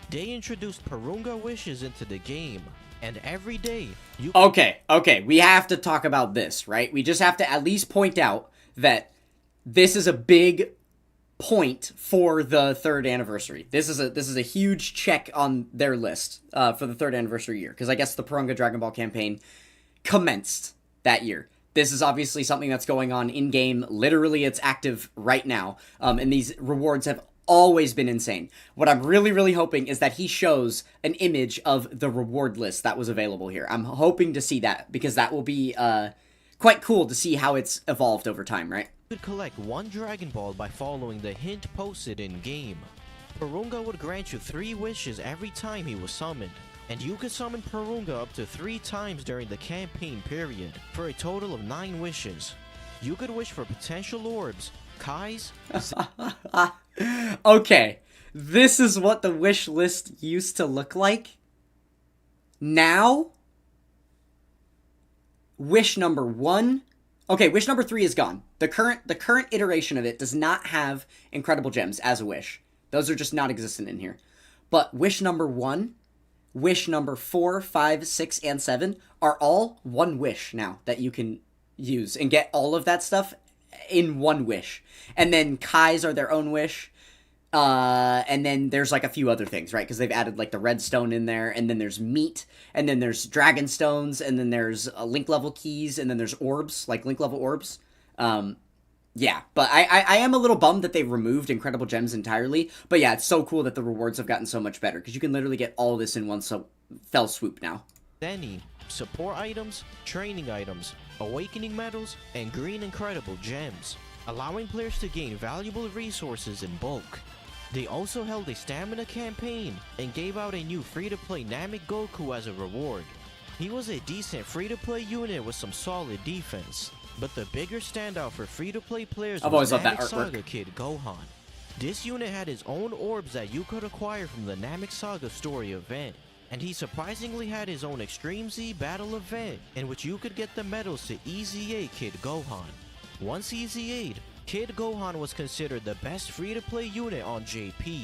They introduced Porunga wishes into the game, and every day you... Okay, we have to talk about this, right? We just have to at least point out that this is a big point for the third anniversary. This is a huge check on their list for the third anniversary year, because I guess the Porunga Dragon Ball campaign commenced that year. This is obviously something that's going on in game. Literally, it's active right now, and these rewards have always been insane. What I'm really hoping is that he shows an image of the reward list that was available here. I'm hoping to see that, because that will be quite cool to see how it's evolved over time, right? could collect 1 Dragon Ball by following the hint posted in-game. Porunga would grant you 3 wishes every time he was summoned, and you could summon Porunga up to 3 times during the campaign period, for a total of 9 wishes. You could wish for potential orbs, Kai's... Okay, this is what the wish list used to look like. Now, wish number 1... Okay, wish number 3 is gone. The current iteration of it does not have incredible gems as a wish. Those are just not existent in here. But wish number 1, wish number 4, 5, 6, and 7 are all one wish now that you can use and get all of that stuff in one wish. And then Kai's are their own wish. And then there's like a few other things, right? Because they've added like the redstone in there, and then there's meat, and then there's dragon stones, and then there's link level keys, and then there's orbs, like link level orbs. Yeah, but I am a little bummed that they've removed incredible gems entirely. But yeah, it's so cool that the rewards have gotten so much better, because you can literally get all this in one fell swoop now. Any support items, training items, awakening medals, and green incredible gems, allowing players to gain valuable resources in bulk. They also held a stamina campaign and gave out a new free-to-play Namek Goku as a reward. He was a decent free-to-play unit with some solid defense, but the bigger standout for free-to-play players was Namek Saga Kid Gohan. This unit had his own orbs that you could acquire from the Namek Saga story event, and he surprisingly had his own Extreme Z battle event in which you could get the medals to EZA Kid Gohan. Once EZA'd, Kid Gohan was considered the best free-to-play unit on JP.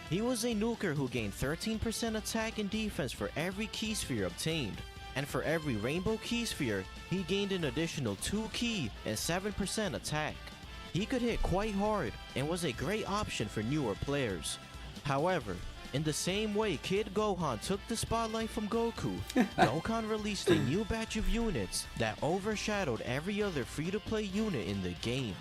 He was a nuker who gained 13% attack and defense for every key sphere obtained, and for every rainbow key sphere, he gained an additional 2 key and 7% attack. He could hit quite hard and was a great option for newer players. However, in the same way Kid Gohan took the spotlight from Goku, Dokkan released a new batch of units that overshadowed every other free-to-play unit in the game.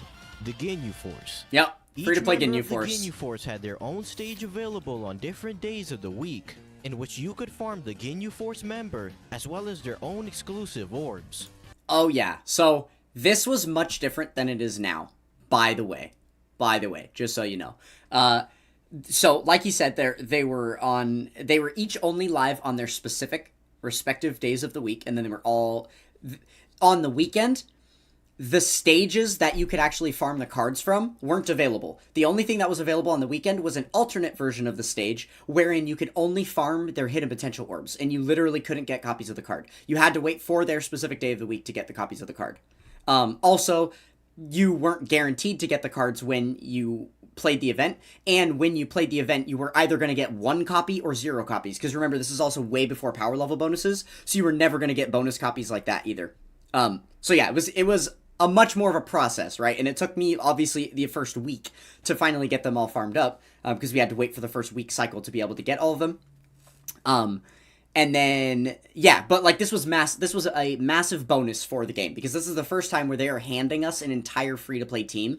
The Ginyu Force. Yep, free-to-play Ginyu Force. The Ginyu Force had their own stage available on different days of the week, in which you could farm the Ginyu Force member, as well as their own exclusive orbs. Oh yeah, so this was much different than it is now, by the way, just so you know. So, like he said, they were each only live on their specific respective days of the week, and then they were all on the weekend. the stages that you could actually farm the cards from weren't available. The only thing that was available on the weekend was an alternate version of the stage wherein you could only farm their hidden potential orbs, and you literally couldn't get copies of the card. You had to wait for their specific day of the week to get the copies of the card. Also, you weren't guaranteed to get the cards when you played the event, and when you played the event, you were either going to get 1 copy or 0 copies, because remember, this is also way before power level bonuses, so you were never going to get bonus copies like that either. So yeah, it was a much more of a process, right? And it took me, obviously, the first week to finally get them all farmed up, because we had to wait for the first week cycle to be able to get all of them. And then, yeah, but like this was a massive bonus for the game, because this is the first time where they are handing us an entire free-to-play team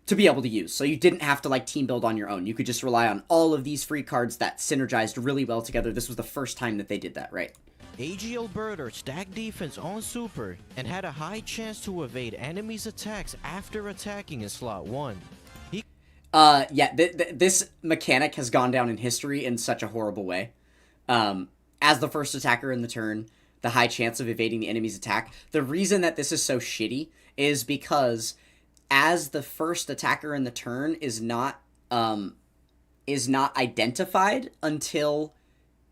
to be able to use. So you didn't have to like team build on your own. You could just rely on all of these free cards that synergized really well together. This was the first time that they did that, right? AGL Birder stacked defense on Super and had a high chance to evade enemies' attacks after attacking in slot 1. Yeah, this mechanic has gone down in history in such a horrible way. As the first attacker in the turn, the high chance of evading the enemy's attack. The reason that this is so shitty is because as the first attacker in the turn is not identified until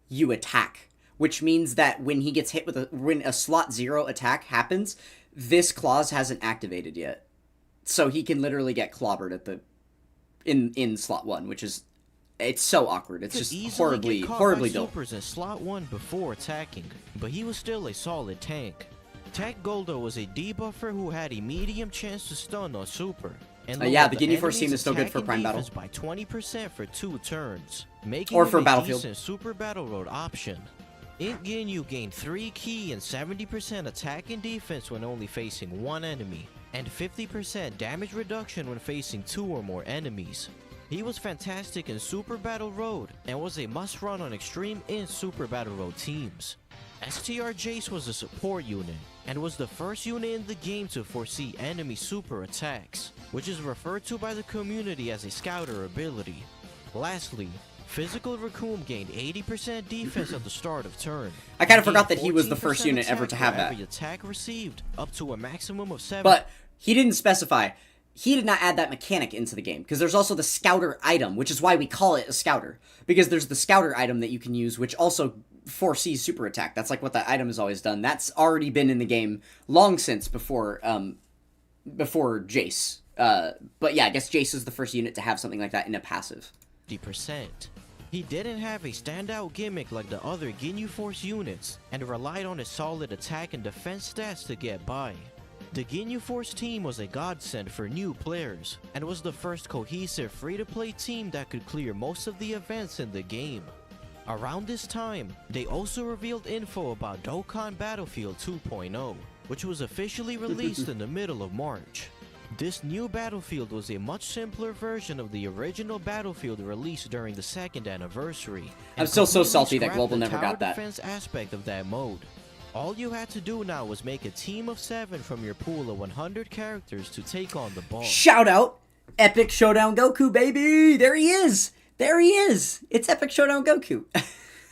you attack, which means that when he gets hit with when a slot 0 attack happens, this clause hasn't activated yet. So he can literally get clobbered at the in slot 1, which is, it's so awkward. It's just horribly built. Supers in slot 1 before attacking, but he was still a solid tank. Tank Goldo was a debuffer who had a medium chance to stun on Super. And yeah, the Ginyu Force team is still good for Prime Battle. By 20% for 2 turns, making or him for a Battlefield. decent Super Battle Road option. Int Ginyu gained 3 ki and 70% attack and defense when only facing 1 enemy, and 50% damage reduction when facing 2 or more enemies. He was fantastic in Super Battle Road and was a must-run on Extreme Int Super Battle Road teams. STR Jace was a support unit and was the first unit in the game to foresee enemy super attacks, which is referred to by the community as a scouter ability. Lastly, Physical Raccoon gained 80% defense at the start of turn. I kind of forgot that he was the first unit ever to have that. Every attack received, up to a maximum of 7. But he didn't specify. He did not add that mechanic into the game, because there's also the Scouter item, which is why we call it a Scouter. Because there's the Scouter item that you can use, which also foresees super attack. That's like what that item has always done. That's already been in the game long since before Jace. But yeah, I guess Jace is the first unit to have something like that in a passive. 50%. He didn't have a standout gimmick like the other Ginyu Force units, and relied on his solid attack and defense stats to get by. The Ginyu Force team was a godsend for new players, and was the first cohesive free-to-play team that could clear most of the events in the game. Around this time, they also revealed info about Dokkan Battlefield 2.0, which was officially released in the middle of March. This new Battlefield was a much simpler version of the original Battlefield released during the 2nd anniversary. I'm still so salty that Global never got that. Defense aspect of that mode. All you had to do now was make a team of 7 from your pool of 100 characters to take on the boss. Shout out! Epic Showdown Goku, baby! There he is! There he is! It's Epic Showdown Goku.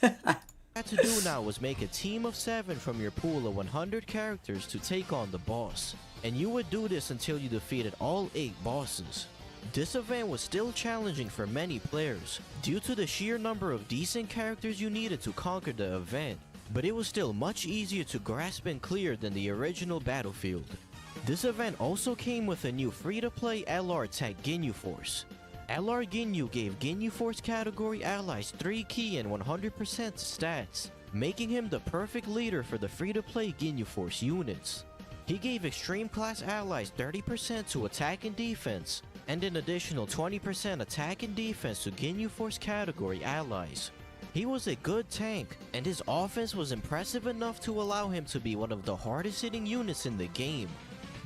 Had to do now was make a team of 7 from your pool of 100 characters to take on the boss, and you would do this until you defeated all 8 bosses. This event was still challenging for many players, due to the sheer number of decent characters you needed to conquer the event, but it was still much easier to grasp and clear than the original Battlefield. This event also came with a new free-to-play LR tech Ginyu Force. LR Ginyu gave Ginyu Force category allies 3 ki and 100% stats, making him the perfect leader for the free-to-play Ginyu Force units. He gave extreme class allies 30% to attack and defense, and an additional 20% attack and defense to Ginyu Force category allies. He was a good tank, and his offense was impressive enough to allow him to be one of the hardest hitting units in the game.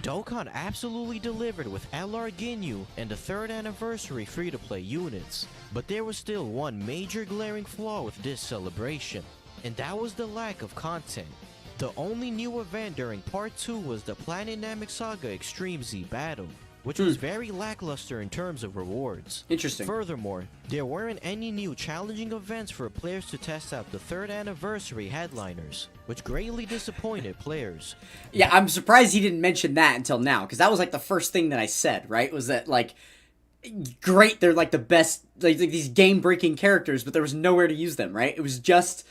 Dokkan absolutely delivered with LR Ginyu and the 3rd anniversary free-to-play units, but there was still one major glaring flaw with this celebration, and that was the lack of content. The only new event during Part 2 was the Planet Namek Saga Extreme Z Battle, which was very lackluster in terms of rewards. Interesting. Furthermore, there weren't any new challenging events for players to test out the 3rd anniversary headliners. which greatly disappointed players. Yeah, I'm surprised he didn't mention that until now, because that was like the first thing that I said, right? Was that like, great, they're like the best, like these game-breaking characters, but there was nowhere to use them, right? It was just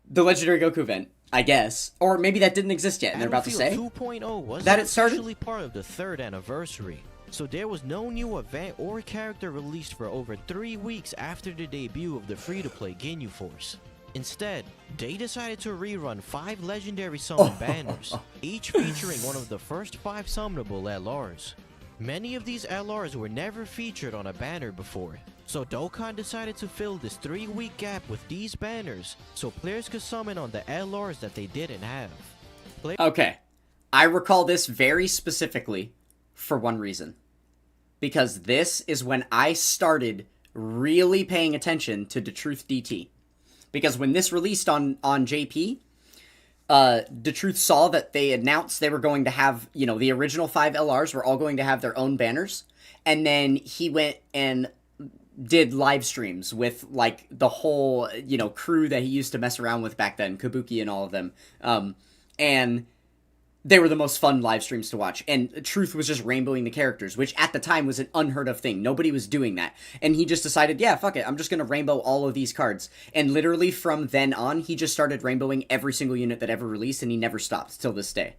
the Legendary Goku event, I guess. Or maybe that didn't exist yet, and they're about to say 2.0 was that it started? officially part of the 3rd anniversary, so there was no new event or character released for over 3 weeks after the debut of the free-to-play Ginyu Force. Instead, they decided to rerun 5 legendary summon banners, each featuring one of the first 5 summonable LRs. Many of these LRs were never featured on a banner before, so Dokkan decided to fill this 3-week gap with these banners so players could summon on the LRs that they didn't have. Okay, I recall this very specifically for one reason. Because this is when I started really paying attention to the Truth DT. Because when this released on JP, the Truth saw that they announced they were going to have, you know, the original 5 LRs were all going to have their own banners. And then he went and did live streams with, like, the whole, you know, crew that he used to mess around with back then, Kabuki and all of them. And they were the most fun live streams to watch. And Truth was just rainbowing the characters, which at the time was an unheard of thing. Nobody was doing that. And he just decided, yeah, fuck it, I'm just going to rainbow all of these cards. And literally from then on, he just started rainbowing every single unit that ever released, and he never stopped till this day.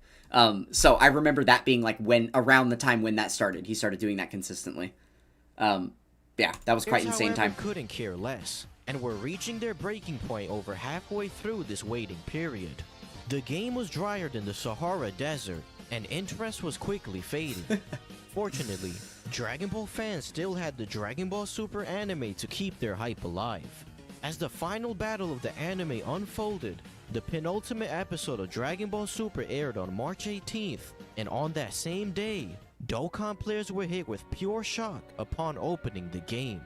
So I remember that being like around the time when that started. He started doing that consistently. Yeah, that was quite insane time. Couldn't care less, and were reaching their breaking point over halfway through this waiting period. The game was drier than the Sahara Desert, and interest was quickly fading. Fortunately, Dragon Ball fans still had the Dragon Ball Super anime to keep their hype alive. As the final battle of the anime unfolded, the penultimate episode of Dragon Ball Super aired on March 18th, and on that same day, Dokkan players were hit with pure shock upon opening the game.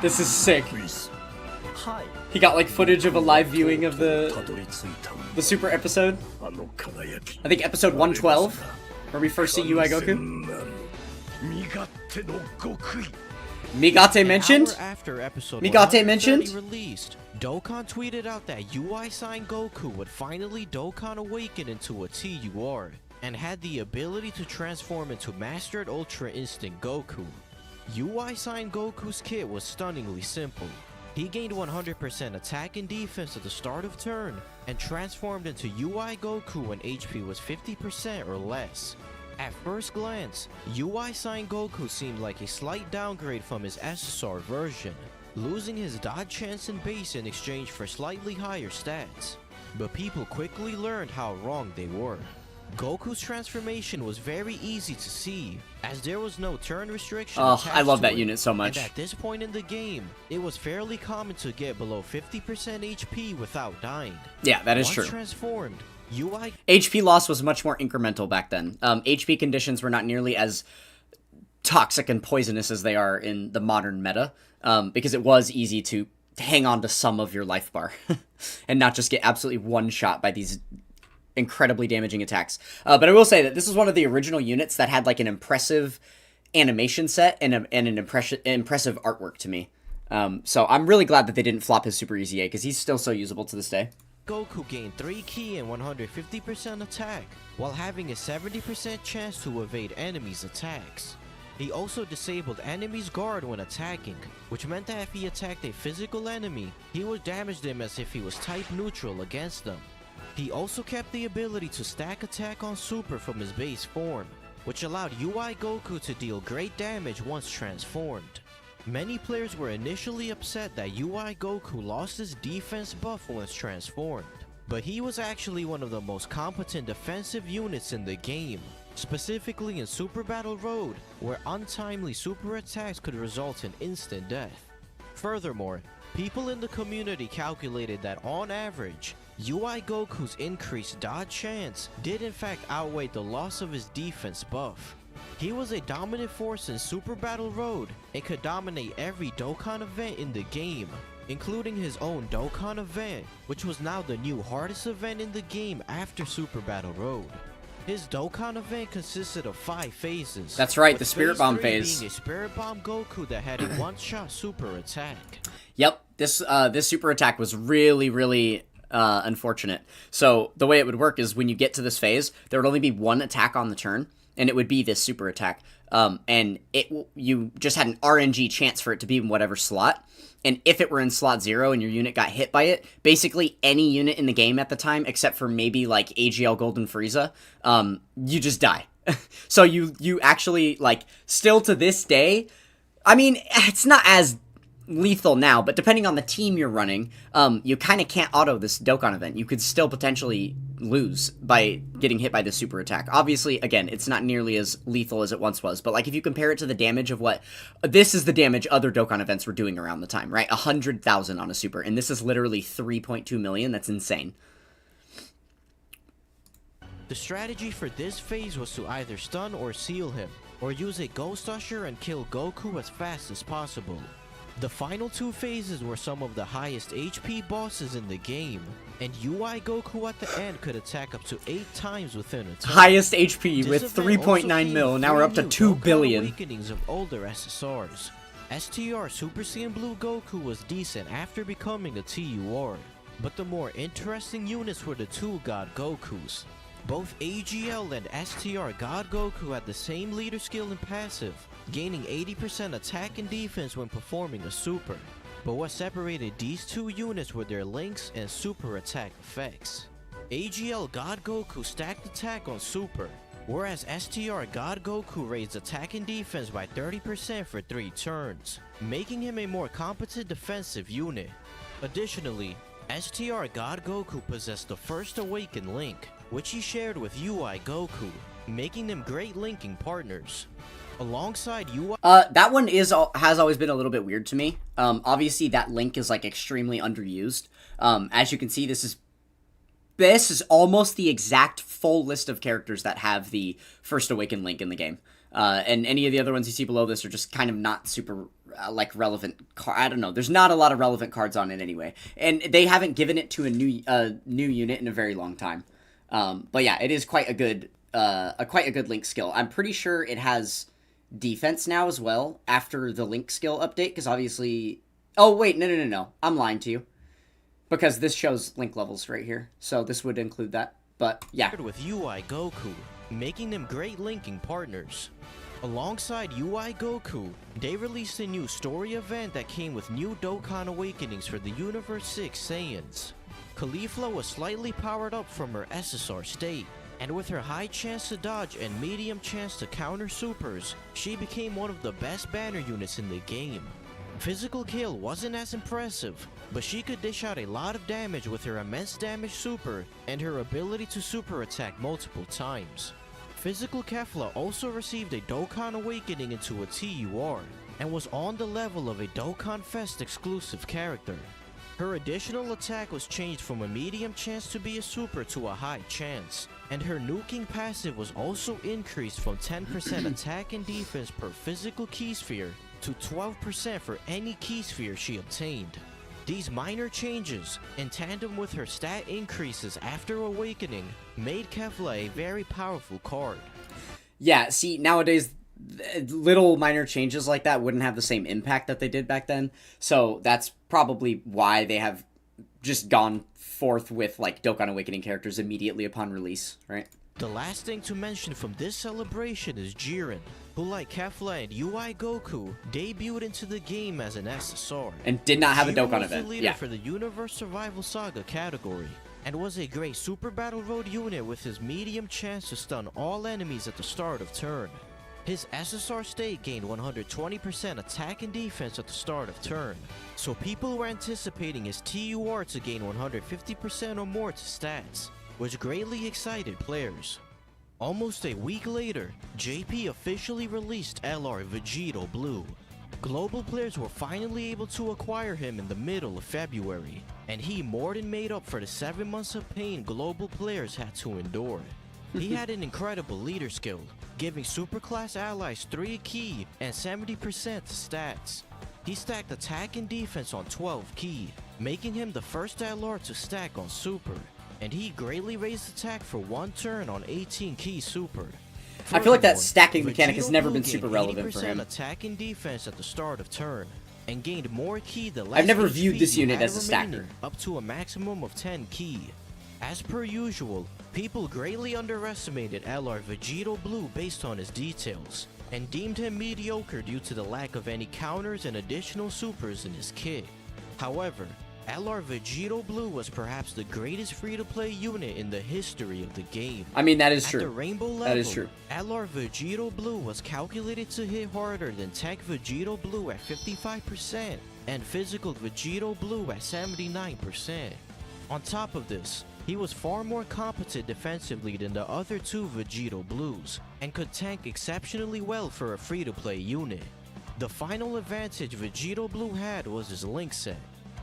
This is sick. He got like footage of a live viewing of the Super episode. I think episode 112, where we first see UI Goku. Migate mentioned? After episode Migate mentioned? Released, Dokkan tweeted out that UI Sign Goku would finally Dokkan awaken into a TUR, and had the ability to transform into Mastered Ultra Instinct Goku. UI Sign Goku's kit was stunningly simple. He gained 100% attack and defense at the start of turn, and transformed into UI Goku when HP was 50% or less. At first glance, UI Sign Goku seemed like a slight downgrade from his SSR version, losing his dodge chance and base in exchange for slightly higher stats. But people quickly learned how wrong they were. Goku's transformation was very easy to see, as there was no turn restriction. Oh, I love that unit so much. And at this point in the game, it was fairly common to get below 50% HP without dying. Yeah, that is Once true. Transformed, UI HP loss was much more incremental back then. HP conditions were not nearly as toxic and poisonous as they are in the modern meta, because it was easy to hang on to some of your life bar and not just get absolutely one-shot by these incredibly damaging attacks. But I will say that this is one of the original units that had like an impressive animation set and an impressive artwork to me. So I'm really glad that they didn't flop his Super Easy A, because he's still so usable to this day. Goku gained 3 ki and 150% attack, while having a 70% chance to evade enemies' attacks. He also disabled enemies' guard when attacking, which meant that if he attacked a physical enemy, he would damage them as if he was type neutral against them. He also kept the ability to stack attack on Super from his base form, which allowed UI Goku to deal great damage once transformed. Many players were initially upset that UI Goku lost his defense buff once transformed, but he was actually one of the most competent defensive units in the game, specifically in Super Battle Road, where untimely super attacks could result in instant death. Furthermore, people in the community calculated that on average, UI Goku's increased dodge chance did in fact outweigh the loss of his defense buff. He was a dominant force in Super Battle Road and could dominate every Dokkan event in the game, including his own Dokkan event, which was now the new hardest event in the game after Super Battle Road. His Dokkan event consisted of 5 phases. That's right, with the Spirit phase Bomb 3 phase. being a Spirit Bomb Goku that had a one-shot super attack. Yep, this super attack was really unfortunate. So the way it would work is when you get to this phase, there would only be one attack on the turn, and it would be this super attack. And you just had an RNG chance for it to be in whatever slot. And if it were in slot 0 and your unit got hit by it, basically any unit in the game at the time, except for maybe like AGL Golden Frieza, you just die. So you actually, like, still to this day, I mean, it's not as lethal now, but depending on the team you're running, you kind of can't auto this Dokkan event. You could still potentially lose by getting hit by the super attack. Obviously, again, it's not nearly as lethal as it once was, but like if you compare it to the damage of what, this is the damage other Dokkan events were doing around the time, right? 100,000 on a super, and this is literally 3.2 million. That's insane. The strategy for this phase was to either stun or seal him, or use a Ghost Usher and kill Goku as fast as possible. The final 2 phases were some of the highest HP bosses in the game, and UI Goku at the end could attack up to 8 times within a turn. Highest HP This with event 3.9 mil, now we're up to 2 Dokkan billion. Awakenings of older SSRs. STR Super Saiyan Blue Goku was decent after becoming a TUR, but the more interesting units were the 2 God Gokus. Both AGL and STR God Goku had the same leader skill and passive, gaining 80% attack and defense when performing a super. But what separated these 2 units were their links and super attack effects. AGL God Goku stacked attack on super, whereas STR God Goku raised attack and defense by 30% for 3 turns, making him a more competent defensive unit. Additionally, STR God Goku possessed the first awakened link, which he shared with UI Goku, making them great linking partners. Alongside UI, that one has always been a little bit weird to me. Obviously that link is like extremely underused. As you can see, this is almost the exact full list of characters that have the first awakened link in the game. And any of the other ones you see below this are just kind of not super like relevant. I don't know. There's not a lot of relevant cards on it anyway, and they haven't given it to a new unit in a very long time. But yeah, it is quite a good link skill. I'm pretty sure it has defense now as well after the link skill update, because obviously, oh wait, no, I'm lying to you, because this shows link levels right here, so this would include that. But yeah, with UI Goku, making them great linking partners. Alongside UI Goku, they released a new story event that came with new Dokkan Awakenings for the Universe 6 Saiyans. Caulifla was slightly powered up from her SSR state, and with her high chance to dodge and medium chance to counter supers, she became one of the best banner units in the game. Physical kill wasn't as impressive, but she could dish out a lot of damage with her immense damage super and her ability to super attack multiple times. Physical Kefla also received a Dokkan Awakening into a TUR, and was on the level of a Dokkan Fest exclusive character. Her additional attack was changed from a medium chance to be a super to a high chance, and her nuking passive was also increased from 10% attack and defense per physical key sphere to 12% for any key sphere she obtained. These minor changes, in tandem with her stat increases after awakening, made Kefla a very powerful card. Yeah, see, nowadays, little minor changes like that wouldn't have the same impact that they did back then, so that's probably why they have just gone forth with, like, Dokkan Awakening characters immediately upon release, right? The last thing to mention from this celebration is Jiren, who, like Kefla and UI Goku, debuted into the game as an SSR. And did not have a Jiren Dokkan was the event, leader yeah. for the Universe Survival Saga category, and was a great Super Battle Road unit with his medium chance to stun all enemies at the start of turn. His SSR state gained 120% attack and defense at the start of turn, so people were anticipating his TUR to gain 150% or more to stats, which greatly excited players. Almost a week later, JP officially released LR Vegito Blue. Global players were finally able to acquire him in the middle of February, and he more than made up for the 7 months of pain global players had to endure. He had an incredible leader skill, giving superclass allies 3 key and 70% to stats. He stacked attack and defense on 12 key, making him the first LR to stack on super. and he greatly raised attack for 1 turn on 18 key super. I feel like that Furthermore, stacking mechanic has Vegito never Blue been super gained relevant for 80% him. attack and defense at the start of turn, and gained more ki the less I've never HP viewed this you unit had as a stacker. remaining, up to a maximum of 10 ki. As per usual, people greatly underestimated LR Vegito Blue based on his details, and deemed him mediocre due to the lack of any counters and additional supers in his kit. However, LR Vegito Blue was perhaps the greatest free-to-play unit in the history of the game. I mean, that is At true. the rainbow level, That is true. LR Vegito Blue was calculated to hit harder than Tech Vegito Blue at 55%, and Physical Vegito Blue at 79%. On top of this, he was far more competent defensively than the other 2 Vegito Blues, and could tank exceptionally well for a free-to-play unit. The final advantage Vegito Blue had was his link set.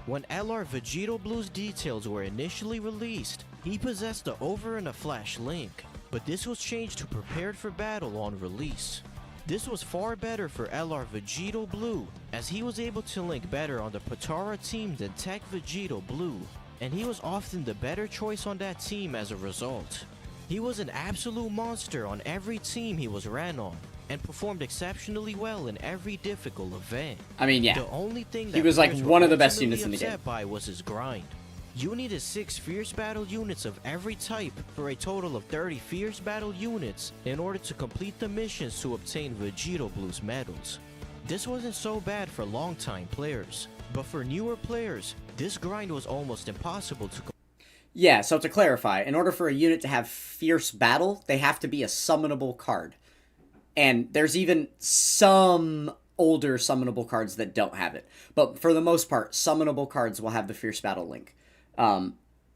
When LR Vegito Blue's details were initially released, he possessed the Over and a Flash link, but this was changed to Prepared for Battle on release. This was far better for LR Vegito Blue, as he was able to link better on the Potara team than Tech Vegito Blue, and he was often the better choice on that team as a result. He was an absolute monster on every team he was ran on, and performed exceptionally well in every difficult event. I mean, yeah. The only thing that He was like players one were of the best ultimately units in the game. upset by was his grind. You needed 6 Fierce Battle units of every type for a total of 30 Fierce Battle units in order to complete the missions to obtain Vegito Blue's medals. This wasn't so bad for long-time players, but for newer players, this grind was almost impossible to complete. Yeah, so to clarify, in order for a unit to have Fierce Battle, they have to be a summonable card. And there's even some older summonable cards that don't have it. But for the most part, summonable cards will have the Fierce Battle link. And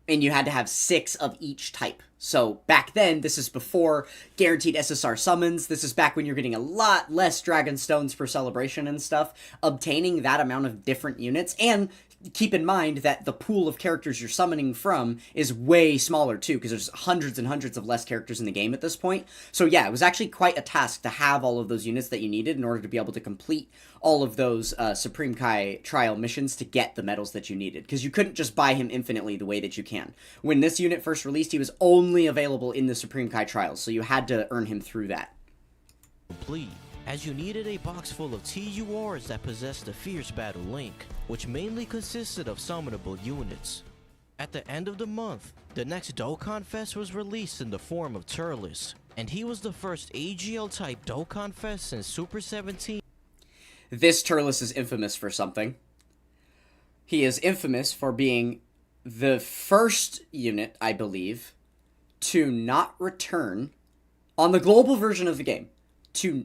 you had to have 6 of each type. So back then, this is before guaranteed SSR summons. This is back when you're getting a lot less Dragon Stones per celebration and stuff. Obtaining that amount of different units, and keep in mind that the pool of characters you're summoning from is way smaller too, because there's hundreds and hundreds of less characters in the game at this point. So yeah, it was actually quite a task to have all of those units that you needed in order to be able to complete all of those Supreme Kai trial missions to get the medals that you needed, because you couldn't just buy him infinitely the way that you can. When this unit first released, he was only available in the Supreme Kai trials, so you had to earn him through that. Complete, as you needed a box full of TURs that possessed the Fierce Battle link, which mainly consisted of summonable units. At the end of the month, the next Dokkan Fest was released in the form of Turles, and he was the first AGL type Dokkan Fest since Super 17. This Turles is infamous for something. He is infamous for being the first unit, I believe, to not return on the global version of the game.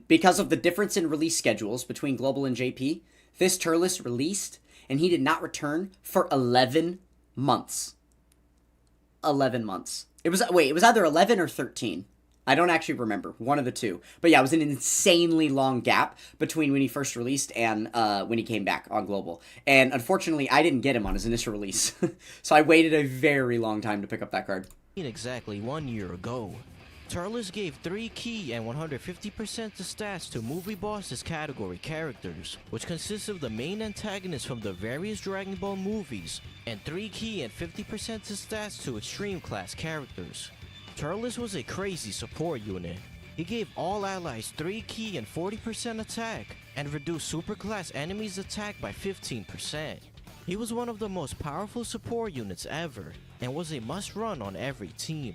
Because of the difference in release schedules between Global and JP, this Turles released, and he did not return for 11 months. 11 months. It was either 11 or 13. I don't actually remember. One of the two. But yeah, it was an insanely long gap between when he first released and when he came back on Global. And unfortunately, I didn't get him on his initial release. So I waited a very long time to pick up that card. Exactly 1 year ago. Turles gave 3 ki and 150% to stats to movie bosses category characters, which consists of the main antagonists from the various Dragon Ball movies, and 3 ki and 50% to stats to extreme class characters. Turles was a crazy support unit. He gave all allies 3 ki and 40% attack, and reduced superclass enemies' attack by 15%. He was one of the most powerful support units ever, and was a must-run on every team.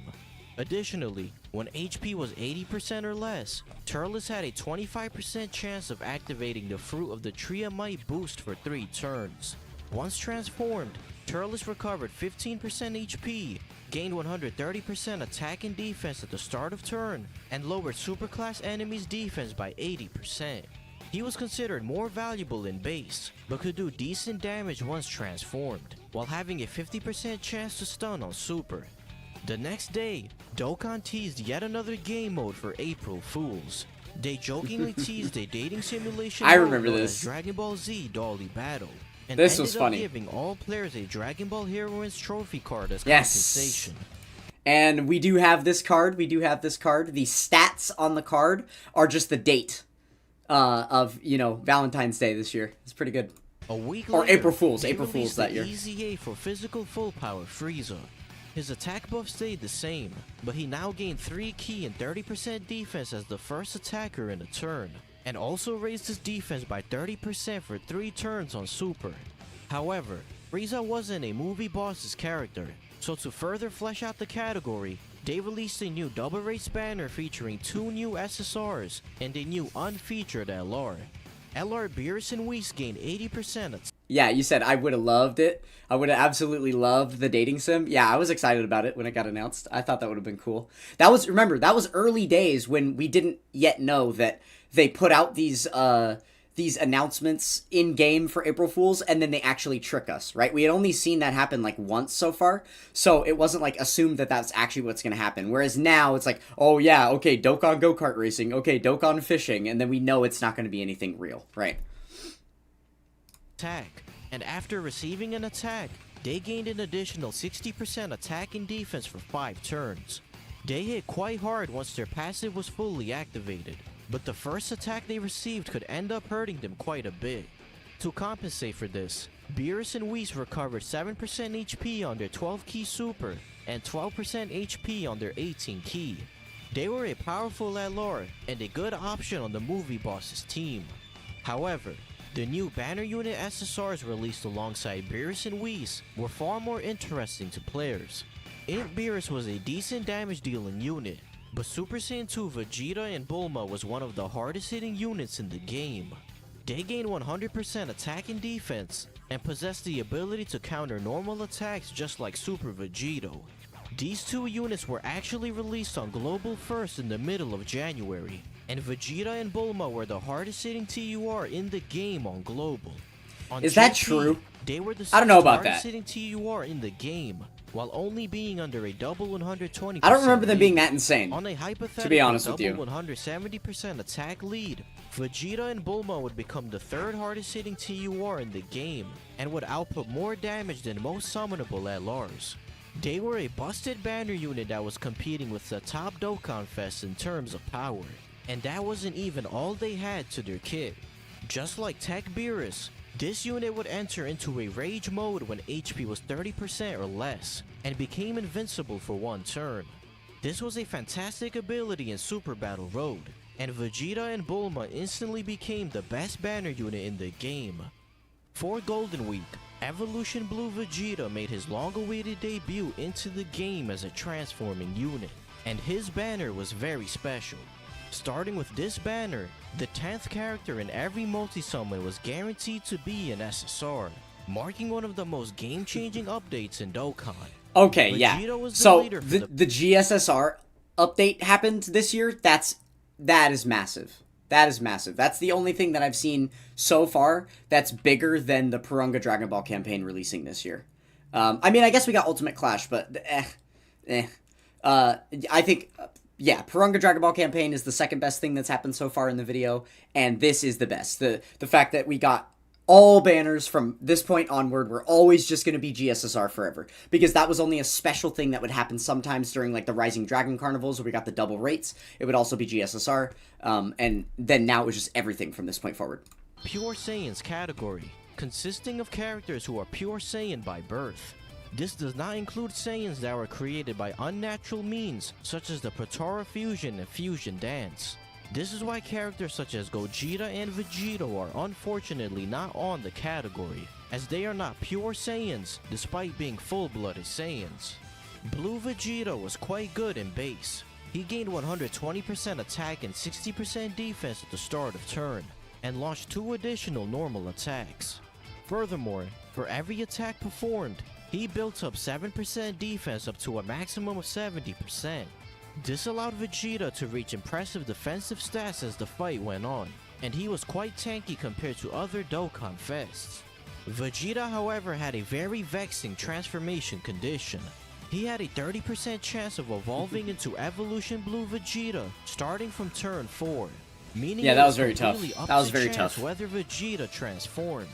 Additionally, when HP was 80% or less, Turles had a 25% chance of activating the Fruit of the Triamite boost for 3 turns. Once transformed, Turles recovered 15% HP, gained 130% attack and defense at the start of turn, and lowered superclass enemies' defense by 80%. He was considered more valuable in base, but could do decent damage once transformed, while having a 50% chance to stun on super. The next day, Dokkan teased yet another game mode for April Fools. They jokingly teased a dating simulation I mode remember known this. as Dragon Ball Z Dolly Battle, and This ended was up funny. giving all players a Dragon Ball Heroines trophy card as Yes. compensation. And we do have this card. The stats on the card are just the date of, Valentine's Day this year. It's pretty good. A week Or later, April Fools. they April Fools released that the year. EZA for physical full power Frieza. His attack buff stayed the same, but he now gained 3 ki and 30% defense as the first attacker in a turn, and also raised his defense by 30% for 3 turns on Super. However, Frieza wasn't a movie boss's character, so to further flesh out the category, they released a new double race banner featuring 2 new SSRs and a new unfeatured LR. LR Beerus and Whis gained 80%. Yeah, you said I would have loved it. I would have absolutely loved the dating sim. Yeah, I was excited about it when it got announced. I thought that would have been cool. That was, remember, that was early days when we didn't yet know that they put out these announcements in game for April Fools, and then they actually trick us, right? We had only seen that happen like once so far, so it wasn't like assumed that that's actually what's going to happen. Whereas now it's like, oh yeah, okay, Dokkan go-kart racing, okay, Dokkan fishing, and then we know it's not going to be anything real, right? Attack, and after receiving an attack, they gained an additional 60% attack and defense for 5 turns. They hit quite hard once their passive was fully activated, but the first attack they received could end up hurting them quite a bit. To compensate for this, Beerus and Whis recovered 7% HP on their 12 ki super and 12% HP on their 18 ki. They were a powerful LR and a good option on the movie boss's team. However, the new banner unit SSRs released alongside Beerus and Whis were far more interesting to players. Int Beerus was a decent damage dealing unit, but Super Saiyan 2 Vegeta and Bulma was one of the hardest hitting units in the game. They gained 100% attack and defense, and possessed the ability to counter normal attacks just like Super Vegito. These 2 units were actually released on Global first in the middle of January, and Vegeta and Bulma were the hardest hitting TUR in the game on Global. On Is that GP, true? They were the I don't know about hardest that. hitting TUR in the game, while only being under a double 120%. I don't remember them lead. being that insane. On a hypothetical to be honest with double you. 170% attack lead, Vegeta and Bulma would become the 3rd hardest hitting TUR in the game, and would output more damage than most summonable LRs. They were a busted banner unit that was competing with the top Dokkan Fest in terms of power, and that wasn't even all they had to their kit. Just like Tech Beerus, this unit would enter into a rage mode when HP was 30% or less, and became invincible for 1 turn. This was a fantastic ability in Super Battle Road, and Vegeta and Bulma instantly became the best banner unit in the game. For Golden Week, Evolution Blue Vegeta made his long-awaited debut into the game as a transforming unit, and his banner was very special. Starting with this banner, the 10th character in every multi-summon was guaranteed to be an SSR, marking one of the most game-changing updates in Dokkan. Okay, Vegeta yeah. was the So leader for the GSSR update happened this year. That is massive. That is massive. That's the only thing that I've seen so far that's bigger than the Purunga Dragon Ball campaign releasing this year. I mean, I guess we got Ultimate Clash, but I think, yeah, Purunga Dragon Ball campaign is the second best thing that's happened so far in the video, and this is the best. The fact that we got all banners from this point onward were always just going to be GSSR forever, because that was only a special thing that would happen sometimes during like the Rising Dragon Carnivals where we got the double rates. It would also be GSSR, and then now it was just everything from this point forward. Pure Saiyans category, consisting of characters who are pure Saiyan by birth. This does not include Saiyans that were created by unnatural means, such as the Potara Fusion and Fusion Dance. This is why characters such as Gogeta and Vegito are unfortunately not on the category, as they are not pure Saiyans despite being full-blooded Saiyans. Blue Vegeta was quite good in base. He gained 120% attack and 60% defense at the start of turn, and launched 2 additional normal attacks. Furthermore, for every attack performed, he built up 7% defense up to a maximum of 70%. This allowed Vegeta to reach impressive defensive stats as the fight went on, and he was quite tanky compared to other Dokkan Fests. Vegeta, however, had a very vexing transformation condition. He had a 30% chance of evolving into Evolution Blue Vegeta starting from turn 4, meaning Yeah, that was very tough. completely up That was to very chance tough. whether Vegeta transformed.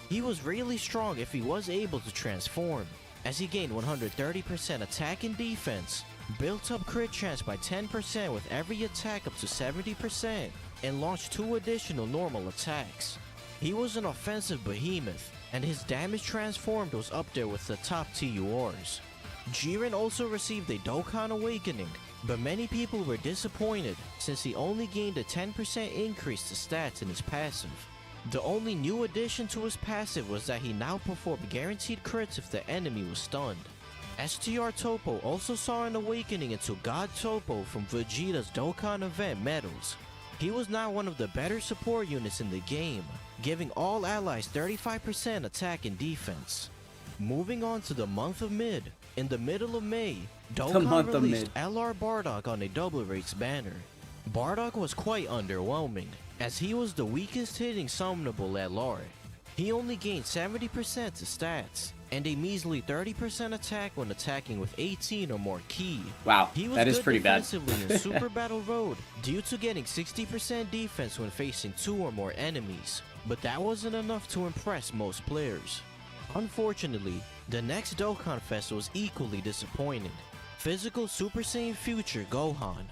He was really strong if he was able to transform, as he gained 130% attack and defense, built up crit chance by 10% with every attack up to 70%, and launched 2 additional normal attacks. He was an offensive behemoth, and his damage transformed was up there with the top TURs. Jiren also received a Dokkan Awakening, but many people were disappointed since he only gained a 10% increase to stats in his passive. The only new addition to his passive was that he now performed guaranteed crits if the enemy was stunned. STR Topo also saw an awakening into God Topo from Vegeta's Dokkan event medals. He was now one of the better support units in the game, giving all allies 35% attack and defense. Moving on to the month of Mid. In the middle of May, Dokkan released LR Bardock on a double rates banner. Bardock was quite underwhelming, as he was the weakest hitting summonable LR. He only gained 70% to stats, and a measly 30% attack when attacking with 18 or more ki. Wow, he was that is pretty bad. in Super Battle Road due to getting 60% defense when facing 2 or more enemies, but that wasn't enough to impress most players. Unfortunately, the next Dokkan Fest was equally disappointing. Physical Super Saiyan Future Gohan.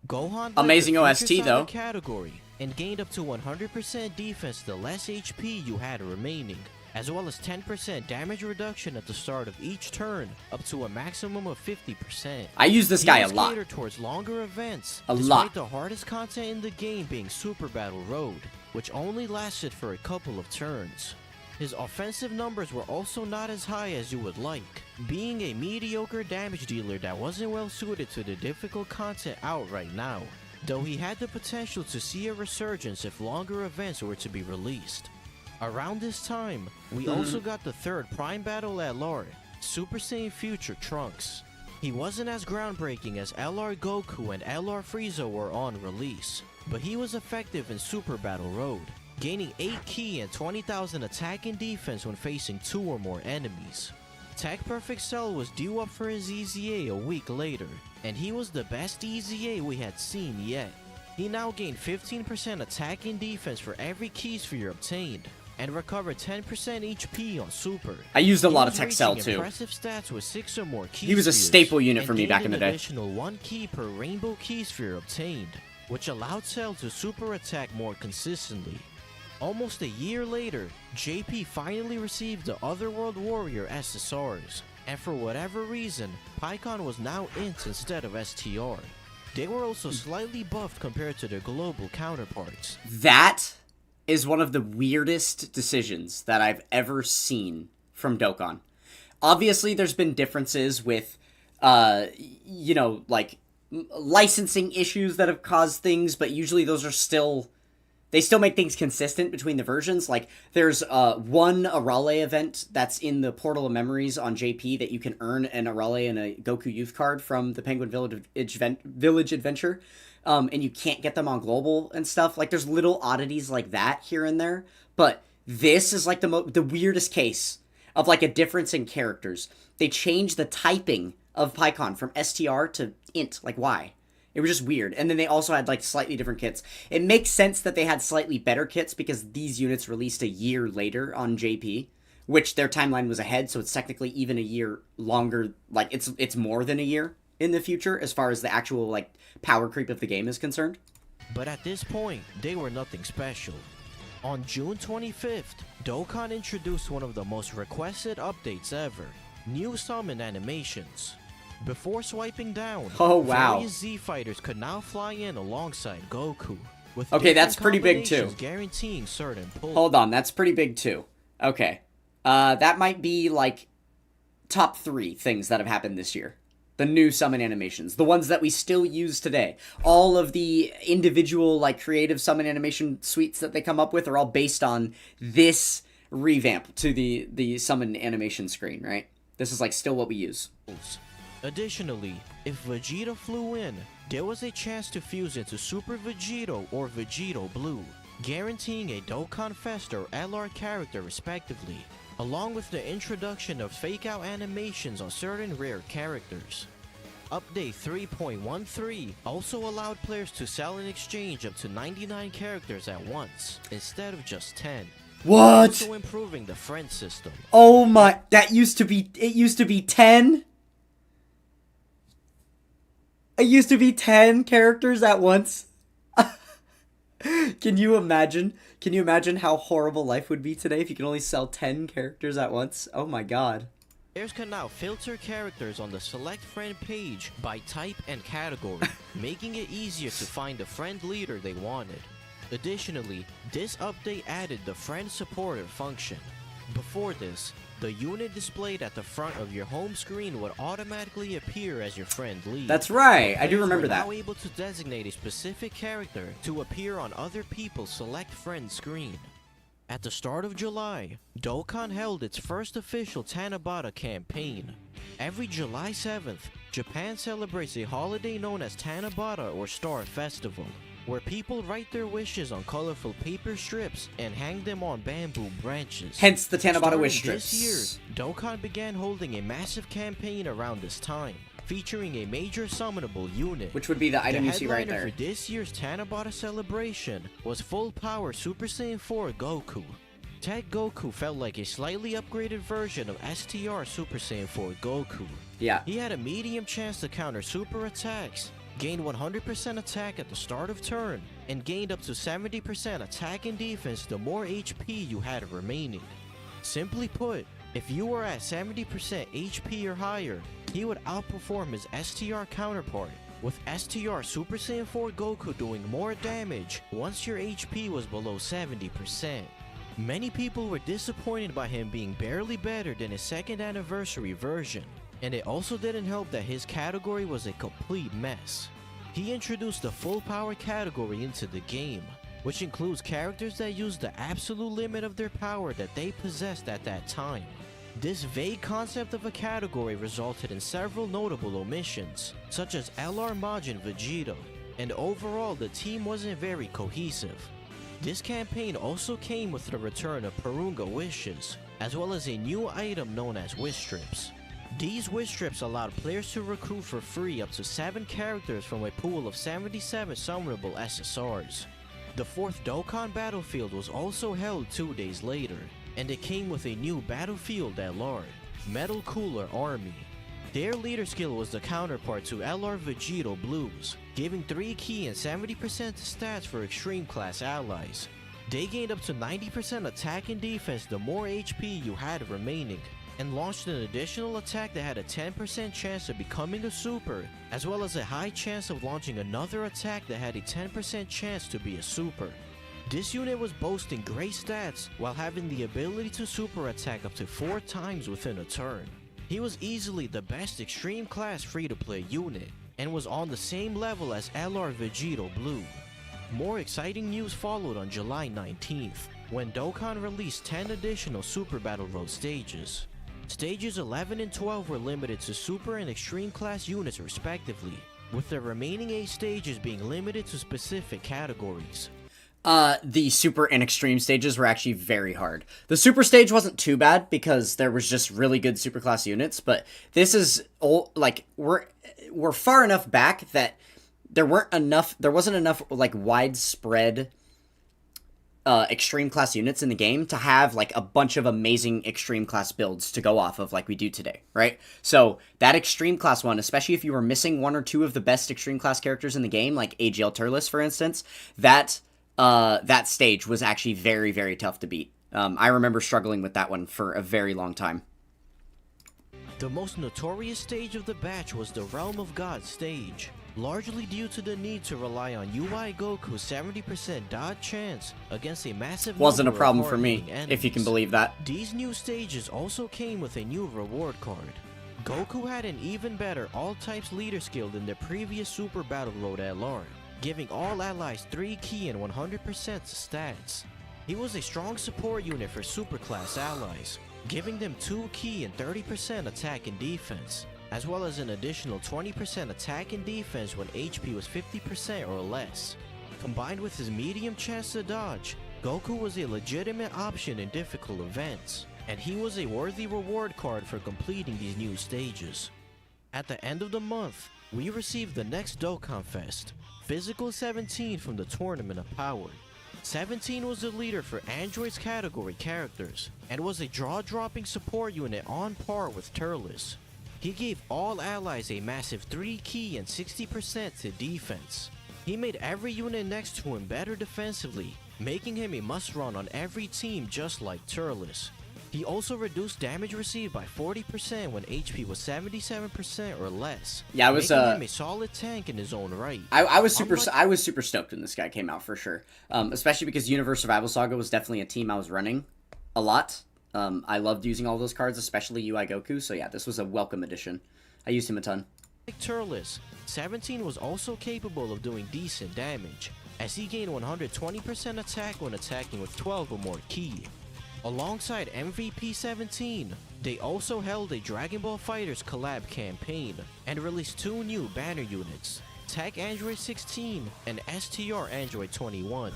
Gohan amazing led the OST Future though. Saga category and gained up to 100% defense the less HP you had remaining, as well as 10% damage reduction at the start of each turn, up to a maximum of 50%. I use this guy a lot. Catered towards longer events, A despite lot. the hardest content in the game being Super Battle Road, which only lasted for a couple of turns. His offensive numbers were also not as high as you would like, being a mediocre damage dealer that wasn't well suited to the difficult content out right now, though he had the potential to see a resurgence if longer events were to be released. Around this time, we also got the third Prime Battle LR, Super Saiyan Future Trunks. He wasn't as groundbreaking as LR Goku and LR Frieza were on release, but he was effective in Super Battle Road, gaining 8 ki and 20,000 attack and defense when facing 2 or more enemies. Tech Perfect Cell was due up for his EZA a week later, and he was the best EZA we had seen yet. He now gained 15% attack and defense for every ki sphere obtained, and recovered 10% HP on Super. I used a lot of Tech Cell too. Impressive stats with 6 or more ki He was a spheres, staple unit for and me back in gained the an day. additional 1 ki per rainbow ki sphere obtained, which allowed Cell to super attack more consistently. Almost a year later, JP finally received the Otherworld Warrior SSRs, and for whatever reason, Pikkon was now INT instead of STR. They were also slightly buffed compared to their global counterparts. That is one of the weirdest decisions that I've ever seen from Dokkan. Obviously, there's been differences with, like, licensing issues that have caused things, but usually those are still... They still make things consistent between the versions. Like, there's one Arale event that's in the Portal of Memories on JP that you can earn an Arale and a Goku Youth card from the Penguin Village Adventure. And you can't get them on Global and stuff. Like, there's little oddities like that here and there. But this is, like, the weirdest case of, like, a difference in characters. They changed the typing of Pikkon from STR to INT. Like, why? It was just weird. And then they also had, like, slightly different kits. It makes sense that they had slightly better kits because these units released a year later on JP, which their timeline was ahead, so it's technically even a year longer. Like, it's more than a year in the future as far as the actual, like, power creep of the game is concerned. But at this point, they were nothing special. On June 25th, Dokkan introduced one of the most requested updates ever, new summon animations. Before swiping down, oh wow, various Z fighters could now fly in alongside Goku. With okay, that's pretty big too. Guaranteeing certain pulls. Hold on, that's pretty big too. Okay, that might be like top 3 things that have happened this year. The new summon animations, the ones that we still use today. All of the individual, like, creative summon animation suites that they come up with are all based on this revamp to the summon animation screen, right? This is, like, still what we use. Additionally, if Vegeta flew in, there was a chance to fuse into Super Vegito or Vegito Blue, guaranteeing a Dokkan Fest or LR character respectively, along with the introduction of fake-out animations on certain rare characters. Update 3.13 also allowed players to sell and exchange up to 99 characters at once, instead of just 10. What? Also improving the friend system. Oh my, it used to be 10? It used to be 10 characters at once. Can you imagine? Can you imagine how horrible life would be today if you could only sell 10 characters at once? Oh my god. Players can now filter characters on the Select Friend page by type and category, making it easier to find the friend leader they wanted. Additionally, this update added the Friend Supporter function. Before this, the unit displayed at the front of your home screen would automatically appear as your friend lead. That's right, I do remember that. Now able to designate a specific character to appear on other people's Select Friend screen. At the start of July, Dokkan held its first official Tanabata campaign. Every July 7th, Japan celebrates a holiday known as Tanabata or Star Festival, where people write their wishes on colorful paper strips and hang them on bamboo branches. Hence the Tanabata wish strips. This year, Dokkan began holding a massive campaign around this time, featuring a major summonable unit. Which would be the item you see right there. The headliner for this year's Tanabata celebration was Full Power Super Saiyan 4 Goku. Tech Goku felt like a slightly upgraded version of STR Super Saiyan 4 Goku. Yeah. He had a medium chance to counter super attacks, gained 100% attack at the start of turn, and gained up to 70% attack and defense the more HP you had remaining. Simply put, if you were at 70% HP or higher, he would outperform his STR counterpart, with STR Super Saiyan 4 Goku doing more damage once your HP was below 70%. Many people were disappointed by him being barely better than his second anniversary version, and it also didn't help that his category was a complete mess. He introduced the full power category into the game, which includes characters that use the absolute limit of their power that they possessed at that time. This vague concept of a category resulted in several notable omissions, such as LR Majin Vegito, and overall the team wasn't very cohesive. This campaign also came with the return of Purunga Wishes, as well as a new item known as Wish Strips. These wish strips allowed players to recruit for free up to 7 characters from a pool of 77 summonable SSRs. The 4th Dokkan Battlefield was also held 2 days later, and it came with a new Battlefield LR, Metal Cooler Army. Their leader skill was the counterpart to LR Vegito Blues, giving 3 key and 70% stats for extreme class allies. They gained up to 90% attack and defense the more HP you had remaining, and launched an additional attack that had a 10% chance of becoming a super, as well as a high chance of launching another attack that had a 10% chance to be a super. This unit was boasting great stats while having the ability to super attack up to 4 times within a turn. He was easily the best extreme class free-to-play unit, and was on the same level as LR Vegito Blue. More exciting news followed on July 19th, when Dokkan released 10 additional Super Battle Road stages. Stages 11 and 12 were limited to Super and Extreme class units respectively, with the remaining 8 stages being limited to specific categories. The Super and Extreme stages were actually very hard. The Super stage wasn't too bad because there was just really good Super class units, but this is like we're far enough back that there wasn't enough like widespread extreme class units in the game to have like a bunch of amazing extreme class builds to go off of like we do today, right? So that extreme class one, especially if you were missing 1 or 2 of the best extreme class characters in the game, like AGL Turles, for instance, that stage was actually very, very tough to beat. I remember struggling with that one for a very long time. The most notorious stage of the batch was the Realm of God stage, largely due to the need to rely on UI Goku's 70% dodge chance against a massive Wasn't a number problem of for me, hard-hitting if you can enemies. believe that. These new stages also came with a new reward card. Goku had an even better all-types leader skill than the previous Super Battle Road LR, giving all allies 3 key and 100% stats. He was a strong support unit for super class allies, giving them 2 key and 30% attack and defense, as well as an additional 20% attack and defense when HP was 50% or less. Combined with his medium chance to dodge, Goku was a legitimate option in difficult events, and he was a worthy reward card for completing these new stages. At the end of the month, we received the next Dokkan Fest, Physical 17 from the Tournament of Power. 17 was the leader for Android's category characters, and was a draw-dropping support unit on par with Turles. He gave all allies a massive 3 key and 60% to defense. He made every unit next to him better defensively, making him a must-run on every team just like Turles. He also reduced damage received by 40% when HP was 77% or less. Yeah, I was making him a solid tank in his own right. I was super stoked when this guy came out for sure. Especially because Universe Survival Saga was definitely a team I was running a lot. I loved using all those cards, especially UI Goku. So yeah, this was a welcome addition. I used him a ton. Like Turles, 17 was also capable of doing decent damage, as he gained 120% attack when attacking with 12 or more ki. Alongside MVP 17, they also held a Dragon Ball FighterZ collab campaign and released 2 new banner units, Tech Android 16 and STR Android 21.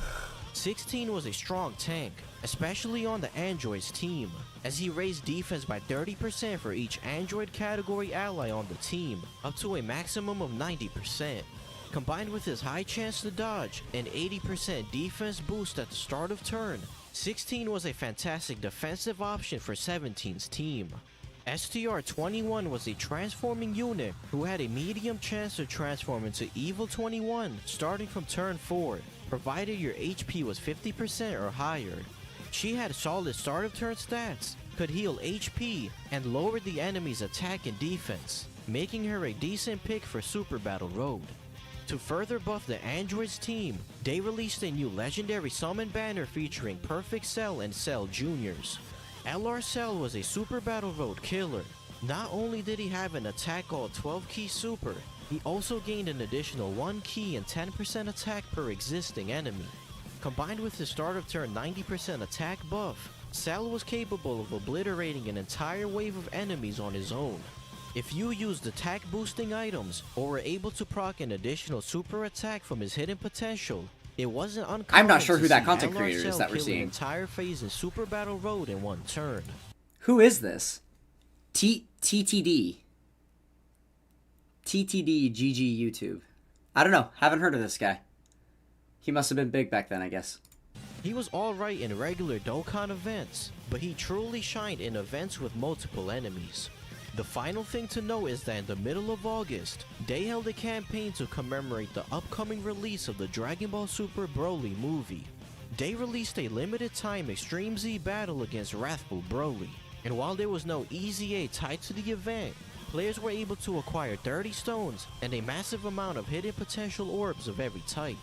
16 was a strong tank, especially on the Android's team, as he raised defense by 30% for each Android category ally on the team, up to a maximum of 90%. Combined with his high chance to dodge and 80% defense boost at the start of turn, 16 was a fantastic defensive option for 17's team. STR-21 was a transforming unit who had a medium chance to transform into Evil 21 starting from turn 4, provided your HP was 50% or higher. She had solid start of turn stats, could heal HP, and lowered the enemy's attack and defense, making her a decent pick for Super Battle Road. To further buff the Android's team, they released a new legendary summon banner featuring Perfect Cell and Cell Juniors. LR Cell was a Super Battle Road killer. Not only did he have an attack all 12 key super, he also gained an additional 1 key and 10% attack per existing enemy. Combined with his start of turn 90% attack buff, Cell was capable of obliterating an entire wave of enemies on his own. If you used attack boosting items or were able to proc an additional super attack from his hidden potential, it wasn't uncommon. I'm not sure to who that see content LR creator is Cell that we're kill seeing. an entire phase in Super Battle Road in one turn. Who is this? TTD GG YouTube. I don't know. Haven't heard of this guy. He must have been big back then, I guess. He was alright in regular Dokkan events, but he truly shined in events with multiple enemies. The final thing to know is that in the middle of August, they held a campaign to commemorate the upcoming release of the Dragon Ball Super Broly movie. They released a limited time Extreme Z battle against Wrathful Broly, and while there was no EZA tied to the event, players were able to acquire 30 stones and a massive amount of hidden potential orbs of every type.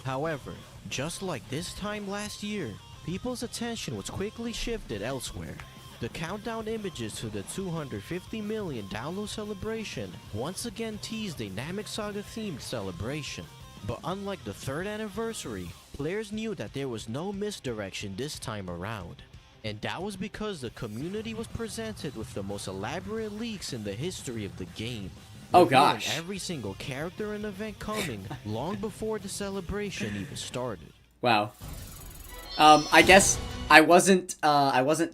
However, just like this time last year, people's attention was quickly shifted elsewhere. The countdown images to the 250 million download celebration once again teased a Namek Saga themed celebration. But unlike the 3rd anniversary, players knew that there was no misdirection this time around. And that was because the community was presented with the most elaborate leaks in the history of the game. Oh revealing gosh. every single character and event coming long before the celebration even started. Wow. I guess I wasn't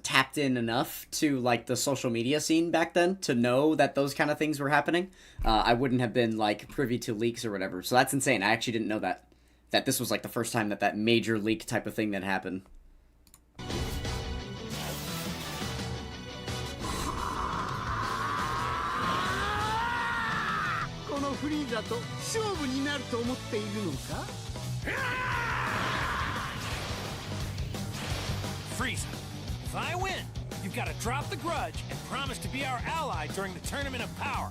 tapped in enough to like the social media scene back then to know that those kind of things were happening. I wouldn't have been like privy to leaks or whatever. So that's insane. I actually didn't know that this was like the first time that major leak type of thing that happened. このフリーザと勝負になると思っているのか Frieza, if I win, you've got to drop the grudge and promise to be our ally during the Tournament of Power.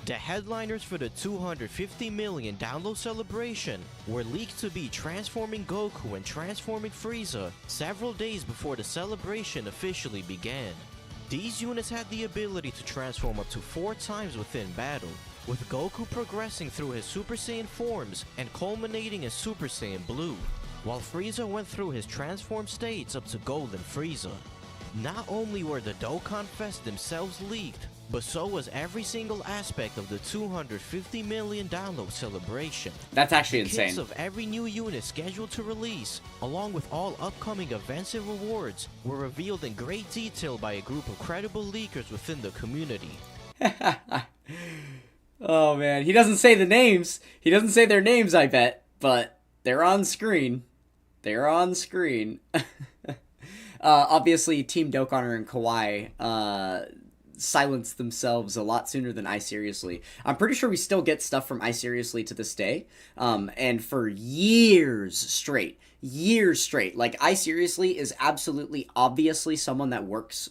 The headliners for the 250 million download celebration were leaked to be transforming Goku and transforming Frieza several days before the celebration officially began. These units had the ability to transform up to 4 times within battle, with Goku progressing through his Super Saiyan forms and culminating in Super Saiyan Blue, while Frieza went through his transformed states up to Golden Frieza. Not only were the Dokkan Fest themselves leaked, but so was every single aspect of the 250 million download celebration. That's actually Kits insane. of every new unit scheduled to release, along with all upcoming events and rewards, were revealed in great detail by a group of credible leakers within the community. Oh man, he doesn't say the names. He doesn't say their names, I bet, but they're on screen. They're on screen. Obviously, Team Dokkan and Kawaii, silenced themselves a lot sooner than I Seriously. I'm pretty sure we still get stuff from I Seriously to this day, and for years straight. Like, I Seriously is absolutely obviously someone that works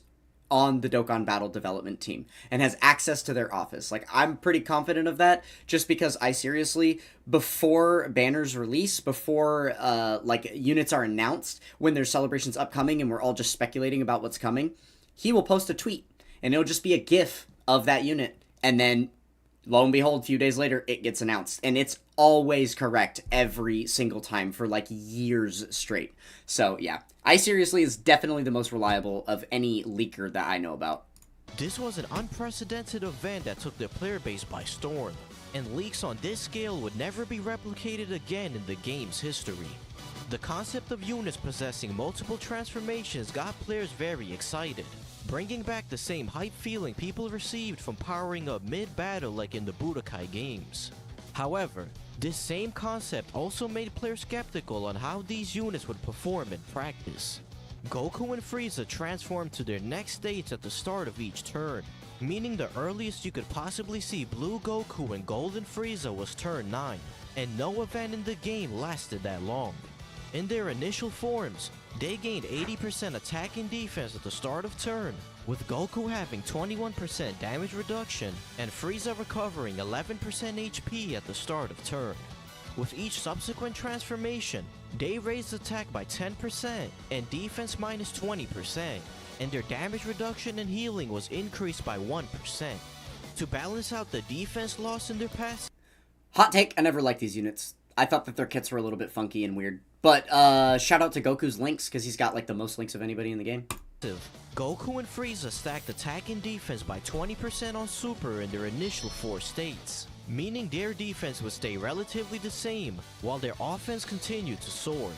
on the Dokkan Battle development team and has access to their office. Like, I'm pretty confident of that just because I Seriously, before banners release, before like units are announced, when there's celebrations upcoming and we're all just speculating about what's coming, he will post a tweet and it'll just be a gif of that unit, and then lo and behold, a few days later it gets announced, and it's always correct every single time for like years straight. So yeah, I Seriously is definitely the most reliable of any leaker that I know about. This was an unprecedented event that took the player base by storm, and leaks on this scale would never be replicated again in the game's history. The concept of units possessing multiple transformations got players very excited, bringing back the same hype feeling people received from powering up mid-battle like in the Budokai games. However, this same concept also made players skeptical on how these units would perform in practice. Goku and Frieza transformed to their next states at the start of each turn, meaning the earliest you could possibly see Blue Goku and Golden Frieza was turn 9, and no event in the game lasted that long. In their initial forms, they gained 80% attack and defense at the start of turn, with Goku having 21% damage reduction and Frieza recovering 11% HP at the start of turn. With each subsequent transformation, they raised attack by 10% and defense minus 20%, and their damage reduction and healing was increased by 1%. To balance out the defense loss in their past... Hot take, I never liked these units. I thought that their kits were a little bit funky and weird. But shout out to Goku's links, because he's got like the most links of anybody in the game. Goku and Frieza stacked attack and defense by 20% on Super in their initial 4 states, meaning their defense would stay relatively the same, while their offense continued to soar.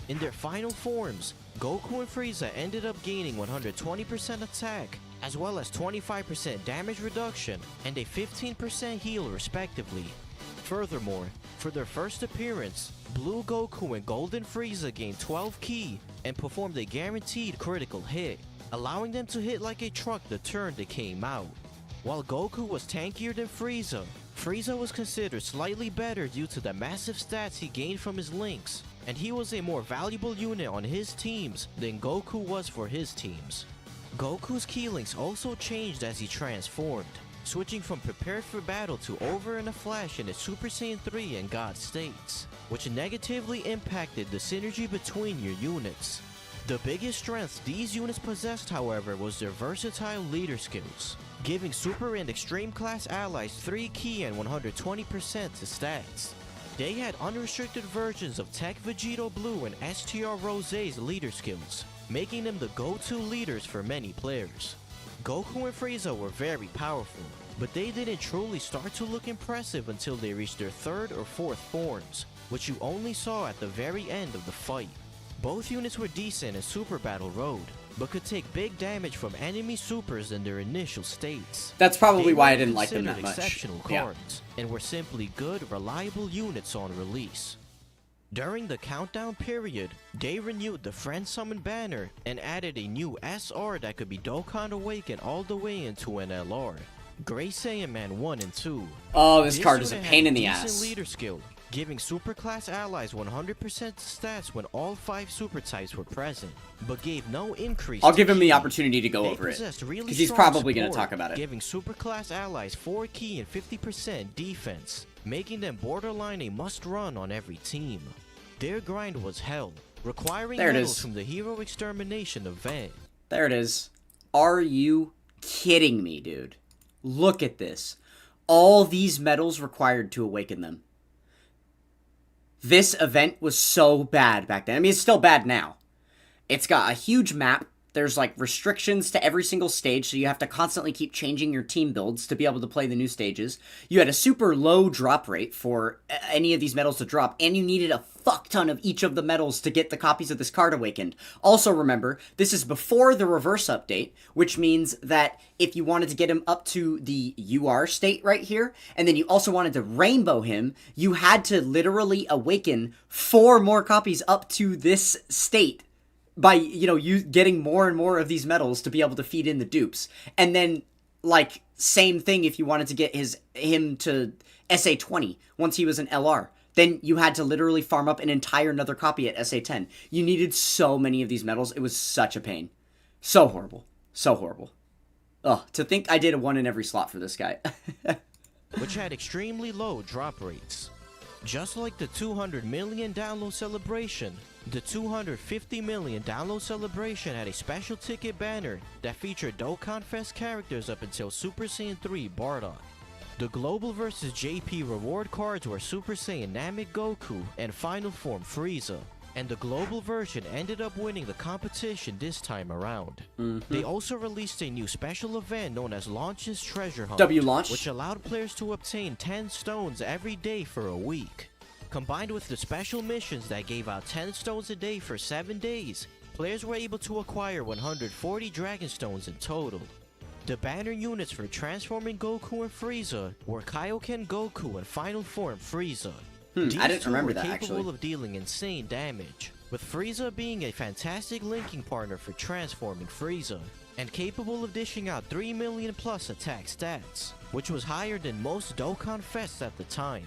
In their final forms, Goku and Frieza ended up gaining 120% attack, as well as 25% damage reduction, and a 15% heal respectively. Furthermore, for their first appearance, Blue Goku and Golden Frieza gained 12 ki and performed a guaranteed critical hit, allowing them to hit like a truck the turn they came out. While Goku was tankier than Frieza, Frieza was considered slightly better due to the massive stats he gained from his links, and he was a more valuable unit on his teams than Goku was for his teams. Goku's ki links also changed as he transformed, switching from prepared for battle to over in a flash in his Super Saiyan 3 and God states, which negatively impacted the synergy between your units. The biggest strength these units possessed, however, was their versatile leader skills, giving Super and Extreme class allies 3 ki and 120% to stats. They had unrestricted versions of Tech Vegito Blue and STR Rose's leader skills, making them the go-to leaders for many players. Goku and Frieza were very powerful, but they didn't truly start to look impressive until they reached their 3rd or 4th forms, which you only saw at the very end of the fight. Both units were decent in Super Battle Road, but could take big damage from enemy supers in their initial states. That's probably They why I weren't didn't like them considered that much. exceptional cards, and were simply good, reliable units on release. During the countdown period, they renewed the Friend Summon banner and added a new SR that could be Dokkan Awakened all the way into an LR. Grey Saiyan Man 1 and 2. Oh, this card is a unit pain had in the decent ass. leader skill, giving superclass allies 100% stats when all 5 super types were present, but gave no increase. I'll give to him the ki. opportunity to go They over it, possessed really because he's strong probably going to support, talk about it. giving superclass allies 4 ki and 50% defense, making them borderline a must-run on every team. Their grind was hell, requiring There it medals is. from the Hero Extermination event. There it is. Are you kidding me, dude? Look at this. All these medals required to awaken them. This event was so bad back then. I mean, it's still bad now. It's got a huge map. There's, like, restrictions to every single stage, so you have to constantly keep changing your team builds to be able to play the new stages. You had a super low drop rate for any of these medals to drop, and you needed a fuck ton of each of the medals to get the copies of this card awakened. Also remember, this is before the reverse update, which means that if you wanted to get him up to the UR state right here, and then you also wanted to rainbow him, you had to literally awaken 4 more copies up to this state by, you know, you getting more and more of these medals to be able to feed in the dupes. And then like, same thing if you wanted to get him to SA20 once he was an LR. Then you had to literally farm up an entire another copy at SA10. You needed so many of these medals. It was such a pain. So horrible. So horrible. Ugh, to think I did a 1 in every slot for this guy. which had extremely low drop rates. Just like the 200 million download celebration, the 250 million download celebration had a special ticket banner that featured Dokkan Fest characters up until Super Saiyan 3 Bardock. The Global vs JP reward cards were Super Saiyan Namek Goku and Final Form Frieza, and the global version ended up winning the competition this time around. They also released a new special event known as Launch's Treasure Hunt, W-Launch, which allowed players to obtain 10 stones every day for a week. Combined with the special missions that gave out 10 stones a day for 7 days, players were able to acquire 140 Dragon Stones in total. The banner units for transforming Goku and Frieza were Kaioken Goku and Final Form Frieza. I didn't remember that, capable actually. of dealing insane damage, with Frieza being a fantastic linking partner for transforming Frieza, and capable of dishing out 3 million plus attack stats, which was higher than most Dokkan Fests at the time.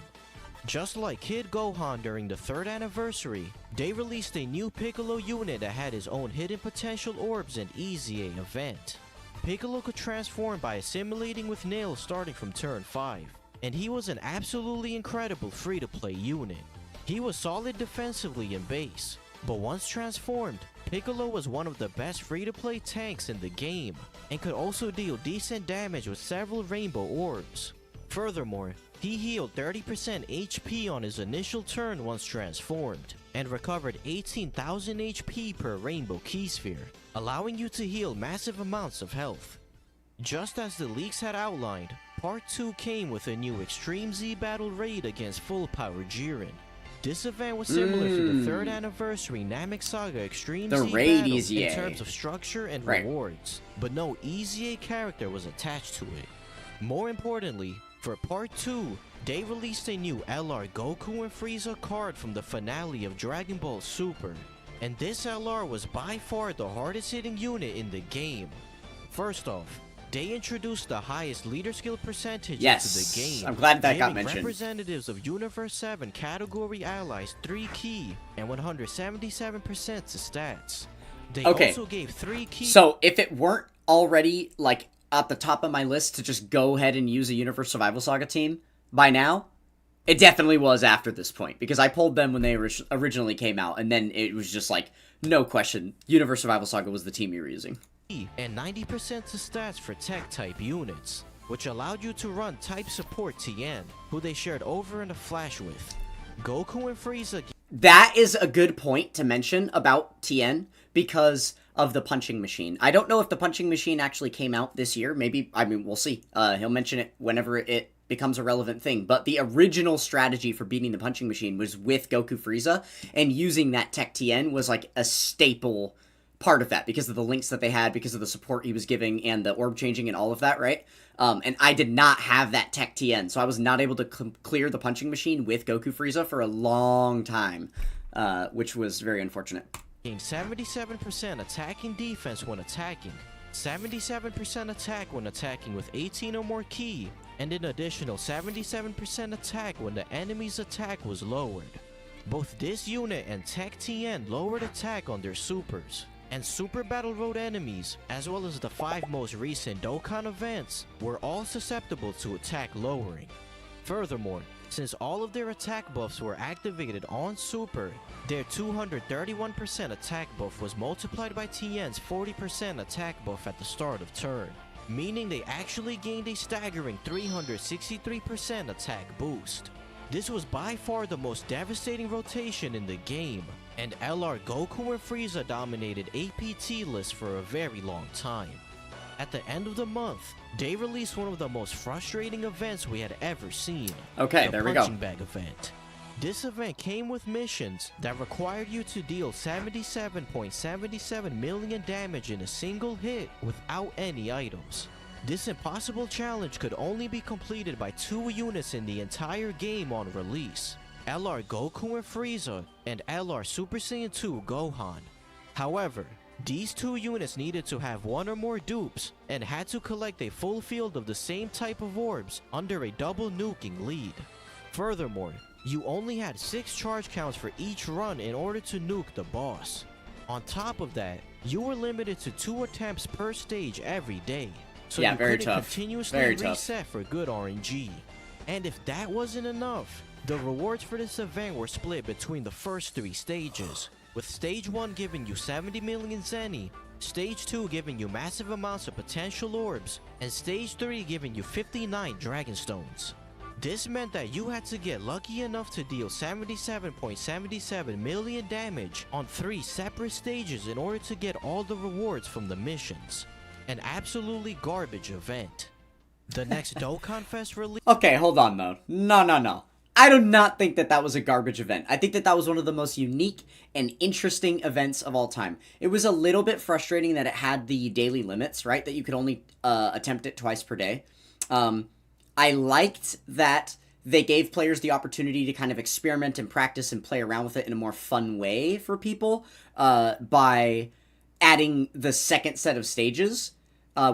Just like Kid Gohan during the 3rd anniversary, they released a new Piccolo unit that had his own hidden potential orbs and Easy A event. Piccolo could transform by assimilating with nails starting from turn 5, and he was an absolutely incredible free-to-play unit. He was solid defensively in base, but once transformed, Piccolo was one of the best free-to-play tanks in the game, and could also deal decent damage with several rainbow orbs. Furthermore, he healed 30% HP on his initial turn once transformed, and recovered 18,000 HP per rainbow key sphere, allowing you to heal massive amounts of health. Just as the leaks had outlined, Part 2 came with a new Extreme Z Battle raid against Full Power Jiren. This event was similar to the 3rd anniversary Namek Saga Extreme Z Battle in terms of structure and rewards, but no Easy A character was attached to it. More importantly, for Part 2, they released a new LR Goku and Frieza card from the finale of Dragon Ball Super, and this LR was by far the hardest hitting unit in the game. First off, they introduced the highest leader skill percentage into the game. I'm glad that got giving mentioned. Representatives of Universe 7 category allies 3 key and 177% to stats. They also gave 3 key. So if it weren't already like at the top of my list to just go ahead and use a Universe Survival Saga team by now, it definitely was after this point, because I pulled them when they originally came out, and then it was just like, no question, Universe Survival Saga was the team you were using. And 90% to stats for tech type units, which allowed you to run type support Tien, who they shared over in a flash with. Goku and Frieza. That is a good point to mention about Tien, because of the punching machine. I don't know if the punching machine actually came out this year. Maybe, I mean, we'll see. He'll mention it whenever it becomes a relevant thing. But the original strategy for beating the punching machine was with Goku Frieza, and using that Tech Tien was like a staple part of that, because of the links that they had, because of the support he was giving, and the orb changing and all of that, right? And I did not have that Tech Tien, so I was not able to clear the punching machine with Goku Frieza for a long time, which was very unfortunate. 77% attack and defense when attacking, 77% attack when attacking with 18 or more ki, and an additional 77% attack when the enemy's attack was lowered. Both this unit and Tech Tien lowered attack on their supers, and Super Battle Road enemies, as well as the 5 most recent Dokkan events, were all susceptible to attack lowering. Furthermore, since all of their attack buffs were activated on Super, their 231% attack buff was multiplied by Tien's 40% attack buff at the start of turn, meaning they actually gained a staggering 363% attack boost. This was by far the most devastating rotation in the game, and LR Goku and Frieza dominated APT lists for a very long time. At the end of the month, they released one of the most frustrating events we had ever seen. Okay, there we go. The Punching Bag event. This event came with missions that required you to deal 77.77 million damage in a single hit without any items. This impossible challenge could only be completed by 2 units in the entire game on release: LR Goku and Frieza and LR Super Saiyan 2 Gohan. However, These two units needed to have one or more dupes and had to collect a full field of the same type of orbs under a double nuking lead. Furthermore, you only had 6 charge counts for each run in order to nuke the boss. On top of that, you were limited to 2 attempts per stage every day, so Yeah, you very couldn't tough. continuously Very tough. reset for good RNG. And if that wasn't enough, the rewards for this event were split between the first 3 stages, with stage 1 giving you 70 million Zenny, stage 2 giving you massive amounts of potential orbs, and stage 3 giving you 59 Dragonstones. This meant that you had to get lucky enough to deal 77.77 million damage on 3 separate stages in order to get all the rewards from the missions. An absolutely garbage event. The next Dokkan Fest release. Okay, hold on though. No. I do not think that that was a garbage event. I think that that was one of the most unique and interesting events of all time. It was a little bit frustrating that it had the daily limits, right? That you could only attempt it twice per day. I liked that they gave players the opportunity to kind of experiment and practice and play around with it in a more fun way for people by adding the second set of stages,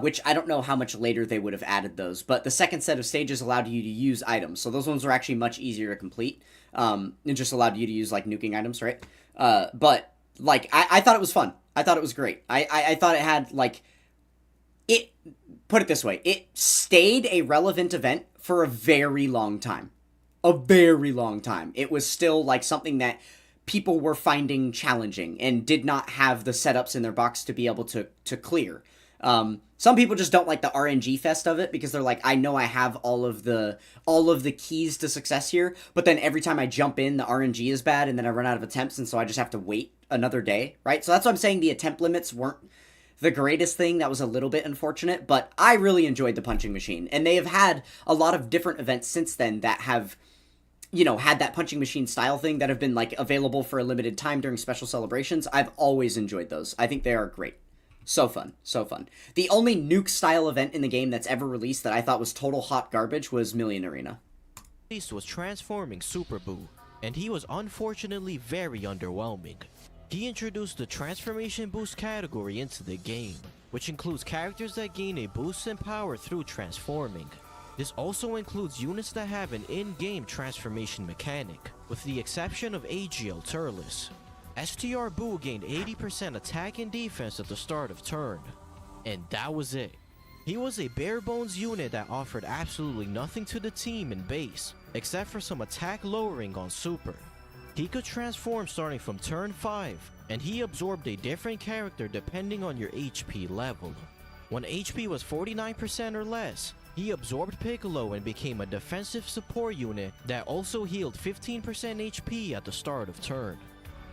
which I don't know how much later they would have added those, but the second set of stages allowed you to use items, so those ones were actually much easier to complete. It just allowed you to use, like, nuking items, right? But, like, I thought it was fun. I thought it was great. I thought it had, like... Put it this way, it stayed a relevant event for a very long time. A very long time. It was still, like, something that people were finding challenging and did not have the setups in their box to be able to clear. Some people just don't like the RNG fest of it because they're like, I know I have all of the keys to success here, but then every time I jump in, the RNG is bad and then I run out of attempts, and so I just have to wait another day, right? So that's why I'm saying the attempt limits weren't the greatest thing. That was a little bit unfortunate, but I really enjoyed the punching machine, and they have had a lot of different events since then that have, you know, had that punching machine style thing that have been, like, available for a limited time during special celebrations. I've always enjoyed those. I think they are great. So fun. So fun. The only nuke style event in the game that's ever released that I thought was total hot garbage was Million Arena. Was transforming Super Boo, and he was unfortunately very underwhelming. He introduced the Transformation Boost category into the game, which includes characters that gain a boost in power through transforming. This also includes units that have an in-game transformation mechanic, with the exception of AGL Turles. STR Boo gained 80% attack and defense at the start of turn, and that was it. He was a bare bones unit that offered absolutely nothing to the team in base, except for some attack lowering on super. He could transform starting from turn 5, and he absorbed a different character depending on your HP level. When HP was 49% or less, he absorbed Piccolo and became a defensive support unit that also healed 15% HP at the start of turn.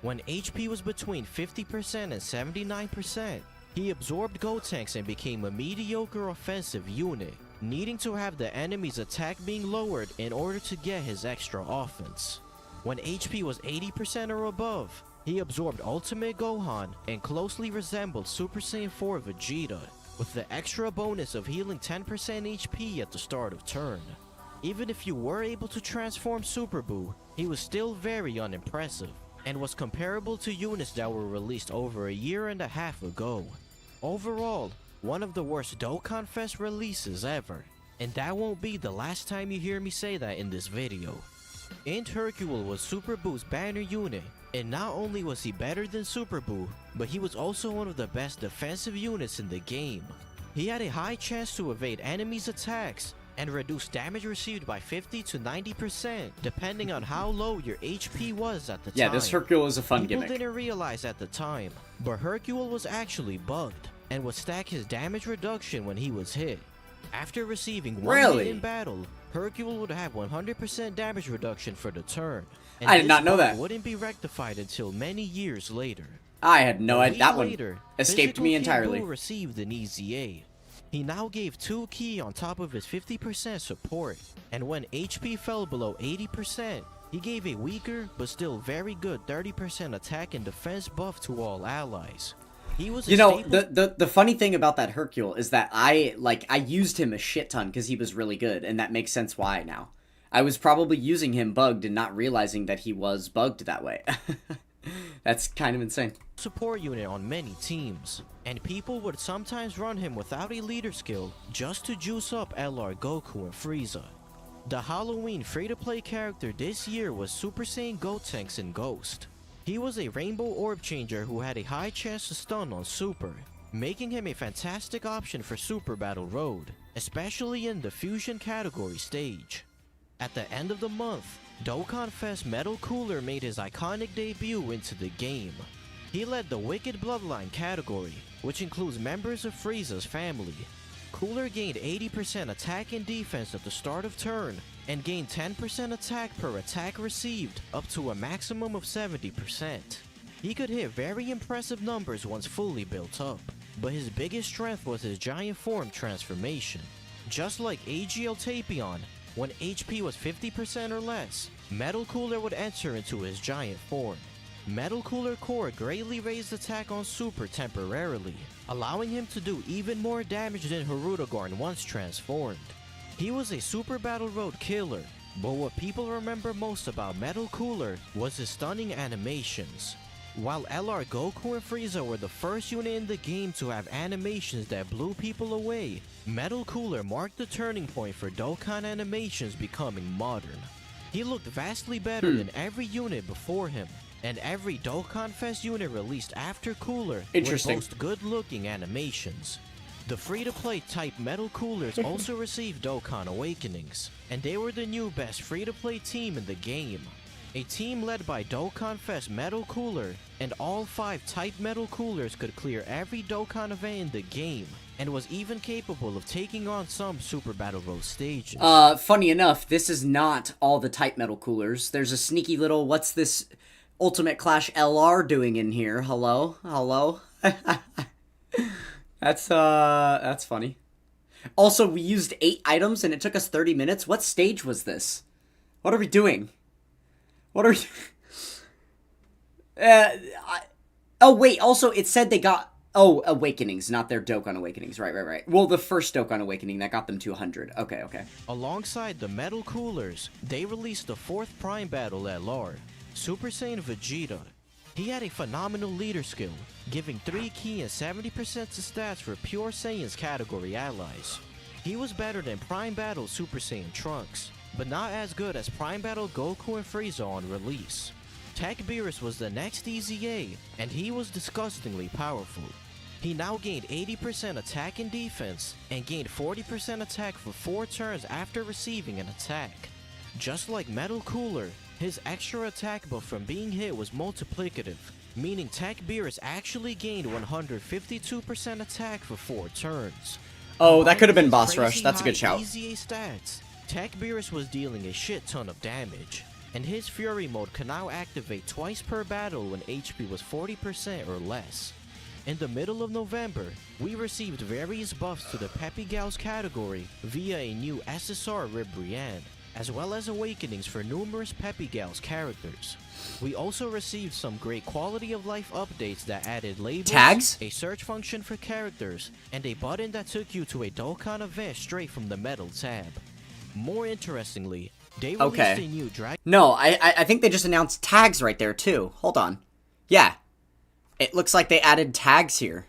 When HP was between 50% and 79%, he absorbed Gotenks and became a mediocre offensive unit, needing to have the enemy's attack being lowered in order to get his extra offense. When HP was 80% or above, he absorbed Ultimate Gohan and closely resembled Super Saiyan 4 Vegeta, with the extra bonus of healing 10% HP at the start of turn. Even if you were able to transform Super Boo, he was still very unimpressive, and was comparable to units that were released over a year and a half ago. Overall, one of the worst Dokkan Fest releases ever, and that won't be the last time you hear me say that in this video. Int Hercule was Super Boo's banner unit, and not only was he better than Super Boo, but he was also one of the best defensive units in the game. He had a high chance to evade enemies' attacks, and reduce damage received by 50 to 90% depending on how low your HP was at the time. Yeah, this Hercule is a fun People gimmick. didn't realize at the time, but Hercule was actually bugged, and would stack his damage reduction when he was hit. After receiving one hit in battle, Hercule would have 100% damage reduction for the turn. And I did not know this bug that. wouldn't be rectified until many years later. I had no idea. That one Later, escaped me Physical Kid entirely. Buu received an easy A. He now gave 2 ki on top of his 50% support, and when HP fell below 80%, he gave a weaker but still very good 30% attack and defense buff to all allies. He was a the funny thing about that Hercule is that I used him a shit ton because he was really good, and that makes sense why now. I was probably using him bugged and not realizing that he was bugged that way. That's kind of insane. Support unit on many teams, and people would sometimes run him without a leader skill just to juice up LR Goku and Frieza. The Halloween free-to-play character this year was Super Saiyan Gotenks in Ghost. He was a rainbow orb changer who had a high chance to stun on Super, making him a fantastic option for Super Battle Road, especially in the Fusion category stage. At the end of the month, Dokkan Fest Metal Cooler made his iconic debut into the game. He led the Wicked Bloodline category, which includes members of Frieza's family. Cooler gained 80% attack and defense at the start of turn, and gained 10% attack per attack received, up to a maximum of 70%. He could hit very impressive numbers once fully built up, but his biggest strength was his giant form transformation. Just like AGL Tapion, when HP was 50% or less, Metal Cooler would enter into his giant form. Metal Cooler Core greatly raised attack on Super temporarily, allowing him to do even more damage than Hirudagorn once transformed. He was a Super Battle Road killer, but what people remember most about Metal Cooler was his stunning animations. While LR Goku and Frieza were the first unit in the game to have animations that blew people away, Metal Cooler marked the turning point for Dokkan animations becoming modern. He looked vastly better than every unit before him, and every Dokkan Fest unit released after Cooler would boast good-looking animations. The free-to-play type Metal Coolers also received Dokkan Awakenings, and they were the new best free-to-play team in the game. A team led by Dokkan Fest Metal Cooler, and all 5 type Metal Coolers could clear every Dokkan event in the game, and was even capable of taking on some Super Battle Road stages. Funny enough, this is not all the type Metal Coolers. There's a sneaky little, what's this Ultimate Clash LR doing in here? Hello? Hello? That's funny. Also, we used 8 items and it took us 30 minutes. What stage was this? What are we doing? What are we... Oh, wait, also, it said they got... Oh, Awakenings, not their Dokkan Awakenings. Right. Well, the first Dokkan Awakening that got them to 100. Okay. Alongside the Metal Coolers, they released the 4th Prime Battle LR, Super Saiyan Vegeta. He had a phenomenal leader skill, giving 3 key and 70% to stats for Pure Saiyans category allies. He was better than Prime Battle Super Saiyan Trunks, but not as good as Prime Battle Goku and Frieza on release. Tech Beerus was the next EZA, and he was disgustingly powerful. He now gained 80% attack and defense, and gained 40% attack for 4 turns after receiving an attack. Just like Metal Cooler, his extra attack buff from being hit was multiplicative, meaning Tech Beerus actually gained 152% attack for 4 turns. Oh, that could have been Boss Rush. That's a good shout. EZA stats, Tech Beerus was dealing a shit ton of damage, and his Fury mode can now activate twice per battle when HP was 40% or less. In the middle of November, we received various buffs to the Peppy Gals category via a new SSR Rib Brienne, as well as awakenings for numerous Peppy Gals characters. We also received some great quality of life updates that added labels, tags, a search function for characters, and a button that took you to a Dokkan event straight from the Metal tab. More interestingly, they released a new No, I think they just announced tags right there too. Hold on. Yeah. It looks like they added tags here.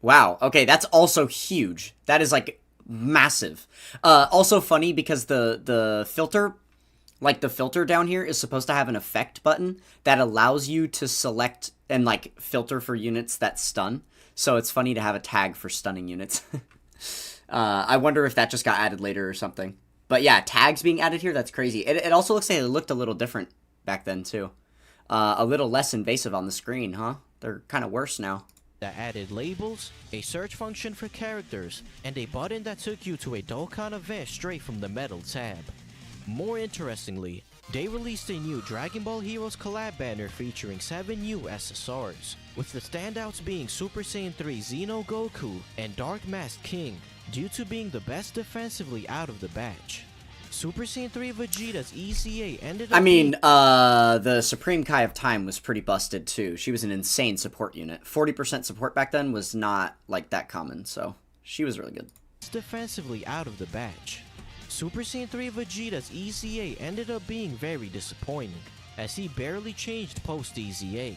Wow. Okay, that's also huge. That is like massive. Also funny because the filter, like the filter down here is supposed to have an effect button that allows you to select and like filter for units that stun. So it's funny to have a tag for stunning units. I wonder if that just got added later or something. But yeah, tags being added here, that's crazy. It also looks like it looked a little different back then too. A little less invasive on the screen, huh? They're kind of worse now. That added labels, a search function for characters, and a button that took you to a Dokkan event straight from the Metal tab. More interestingly, they released a new Dragon Ball Heroes collab banner featuring 7 new SSRs, with the standouts being Super Saiyan 3 Xeno Goku and Dark Mask King, due to being the best defensively out of the batch. Super Saiyan 3 Vegeta's ECA ended up the Supreme Kai of Time was pretty busted too. She was an insane support unit. 40% support back then was not like that common, so she was really good. Defensively out of the batch. Super Saiyan 3 Vegeta's ECA ended up being very disappointing. as he barely changed post-EZA.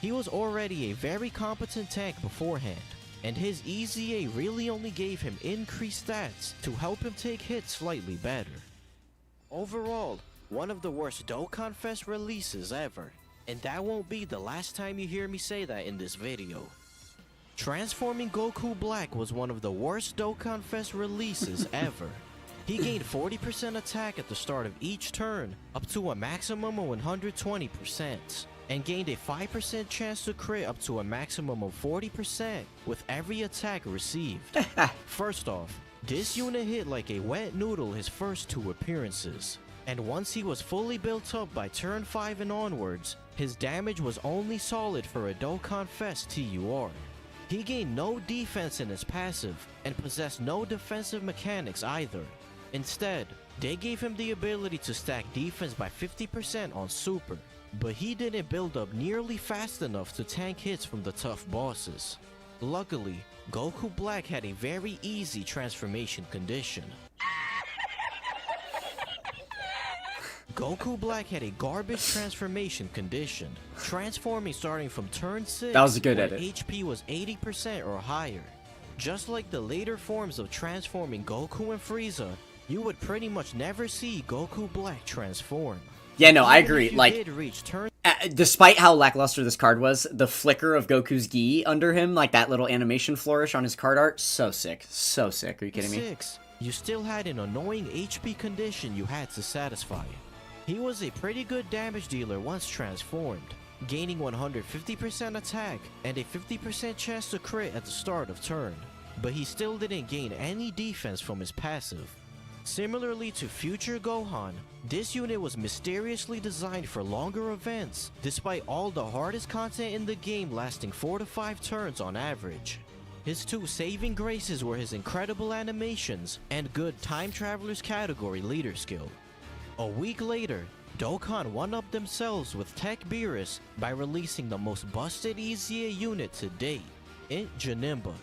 He was already a very competent tank beforehand, and his EZA really only gave him increased stats to help him take hits slightly better. Overall, one of the worst Dokkan Fest releases ever, and that won't be the last time you hear me say that in this video. Transforming Goku Black was one of the worst Dokkan Fest releases ever. He gained 40% attack at the start of each turn, up to a maximum of 120%, and gained a 5% chance to crit up to a maximum of 40% with every attack received. First off, this unit hit like a wet noodle his first 2 appearances, and once he was fully built up by turn 5 and onwards, his damage was only solid for a Dokkan Fest TUR. He gained no defense in his passive, and possessed no defensive mechanics either. Instead, they gave him the ability to stack defense by 50% on Super, but he didn't build up nearly fast enough to tank hits from the tough bosses. Luckily, Goku Black had a very easy transformation condition. Goku Black had a garbage transformation condition, transforming starting from turn 6 That was a good when edit. HP was 80% or higher. Just like the later forms of transforming Goku and Frieza, you would pretty much never see Goku Black transform. Yeah, no, I Even agree. if you Like, did reach turn despite how lackluster this card was, the flicker of Goku's gi under him, like that little animation flourish on his card art, so sick. So sick. Are you kidding me? 6, you still had an annoying HP condition you had to satisfy. He was a pretty good damage dealer once transformed, gaining 150% attack and a 50% chance to crit at the start of turn, but he still didn't gain any defense from his passive. Similarly to future Gohan, this unit was mysteriously designed for longer events, despite all the hardest content in the game lasting 4 to 5 turns on average. His 2 saving graces were his incredible animations and good time travelers category leader skill. A week later, Dokkan one-upped themselves with Tech Beerus by releasing the most busted EZA unit to date, Int Janemba.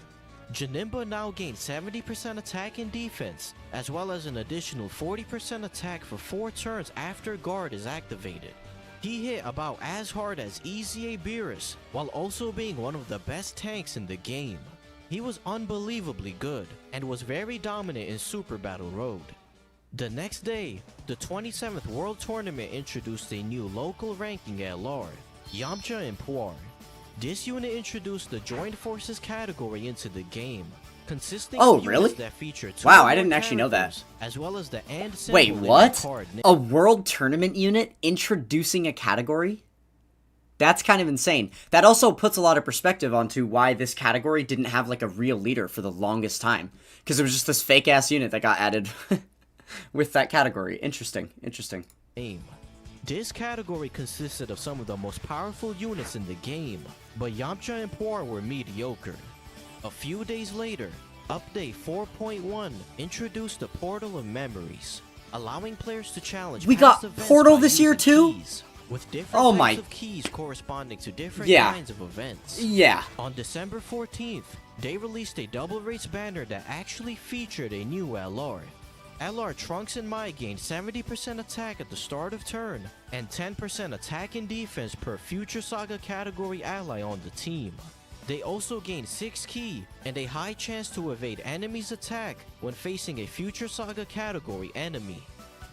Janemba now gains 70% attack and defense, as well as an additional 40% attack for 4 turns after guard is activated. He hit about as hard as EZA Beerus, while also being one of the best tanks in the game. He was unbelievably good, and was very dominant in Super Battle Road. The next day, the 27th World Tournament introduced a new local ranking LR, Yamcha and Puar. This unit introduced the Joined Forces category into the game, consisting Oh, of really? units that feature 2 Wow, or I more didn't actually know that. characters, as well as the and symbol Wait, in the what? card A world tournament unit introducing a category? That's kind of insane. That also puts a lot of perspective onto why this category didn't have like a real leader for the longest time. Because it was just this fake ass unit that got added with that category. Interesting, interesting. game. This category consisted of some of the most powerful units in the game, but Yamcha and Puar were mediocre. A few days later, Update 4.1 introduced the Portal of Memories, allowing players to challenge We past got events Portal by this year using too? keys, with different Oh types my- of keys corresponding to different Yeah. kinds of events. Yeah. On December 14th, they released a double race banner that actually featured a new LR. LR Trunks and Mai gained 70% attack at the start of turn, and 10% attack and defense per Future Saga category ally on the team. They also gained 6 ki and a high chance to evade enemies' attack when facing a Future Saga category enemy.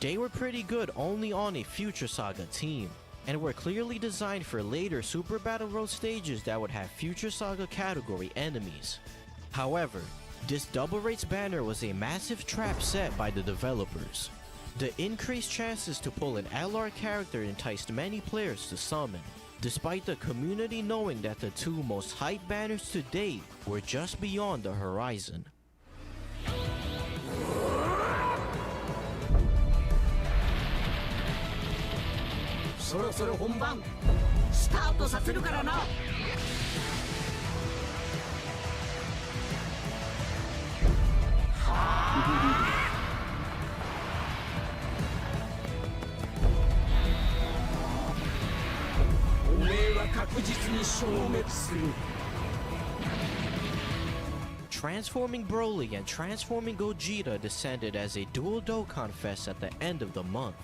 They were pretty good only on a Future Saga team, and were clearly designed for later Super Battle Road stages that would have Future Saga category enemies. However, this double rates banner was a massive trap set by the developers. The increased chances to pull an LR character enticed many players to summon, despite the community knowing that the 2 most hyped banners to date were just beyond the horizon. そろそろ本番スタートさせるからな。おめえは確実に消滅する。 Transforming Broly and Transforming Gogeta descended as a dual Dokkan Fest at the end of the month.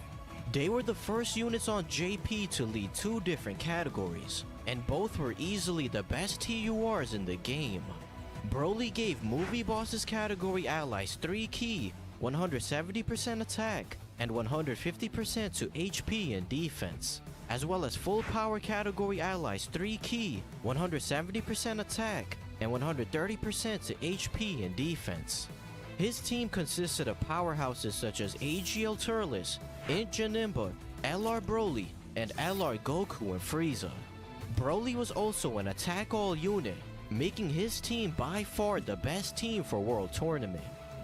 They were the first units on JP to lead 2 different categories, and both were easily the best TURs in the game. Broly gave Movie Bosses category allies 3 key, 170% attack, and 150% to HP and defense, as well as full power category allies 3 key, 170% attack, and 130% to HP and defense. His team consisted of powerhouses such as AGL Turles, Int Janemba, LR Broly, and LR Goku and Frieza. Broly was also an attack all unit, making his team by far the best team for World Tournament.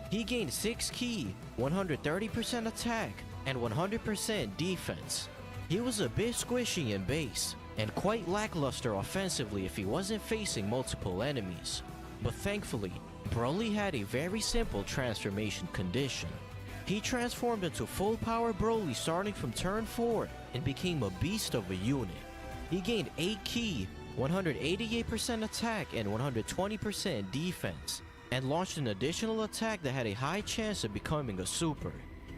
He gained 6 key, 130% attack, and 100% defense. He was a bit squishy in base, and quite lackluster offensively if he wasn't facing multiple enemies. But thankfully, Broly had a very simple transformation condition. He transformed into full power Broly starting from turn 4 and became a beast of a unit. He gained 8 key, 188% attack and 120% defense, and launched an additional attack that had a high chance of becoming a super.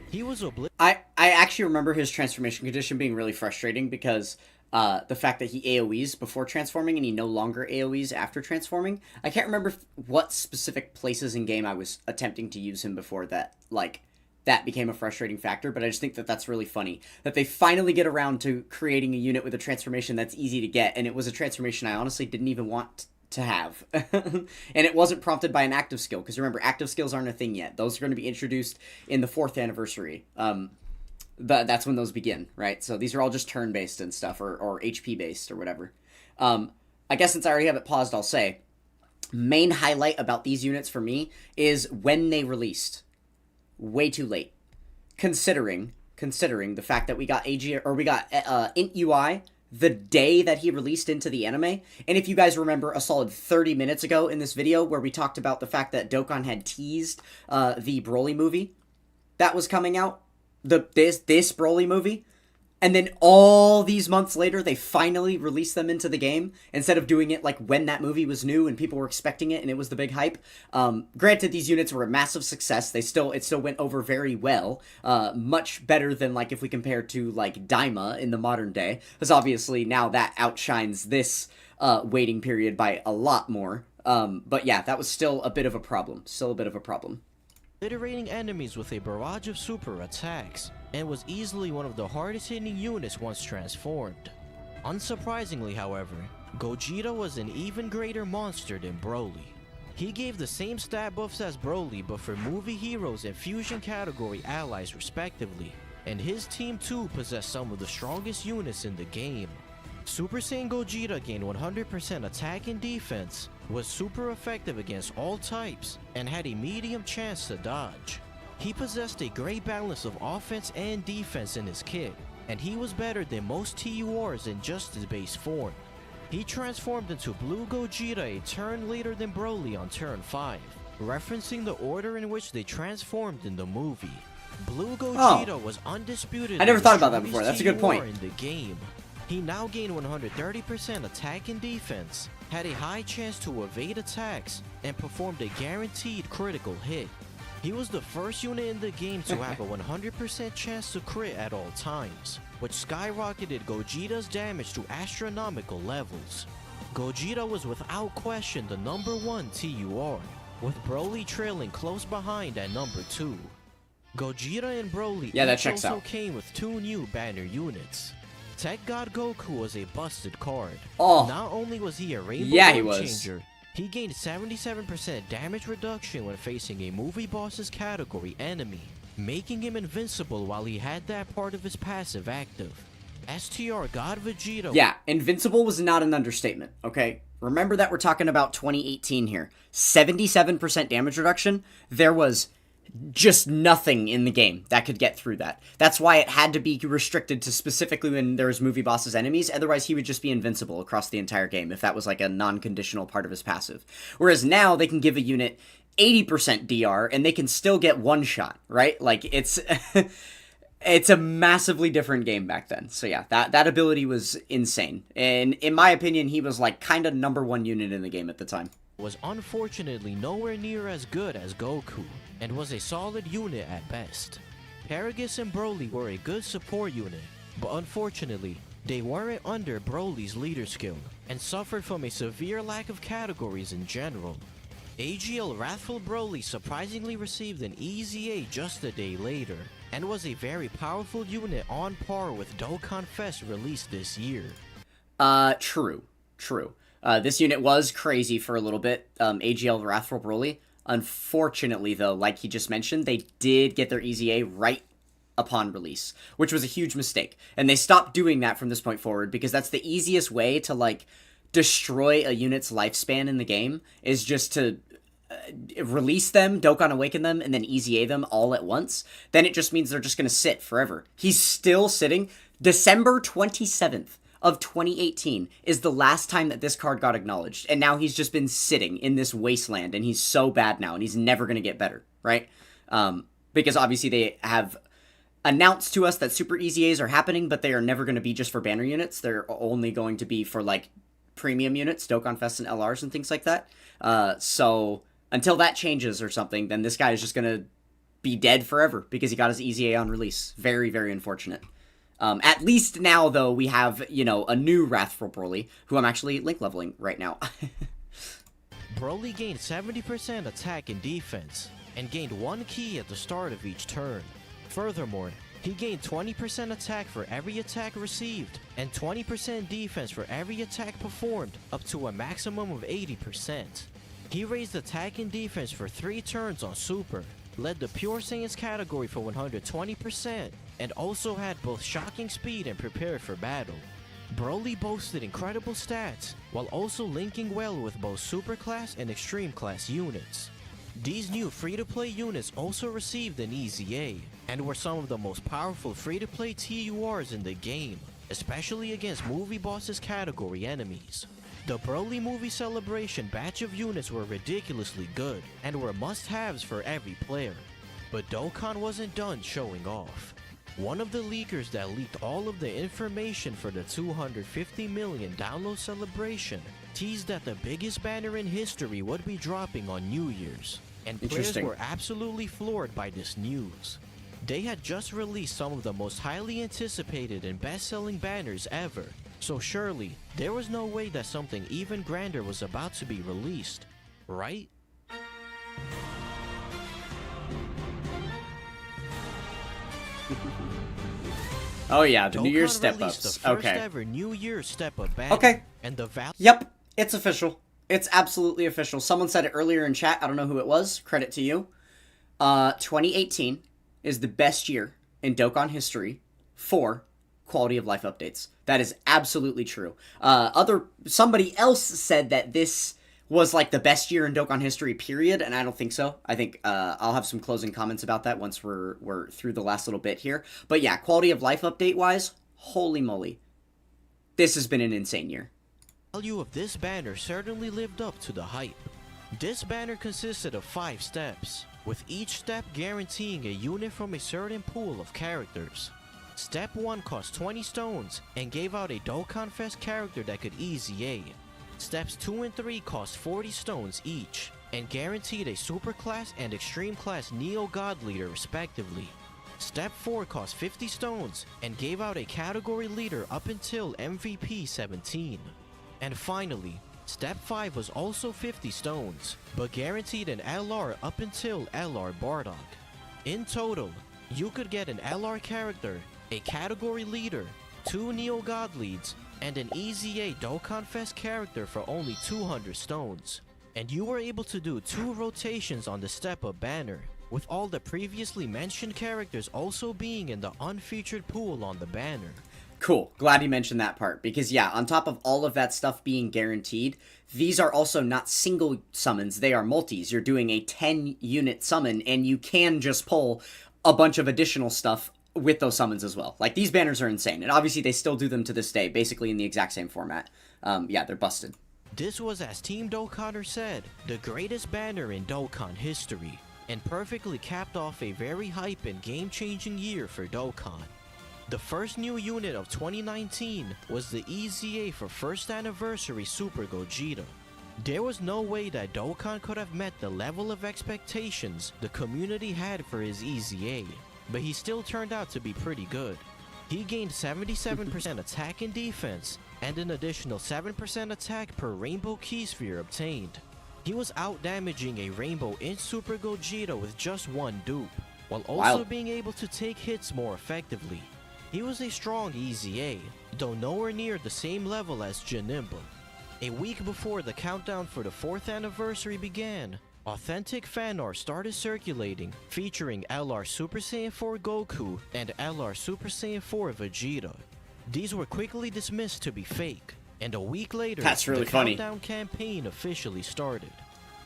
He was I actually remember his transformation condition being really frustrating because the fact that he AoEs before transforming and he no longer AoEs after transforming. I can't remember what specific places in game I was attempting to use him before that, like, that became a frustrating factor, but I just think that that's really funny. That they finally get around to creating a unit with a transformation that's easy to get, and it was a transformation I honestly didn't even want to have. And it wasn't prompted by an active skill, because remember, active skills aren't a thing yet. Those are going to be introduced in the 4th anniversary. That's when those begin, right? So these are all just turn-based and stuff, or HP-based, or whatever. I guess since I already have it paused, I'll say, main highlight about these units for me is when they released. Way too late, considering the fact that we got Int UI the day that he released into the anime. And if you guys remember a solid 30 minutes ago in this video where we talked about the fact that Dokkan had teased the Broly movie that was coming out, this Broly movie, and then all these months later they finally released them into the game instead of doing it like when that movie was new and people were expecting it and it was the big hype. Granted, these units were a massive success. It still went over very well, much better than like if we compare to like Daima in the modern day, because obviously now that outshines this waiting period by a lot more. But yeah, that was still a bit of a problem. obliterating enemies with a barrage of super attacks, and was easily one of the hardest hitting units once transformed. Unsurprisingly, however, Gogeta was an even greater monster than Broly. He gave the same stat buffs as Broly but for movie heroes and fusion category allies respectively, and his team too possessed some of the strongest units in the game. Super Saiyan Gogeta gained 100% attack and defense, was super effective against all types, and had a medium chance to dodge. He possessed a great balance of offense and defense in his kit, and he was better than most TURs in just his base form. He transformed into Blue Gogeta a turn later than Broly on turn 5, referencing the order in which they transformed in the movie. Blue Gogeta was undisputed. I never thought about that before. That's a good point. In the game. He now gained 130% attack and defense, had a high chance to evade attacks, and performed a guaranteed critical hit. He was the first unit in the game to have a 100% chance to crit at all times, which skyrocketed Gogeta's damage to astronomical levels. Gogeta was without question the number 1 TUR, with Broly trailing close behind at number 2. Gogeta and Broly also came with 2 new banner units. Tech God Goku was a busted card. Not only was he a rainbow changer, he gained 77% damage reduction when facing a movie boss's category enemy, making him invincible while he had that part of his passive active. STR God Vegeta. Yeah, invincible was not an understatement, okay? Remember that we're talking about 2018 here. 77% damage reduction. There was just nothing in the game that could get through that. That's why it had to be restricted to specifically when there was movie bosses enemies. Otherwise, he would just be invincible across the entire game if that was like a non-conditional part of his passive. Whereas now they can give a unit 80% DR and they can still get one shot, right? Like it's it's a massively different game back then. So yeah, that ability was insane. And in my opinion, he was like kind of number 1 unit in the game at the time. Was unfortunately nowhere near as good as Goku, and was a solid unit at best. Paragus and Broly were a good support unit, but unfortunately, they weren't under Broly's leader skill, and suffered from a severe lack of categories in general. AGL Wrathful Broly surprisingly received an EZA just a day later, and was a very powerful unit on par with Dokkan Fest released this year. True. This unit was crazy for a little bit, AGL Wrathful Broly. Unfortunately, though, like he just mentioned, they did get their EZA right upon release, which was a huge mistake. And they stopped doing that from this point forward, because that's the easiest way to, like, destroy a unit's lifespan in the game, is just to release them, Dokkan Awaken them, and then EZA them all at once. Then it just means they're just going to sit forever. He's still sitting. December 27th of 2018 is the last time that this card got acknowledged, and now he's just been sitting in this wasteland, and he's so bad now, and he's never going to get better, right? Because obviously they have announced to us that Super EZAs are happening, but they are never going to be just for banner units. They're only going to be for, like, premium units, Dokkan Fest and LRs and things like that. So until that changes or something, then this guy is just going to be dead forever because he got his EZA on release. Very, very unfortunate. At least now, though, we have, you know, a new Wrathful Broly, who I'm actually link leveling right now. Broly gained 70% attack and defense, and gained 1 key at the start of each turn. Furthermore, he gained 20% attack for every attack received, and 20% defense for every attack performed, up to a maximum of 80%. He raised attack and defense for 3 turns on Super, led the Pure Saiyans category for 120%, and also had both shocking speed and prepared for battle. Broly boasted incredible stats, while also linking well with both Super Class and Extreme Class units. These new free-to-play units also received an EZA, and were some of the most powerful free-to-play TURs in the game, especially against movie bosses category enemies. The Broly Movie Celebration batch of units were ridiculously good, and were must-haves for every player. But Dokkan wasn't done showing off. One of the leakers that leaked all of the information for the 250 million download celebration teased that the biggest banner in history would be dropping on New Year's, and players were absolutely floored by this news. They had just released some of the most highly anticipated and best-selling banners ever, so surely there was no way that something even grander was about to be released, right? Oh yeah, the Dokkan New Year's released step-ups. the first Okay. ever New Year's step-up banner. Okay. And the Yep, it's official. It's absolutely official. Someone said it earlier in chat. I don't know who it was. Credit to you. 2018 is the best year in Dokkan history for quality of life updates. That is absolutely true. Somebody else said that this was like the best year in Dokkan history, period, and I don't think so. I think I'll have some closing comments about that once we're through the last little bit here. But yeah, quality of life update wise, holy moly, this has been an insane year. The value of this banner certainly lived up to the hype. This banner consisted of 5 steps, with each step guaranteeing a unit from a certain pool of characters. Step 1 cost 20 stones and gave out a Dokkan Fest character that could EZA. Steps 2 and 3 cost 40 stones each, and guaranteed a Super Class and Extreme Class Neo God Leader respectively. Step 4 cost 50 stones, and gave out a category leader up until MVP 17. And finally, Step 5 was also 50 stones, but guaranteed an LR up until LR Bardock. In total, you could get an LR character, a category leader, 2 Neo God Leads, and an EZA Dokkan Fest character for only 200 stones. And you were able to do 2 rotations on the step-up banner, with all the previously mentioned characters also being in the unfeatured pool on the banner. Cool. Glad you mentioned that part, because yeah, on top of all of that stuff being guaranteed, these are also not single summons, they are multis. You're doing a 10-unit summon, and you can just pull a bunch of additional stuff with those summons as well. Like, these banners are insane, and obviously they still do them to this day, basically in the exact same format. Yeah, they're busted. This was, as Team Dokkaner said, the greatest banner in Dokkan history, and perfectly capped off a very hype and game-changing year for Dokkan. The first new unit of 2019 was the EZA for first anniversary Super Gogeta. There was no way that Dokkan could have met the level of expectations the community had for his EZA. but he still turned out to be pretty good. He gained 77% attack and defense, and an additional 7% attack per Rainbow Key Sphere obtained. He was out-damaging a Rainbow in Super Gogeta with just one dupe, while also being able to take hits more effectively. He was a strong EZA, though nowhere near the same level as Janemba. A week before the countdown for the 4th anniversary began, authentic fan art started circulating featuring LR Super Saiyan 4 Goku and LR Super Saiyan 4 Vegeta. These were quickly dismissed to be fake, and a week later, the countdown campaign officially started.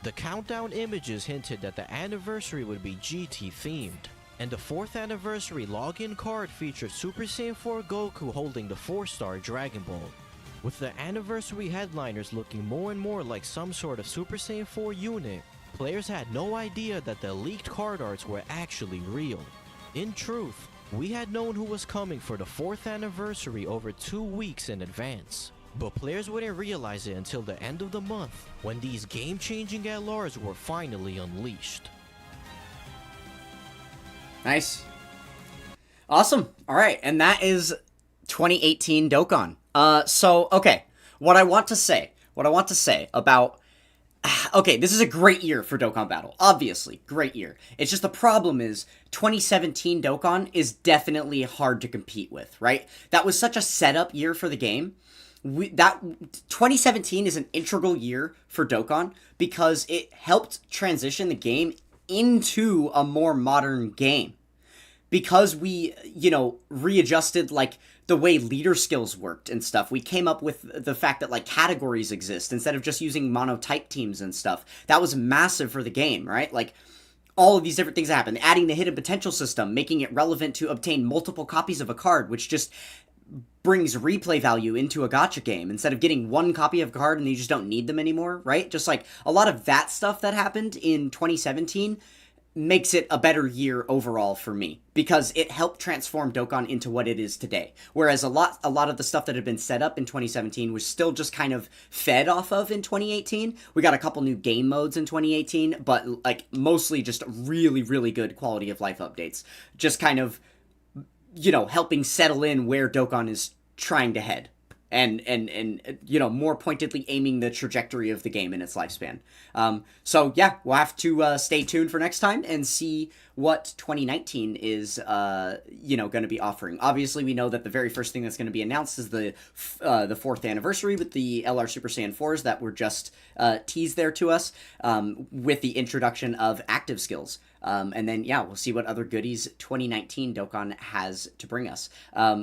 The countdown images hinted that the anniversary would be GT themed, and the 4th anniversary login card featured Super Saiyan 4 Goku holding the 4-star Dragon Ball. With the anniversary headliners looking more and more like some sort of Super Saiyan 4 unit, players had no idea that the leaked card arts were actually real. In truth, we had known who was coming for the 4th anniversary over 2 weeks in advance, but players wouldn't realize it until the end of the month, when these game-changing LRs were finally unleashed. Nice. Awesome. Alright, and that is 2018 Dokkan. So, okay, what I want to say about, okay, this is a great year for Dokkan Battle, obviously, great year. It's just the problem is, 2017 Dokkan is definitely hard to compete with, right? That was such a setup year for the game. 2017 is an integral year for Dokkan, because it helped transition the game into a more modern game. Because we, you know, readjusted, like, the way leader skills worked and stuff. We came up with the fact that, like, categories exist instead of just using monotype teams and stuff. That was massive for the game, right? Like, all of these different things happened. Adding the hidden potential system, making it relevant to obtain multiple copies of a card, which just brings replay value into a gacha game instead of getting one copy of a card and you just don't need them anymore, right? Just like a lot of that stuff that happened in 2017 makes it a better year overall for me, because it helped transform Dokkan into what it is today. Whereas a lot of the stuff that had been set up in 2017 was still just kind of fed off of in 2018. We got a couple new game modes in 2018, but like mostly just really, really good quality of life updates. Just kind of, you know, helping settle in where Dokkan is trying to head. And you know, more pointedly aiming the trajectory of the game in its lifespan. So yeah, we'll have to stay tuned for next time and see what 2019 is, you know, going to be offering. Obviously, we know that the very first thing that's going to be announced is the 4th anniversary with the LR Super Saiyan 4s that were just teased there to us, with the introduction of active skills. And then, yeah, we'll see what other goodies 2019 Dokkan has to bring us.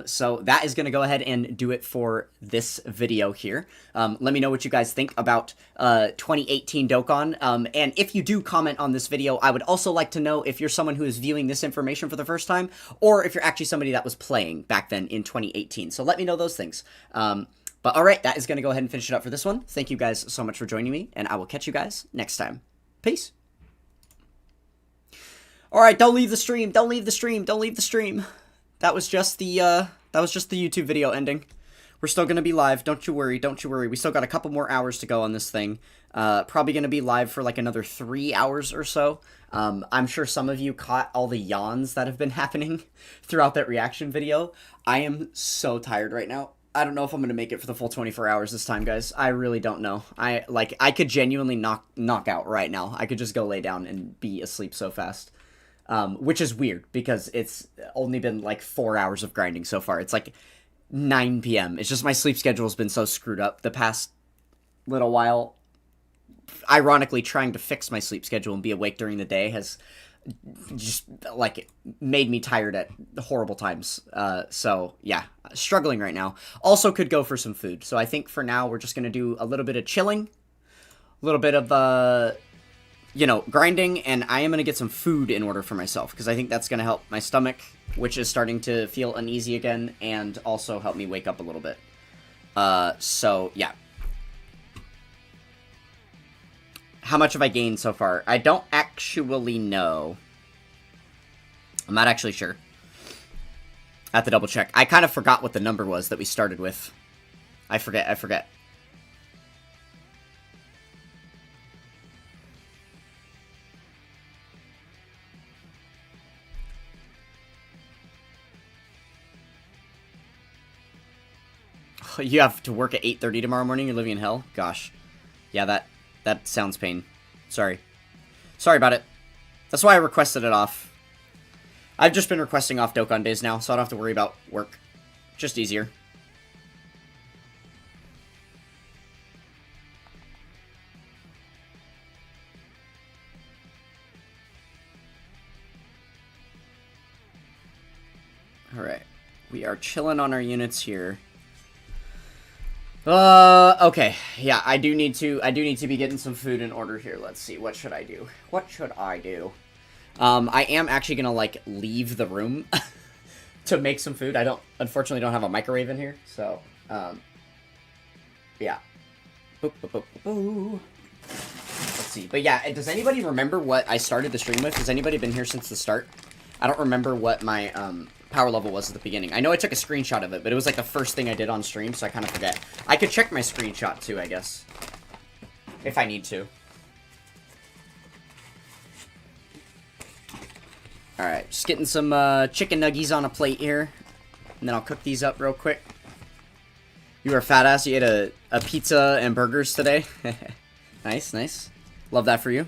So that is going to go ahead and do it for this video here. Let me know what you guys think about 2018 Dokkan. And if you do comment on this video, I would also like to know if you're someone who is viewing this information for the first time, or if you're actually somebody that was playing back then in 2018. So let me know those things. But alright, that is going to go ahead and finish it up for this one. Thank you guys so much for joining me, and I will catch you guys next time. Peace. Alright, don't leave the stream, don't leave the stream, don't leave the stream. That was just the YouTube video ending. We're still gonna be live, don't you worry, don't you worry. We still got a couple more hours to go on this thing. Probably gonna be live for like another 3 hours or so. I'm sure some of you caught all the yawns that have been happening throughout that reaction video. I am so tired right now. I don't know if I'm gonna make it for the full 24 hours this time, guys. I really don't know. I could genuinely knock out right now. I could just go lay down and be asleep so fast. Which is weird, because it's only been like 4 hours of grinding so far. It's like 9 p.m. It's just my sleep schedule has been so screwed up the past little while. Ironically, trying to fix my sleep schedule and be awake during the day has just, like, made me tired at horrible times. So, yeah, struggling right now. Also could go for some food. So I think for now we're just going to do a little bit of chilling, a little bit of, you know, grinding, and I am going to get some food in order for myself, because I think that's going to help my stomach, which is starting to feel uneasy again, and also help me wake up a little bit. So, yeah. How much have I gained so far? I don't actually know. I'm not actually sure. I have to double check. I kind of forgot what the number was that we started with. I forget. You have to work at 8:30 tomorrow morning? You're living in hell? Gosh. Yeah, that sounds pain. Sorry. Sorry about it. That's why I requested it off. I've just been requesting off Dokkan days now, so I don't have to worry about work. Just easier. Alright. We are chilling on our units here. Okay. Yeah, I do need to be getting some food in order here. Let's see. What should I do? What should I do? I am actually gonna, like, leave the room to make some food. I unfortunately don't have a microwave in here, so, yeah. Boop, boop, boop, boop. Let's see. But yeah, does anybody remember what I started the stream with? Has anybody been here since the start? I don't remember what my, power level was at the beginning. I know I took a screenshot of it, but it was like the first thing I did on stream, so I kind of forget. I could check my screenshot too, I guess. If I need to. Alright, just getting some chicken nuggies on a plate here. And then I'll cook these up real quick. You were a fat ass, you ate a pizza and burgers today. Nice, nice. Love that for you.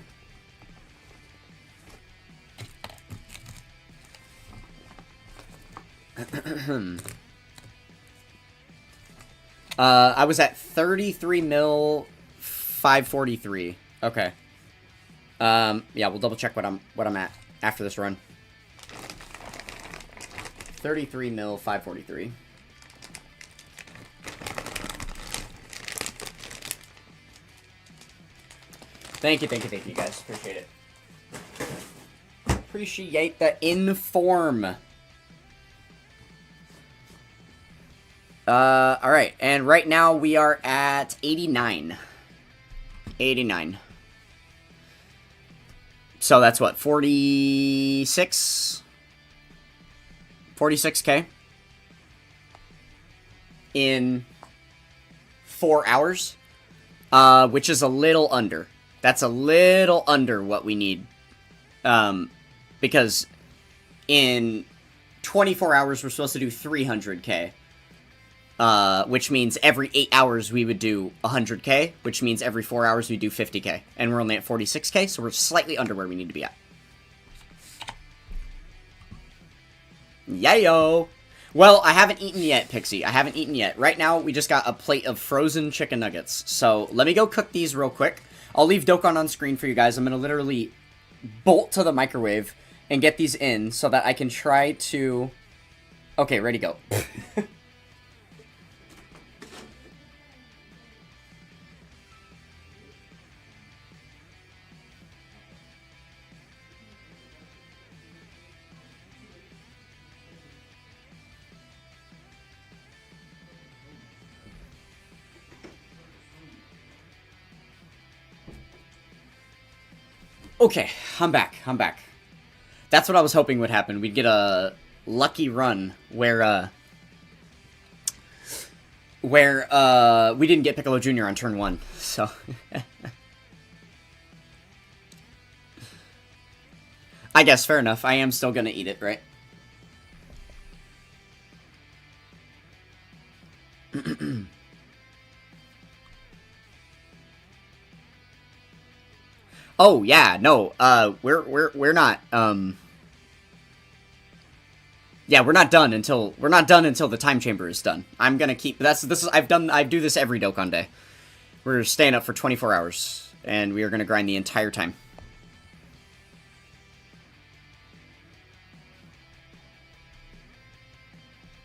I was at 33 mil 543. Okay. Yeah, we'll double check what I'm at after this run. 33 mil 543. Thank you guys. Appreciate it. Appreciate the inform. Alright, and right now we are at 89. 89. So that's what, 46? 46k? In 4 hours? Which is a little under. That's a little under what we need. Because in 24 hours we're supposed to do 300k. Which means every 8 hours we would do 100k, which means every 4 hours we do 50k. And we're only at 46k, so we're slightly under where we need to be at. Yayo! Well, I haven't eaten yet, Pixie. I haven't eaten yet. Right now, we just got a plate of frozen chicken nuggets. So, let me go cook these real quick. I'll leave Dokkan on screen for you guys. I'm gonna literally bolt to the microwave and get these in so that I can try to... Okay, ready, go. Okay, I'm back. That's what I was hoping would happen. We'd get a lucky run where we didn't get Piccolo Jr. on turn 1, so... I guess, fair enough. I am still gonna eat it, right? Oh yeah, no. We're not. Yeah, we're not done until the time chamber is done. I'm gonna keep. I do this every Dokkan day. We're staying up for 24 hours, and we are gonna grind the entire time.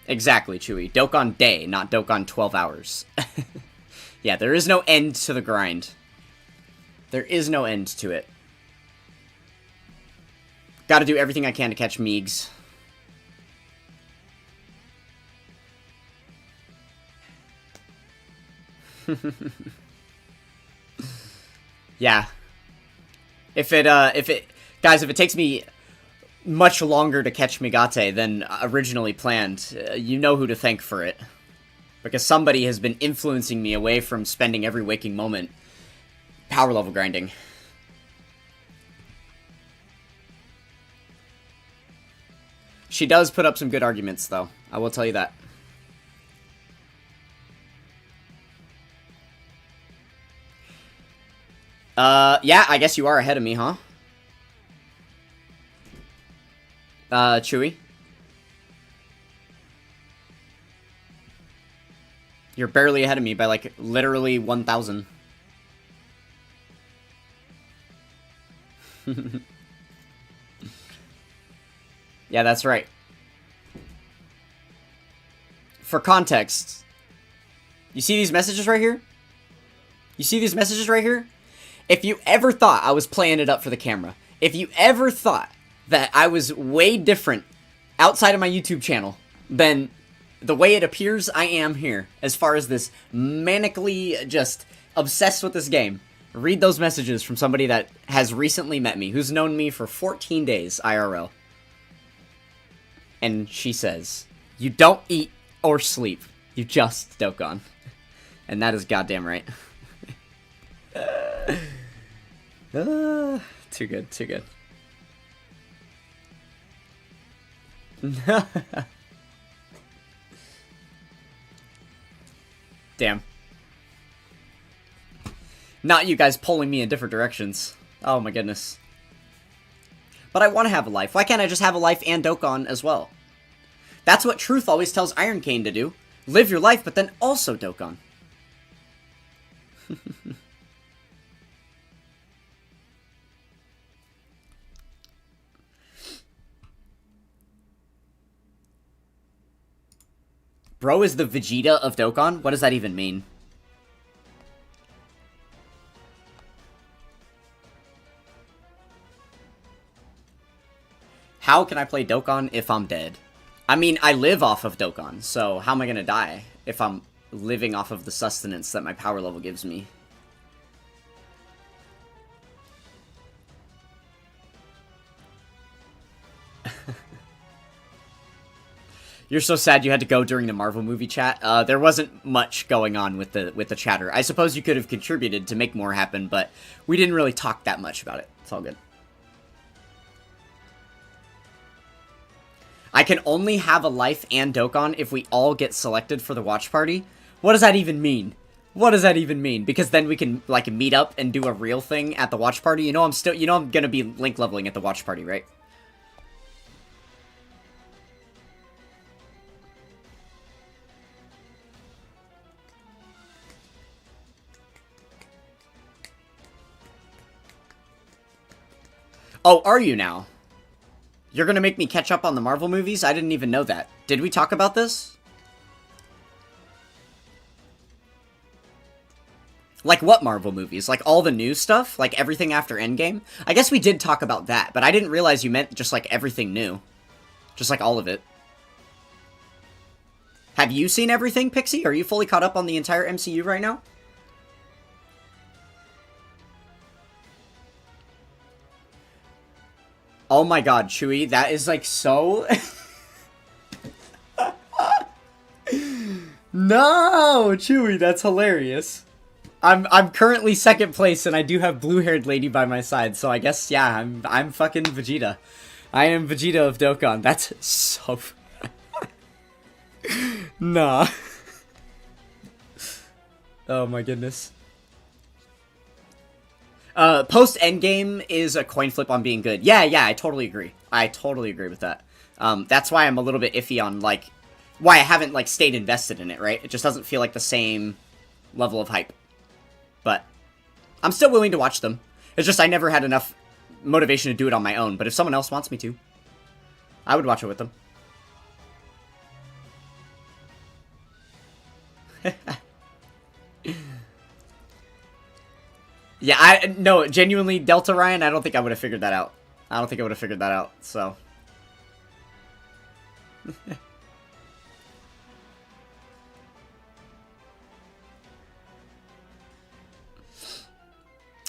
Exactly, Chewy. Dokkan day, not Dokkan 12 hours. Yeah, there is no end to the grind. There is no end to it. Gotta do everything I can to catch Meegs. Yeah. If it takes me much longer to catch Migate than originally planned, you know who to thank for it. Because somebody has been influencing me away from spending every waking moment power level grinding. She does put up some good arguments, though. I will tell you that. Yeah, I guess you are ahead of me, huh? Chewy? You're barely ahead of me by, like, literally 1,000. Yeah, that's right. For context, you see these messages right here? You see these messages right here? If you ever thought I was playing it up for the camera, if you ever thought that I was way different outside of my YouTube channel than the way it appears I am here, as far as this manically just obsessed with this game, read those messages from somebody that has recently met me, who's known me for 14 days IRL. And she says, "You don't eat or sleep. You just Dokkan." And that is goddamn right. Too good, too good. Damn. Not you guys pulling me in different directions. Oh my goodness. But I want to have a life. Why can't I just have a life and Dokkan as well? That's what Truth always tells Iron Cane to do. Live your life, but then also Dokkan. Bro is the Vegeta of Dokkan? What does that even mean? How can I play Dokkan if I'm dead? I mean, I live off of Dokkan, so how am I gonna die if I'm living off of the sustenance that my power level gives me? You're so sad you had to go during the Marvel movie chat. There wasn't much going on with the chatter. I suppose you could have contributed to make more happen, but we didn't really talk that much about it. It's all good. I can only have a life and Dokkan if we all get selected for the watch party. What does that even mean? What does that even mean? Because then we can, like, meet up and do a real thing at the watch party. You know I'm gonna be link leveling at the watch party, right? Oh, are you now? You're gonna make me catch up on the Marvel movies? I didn't even know that. Did we talk about this? Like, what Marvel movies? Like, all the new stuff? Like, everything after Endgame? I guess we did talk about that, but I didn't realize you meant just, like, everything new. Just, like, all of it. Have you seen everything, Pixie? Are you fully caught up on the entire MCU right now? Oh my god, Chewy, that is, like, so... No, Chewy, that's hilarious. I'm currently second place, and I do have blue-haired lady by my side, so I guess, yeah, I'm fucking Vegeta. I am Vegeta of Dokkan. That's so... Nah. Oh my goodness. Post-Endgame is a coin flip on being good. Yeah, I totally agree. I totally agree with that. That's why I'm a little bit iffy on, like, why I haven't, like, stayed invested in it, right? It just doesn't feel like the same level of hype. But I'm still willing to watch them. It's just I never had enough motivation to do it on my own. But if someone else wants me to, I would watch it with them. Yeah, no, genuinely, Delta Ryan, I don't think I would have figured that out. I don't think I would have figured that out, so.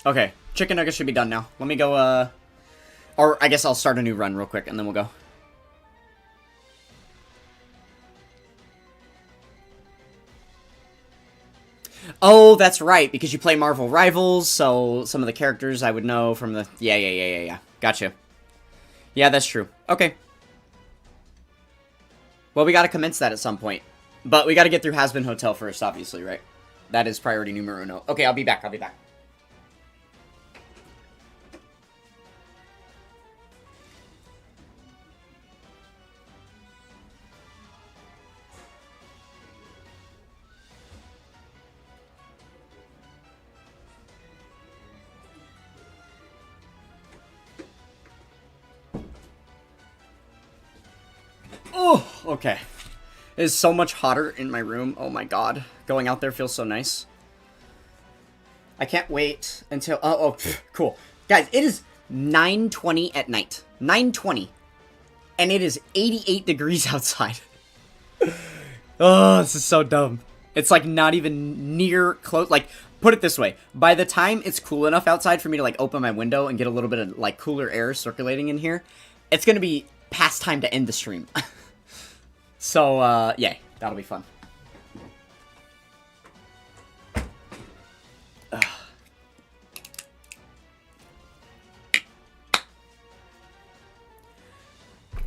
Okay, chicken nuggets should be done now. Let me go, or I guess I'll start a new run real quick, and then we'll go. Oh, that's right, because you play Marvel Rivals, so some of the characters I would know from the... Yeah. Gotcha. Yeah, that's true. Okay. Well, we gotta commence that at some point. But we gotta get through Has Been Hotel first, obviously, right? That is priority numero uno. Okay, I'll be back. Oh, okay. It is so much hotter in my room. Oh my god. Going out there feels so nice. I can't wait until... Oh, cool. Guys, it is 9:20 at night. 9:20. And it is 88 degrees outside. Oh, this is so dumb. It's like not even near close. Like, put it this way. By the time it's cool enough outside for me to like open my window and get a little bit of like cooler air circulating in here, it's going to be past time to end the stream. So, yay. That'll be fun.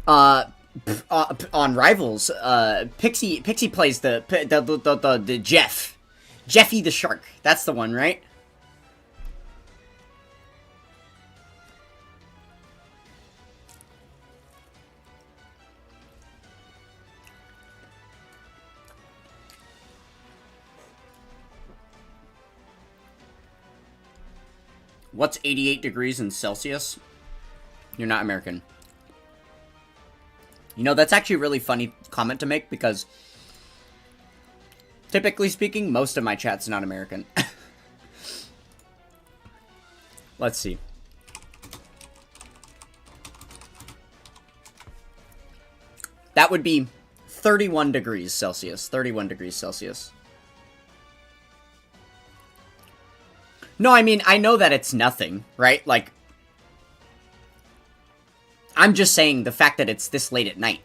On Rivals, Pixie plays the Jeff. Jeffy the Shark. That's the one, right? What's 88 degrees in Celsius? You're not American. You know, that's actually a really funny comment to make because, typically speaking, most of my chat's not American. Let's see. That would be 31 degrees Celsius. 31 degrees Celsius. No, I mean, I know that it's nothing, right? Like, I'm just saying the fact that it's this late at night.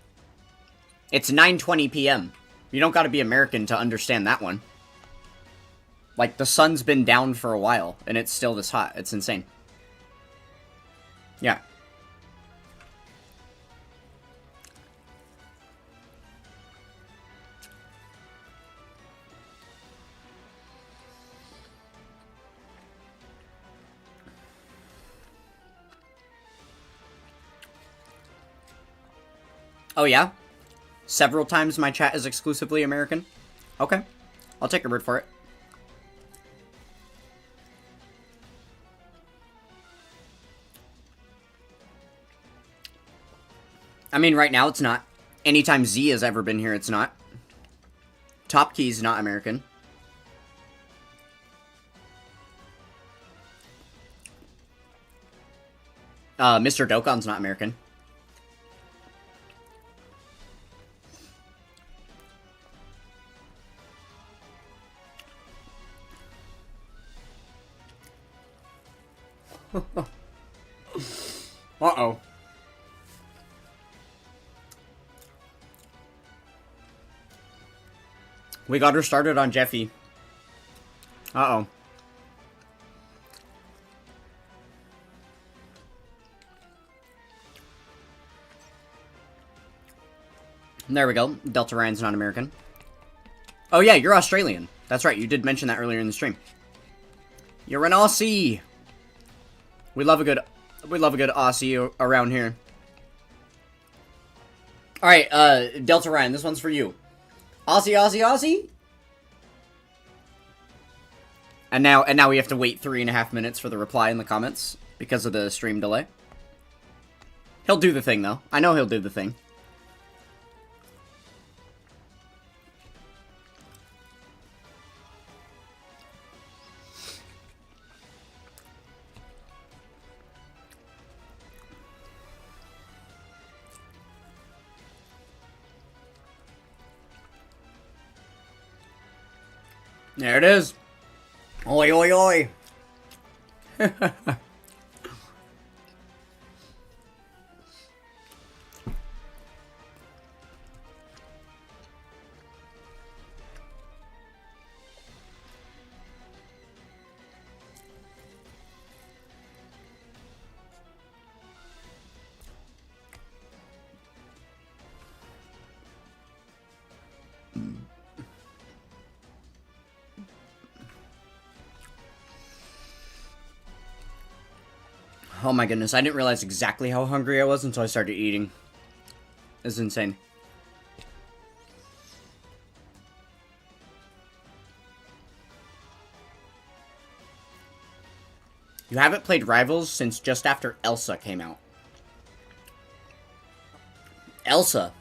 It's 9:20 p.m. You don't gotta be American to understand that one. Like, the sun's been down for a while, and it's still this hot. It's insane. Yeah. Oh, yeah? Several times my chat is exclusively American? Okay. I'll take your word for it. I mean, right now it's not. Anytime Z has ever been here, it's not. Top Key's not American. Mr. Dokkan's not American. Uh-oh. We got her started on Jeffy. Uh-oh. There we go. Delta Ryan's not American. Oh yeah, you're Australian. That's right, you did mention that earlier in the stream. You're an Aussie! We love a good Aussie around here. Alright, Delta Ryan, this one's for you. Aussie, Aussie, Aussie? And now we have to wait 3.5 minutes for the reply in the comments because of the stream delay. He'll do the thing, though. I know he'll do the thing. There it is. Oi, oi, oi. Oh my goodness, I didn't realize exactly how hungry I was until I started eating. It's insane. You haven't played Rivals since just after Elsa came out. Elsa.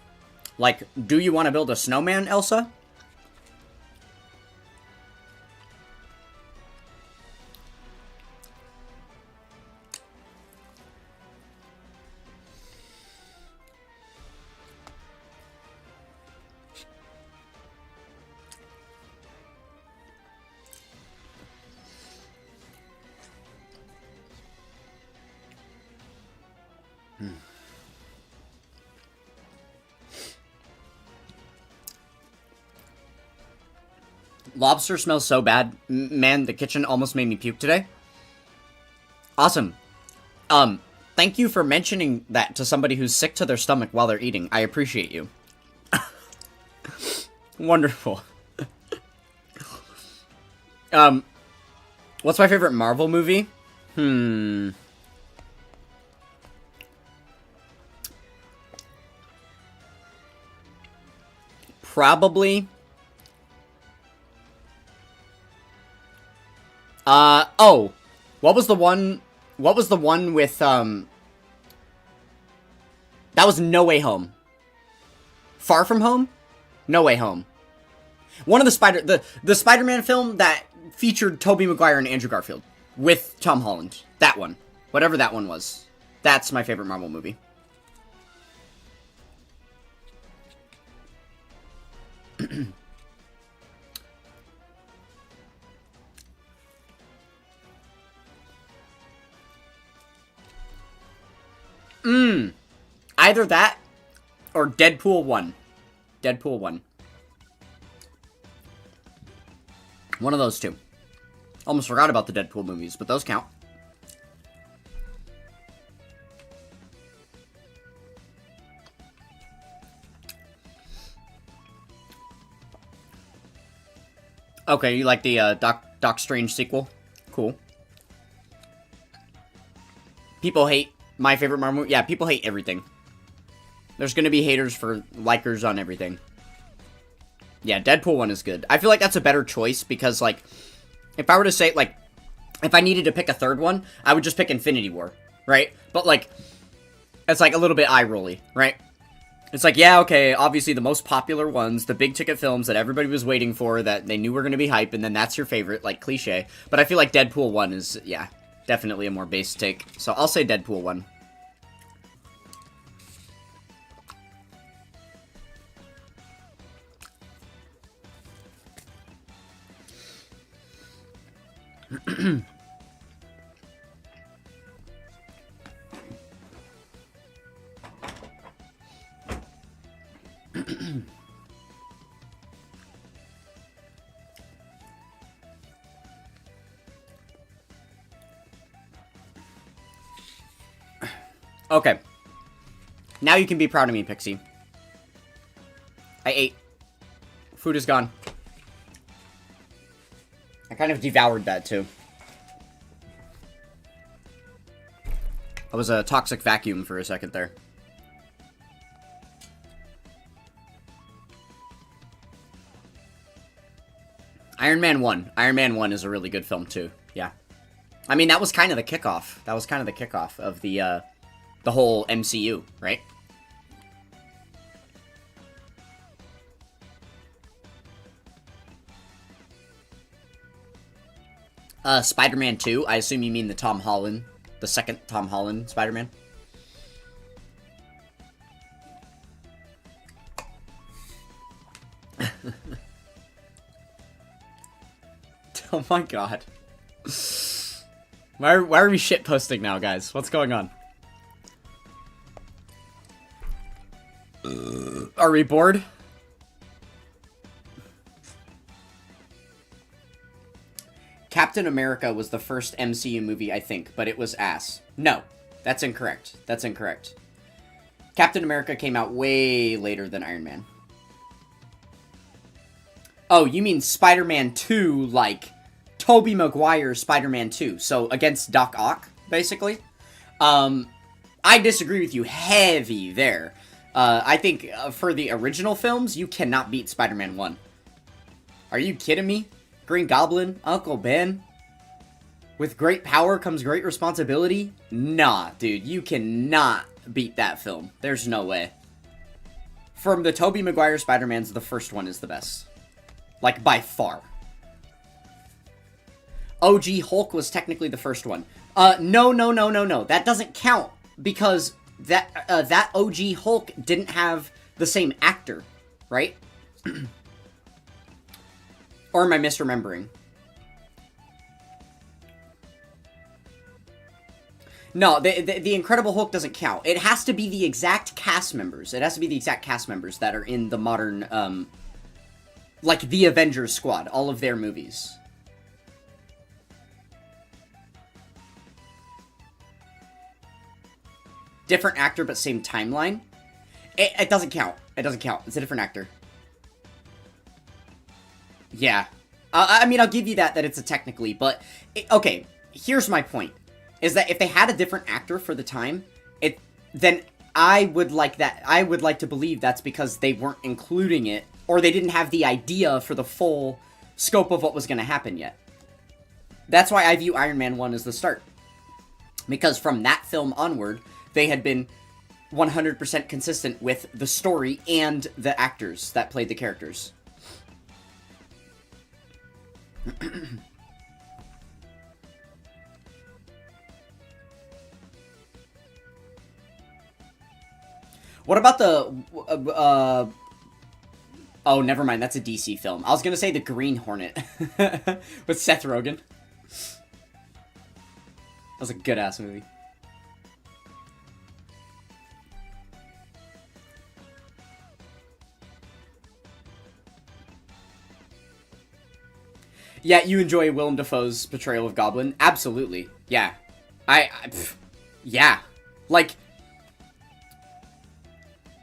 Like, do you want to build a snowman, Elsa? Lobster smells so bad. Man, the kitchen almost made me puke today. Awesome. Thank you for mentioning that to somebody who's sick to their stomach while they're eating. I appreciate you. Wonderful. What's my favorite Marvel movie? Probably... oh, what was the one with, that was No Way Home. Far From Home? No Way Home. One of the Spider-Man film that featured Tobey Maguire and Andrew Garfield with Tom Holland. That one. Whatever that one was. That's my favorite Marvel movie. Either that or Deadpool 1. Deadpool 1. One of those two. Almost forgot about the Deadpool movies, but those count. Okay, you like the Doc Strange sequel? Cool. People hate my favorite Marvel movie. Yeah, people hate everything. There's gonna be haters for likers on everything. Yeah, Deadpool 1 is good. I feel like that's a better choice because, like, if I were to say, like, if I needed to pick a third one, I would just pick Infinity War, right? But, like, it's, like, a little bit eye-rolly, right? It's like, yeah, okay, obviously the most popular ones, the big-ticket films that everybody was waiting for, that they knew were gonna be hype, and then that's your favorite, like, cliche. But I feel like Deadpool 1 is, yeah, definitely a more base take. So I'll say Deadpool 1. Okay. Now you can be proud of me, Pixie. I ate. Food is gone. I kind of devoured that, too. I was a toxic vacuum for a second there. Iron Man 1. Iron Man 1 is a really good film, too. Yeah. I mean, that was kind of the kickoff. That was kind of the kickoff of the whole MCU, right? Spider-Man 2. I assume you mean the Tom Holland. The second Tom Holland Spider-Man. Oh my god. Why are we shitposting now, guys? What's going on? Are we bored? Captain America was the first MCU movie, I think, but it was ass. No, that's incorrect. That's incorrect. Captain America came out way later than Iron Man. Oh, you mean Spider-Man 2, like Tobey Maguire's Spider-Man 2. So, against Doc Ock, basically. I disagree with you heavy there. I think for the original films, you cannot beat Spider-Man 1. Are you kidding me? Green Goblin, Uncle Ben. With great power comes great responsibility? Nah, dude, you cannot beat that film. There's no way. From the Tobey Maguire Spider-Mans, the first one is the best. Like, by far. OG Hulk was technically the first one. No. That doesn't count, because that OG Hulk didn't have the same actor, right? Or am I misremembering? No, the Incredible Hulk doesn't count. It has to be the exact cast members. It has to be the exact cast members that are in the modern, like, the Avengers squad. All of their movies. Different actor, but same timeline. It doesn't count. It doesn't count. It's a different actor. Yeah. I mean, I'll give you that it's a technically, but... okay, here's my point. Is that if they had a different actor for the time, then I would like that. I would like to believe that's because they weren't including it, or they didn't have the idea for the full scope of what was going to happen yet. That's why I view Iron Man 1 as the start. Because from that film onward, they had been 100% consistent with the story and the actors that played the characters. What about the, oh, never mind, that's a DC film. I was gonna say the Green Hornet with Seth Rogen. That was a good-ass movie. Yeah, you enjoy Willem Dafoe's portrayal of Goblin? Absolutely. Yeah. Yeah. Like,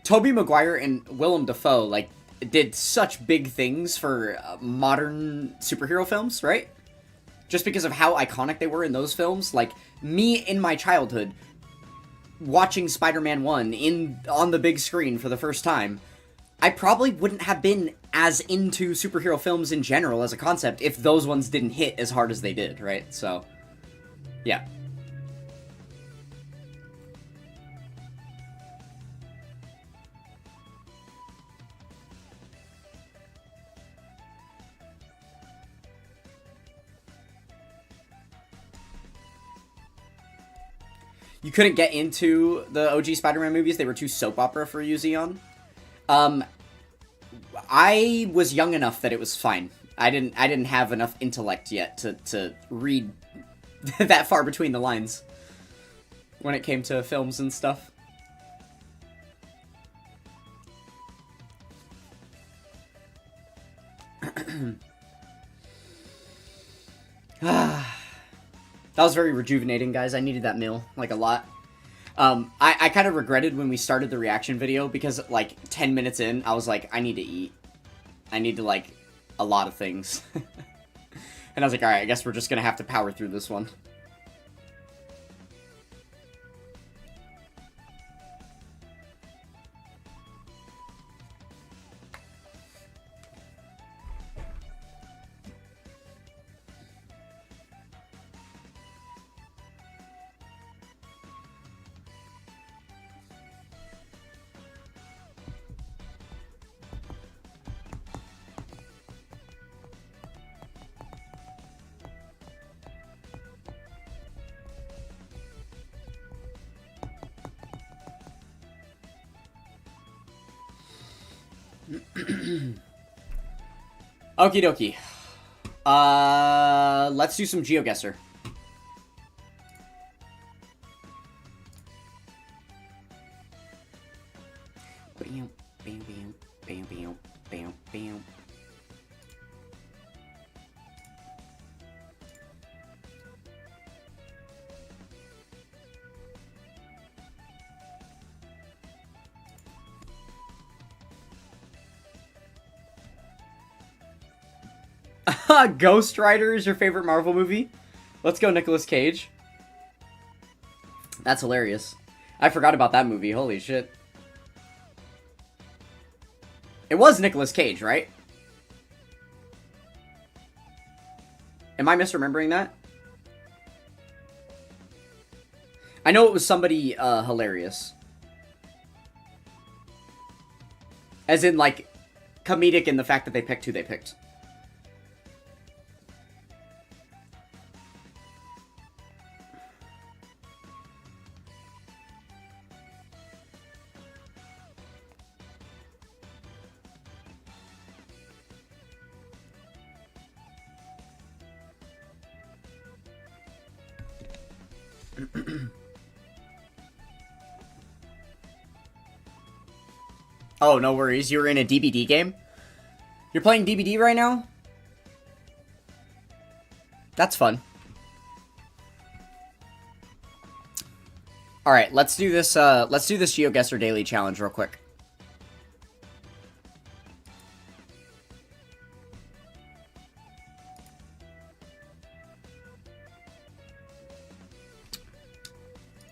Tobey Maguire and Willem Dafoe, like, did such big things for modern superhero films, right? Just because of how iconic they were in those films. Like, me in my childhood, watching Spider-Man 1 on the big screen for the first time, I probably wouldn't have been as into superhero films in general as a concept if those ones didn't hit as hard as they did, right? So, yeah. You couldn't get into the OG Spider-Man movies? They were too soap opera for you, Xeon? I was young enough that it was fine. I didn't have enough intellect yet to read that far between the lines when it came to films and stuff. That was very rejuvenating, guys. I needed that meal, like, a lot. I kind of regretted when we started the reaction video, because, like, 10 minutes in, I was like, I need to eat. I need to, like, a lot of things. And I was like, alright, I guess we're just gonna have to power through this one. Okie dokie. Let's do some GeoGuessr. Bam, bam, bam, bam, bam, bam, bam. Ghost Rider is your favorite Marvel movie? Let's go, Nicolas Cage. That's hilarious. I forgot about that movie. Holy shit. It was Nicolas Cage, right? Am I misremembering that? I know it was somebody hilarious. As in, like, comedic in the fact that they picked who they picked. Oh, no worries. You were in a DBD game? You're playing DBD right now? That's fun. Alright, let's do this GeoGuessr Daily Challenge real quick.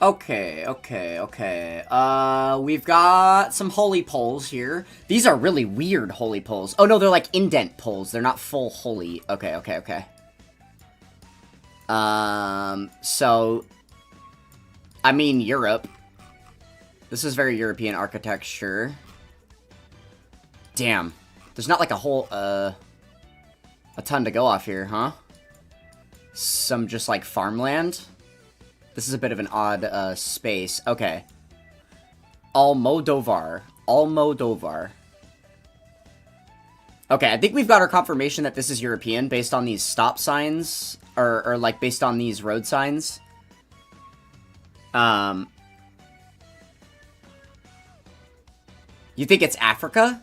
Okay. We've got some holy poles here. These are really weird holy poles. Oh, no, they're like indent poles. They're not full holy. Okay. So, I mean, Europe. This is very European architecture. Damn. There's not like a whole, a ton to go off here, huh? Some just like farmland. This is a bit of an odd, space. Okay. Almodovar. Okay, I think we've got our confirmation that this is European based on these stop signs. Or like, based on these road signs. You think it's Africa?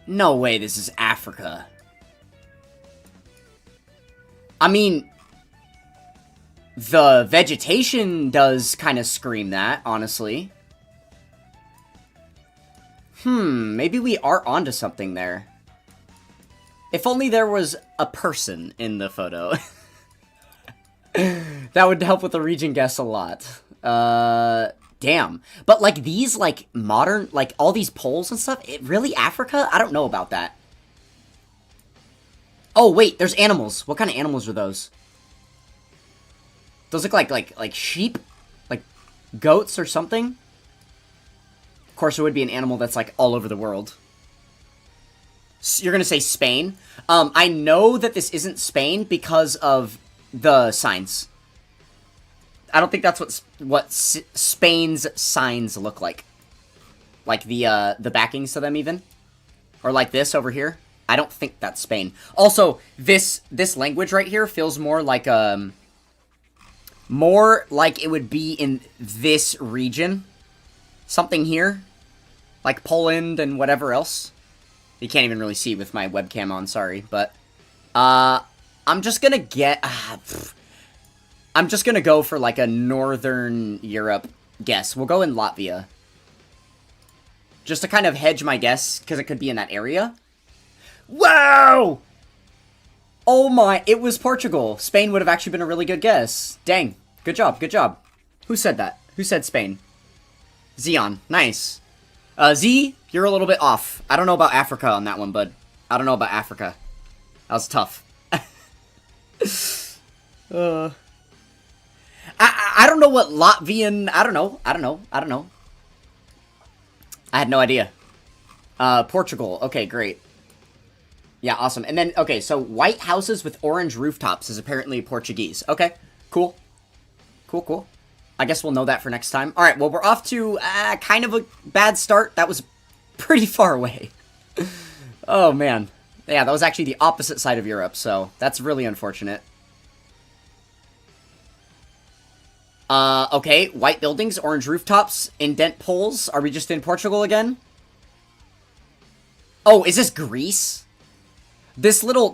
No way this is Africa. I mean, the vegetation does kind of scream that, honestly. Maybe we are onto something there. If only there was a person in the photo. That would help with the region guess a lot. Damn. But, like, these, like, modern, like, all these poles and stuff, really Africa? I don't know about that. Oh, wait, there's animals. What kind of animals are those? Those look like sheep? Like goats or something? Of course, it would be an animal that's, like, all over the world. You're gonna say Spain? I know that this isn't Spain because of the signs. I don't think that's what Spain's signs look like. Like the backings to them, even. Or like this over here. I don't think that's Spain. Also, this language right here feels more like it would be in this region. Something here. Like Poland and whatever else. You can't even really see with my webcam on, sorry, but I'm just gonna go for like a Northern Europe guess. We'll go in Latvia. Just to kind of hedge my guess, because it could be in that area. Wow! Oh my, it was Portugal. Spain would have actually been a really good guess. Dang. Good job. Who said that? Who said Spain? Zeon. Nice. Z, you're a little bit off. I don't know about Africa on that one, bud. I don't know about Africa. That was tough. I don't know what Latvian... I don't know. I had no idea. Portugal. Okay, great. Yeah, awesome. And then, okay, so white houses with orange rooftops is apparently Portuguese. Okay, cool. Cool. I guess we'll know that for next time. Alright, well, we're off to kind of a bad start. That was pretty far away. Oh, man. Yeah, that was actually the opposite side of Europe, so that's really unfortunate. Okay, white buildings, orange rooftops, indent poles. Are we just in Portugal again? Oh, is this Greece? This little,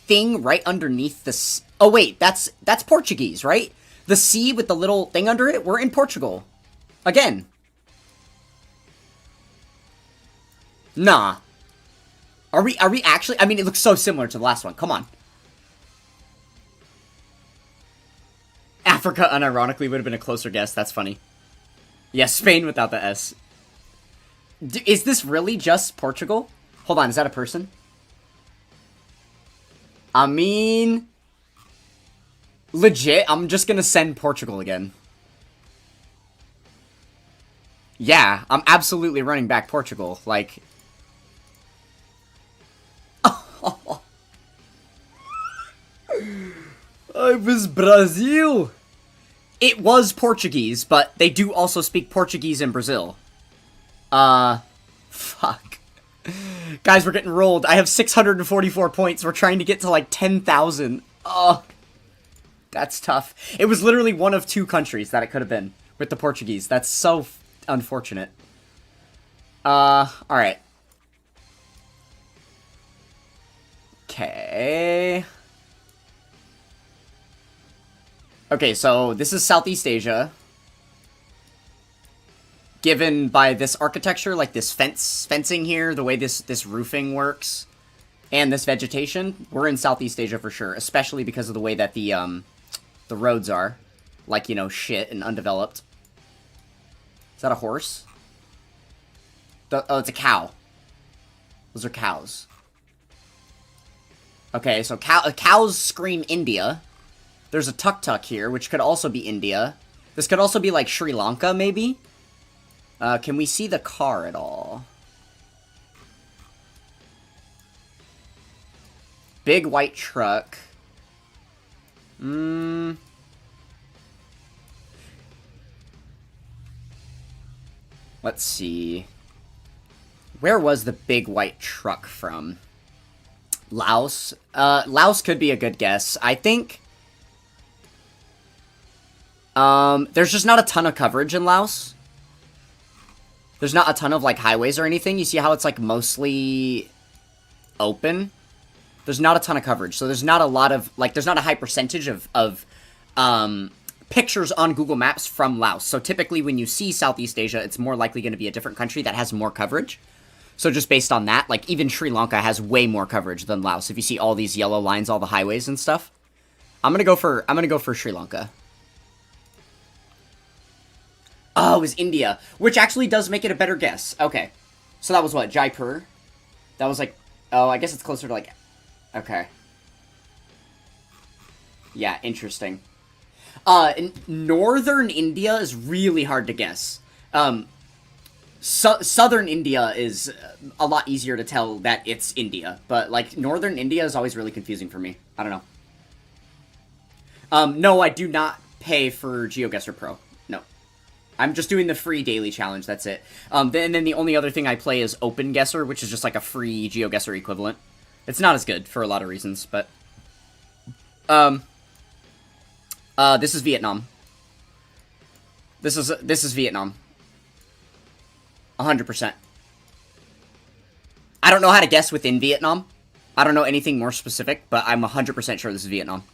thing right underneath this... Oh, wait, that's Portuguese, right? The C with the little thing under it? We're in Portugal. Again. Nah. Are we actually... I mean, it looks so similar to the last one. Come on. Africa, unironically, would have been a closer guess. That's funny. Yeah, Spain without the S. Is this really just Portugal? Hold on, is that a person? I mean... Legit, I'm just gonna send Portugal again. Yeah, I'm absolutely running back Portugal. Like... I was Brazil! It was Portuguese, but they do also speak Portuguese in Brazil. Fuck. Guys, we're getting rolled. I have 644 points. We're trying to get to, like, 10,000. Oh. That's tough. It was literally one of 2 countries that it could have been with the Portuguese. That's so unfortunate. Alright. Okay. Okay, so this is Southeast Asia. Given by this architecture, like this fencing here, the way this roofing works, and this vegetation, we're in Southeast Asia for sure, especially because of the way that the roads are. Like, you know, shit and undeveloped. Is that a horse? Oh, it's a cow. Those are cows. Okay, so cows scream India. There's a tuk-tuk here, which could also be India. This could also be, like, Sri Lanka, maybe? Can we see the car at all? Big white truck. Let's see. Where was the big white truck from? Laos? Laos could be a good guess. I think... there's just not a ton of coverage in Laos. There's not a ton of, like, highways or anything. You see how it's, like, mostly open? There's not a ton of coverage. So there's not a lot of, like, there's not a high percentage of pictures on Google Maps from Laos. So typically when you see Southeast Asia, it's more likely going to be a different country that has more coverage. So just based on that, like, even Sri Lanka has way more coverage than Laos. If you see all these yellow lines, all the highways and stuff. I'm gonna go for Sri Lanka. Oh, it was India, which actually does make it a better guess. Okay. So that was what? Jaipur? That was like... Oh, I guess it's closer to like... Okay. Yeah, interesting. Northern India is really hard to guess. Southern India is a lot easier to tell that it's India. But, like, Northern India is always really confusing for me. I don't know. No, I do not pay for GeoGuessr Pro. No. I'm just doing the free daily challenge, that's it. Then the only other thing I play is OpenGuesser, which is just like a free GeoGuessr equivalent. It's not as good for a lot of reasons, but... this is Vietnam. This is Vietnam. 100%. I don't know how to guess within Vietnam. I don't know anything more specific, but I'm 100% sure this is Vietnam.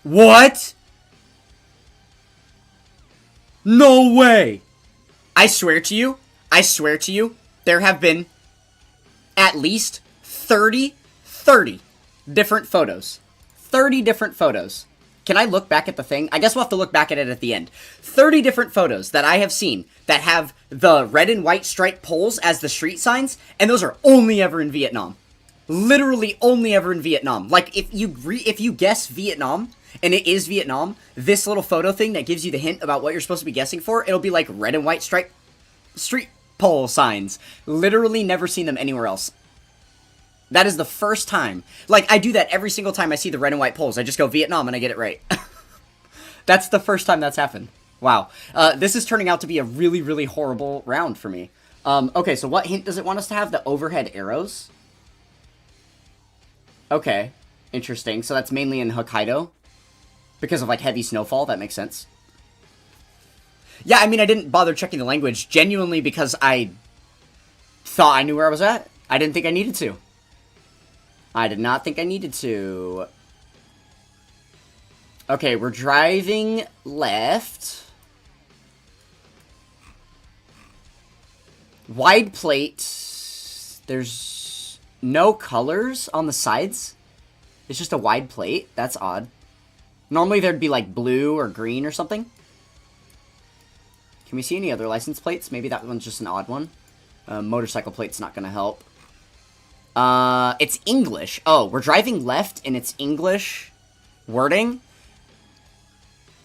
What? No way! I swear to you, there have been at least 30 different photos. 30 different photos. Can I look back at the thing? I guess we'll have to look back at it at the end. 30 different photos that I have seen that have the red and white striped poles as the street signs, and those are only ever in Vietnam. Literally only ever in Vietnam. Like, if you guess Vietnam, and it is Vietnam, this little photo thing that gives you the hint about what you're supposed to be guessing for, it'll be like red and white striped street pole signs. Literally never seen them anywhere else. That is the first time. Like, I do that every single time I see the red and white poles. I just go Vietnam and I get it right. That's the first time that's happened. Wow. This is turning out to be a really, really horrible round for me. Okay, so what hint does it want us to have? The overhead arrows? Okay. Interesting. So that's mainly in Hokkaido. Because of, like, heavy snowfall. That makes sense. Yeah, I mean, I didn't bother checking the language genuinely because I thought I knew where I was at. I didn't think I needed to. I did not think I needed to. Okay, we're driving left. Wide plate. There's no colors on the sides. It's just a wide plate. That's odd. Normally there'd be like blue or green or something. Can we see any other license plates? Maybe that one's just an odd one. Motorcycle plate's not gonna help. It's English. Oh, we're driving left and it's English. Wording?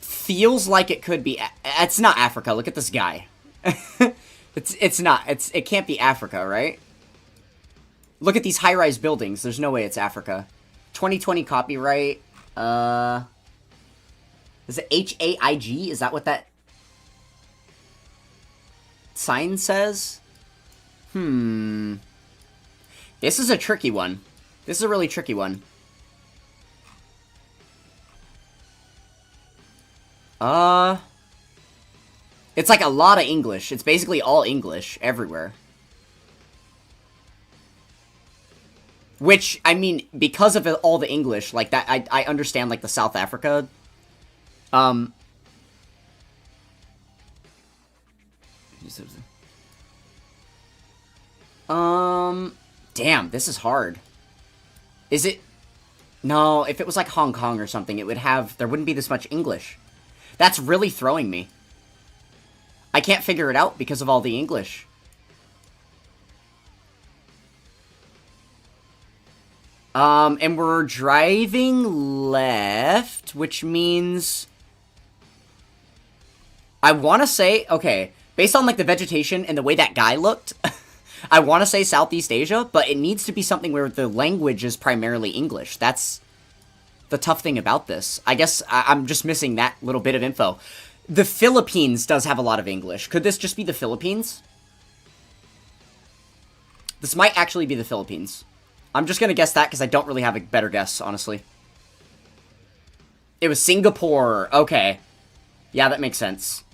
Feels like it could be... It's not Africa. Look at this guy. It's not. It can't be Africa, right? Look at these high-rise buildings. There's no way it's Africa. 2020 copyright. Is it H-A-I-G? Is that what that sign says? This is a tricky one. This is a really tricky one. It's like a lot of English. It's basically all English everywhere. Which, I mean, because of all the English, like that, I understand, like, the South Africa, damn, this is hard. Is it? No, if it was like Hong Kong or something, it would have, there wouldn't be this much English. That's really throwing me. I can't figure it out because of all the English. And we're driving left, which means... I want to say, okay, based on, like, the vegetation and the way that guy looked, I want to say Southeast Asia, but it needs to be something where the language is primarily English. That's the tough thing about this. I guess I'm just missing that little bit of info. The Philippines does have a lot of English. Could this just be the Philippines? This might actually be the Philippines. I'm just going to guess that because I don't really have a better guess, honestly. It was Singapore. Okay. Yeah, that makes sense.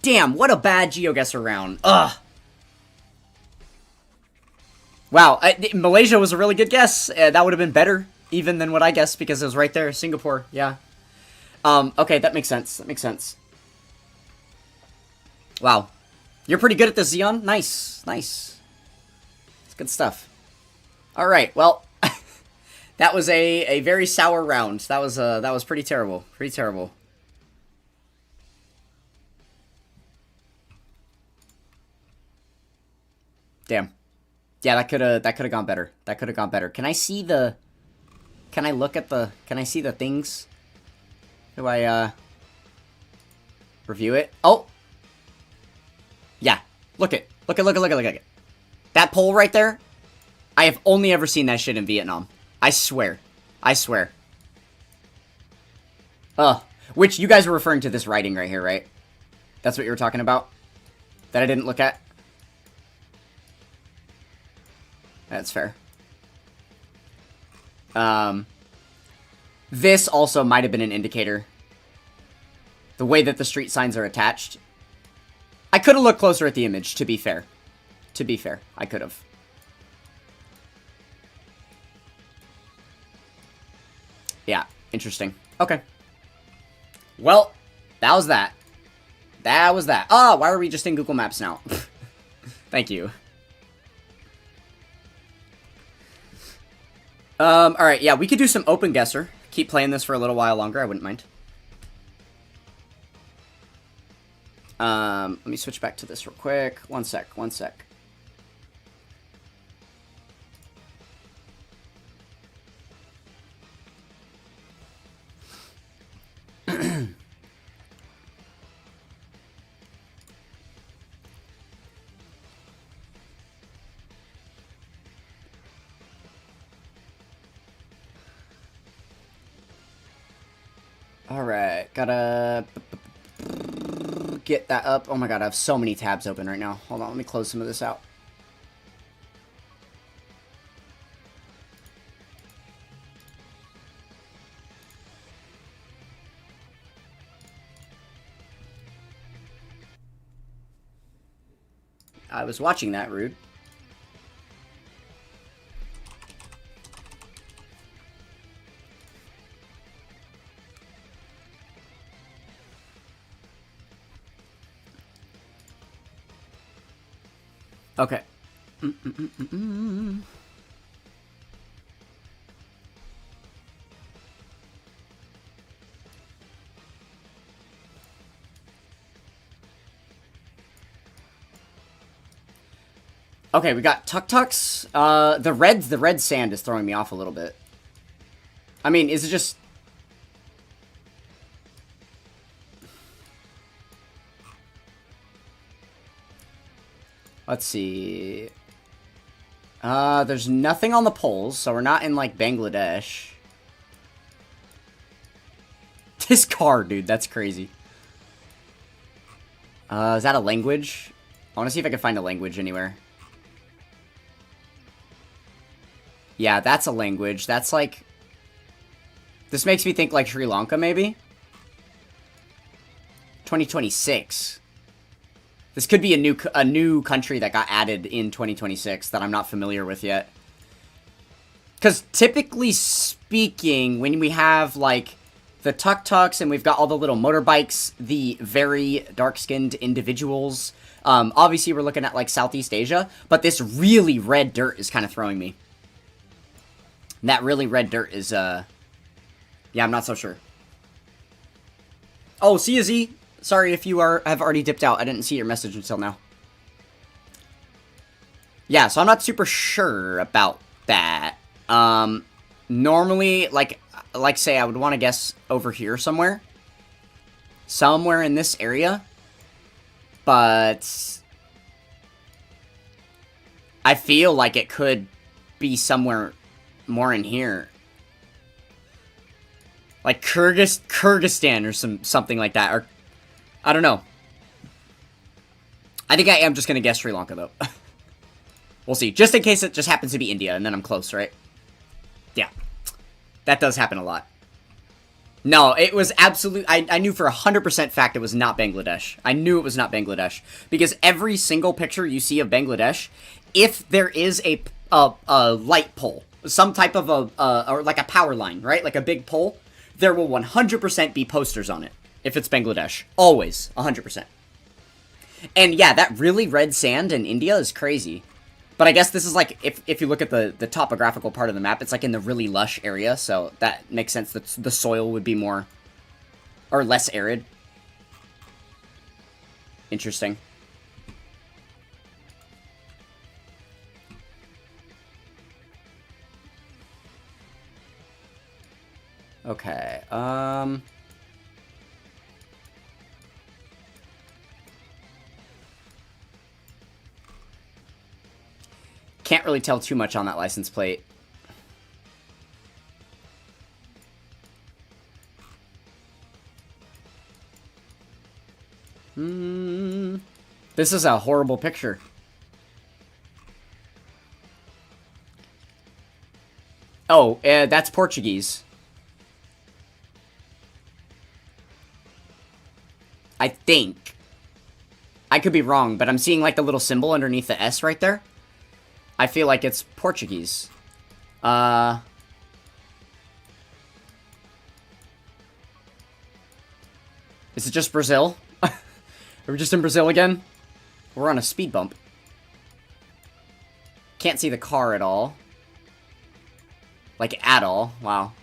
Damn, what a bad GeoGuessr round. Ugh. Wow, Malaysia was a really good guess. That would have been better even than what I guessed because it was right there. Singapore, yeah. Okay, that makes sense. That makes sense. Wow. You're pretty good at this, Xeon. Nice. Nice. It's good stuff. Alright, well, that was a very sour round. That was pretty terrible. Pretty terrible. Damn. Yeah, that could have gone better. That could have gone better. Can I see the... Can I look at the... Can I see the things? Do I, review it? Oh! Yeah. Look it. Look it. That pole right there? I have only ever seen that shit in Vietnam. I swear. I swear. Which you guys were referring to this writing right here, right? That's what you were talking about? That I didn't look at? That's fair. This also might have been an indicator. The way that the street signs are attached. I could have looked closer at the image, to be fair. To be fair, I could have. Yeah, interesting. Okay. Well, that was that. That was that. Oh, why are we just in Google Maps now? Thank you. Alright, yeah, we could do some open guesser. Keep playing this for a little while longer, I wouldn't mind. Let me switch back to this real quick. One sec. Alright, gotta get that up. Oh my god, I have so many tabs open right now. Hold on, let me close some of this out. I was watching that, rude. Okay. Okay, we got tuk-tuks. The red sand is throwing me off a little bit. I mean, is it just... Let's see. There's nothing on the poles, so we're not in, like, Bangladesh. This car, dude, that's crazy. Is that a language? I want to see if I can find a language anywhere. Yeah, that's a language. That's, like... This makes me think, like, Sri Lanka, maybe? 2026. This could be a new country that got added in 2026 that I'm not familiar with yet. Because typically speaking, when we have, like, the tuk-tuks and we've got all the little motorbikes, the very dark-skinned individuals, obviously we're looking at, like, Southeast Asia, but this really red dirt is kind of throwing me. That really red dirt is, yeah, I'm not so sure. Oh, see you, Z. Sorry if you have already dipped out. I didn't see your message until now. Yeah, so I'm not super sure about that. Normally, like say, I would want to guess over here somewhere. Somewhere in this area. But I feel like it could be somewhere more in here. Like Kyrgyzstan or something like that. Or I don't know. I think I am just going to guess Sri Lanka, though. We'll see. Just in case it just happens to be India, and then I'm close, right? Yeah. That does happen a lot. No, it was absolute... I knew for 100% fact it was not Bangladesh. I knew it was not Bangladesh. Because every single picture you see of Bangladesh, if there is a light pole, some type of or like a power line, right? Like a big pole, there will 100% be posters on it. If it's Bangladesh. Always. 100%. And yeah, that really red sand in India is crazy. But I guess this is like, if you look at the topographical part of the map, it's like in the really lush area, so that makes sense that the soil would be more, or less arid. Interesting. Okay, can't really tell too much on that license plate. This is a horrible picture. Oh, that's Portuguese. I think. I could be wrong, but I'm seeing like the little symbol underneath the S right there. I feel like it's Portuguese. Is it just Brazil? Are we just in Brazil again? We're on a speed bump. Can't see the car at all. Like, at all. Wow.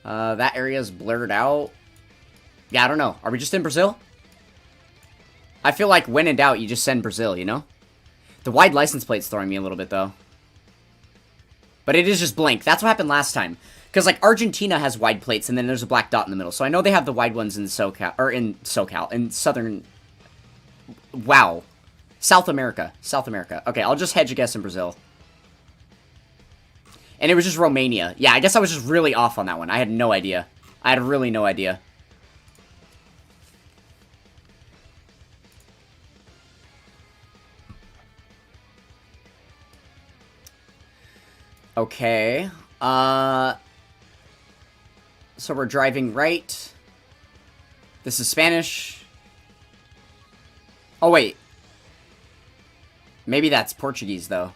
That area's blurred out. Yeah, I don't know. Are we just in Brazil? I feel like when in doubt, you just send Brazil, you know? The wide license plate's throwing me a little bit, though. But it is just blank. That's what happened last time. Because, like, Argentina has wide plates, and then there's a black dot in the middle. So I know they have the wide ones in SoCal, or in SoCal, in southern... Wow. South America. South America. Okay, I'll just hedge a guess in Brazil. And it was just Romania. Yeah, I guess I was just really off on that one. I had no idea. I had really no idea. Okay. So we're driving right. This is Spanish. Oh, wait. Maybe that's Portuguese, though.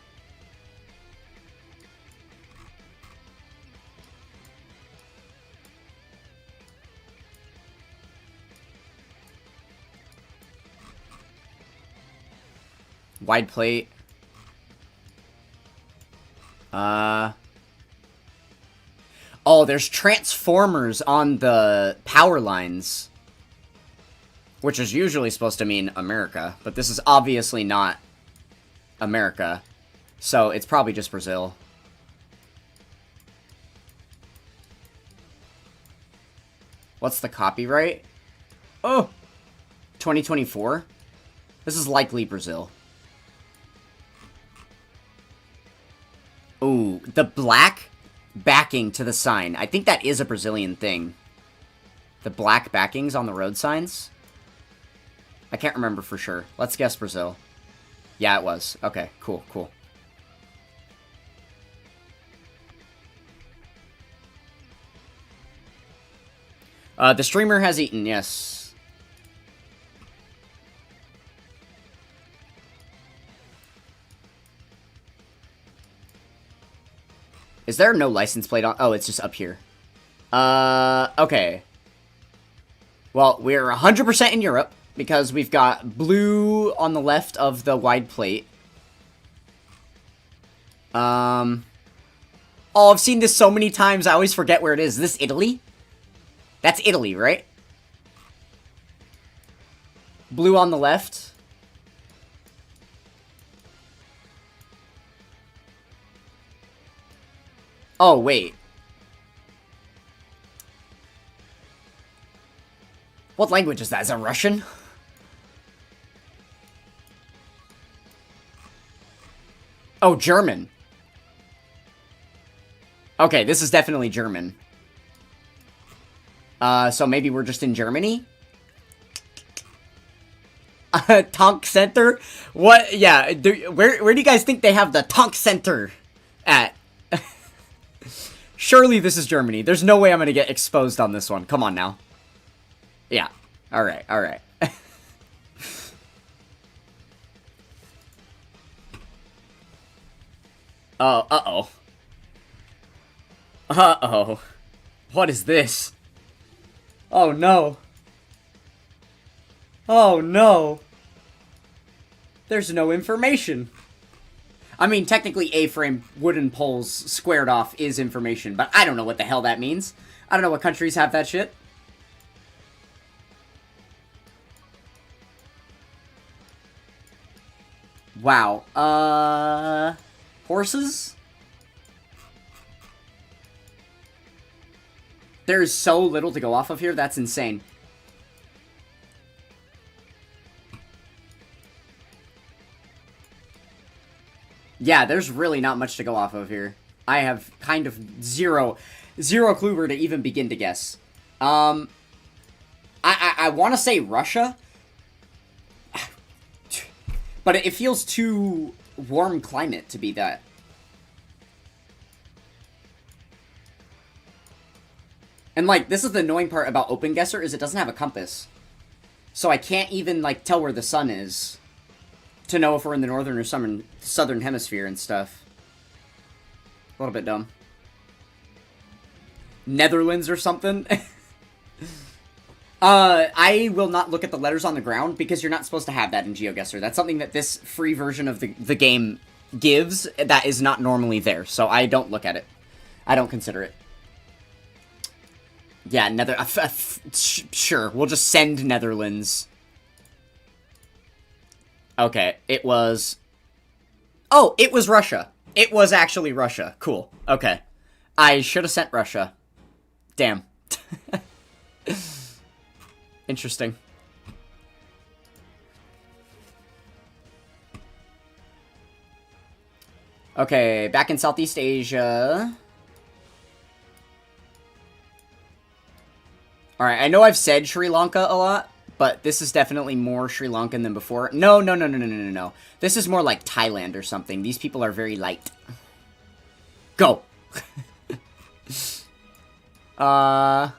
Wide plate. Oh, there's transformers on the power lines. Which is usually supposed to mean America. But this is obviously not America. So it's probably just Brazil. What's the copyright? Oh! 2024? This is likely Brazil. Ooh, the black backing to the sign. I think that is a Brazilian thing. The black backings on the road signs. I can't remember for sure. Let's guess Brazil. Yeah, it was. Okay, cool, cool. The streamer has eaten, yes. Is there no license plate on? Oh, it's just up here. Okay. Well, we're 100% in Europe, because we've got blue on the left of the wide plate. Oh, I've seen this so many times, I always forget where it is. Is this Italy? That's Italy, right? Blue on the left. Oh, wait. What language is that? Is that Russian? Oh, German. Okay, this is definitely German. So maybe we're just in Germany? Tank Center? What? Yeah, where do you guys think they have the Tank Center at? Surely this is Germany. There's no way I'm gonna get exposed on this one. Come on now. Yeah. Alright, alright. Uh-oh. Uh-oh. What is this? Oh no. Oh no. There's no information. I mean, technically A-frame wooden poles squared off is information, but I don't know what the hell that means. I don't know what countries have that shit. Wow. Horses? There's so little to go off of here, that's insane. Yeah, there's really not much to go off of here. I have kind of zero clue where to even begin to guess. I want to say Russia, but it feels too warm climate to be that. And, like, this is the annoying part about OpenGuesser, is it doesn't have a compass. So I can't even, like, tell where the sun is to know if we're in the northern or southern hemisphere and stuff. A little bit dumb. Netherlands or something? I will not look at the letters on the ground, because you're not supposed to have that in GeoGuessr. That's something that this free version of the game gives that is not normally there, so I don't look at it. I don't consider it. Yeah, sure, we'll just send Netherlands. Okay, it was... Oh, it was Russia. It was actually Russia. Cool. Okay. I should have sent Russia. Damn. Interesting. Okay, back in Southeast Asia... Alright, I know I've said Sri Lanka a lot, but this is definitely more Sri Lankan than before. No. This is more like Thailand or something. These people are very light. Go! The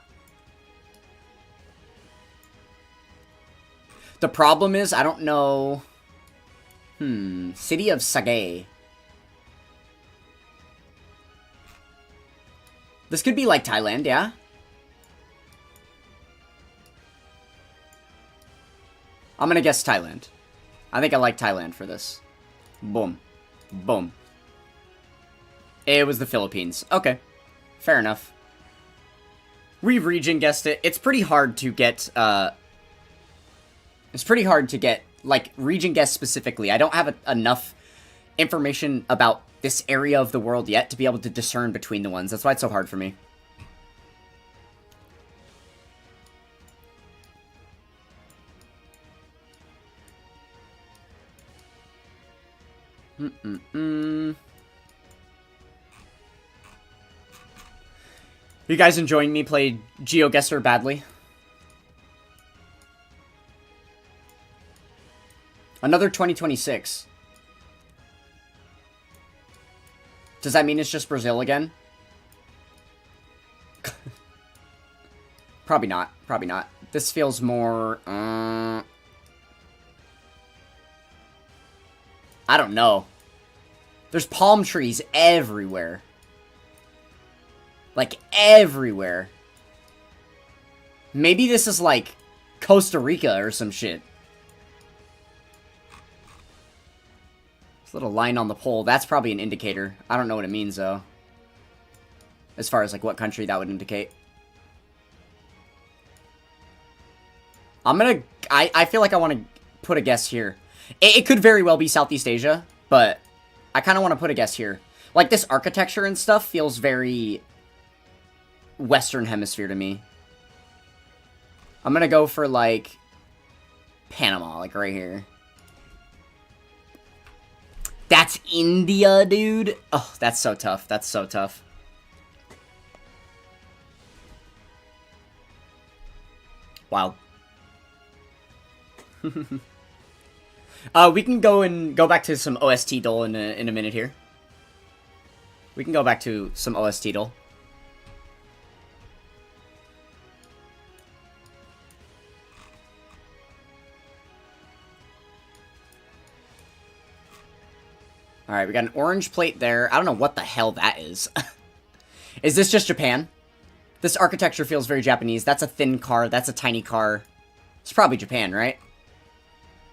problem is, I don't know... City of Sagae. This could be like Thailand, yeah? I'm gonna guess Thailand. I think I like Thailand for this. Boom. Boom. It was the Philippines. Okay. Fair enough. We region guessed it. It's pretty hard to get, like, region guess specifically. I don't have enough information about this area of the world yet to be able to discern between the ones. That's why it's so hard for me. You guys enjoying me play GeoGuessr badly? Another 2026. Does that mean it's just Brazil again? Probably not. Probably not. This feels more... I don't know. There's palm trees everywhere. Like, everywhere. Maybe this is like Costa Rica or some shit. This little line on the pole, that's probably an indicator. I don't know what it means, though. As far as, like, what country that would indicate. I'm gonna... I feel like I want to put a guess here. It could very well be Southeast Asia, but I kind of want to put a guess here. Like, this architecture and stuff feels very Western Hemisphere to me. I'm gonna go for, like, Panama, like, right here. That's India, dude. Oh, that's so tough. That's so tough. Wow. We can go back to some OST dole in a minute here. We can go back to some OST dole. Alright, we got an orange plate there. I don't know what the hell that is. Is this just Japan? This architecture feels very Japanese. That's a thin car. That's a tiny car. It's probably Japan, right?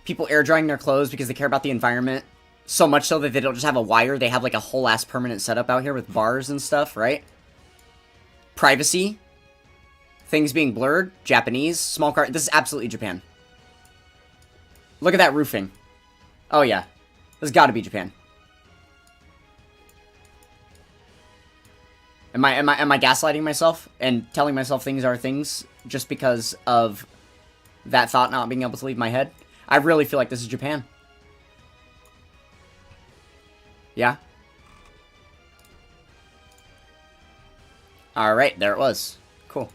People air drying their clothes because they care about the environment. So much so that they don't just have a wire. They have like a whole ass permanent setup out here with bars and stuff, right? Privacy. Things being blurred. Japanese. Small car. This is absolutely Japan. Look at that roofing. Oh yeah. This has got to be Japan. Am I gaslighting myself and telling myself things are things just because of that thought not being able to leave my head? I really feel like this is Japan. Yeah. Alright, there it was. Cool.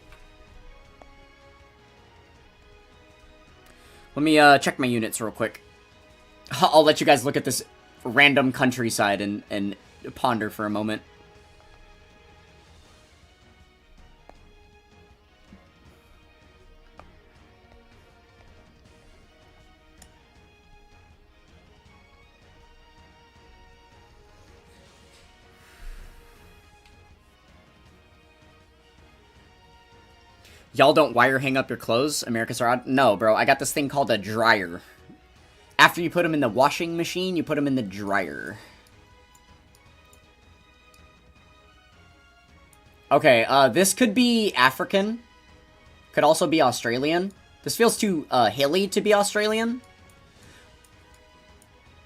Let me check my units real quick. I'll let you guys look at this random countryside and ponder for a moment. Y'all don't wire hang up your clothes? America's are odd? No, bro. I got this thing called a dryer. After you put them in the washing machine, you put them in the dryer. Okay, this could be African. Could also be Australian. This feels too, hilly to be Australian.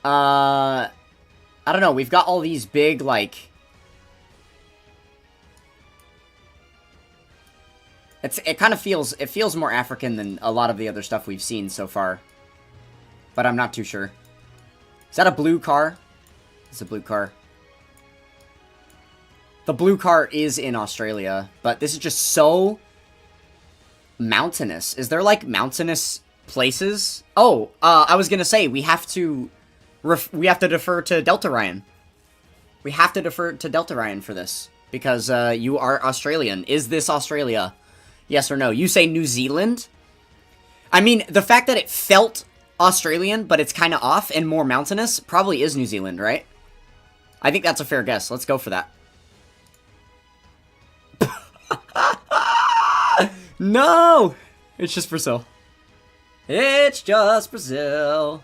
I don't know. We've got all these big, like... It kind of feels more African than a lot of the other stuff we've seen so far. But I'm not too sure. Is that a blue car? It's a blue car. The blue car is in Australia, but this is just so mountainous. Is there like mountainous places? Oh, I was gonna say we have to defer to Delta Ryan. We have to defer to Delta Ryan for this because you are Australian. Is this Australia? Yes or no? You say New Zealand? I mean, the fact that it felt Australian, but it's kind of off and more mountainous, probably is New Zealand, right? I think that's a fair guess. Let's go for that. No! It's just Brazil. It's just Brazil.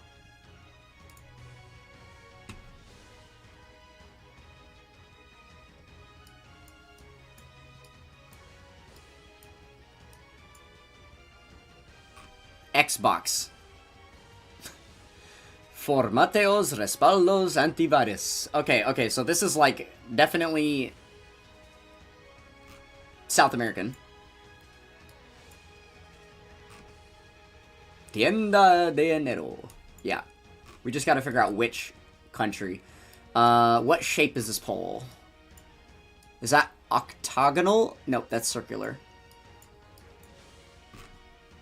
Xbox. Formateos respaldos antivirus. Okay, so this is like definitely South American. Tienda de enero. Yeah. We just gotta figure out which country. What shape is this pole? Is that octagonal? Nope, that's circular.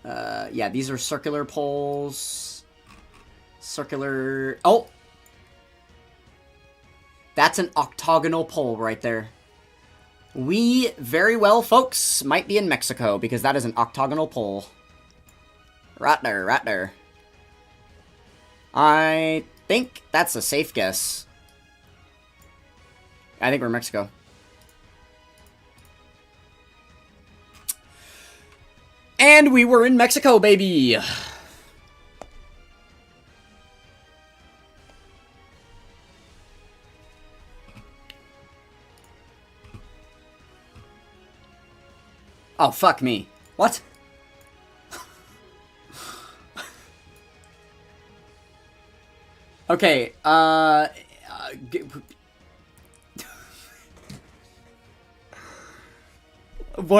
Yeah, these are circular poles. Circular... Oh! That's an octagonal pole right there. We, very well, folks, might be in Mexico, because that is an octagonal pole. Right there, right there. I think that's a safe guess. I think we're in Mexico. And we were in Mexico, baby! Oh, fuck me. What? Okay, what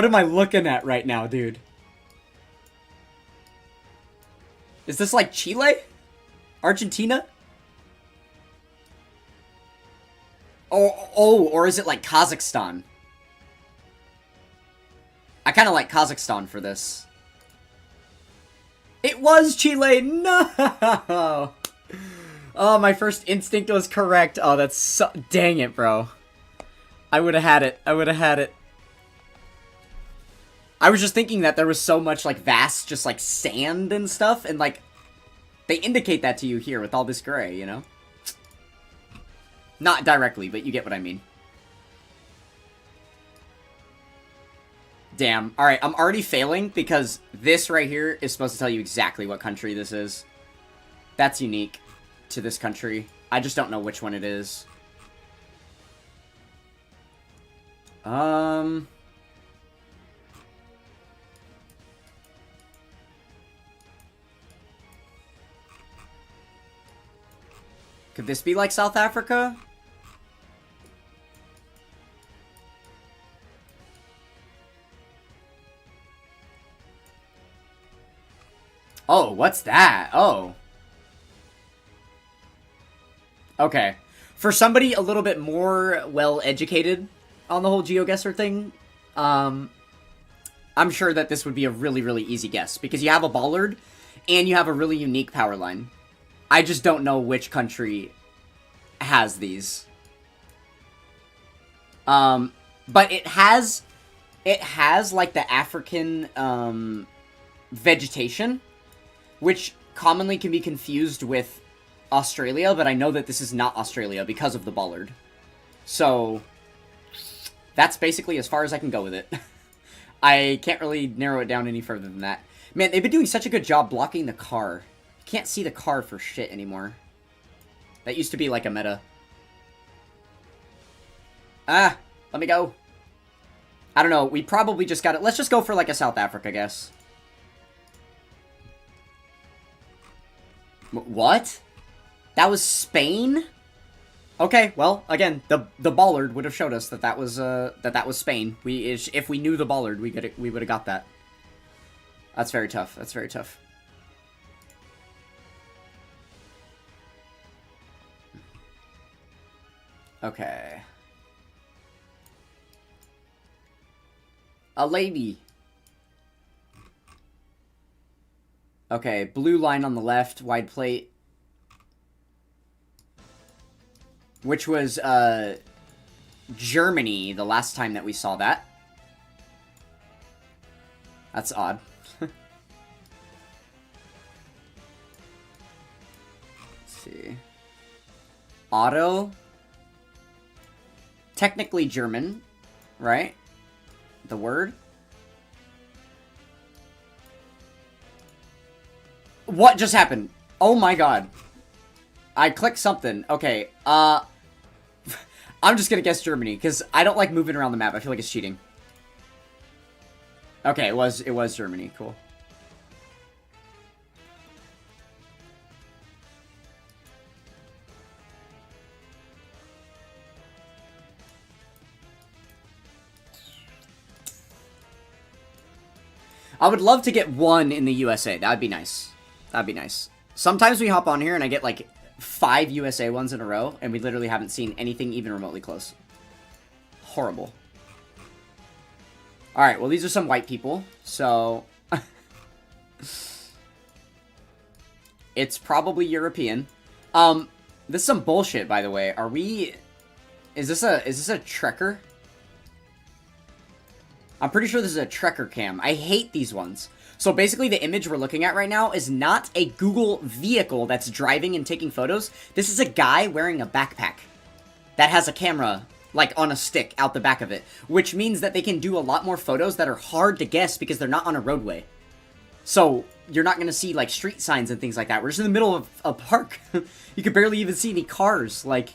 am I looking at right now, dude? Is this like Chile? Argentina? Oh, or is it like Kazakhstan? I kind of like Kazakhstan for this. It was Chile! No! Oh, my first instinct was correct. Oh, that's so... Dang it, bro. I would have had it. I would have had it. I was just thinking that there was so much, like, vast, just, like, sand and stuff, and, like, they indicate that to you here with all this gray, you know? Not directly, but you get what I mean. Damn. Alright, I'm already failing because this right here is supposed to tell you exactly what country this is. That's unique to this country. I just don't know which one it is. Could this be like South Africa? Oh, what's that? Oh. Okay. For somebody a little bit more well-educated on the whole GeoGuessr thing, I'm sure that this would be a really, really easy guess. Because you have a bollard, and you have a really unique power line. I just don't know which country has these. But it has, like, the African, vegetation, which commonly can be confused with Australia, but I know that this is not Australia because of the bollard. So, that's basically as far as I can go with it. I can't really narrow it down any further than that. Man, they've been doing such a good job blocking the car. Can't see the car for shit anymore. That used to be like a meta. Ah, let me go. I don't know, we probably just got it. Let's just go for like a South Africa guess. What? That was Spain? Okay, well, again, the bollard would have showed us that that was Spain. If we knew the bollard, we would have got that. That's very tough. That's very tough. Okay. A lady. Okay, blue line on the left, wide plate. Which was, Germany the last time that we saw that. That's odd. Let's see. Auto. Technically German, right? The word. What just happened? Oh my god. I clicked something. Okay, I'm just gonna guess Germany, because I don't like moving around the map. I feel like it's cheating. Okay, it was Germany. Cool. I would love to get one in the USA. That'd be nice. That'd be nice. Sometimes we hop on here and I get, like, 5 USA ones in a row, and we literally haven't seen anything even remotely close. Horrible. Alright, well, these are some white people, so... it's probably European. This is some bullshit, by the way. Are we... Is this a Trekker? I'm pretty sure this is a Trekker cam. I hate these ones. So basically the image we're looking at right now is not a Google vehicle that's driving and taking photos. This is a guy wearing a backpack that has a camera, like, on a stick out the back of it. Which means that they can do a lot more photos that are hard to guess because they're not on a roadway. So you're not going to see, like, street signs and things like that. We're just in the middle of a park. You can barely even see any cars. Like,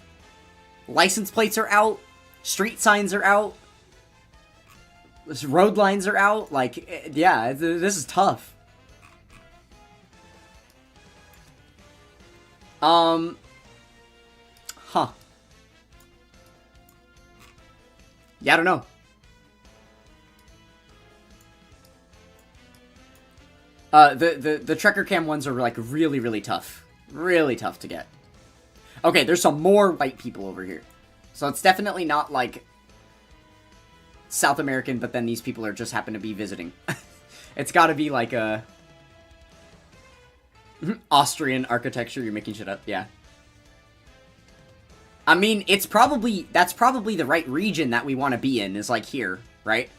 license plates are out. Street signs are out. Road lines are out. Like, yeah, this is tough. Huh. Yeah, I don't know. The Trekker cam ones are, like, really, really tough. Really tough to get. Okay, there's some more white people over here. So it's definitely not, like, South American, but then these people are just happen to be visiting. It's gotta be, like, a... Austrian architecture, you're making shit up, yeah. I mean, it's probably... That's probably the right region that we want to be in, is, like, here, right?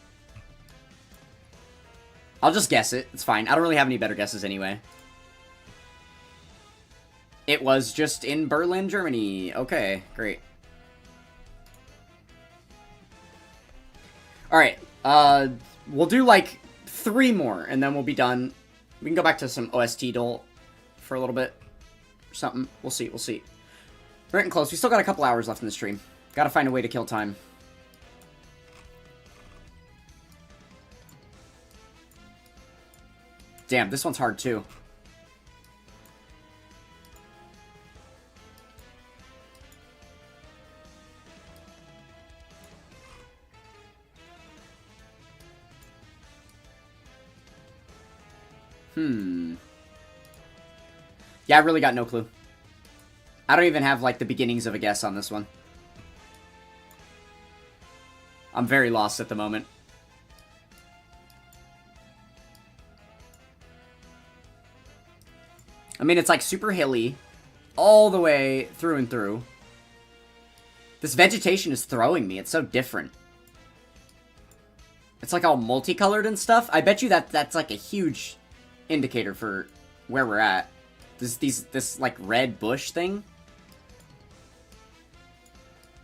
I'll just guess it. It's fine. I don't really have any better guesses anyway. It was just in Berlin, Germany. Okay, great. Alright, we'll do, like, 3 more, and then we'll be done. We can go back to some OST Dole for a little bit. Or something. We'll see, we'll see. We're getting close. We still got a couple hours left in the stream. Gotta find a way to kill time. Damn, this one's hard, too. Yeah, I really got no clue. I don't even have, like, the beginnings of a guess on this one. I'm very lost at the moment. I mean, it's, like, super hilly. All the way through and through. This vegetation is throwing me. It's so different. It's, like, all multicolored and stuff. I bet you that's, like, a huge indicator for where we're at. This like red bush thing.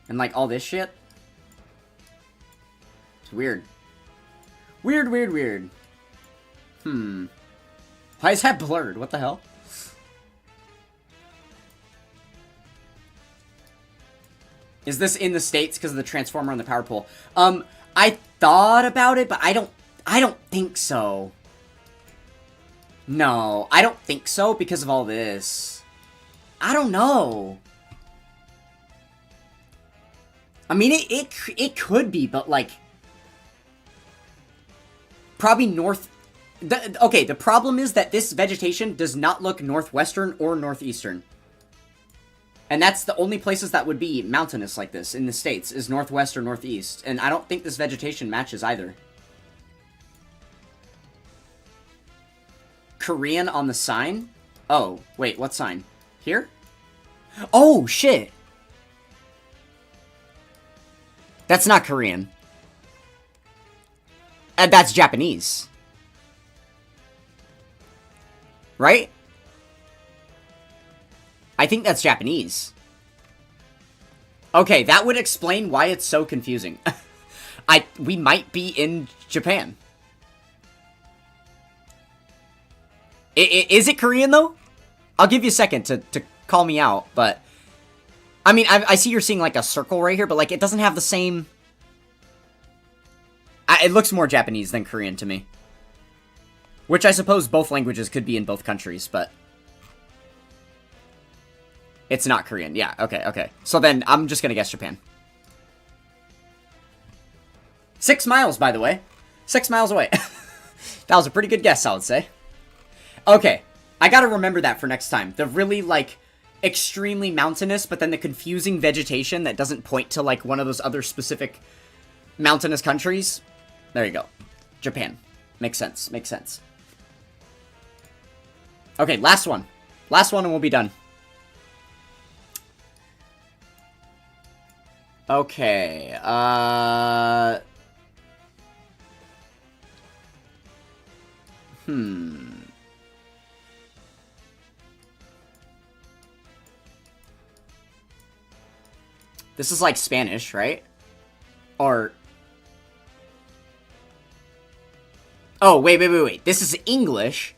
And like all this shit. It's weird. Weird. Why is that blurred? What the hell? Is this in the States because of the transformer on the power pole? I thought about it, but I don't think so. No, I don't think so because of all this. I don't know. I mean, it could be, but, like... Probably north... Okay, the problem is that this vegetation does not look northwestern or northeastern. And that's the only places that would be mountainous like this in the States, is northwest or northeast. And I don't think this vegetation matches either. Korean on the sign? Oh, wait, what sign? Here? Oh, shit! That's not Korean. That's Japanese. Right? I think that's Japanese. Okay, that would explain why it's so confusing. We might be in Japan. Is it Korean, though? I'll give you a second to call me out, but... I mean, I see you're seeing, like, a circle right here, but, like, it doesn't have the same... It looks more Japanese than Korean to me. Which I suppose both languages could be in both countries, but... It's not Korean. Yeah, okay. So then, I'm just gonna guess Japan. 6 miles, by the way. 6 miles away. That was a pretty good guess, I would say. Okay, I gotta remember that for next time. The really, like, extremely mountainous, but then the confusing vegetation that doesn't point to, like, one of those other specific mountainous countries. There you go. Japan. Makes sense. Makes sense. Okay, last one. Last one and we'll be done. Okay, This is like Spanish, right? Or... Oh, wait. This is English.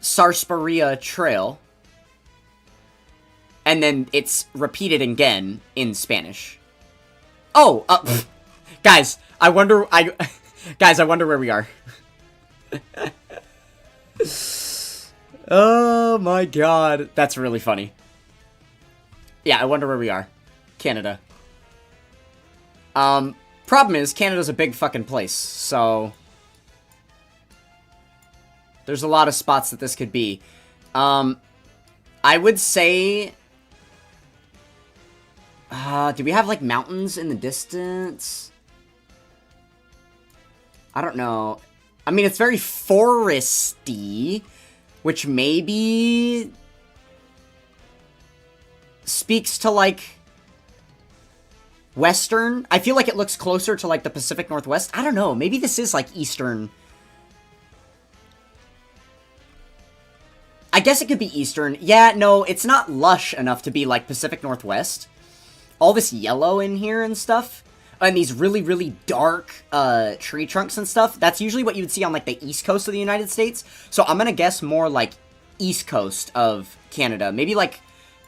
Sarsaparilla Trail. And then it's repeated again in Spanish. Oh, guys, I wonder where we are. Oh my god, that's really funny. Yeah, I wonder where we are. Canada. Problem is, Canada's a big fucking place, so... There's a lot of spots that this could be. I would say... do we have, like, mountains in the distance? I don't know. I mean, it's very foresty, which maybe... speaks to, like... Western? I feel like it looks closer to, like, the Pacific Northwest. I don't know. Maybe this is, like, Eastern... I guess it could be Eastern. Yeah, no, it's not lush enough to be, like, Pacific Northwest. All this yellow in here and stuff, and these really, really dark tree trunks and stuff, that's usually what you would see on, like, the east coast of the United States. So I'm gonna guess more, like, east coast of Canada. Maybe, like,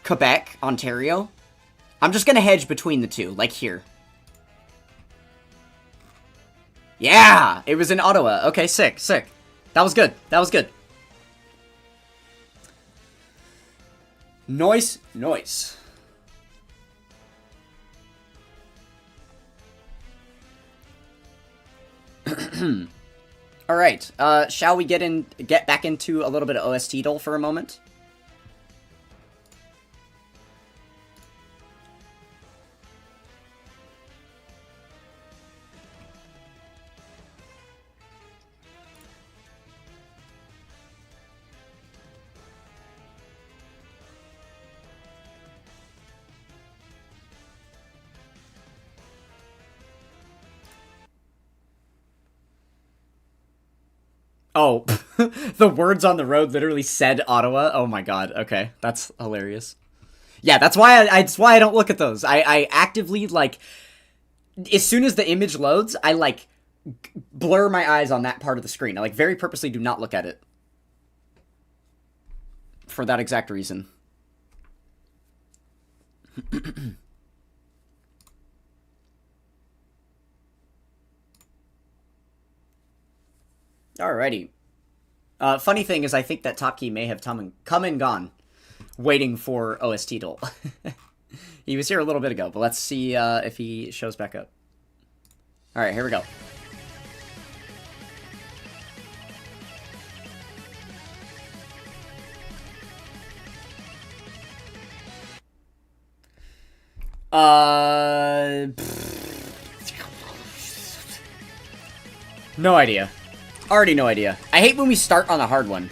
Quebec, Ontario. I'm just gonna hedge between the two, like here. Yeah! It was in Ottawa. Okay, sick. That was good. Nice. Alright, shall we get back into a little bit of OST Dole for a moment? Oh, the words on the road literally said Ottawa. Oh my god. Okay, that's hilarious. Yeah, that's why I don't look at those. I actively, like, as soon as the image loads, I, like, blur my eyes on that part of the screen. I, like, very purposely do not look at it. For that exact reason. Alrighty. Funny thing is, I think that Top Key may have come and gone, waiting for OST Dole. He was here a little bit ago, but let's see if he shows back up. Alright, here we go. No idea. Already no idea. I hate when we start on a hard one.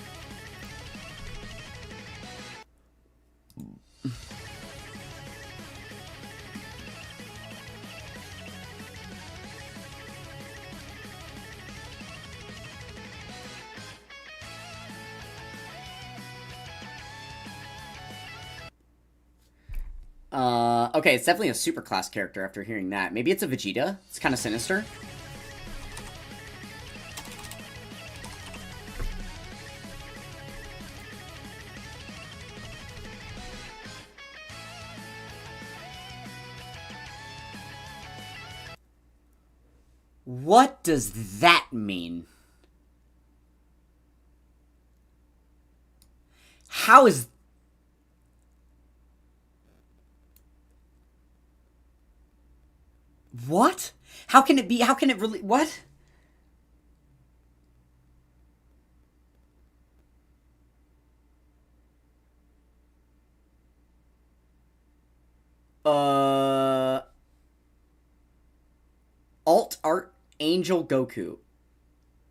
Okay, it's definitely a super class character after hearing that. Maybe it's a Vegeta? It's kind of sinister. What does that mean? How is... What? How can it be? How can it really... What? Alt Art Angel Goku.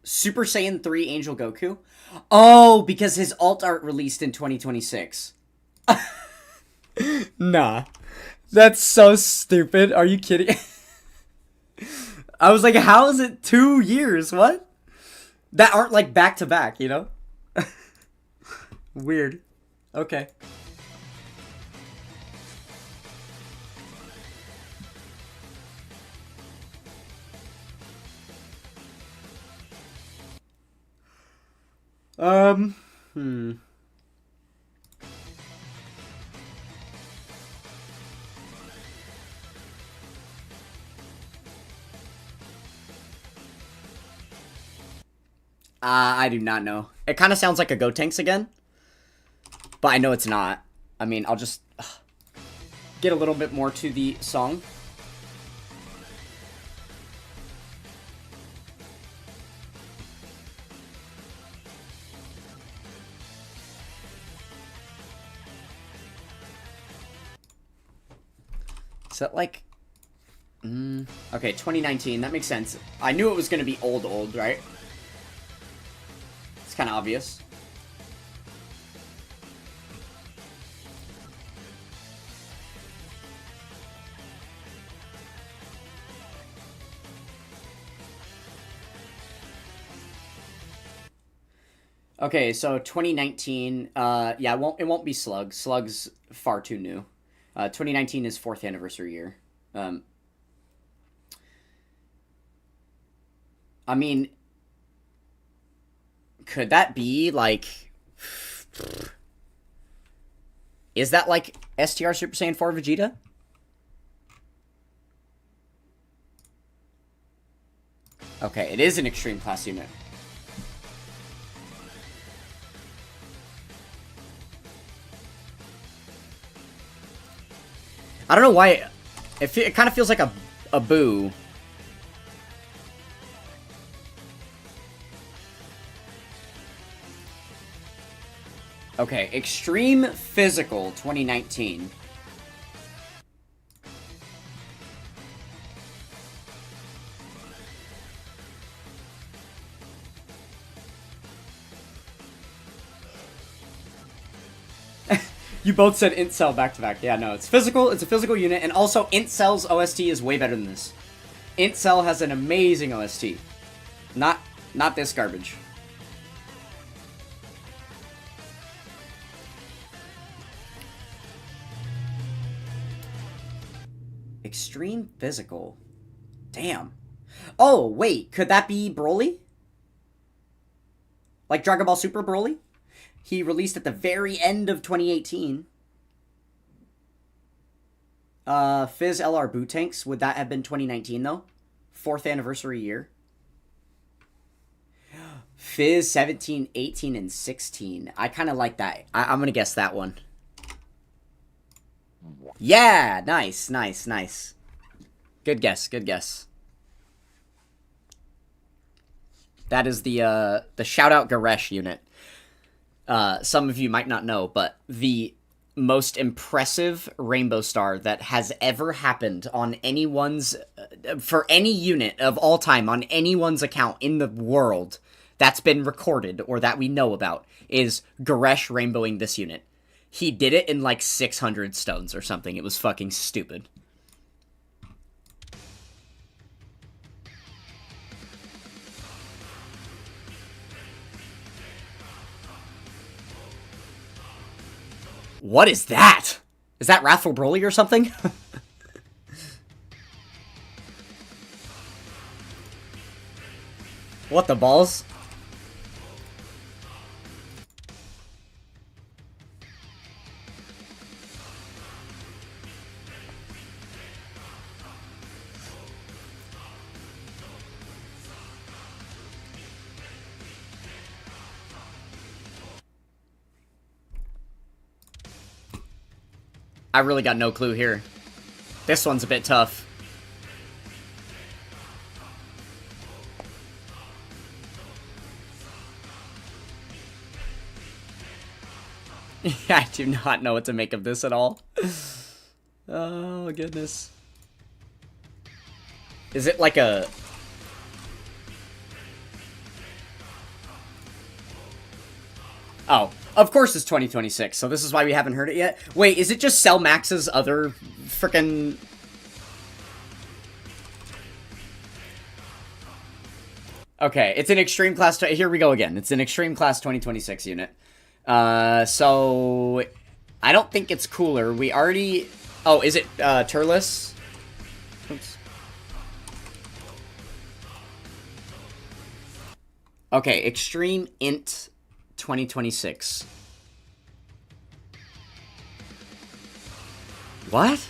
Super Saiyan 3 Angel Goku? Oh, because his alt art released in 2026. Nah. That's so stupid. Are you kidding? I was like, how is it 2 years? What? That aren't like back to back, you know? Weird. Okay. Hmm. I do not know. It kind of sounds like a Gotenks again. But I know it's not. I mean, I'll just get a little bit more to the song. Is that like... okay, 2019. That makes sense. I knew it was going to be old, right? It's kind of obvious. Okay, so 2019, yeah, it won't be Slug. Slug's far too new. 2019 is 4th anniversary year. I mean, could that be, like... Is that, like, STR Super Saiyan 4 Vegeta? Okay, it is an extreme class unit. I don't know why... It kind of feels like a boo. Okay, Extreme Physical 2019. You both said Int Cell back to back. Yeah, no, it's physical. It's a physical unit, and also Int Cell's OST is way better than this. Int Cell has an amazing OST. Not this garbage. Extreme Physical. Damn. Oh, wait. Could that be Broly? Like Dragon Ball Super Broly? He released at the very end of 2018. Fizz LR Boo Tanks. Would that have been 2019, though? 4th anniversary year. Fizz 17, 18, and 16. I kind of like that. I'm going to guess that one. Yeah! Nice, nice, nice. Good guess, good guess. That is the Shout-Out Garesh unit. Some of you might not know, but the most impressive Rainbow Star that has ever happened on anyone's... for any unit of all time, on anyone's account in the world that's been recorded or that we know about, is Garesh rainbowing this unit. He did it in like 600 stones or something. It was fucking stupid. What is that? Is that Wrathful Broly or something? What the balls? I really got no clue here. This one's a bit tough. I do not know what to make of this at all. Oh, goodness. Is it like a... Oh, of course it's 2026, so this is why we haven't heard it yet. Wait, is it just Cell Max's other frickin'... Okay, it's an Extreme Class... Here we go again. It's an Extreme Class 2026 unit. So... I don't think it's cooler. We already... Oh, is it, Turles? Oops. Okay, Extreme Int 2026. What?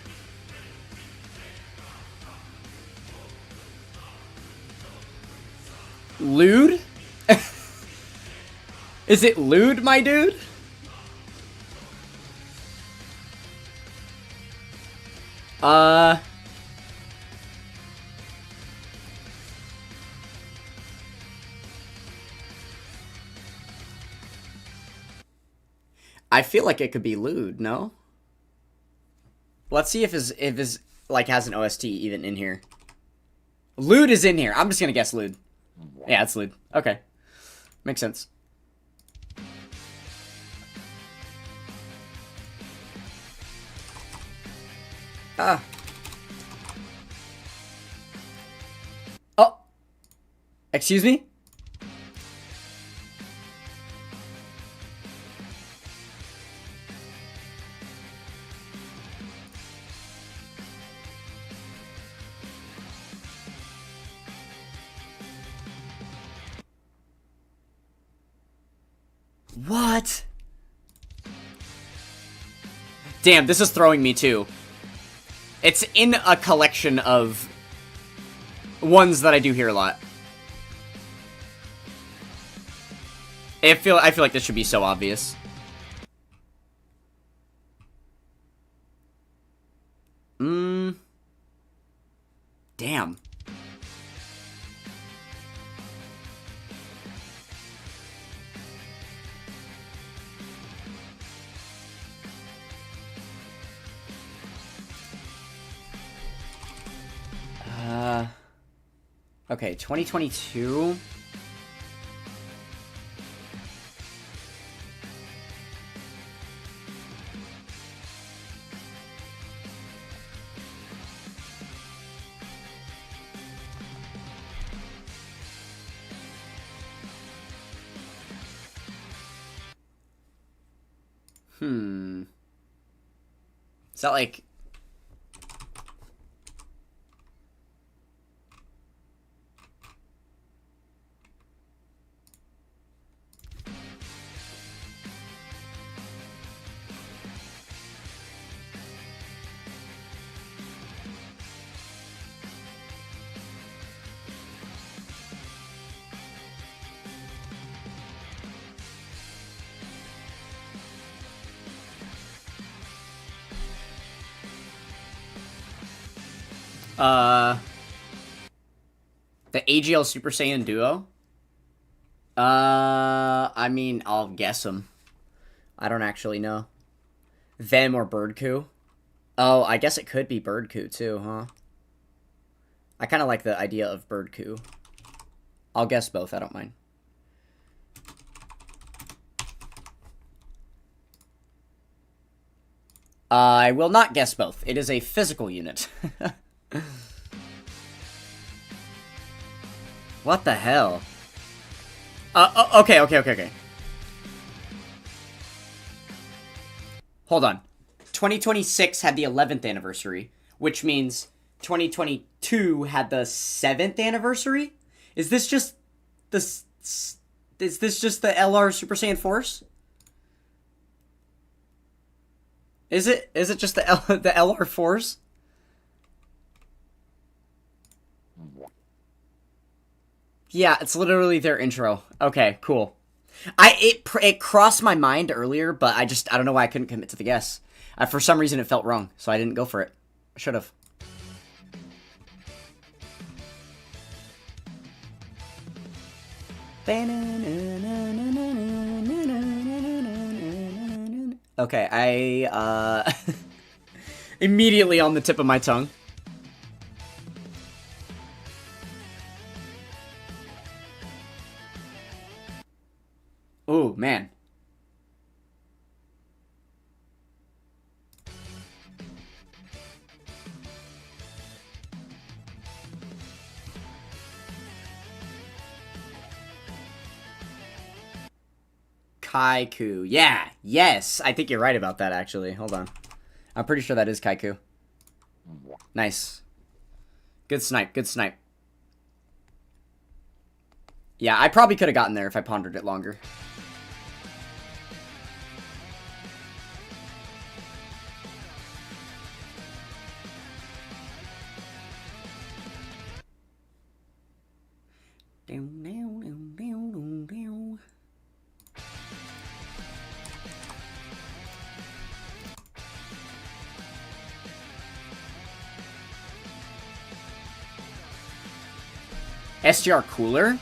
Lewd? Is it lewd, my dude? I feel like it could be lewd, no? Let's see if his like has an OST even in here. Lewd is in here. I'm just gonna guess lewd. Yeah, it's lewd. Okay. Makes sense. Ah. Oh. Excuse me? What? Damn, this is throwing me too. It's in a collection of ones that I do hear a lot. I feel like this should be so obvious. Damn. Okay, 2022. Is that like... the AGL Super Saiyan Duo? I mean, I'll guess them. I don't actually know. Them or Birdcoo? Oh, I guess it could be Birdcoo too, huh? I kind of like the idea of Birdcoo. I'll guess both, I don't mind. I will not guess both. It is a physical unit. What the hell? Okay. Hold on. 2026 had the 11th anniversary, which means 2022 had the 7th anniversary? Is this just the LR Super Saiyan Force? Is it just the LR Force? Yeah, it's literally their intro. Okay, cool. It crossed my mind earlier, but I don't know why I couldn't commit to the guess. For some reason it felt wrong, so I didn't go for it. I should have. Okay, Immediately on the tip of my tongue. Oh, man. Kaiku. Yeah. Yes. I think you're right about that, actually. Hold on. I'm pretty sure that is Kaiku. Nice. Good snipe. Good snipe. Yeah, I probably could have gotten there if I pondered it longer. SGR cooler?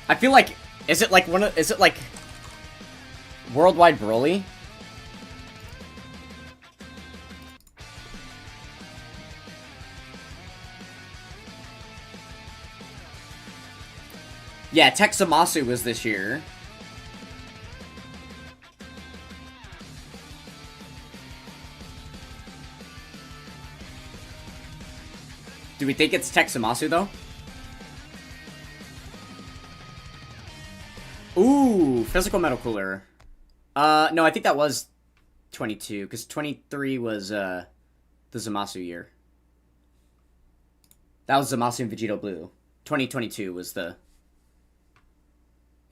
I feel like, is it like Worldwide Broly? Yeah, Texamasu was this year. Do we think it's Texamasu, though? Ooh, physical metal cooler. No, I think that was 22, because 23 was, the Zamasu year. That was Zamasu and Vegito Blue. 2022 was the...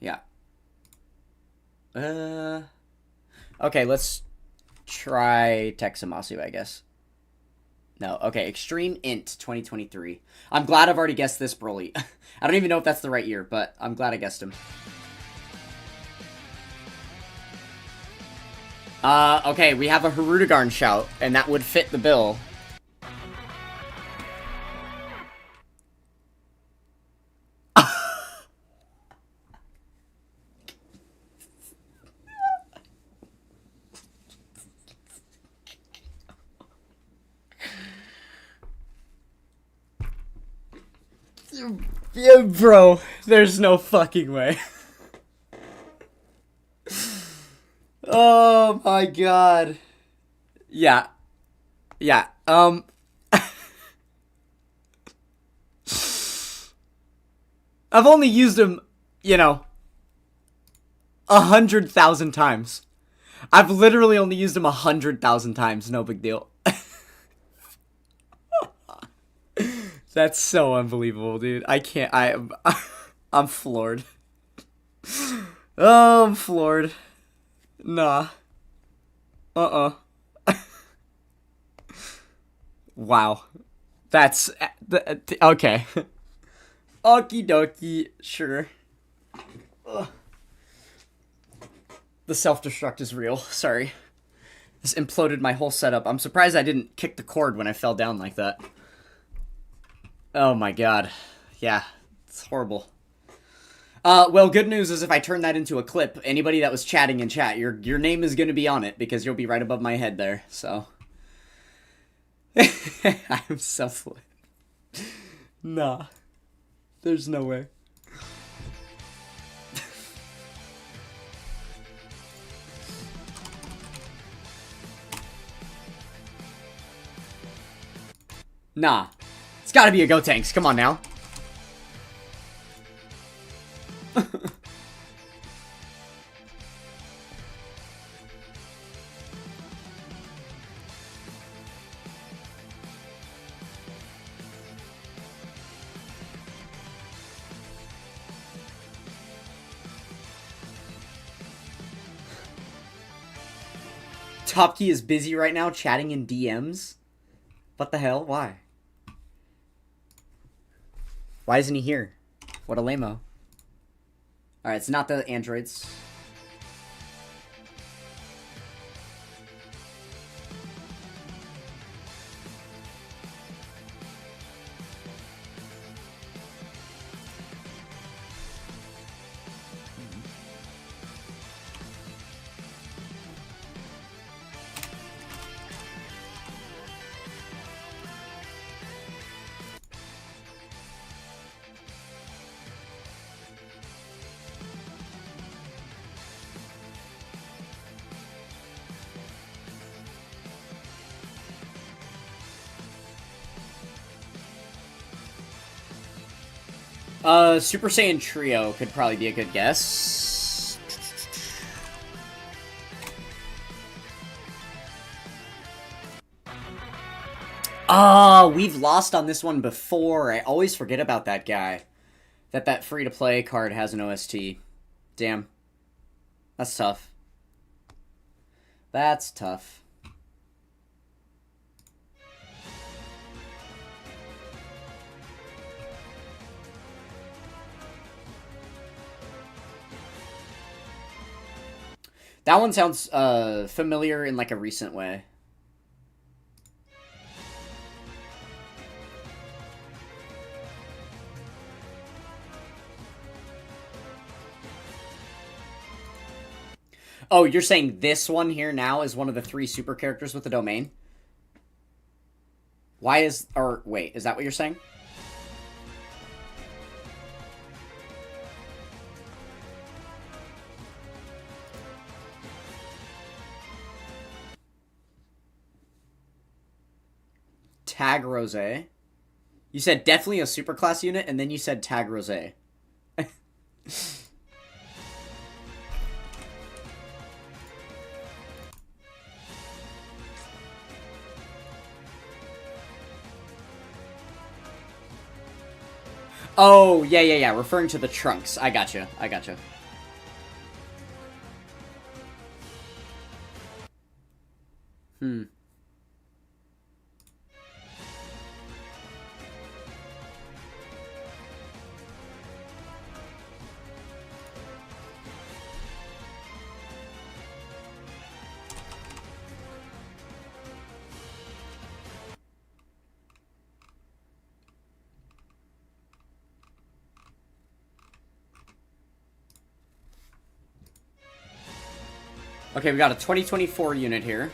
Yeah. Okay, let's try Texamasu, I guess. No, okay, Extreme Int 2023. I'm glad I've already guessed this Broly. I don't even know if that's the right year, but I'm glad I guessed him. Okay, we have a Hirudegarn shout, and that would fit the bill. Yeah, bro, there's no fucking way. Oh my god. Yeah. Yeah. I've only used him, you know, 100,000 times. I've literally only used him 100,000 times. No big deal. That's so unbelievable, dude. I can't. I'm floored. Oh, I'm floored. Nah. Wow. That's... okay. Okie dokie. Sure. Ugh. The self-destruct is real. Sorry. This imploded my whole setup. I'm surprised I didn't kick the cord when I fell down like that. Oh my god. Yeah. It's horrible. Well, good news is if I turn that into a clip, anybody that was chatting in chat, your name is going to be on it because you'll be right above my head there, so. I'm so flip. Nah. There's no way. Nah. It's gotta be a Gotenks. Come on now. Topkey is busy right now chatting in DMs. What the hell? Why? Why isn't he here? What a lame-o. Alright, it's not the androids. Super Saiyan Trio could probably be a good guess. We've lost on this one before. I always forget about that guy. That free-to-play card has an OST. Damn. That's tough. That's tough. That one sounds familiar in like a recent way. Oh, you're saying this one here now is one of the 3 super characters with the domain? Why is... or, wait, is that what you're saying? Tag Rose. You said definitely a superclass unit, and then you said Tag Rose. Oh, yeah. Referring to the trunks. I gotcha. Okay, we got a 2024 unit here.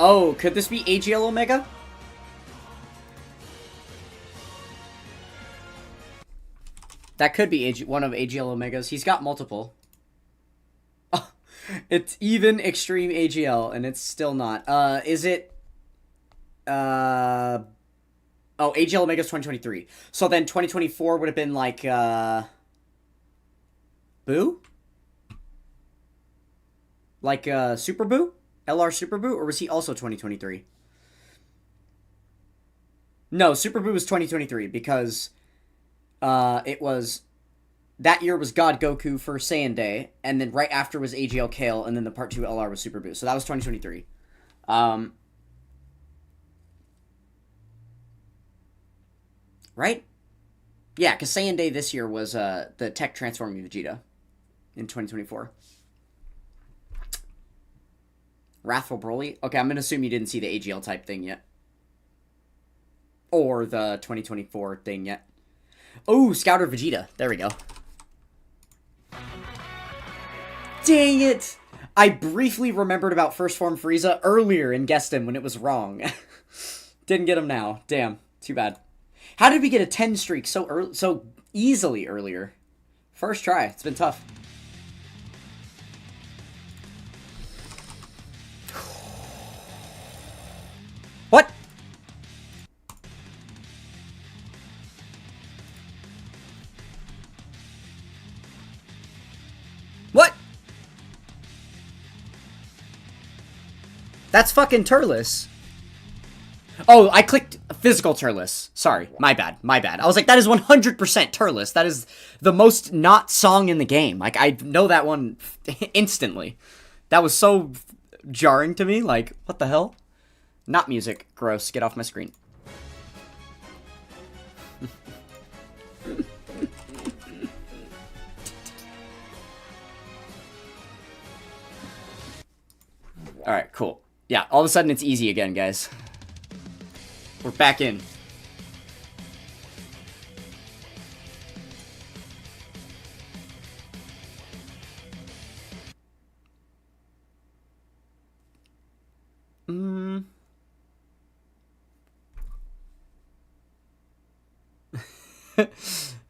Oh, could this be AGL Omega? That could be one of AGL Omegas. He's got multiple. It's even Extreme AGL, and it's still not. Is it... Oh, AGL Omega's 2023. So then 2024 would have been like, Boo? Like, Super Boo? LR Super Boo? Or was he also 2023? No, Super Boo was 2023, because, it was... That year was God Goku for Saiyan Day, and then right after was AGL Kale, and then the Part 2 LR was Super Boo. So that was 2023. Right? Yeah, because Saiyan Day this year was the Tech Transforming Vegeta in 2024. Wrathful Broly? Okay, I'm gonna assume you didn't see the AGL type thing yet. Or the 2024 thing yet. Oh, Scouter Vegeta. There we go. Dang it! I briefly remembered about First Form Frieza earlier and guessed him when it was wrong. Didn't get him now. Damn. Too bad. How did we get a 10 streak so easily earlier? First try. It's been tough. What? What? That's fucking Turles. Oh, I clicked physical Turles. Sorry, my bad. I was like, that is 100% Turles. That is the most not song in the game. Like, I know that one instantly. That was so jarring to me. Like, what the hell? Not music. Gross. Get off my screen. Alright, cool. Yeah, all of a sudden it's easy again, guys. We're back in.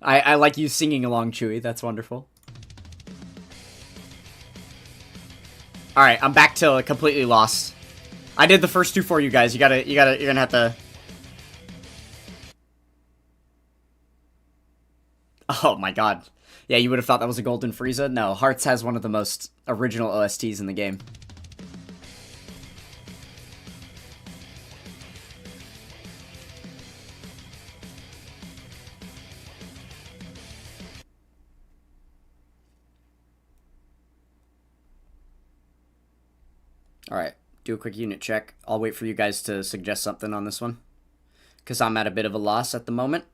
I like you singing along, Chewy. That's wonderful. Alright, I'm back to completely lost. I did the first two for you guys. You're gonna have to... Oh my god. Yeah, you would have thought that was a Golden Frieza? No, Hearts has one of the most original OSTs in the game. Alright, do a quick unit check. I'll wait for you guys to suggest something on this one, because I'm at a bit of a loss at the moment.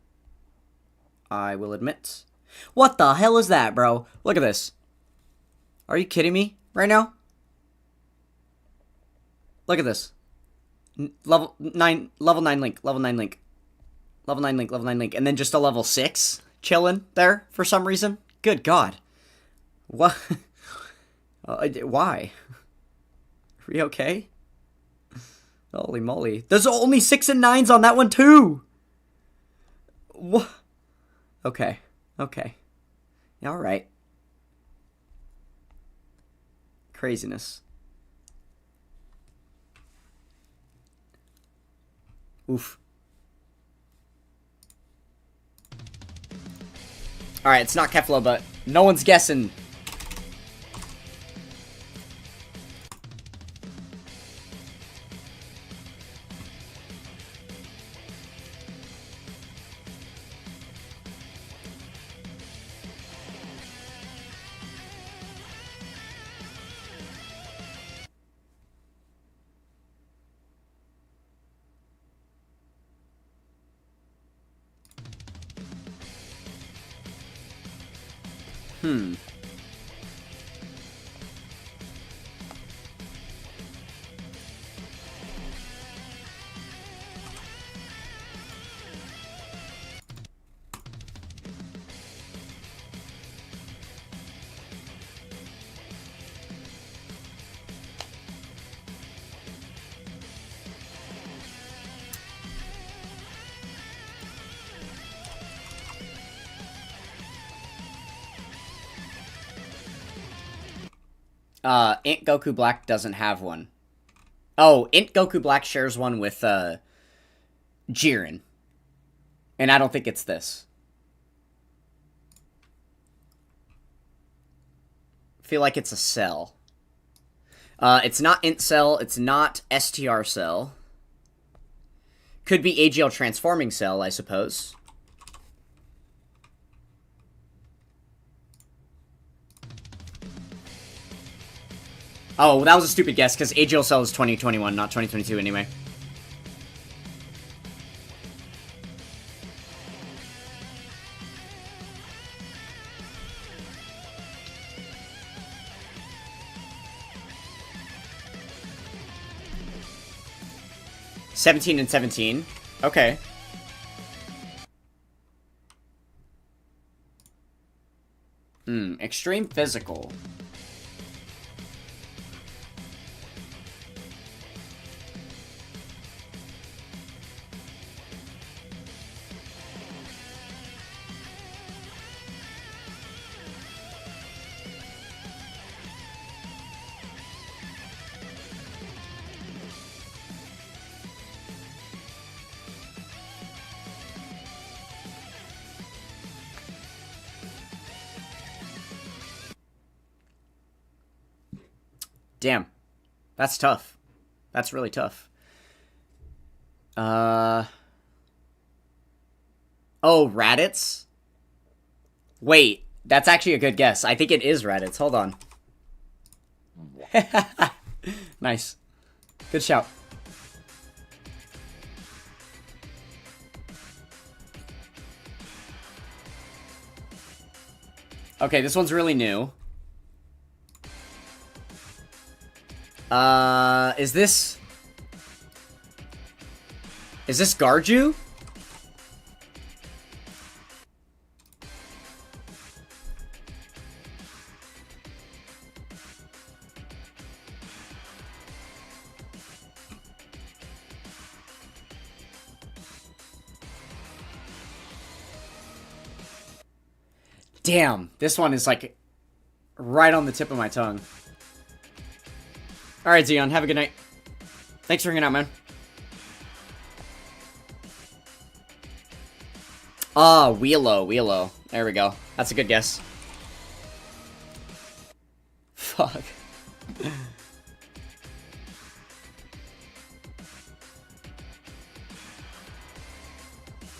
I will admit. What the hell is that, bro? Look at this. Are you kidding me right now? Look at this. Level 9 link, level 9 link. Level 9 link, level 9 link. And then just a level 6 chilling there for some reason. Good God. What? Why? Are we okay? Holy moly. There's only 6 and 9s on that one too! What? Okay. Okay. Alright. Craziness. Oof. Alright, it's not Kefla, but no one's guessing. Int Goku Black doesn't have one. Oh, Int Goku Black shares one with, Jiren. And I don't think it's this. I feel like it's a Cell. It's not Int Cell, it's not STR Cell. Could be AGL Transforming Cell, I suppose. Oh, that was a stupid guess, because AGL Cell is 2021, not 2022 anyway. 17 and 17. Okay. Extreme physical. Damn. That's tough. That's really tough. Oh, Raditz? Wait, that's actually a good guess. I think it is Raditz. Hold on. Nice. Good shout. Okay, this one's really new. Is this Garju? Damn, this one is like right on the tip of my tongue. Alright, Zeon, have a good night. Thanks for hanging out, man. Ah, Weelo. There we go. That's a good guess. Fuck.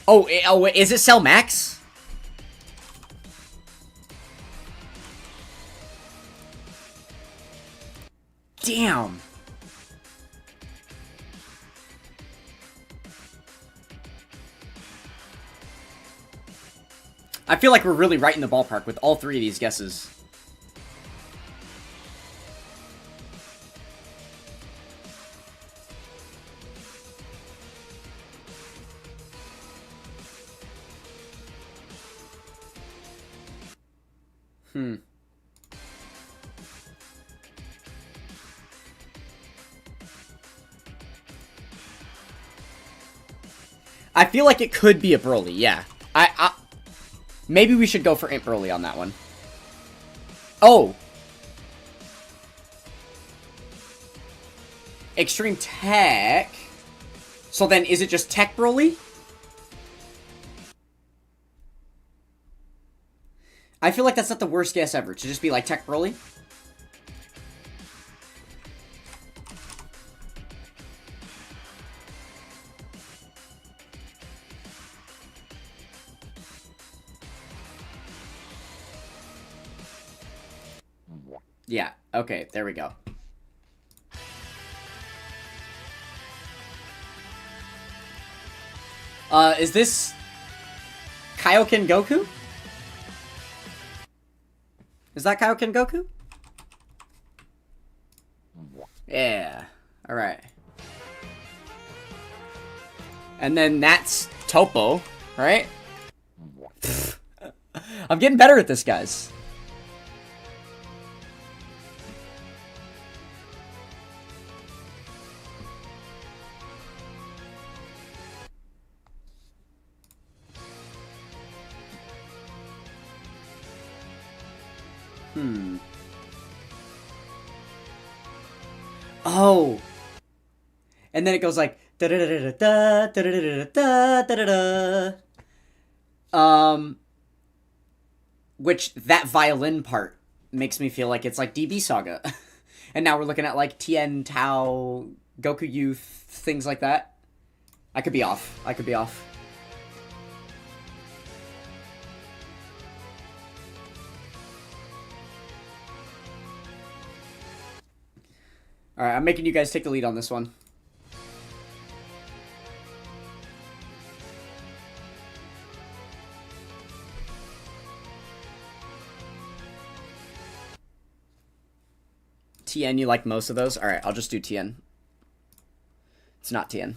Oh, is it Cell Max? Damn. I feel like we're really right in the ballpark with all three of these guesses. I feel like it could be a Broly, yeah. Maybe we should go for Imp Broly on that one. Oh! Extreme Tech? So then, is it just Tech Broly? I feel like that's not the worst guess ever, to just be like Tech Broly. Yeah, okay, there we go. Is this Kaioken Goku? Is that Kaioken Goku? Yeah, alright. And then that's Topo, right? I'm getting better at this, guys. Oh. And then it goes like da da da da da da da da da da da. Which that violin part makes me feel like it's like DB Saga. And now we're looking at like Tien, Tao, Goku Youth, things like that. I could be off. I could be off. Alright, I'm making you guys take the lead on this one. Tien, you like most of those? Alright, I'll just do Tien. It's not Tien.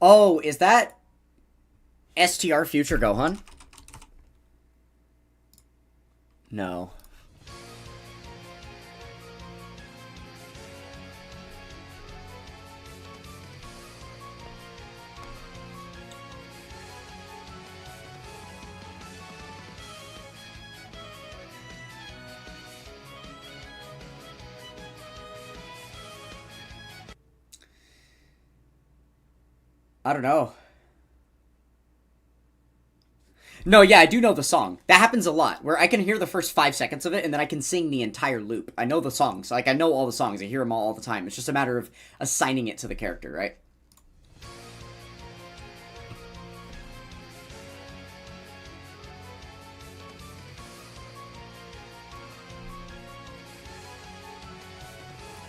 Oh, is that STR Future Gohan? No. I don't know. No, yeah, I do know the song. That happens a lot, where I can hear the first 5 seconds of it, and then I can sing the entire loop. I know the songs. Like, I know all the songs. I hear them all the time. It's just a matter of assigning it to the character, right?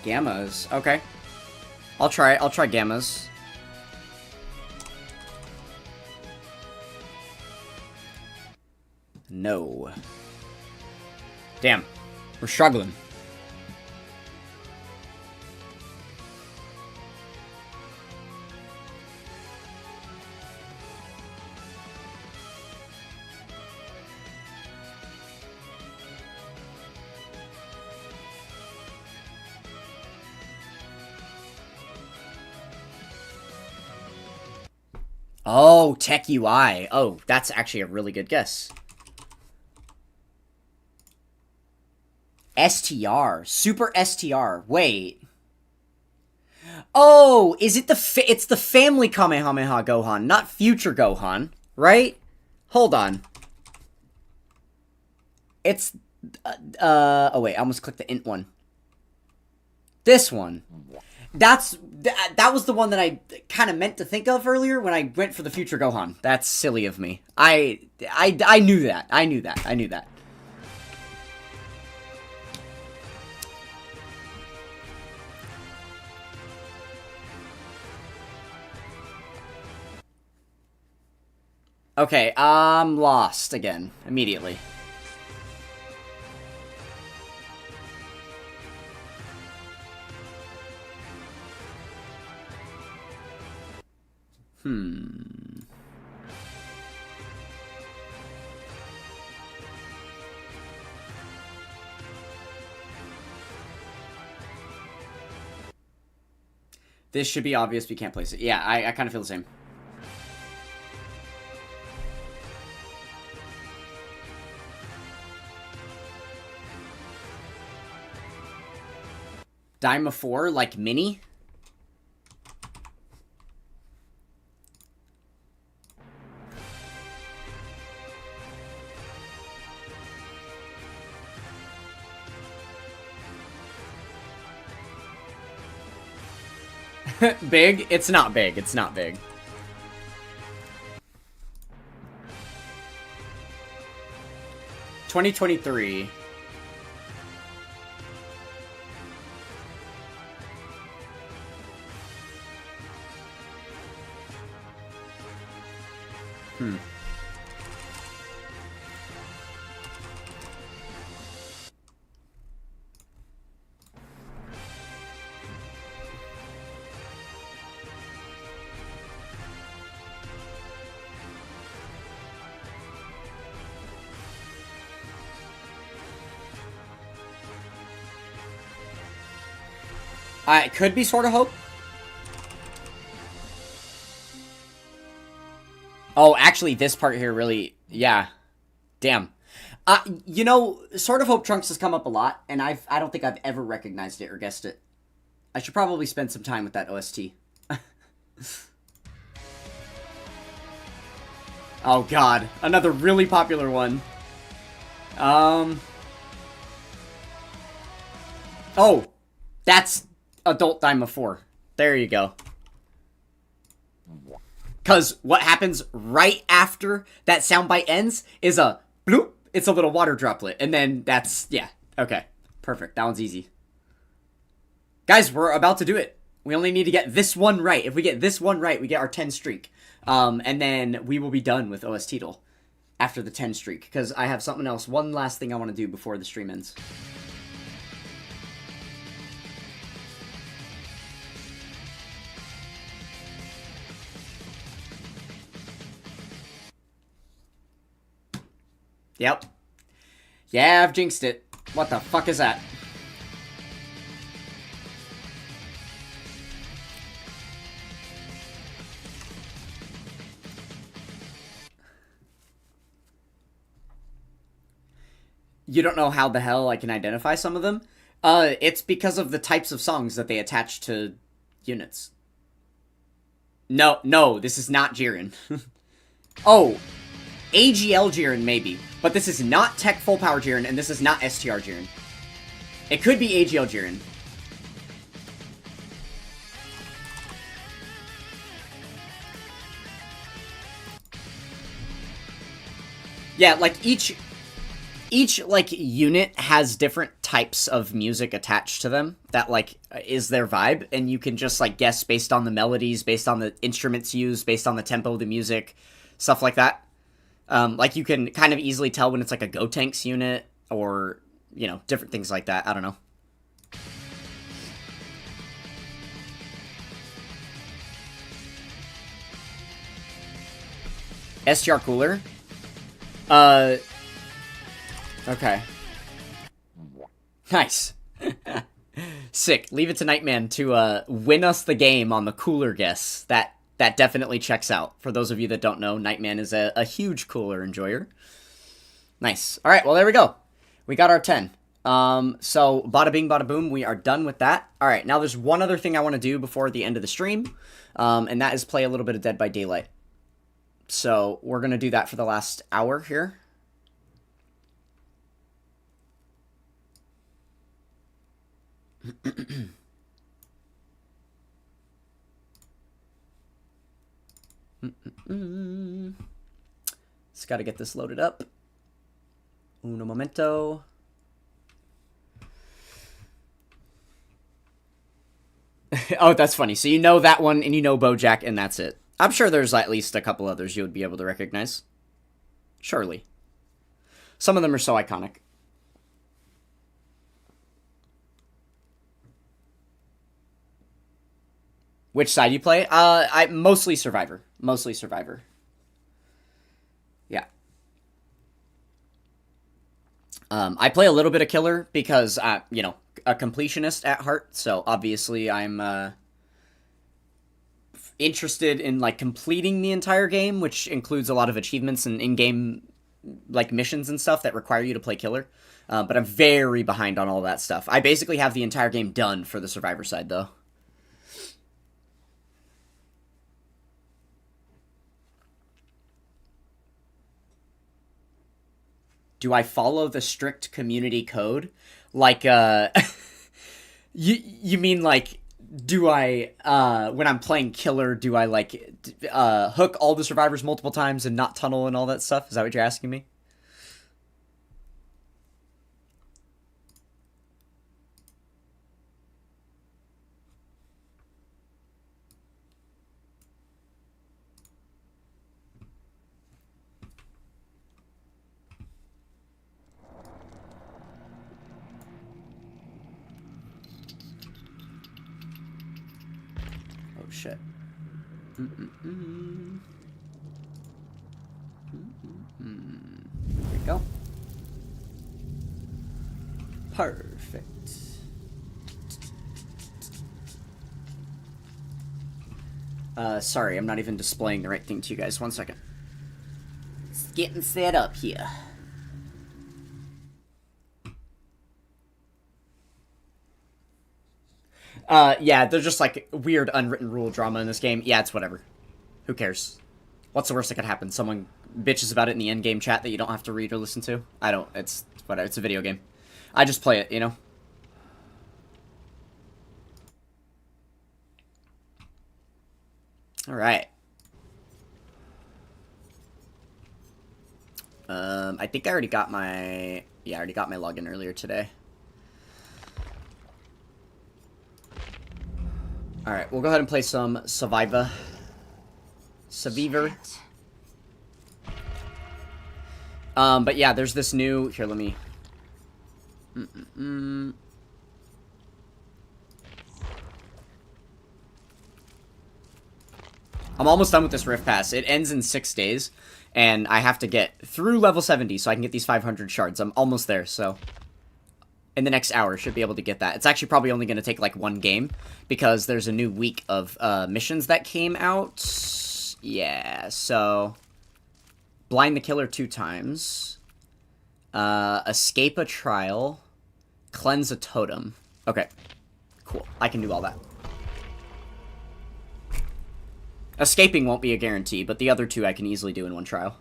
Gammas. Okay. I'll try Gammas. No. Damn. We're struggling. Oh, Tech UI. Oh, that's actually a really good guess. STR. Super STR. Wait. Oh, is it it's the family Kamehameha Gohan, not future Gohan, right? Hold on. It's, oh wait, I almost clicked the int one. This one. That was the one that I kind of meant to think of earlier when I went for the future Gohan. That's silly of me. I knew that. I knew that. Okay, I'm lost again, immediately. This should be obvious, we can't place it. Yeah, I kind of feel the same. Daima 4, like mini? Big? It's not big. It's not big. $2023. It could be Sword of Hope. Oh, actually, this part here really... Yeah. Damn. You know, Sword of Hope Trunks has come up a lot, and I don't think I've ever recognized it or guessed it. I should probably spend some time with that OST. Oh, God. Another really popular one. Oh. That's Adult Daima 4. There you go. Because what happens right after that soundbite ends is a bloop. It's a little water droplet. And then that's, yeah. Okay. Perfect. That one's easy. Guys, we're about to do it. We only need to get this one right. If we get this one right, we get our 10 streak. And then we will be done with OS Title after the 10 streak. Because I have something else. One last thing I want to do before the stream ends. Yep. Yeah, I've jinxed it. What the fuck is that? You don't know how the hell I can identify some of them? It's because of the types of songs that they attach to units. No, this is not Jiren. Oh, AGL Jiren maybe, but this is not Tech Full Power Jiren, and this is not STR Jiren. It could be AGL Jiren. Yeah, like each like unit has different types of music attached to them that like is their vibe, and you can just like guess based on the melodies, based on the instruments used, based on the tempo of the music, stuff like that. Like you can kind of easily tell when it's like a Gotenks unit or, you know, different things like that. I don't know. STR cooler. Okay. Nice. Sick. Leave it to Nightman to win us the game on the cooler guess. That definitely checks out. For those of you that don't know, Nightman is a huge cooler enjoyer. Nice. Alright, well there we go. We got our 10. So bada bing, bada boom, we are done with that. Alright, now there's one other thing I want to do before the end of the stream. And that is play a little bit of Dead by Daylight. So we're going to do that for the last hour here. Just got to get this loaded up. Uno momento. Oh, that's funny. So you know that one, and you know BoJack, and that's it. I'm sure there's at least a couple others you would be able to recognize. Surely. Some of them are so iconic. Which side you play? I mostly Survivor. Mostly Survivor. Yeah. I play a little bit of Killer because, you know, a completionist at heart. So obviously I'm interested in like completing the entire game, which includes a lot of achievements and in-game like missions and stuff that require you to play Killer. But I'm very behind on all that stuff. I basically have the entire game done for the Survivor side, though. Do I follow the strict community code? Like, you mean like, do I, when I'm playing Killer, do I like, hook all the survivors multiple times and not tunnel and all that stuff? Is that what you're asking me? Shit. There we go. Perfect. Sorry, I'm not even displaying the right thing to you guys. 1 second. It's getting set up here. Yeah, there's just, like, weird unwritten rule drama in this game. Yeah, it's whatever. Who cares? What's the worst that could happen? Someone bitches about it in the endgame chat that you don't have to read or listen to? I don't. It's whatever. It's a video game. I just play it, you know? Alright. I think I already got my... Yeah, I already got my login earlier today. Alright, we'll go ahead and play some Survivor. But yeah, there's this new... Here, let me... I'm almost done with this Rift Pass. It ends in 6 days, and I have to get through level 70 so I can get these 500 shards. I'm almost there, so... In the next hour, should be able to get that. It's actually probably only going to take, like, 1 game, because there's a new week of missions that came out. Yeah, so... Blind the Killer 2 times. Escape a trial. Cleanse a totem. Okay, cool. I can do all that. Escaping won't be a guarantee, but the other 2 I can easily do in 1 trial.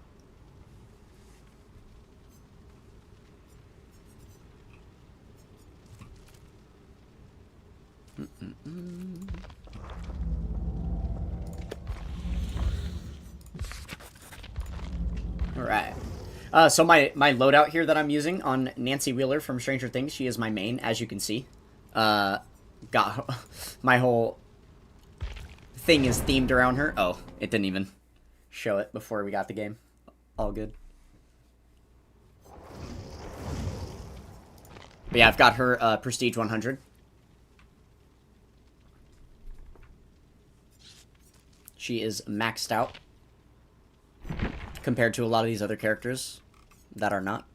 Alright. So my loadout here that I'm using on Nancy Wheeler from Stranger Things, she is my main, as you can see. Got my whole thing is themed around her. Oh, it didn't even show it before we got the game. All good. But yeah, I've got her Prestige 100. She is maxed out compared to a lot of these other characters that are not.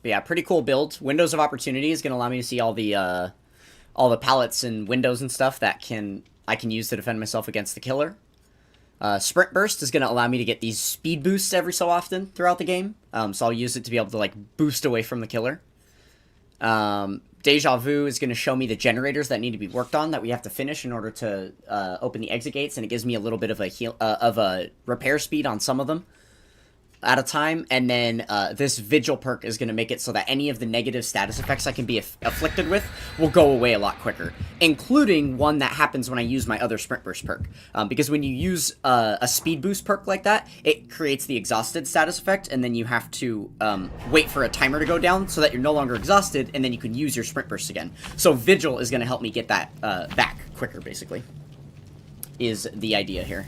But yeah, pretty cool build. Windows of Opportunity is going to allow me to see all the pallets and windows and stuff that I can use to defend myself against the killer. Sprint Burst is going to allow me to get these speed boosts every so often throughout the game. So I'll use it to be able to, like, boost away from the killer. Deja Vu is going to show me the generators that need to be worked on that we have to finish in order to open the exit gates, and it gives me a little bit of a repair speed on some of them at a time. And then this Vigil perk is going to make it so that any of the negative status effects I can be afflicted with will go away a lot quicker, including one that happens when I use my other Sprint Burst perk. Because when you use a Speed Boost perk like that, it creates the exhausted status effect, and then you have to wait for a timer to go down so that you're no longer exhausted, and then you can use your Sprint Burst again. So Vigil is going to help me get that back quicker, basically, is the idea here.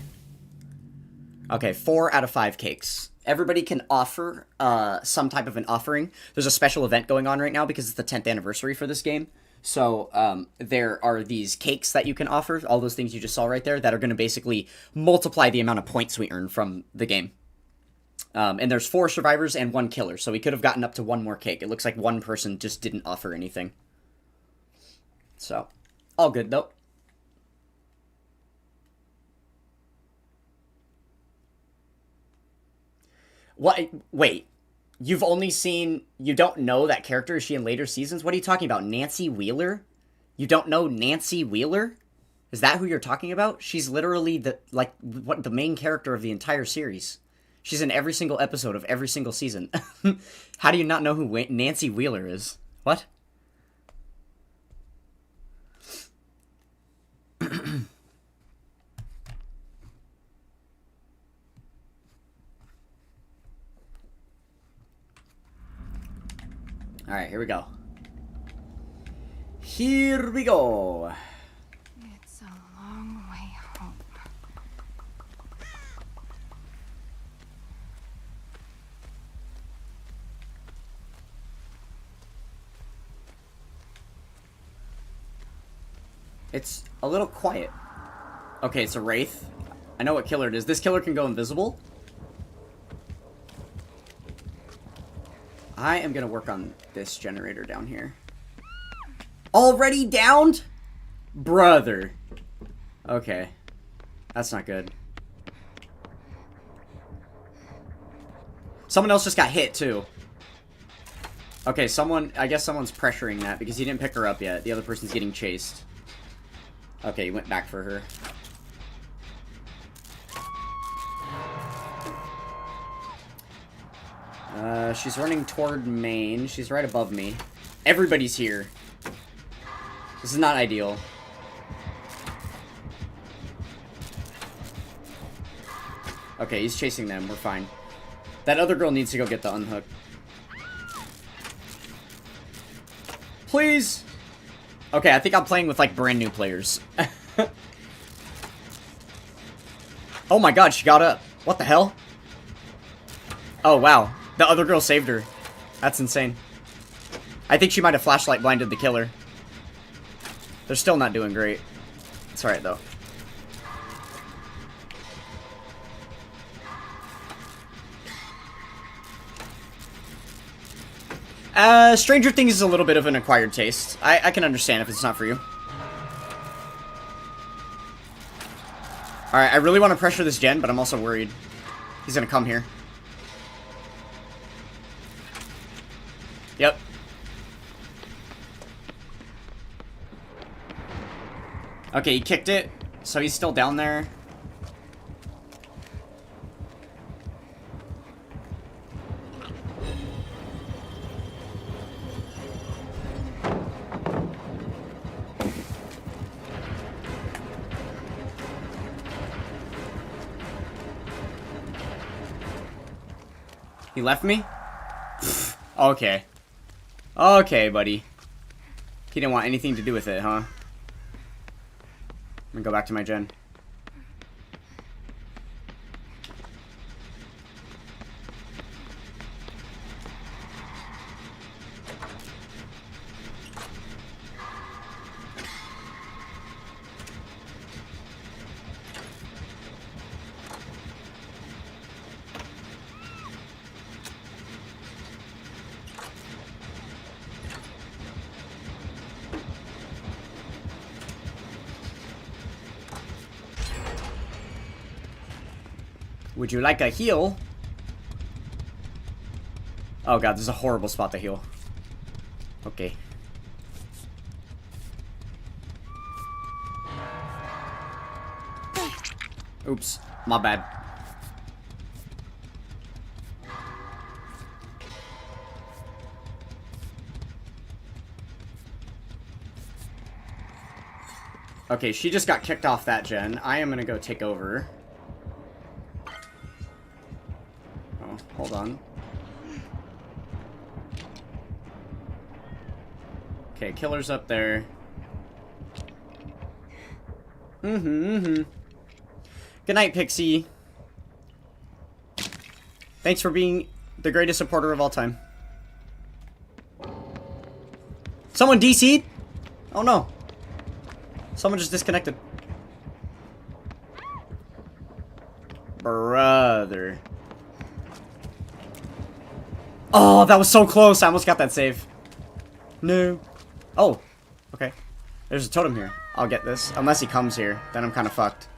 Okay, 4 out of 5 cakes. Everybody can offer some type of an offering. There's a special event going on right now because it's the 10th anniversary for this game. So there are these cakes that you can offer, all those things you just saw right there, that are going to basically multiply the amount of points we earn from the game. And there's 4 survivors and 1 killer, so we could have gotten up to 1 more cake. It looks like 1 person just didn't offer anything. So, all good though. What? Wait. You've only seen... You don't know that character? Is she in later seasons? What are you talking about? Nancy Wheeler? You don't know Nancy Wheeler? Is that who you're talking about? She's literally the main character of the entire series. She's in every single episode of every single season. How do you not know who Nancy Wheeler is? What? Alright, here we go. Here we go. It's a long way home. It's a little quiet. Okay, it's a Wraith. I know what killer it is. This killer can go invisible. I am gonna work on this generator down here. Already downed? Brother. Okay. That's not good. Someone else just got hit, too. Okay, I guess someone's pressuring that because he didn't pick her up yet. The other person's getting chased. Okay, he went back for her. She's running toward main. She's right above me. Everybody's here. This is not ideal. Okay, he's chasing them. We're fine. That other girl needs to go get the unhook. Please! Okay, I think I'm playing with, like, brand new players. Oh my god, she got up. What the hell? Oh, wow. The other girl saved her. That's insane. I think she might have flashlight blinded the killer. They're still not doing great. It's alright, though. Stranger Things is a little bit of an acquired taste. I can understand if it's not for you. Alright, I really want to pressure this gen, but I'm also worried. He's gonna come here. Yep. Okay, he kicked it, so he's still down there. He left me? Okay. Okay, buddy. He didn't want anything to do with it, huh? I'm gonna go back to my gen. Would you like a heal? Oh god, this is a horrible spot to heal. Okay. Oops, my bad. Okay, she just got kicked off that gen. I am gonna go take over. Oh, hold on. Okay, killer's up there. Good night, Pixie. Thanks for being the greatest supporter of all time. Someone DC'd? Oh no. Someone just disconnected. Brother. Oh, that was so close. I almost got that save. No. Oh. Okay. There's a totem here. I'll get this. Unless he comes here. Then I'm kind of fucked.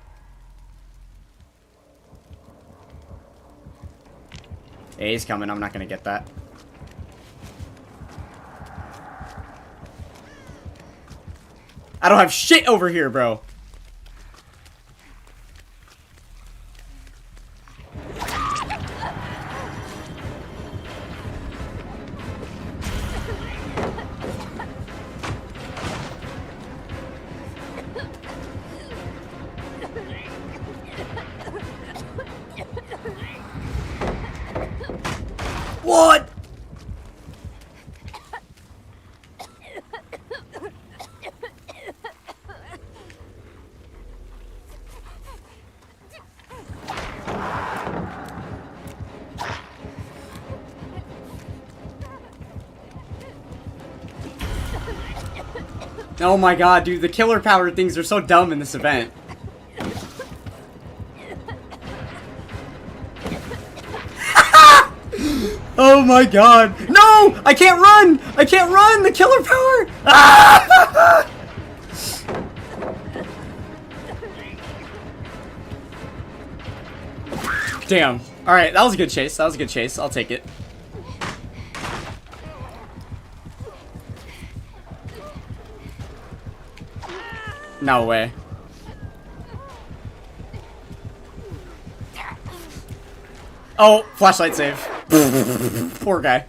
Yeah, he's coming. I'm not going to get that. I don't have shit over here, bro. What? Oh my god, dude, the killer power things are so dumb in this event. Oh my god. No! I can't run! I can't run! The killer power! Ah! Damn. Alright, that was a good chase. That was a good chase. I'll take it. No way. Oh, flashlight save. Poor guy.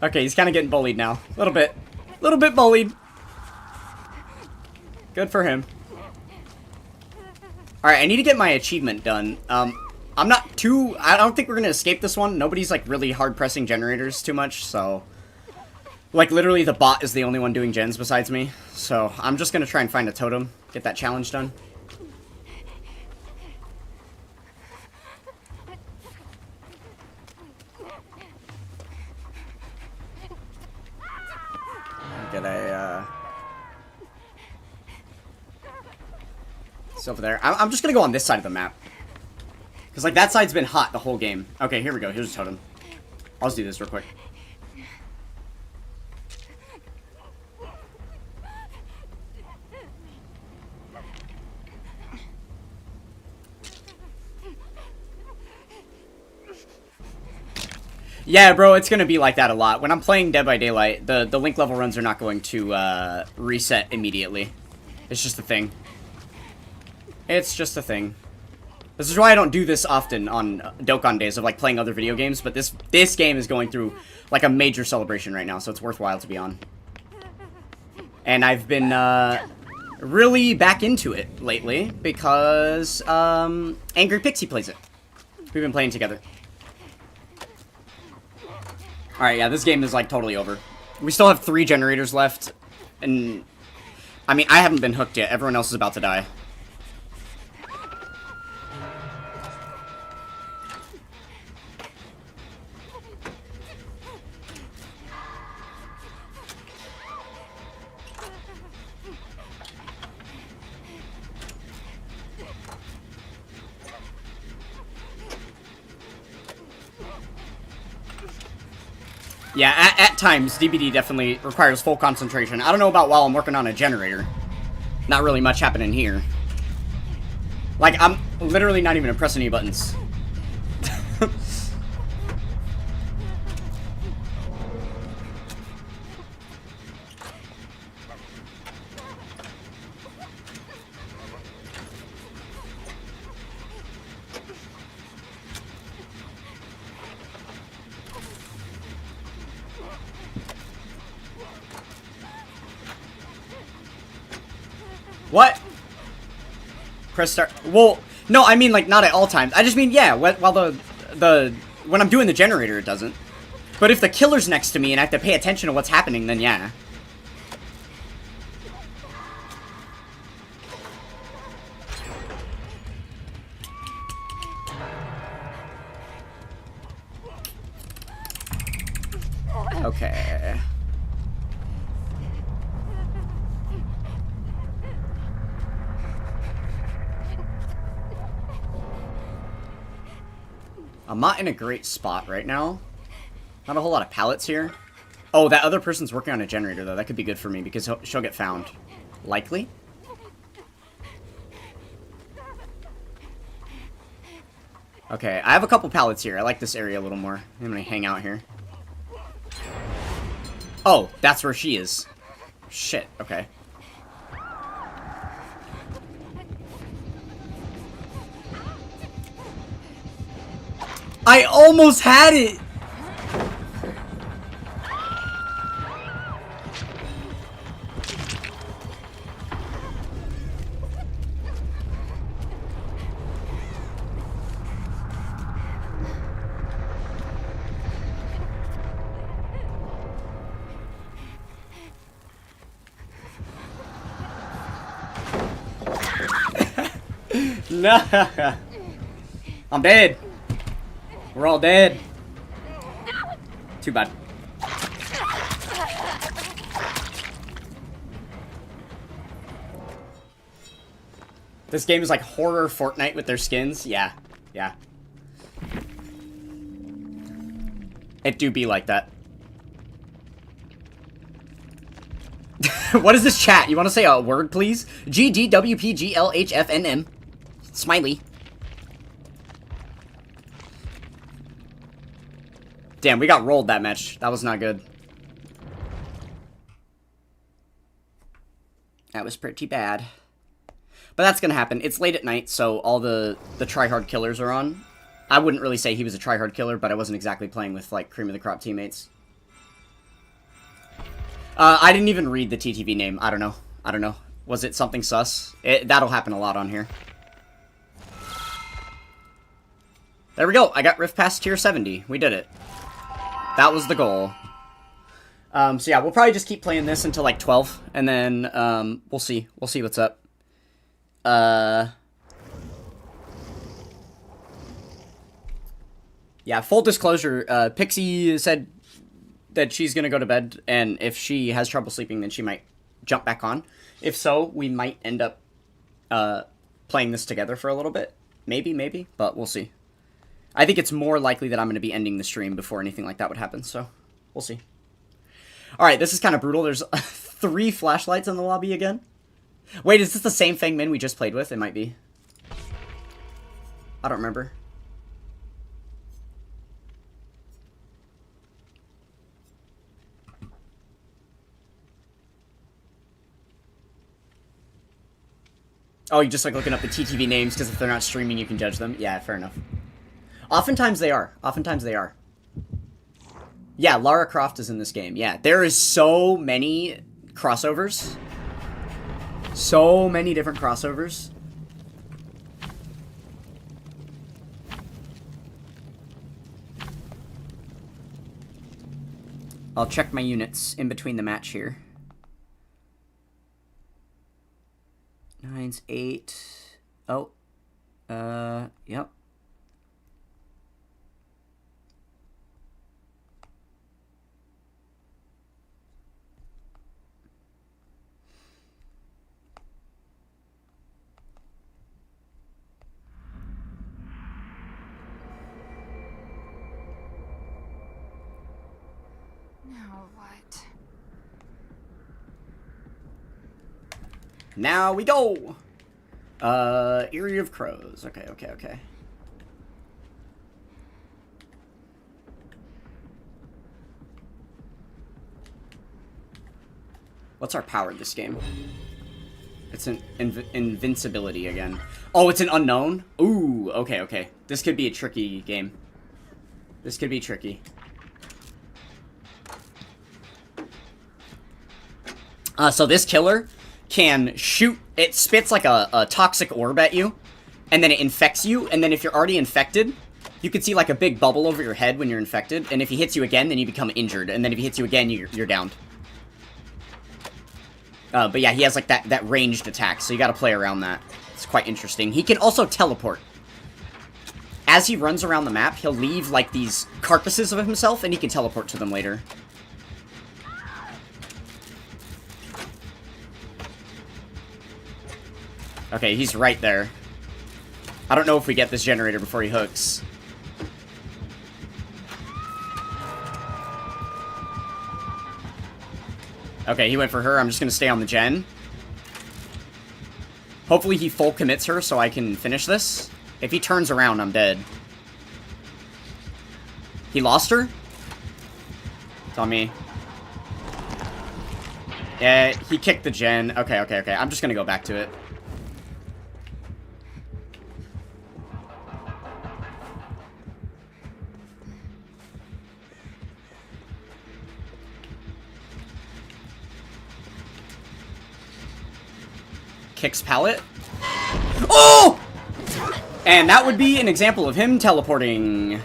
Okay, he's kind of getting bullied now. A little bit. A little bit bullied. Good for him. Alright, I need to get my achievement done. I'm not too... I don't think we're going to escape this one. Nobody's, like, really hard-pressing generators too much, so... Like, literally, the bot is the only one doing gens besides me. So, I'm just gonna try and find a totem. Get that challenge done. Get a, It's over there. I'm just gonna go on this side of the map. Because, like, that side's been hot the whole game. Okay, here we go. Here's a totem. I'll just do this real quick. Yeah, bro, it's gonna be like that a lot. When I'm playing Dead by Daylight, the link level runs are not going to reset immediately. It's just a thing. It's just a thing. This is why I don't do this often on Dokkan days of like playing other video games, but this game is going through like a major celebration right now, so it's worthwhile to be on. And I've been really back into it lately because Angry Pixie plays it. We've been playing together. Alright, yeah, this game is, like, totally over. We still have 3 generators left, and... I mean, I haven't been hooked yet. Everyone else is about to die. Yeah, at times, DBD definitely requires full concentration. I don't know about while I'm working on a generator. Not really much happening here. Like, I'm literally not even pressing any buttons. What? Press start. Well, no, I mean, like, not at all times. I just mean, yeah, while when I'm doing the generator, it doesn't. But if the killer's next to me and I have to pay attention to what's happening, then yeah. Okay. I'm not in a great spot right now. Not a whole lot of pallets here. Oh, that other person's working on a generator, though. That could be good for me, because she'll get found. Likely? Okay, I have a couple pallets here. I like this area a little more. I'm gonna hang out here. Oh, that's where she is. Shit, okay. I almost had it! No! I'm dead. We're all dead. Too bad. This game is like horror Fortnite with their skins. Yeah. Yeah. It do be like that. What is this chat? You want to say a word, please? GDWPGLHFNM. Smiley. Damn, we got rolled that match. That was not good. That was pretty bad. But that's gonna happen. It's late at night, so all the tryhard killers are on. I wouldn't really say he was a tryhard killer, but I wasn't exactly playing with, like, cream of the crop teammates. I didn't even read the TTV name. I don't know. I don't know. Was it something sus? That'll happen a lot on here. There we go. I got Rift past tier 70. We did it. That was the goal. So yeah, we'll probably just keep playing this until like 12, and then we'll see what's up. Yeah, full disclosure, Pixie said that she's gonna go to bed, and if she has trouble sleeping, then she might jump back on. If so, we might end up playing this together for a little bit. Maybe, but we'll see. I think it's more likely that I'm going to be ending the stream before anything like that would happen, so we'll see. Alright, this is kind of brutal. There's 3 flashlights in the lobby again. Wait, is this the same Feng Min we just played with? It might be. I don't remember. Oh, you just like looking up the TTV names because if they're not streaming, you can judge them. Yeah, fair enough. Oftentimes they are. Yeah, Lara Croft is in this game. Yeah, there is so many crossovers. So many different crossovers. I'll check my units in between the match here. 9's 8. Oh. Yep. Now what? Now we go! Eerie of Crows. Okay. What's our power in this game? It's an invincibility again. Oh, it's an unknown? Ooh, okay. This could be a tricky game. This could be tricky. So this killer can shoot, it spits like a toxic orb at you, and then it infects you, and then if you're already infected, you can see like a big bubble over your head when you're infected, and if he hits you again, then you become injured, and then if he hits you again, you're downed. But yeah, he has like that ranged attack, so you gotta play around that. It's quite interesting. He can also teleport. As he runs around the map, he'll leave like these carcasses of himself, and he can teleport to them later. Okay, he's right there. I don't know if we get this generator before he hooks. Okay, he went for her. I'm just gonna stay on the gen. Hopefully he full commits her so I can finish this. If he turns around, I'm dead. He lost her? It's on me. Yeah, he kicked the gen. Okay. I'm just gonna go back to it. Kicks pallet. Oh! And that would be an example of him teleporting.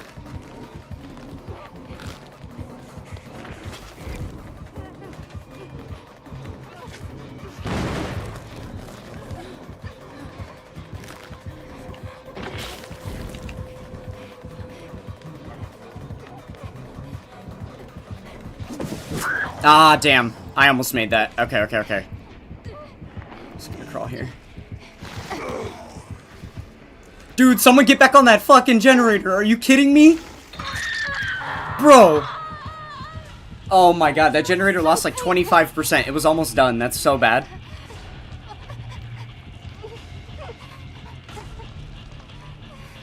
Ah, damn. I almost made that. Okay. Just gonna crawl here. Dude, someone get back on that fucking generator. Are you kidding me? Bro. Oh my god, that generator lost like 25%. It was almost done. That's so bad.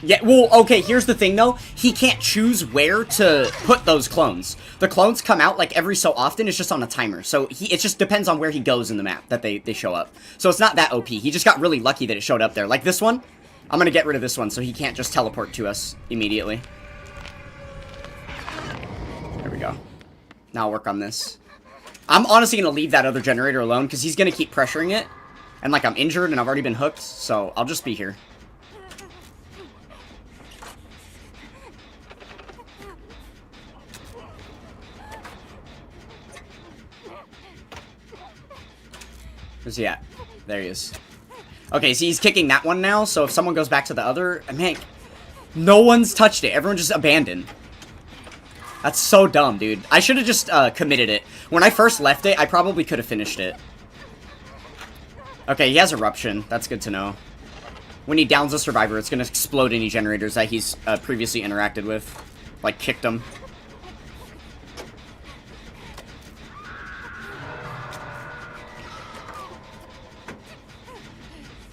Yeah, well, okay, here's the thing, though. He can't choose where to put those clones. The clones come out, like, every so often. It's just on a timer. So, it just depends on where he goes in the map that they show up. So, it's not that OP. He just got really lucky that it showed up there. Like this one, I'm gonna get rid of this one so he can't just teleport to us immediately. There we go. Now I'll work on this. I'm honestly gonna leave that other generator alone because he's gonna keep pressuring it. And, like, I'm injured and I've already been hooked, so I'll just be here. Where's he at? There he is. Okay, so he's kicking that one now, so if someone goes back to the other... Man, no one's touched it. Everyone just abandoned. That's so dumb, dude. I should have just committed it. When I first left it, I probably could have finished it. Okay, he has Eruption. That's good to know. When he downs a survivor, it's going to explode any generators that he's previously interacted with. Like, kicked them.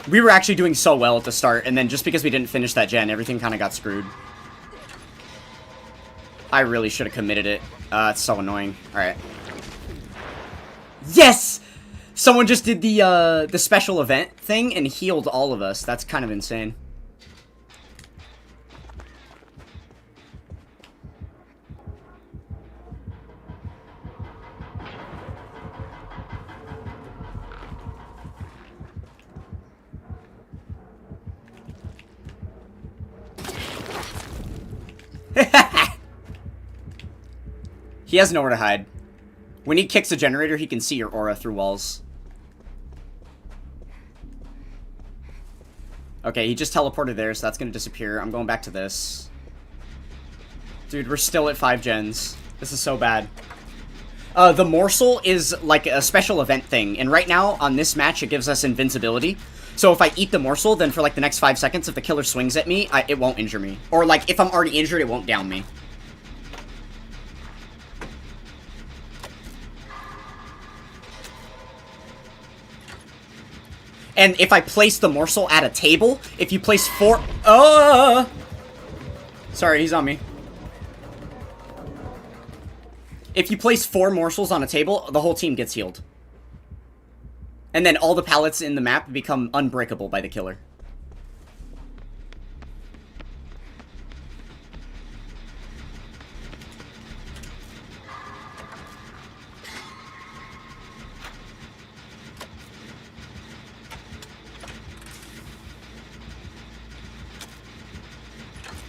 We were actually doing so well at the start, and then just because we didn't finish that gen, everything kind of got screwed. I really should have committed it. It's so annoying. Alright. Yes! Someone just did the special event thing and healed all of us. That's kind of insane. He has nowhere to hide. When he kicks a generator, he can see your aura through walls. Okay, he just teleported there, so that's gonna disappear. I'm going back to this. Dude, we're still at 5 gens. This is so bad. The morsel is like a special event thing, and right now, on this match, it gives us invincibility. So if I eat the morsel, then for like the next 5 seconds, if the killer swings at me, it won't injure me. Or like, if I'm already injured, it won't down me. And if I place the morsel at a table, if you place 4... Sorry, he's on me. If you place 4 morsels on a table, the whole team gets healed. And then all the pallets in the map become unbreakable by the killer.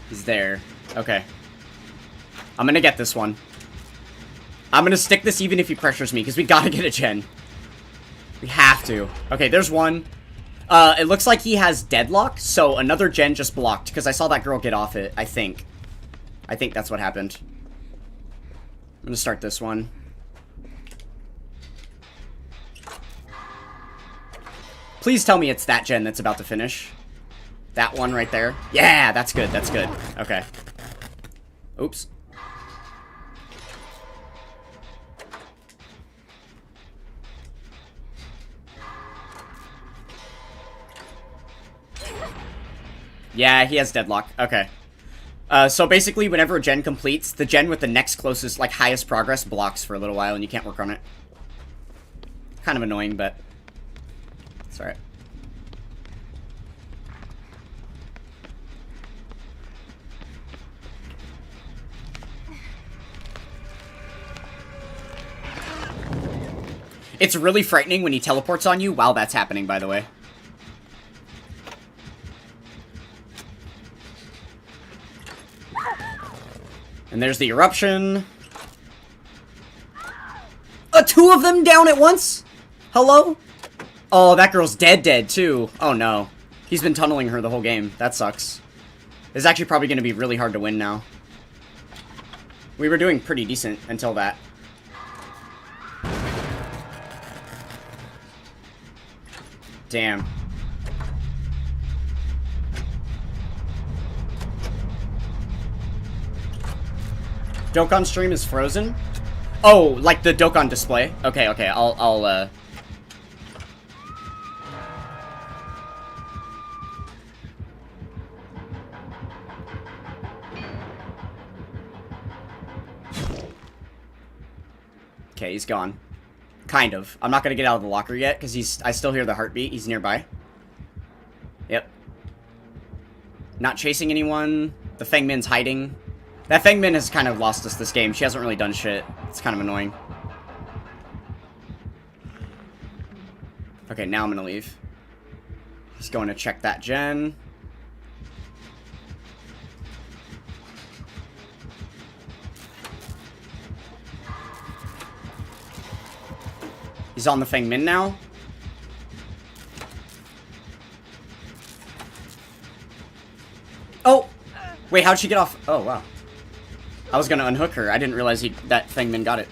He's there. Okay. I'm gonna get this one. I'm gonna stick this even if he pressures me, because we gotta get a gen. We have to. Okay, there's one. It looks like he has deadlock, so another gen just blocked, because I saw that girl get off it, I think. I think that's what happened. I'm gonna start this one. Please tell me it's that gen that's about to finish. That one right there. Yeah, that's good, that's good. Okay. Oops. Yeah, he has deadlock. Okay. So basically, whenever a gen completes, the gen with the next closest, like, highest progress blocks for a little while, and you can't work on it. Kind of annoying, but it's alright. It's really frightening when he teleports on you while that's happening, by the way. And there's the eruption. 2 of them down at once? Hello? Oh, that girl's dead too. Oh no. He's been tunneling her the whole game. That sucks. It's actually probably going to be really hard to win now. We were doing pretty decent until that. Damn. Dokkan stream is frozen? Oh, like the Dokkan display? Okay, okay, I'll Okay, he's gone. Kind of. I'm not gonna get out of the locker yet, because I still hear the heartbeat. He's nearby. Yep. Not chasing anyone. The Feng Min's hiding. That Feng Min has kind of lost us this game. She hasn't really done shit. It's kind of annoying. Okay, now I'm gonna leave. He's going to check that gen. He's on the Feng Min now. Wait, how'd she get off? Oh, wow. I was gonna unhook her. I didn't realize that Fangman got it.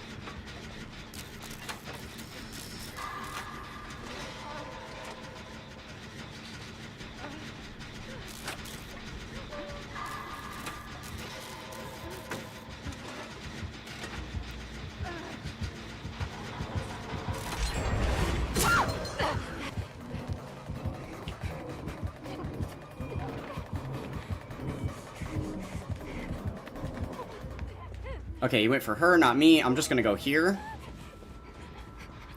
Okay, he went for her, not me. I'm just gonna go here.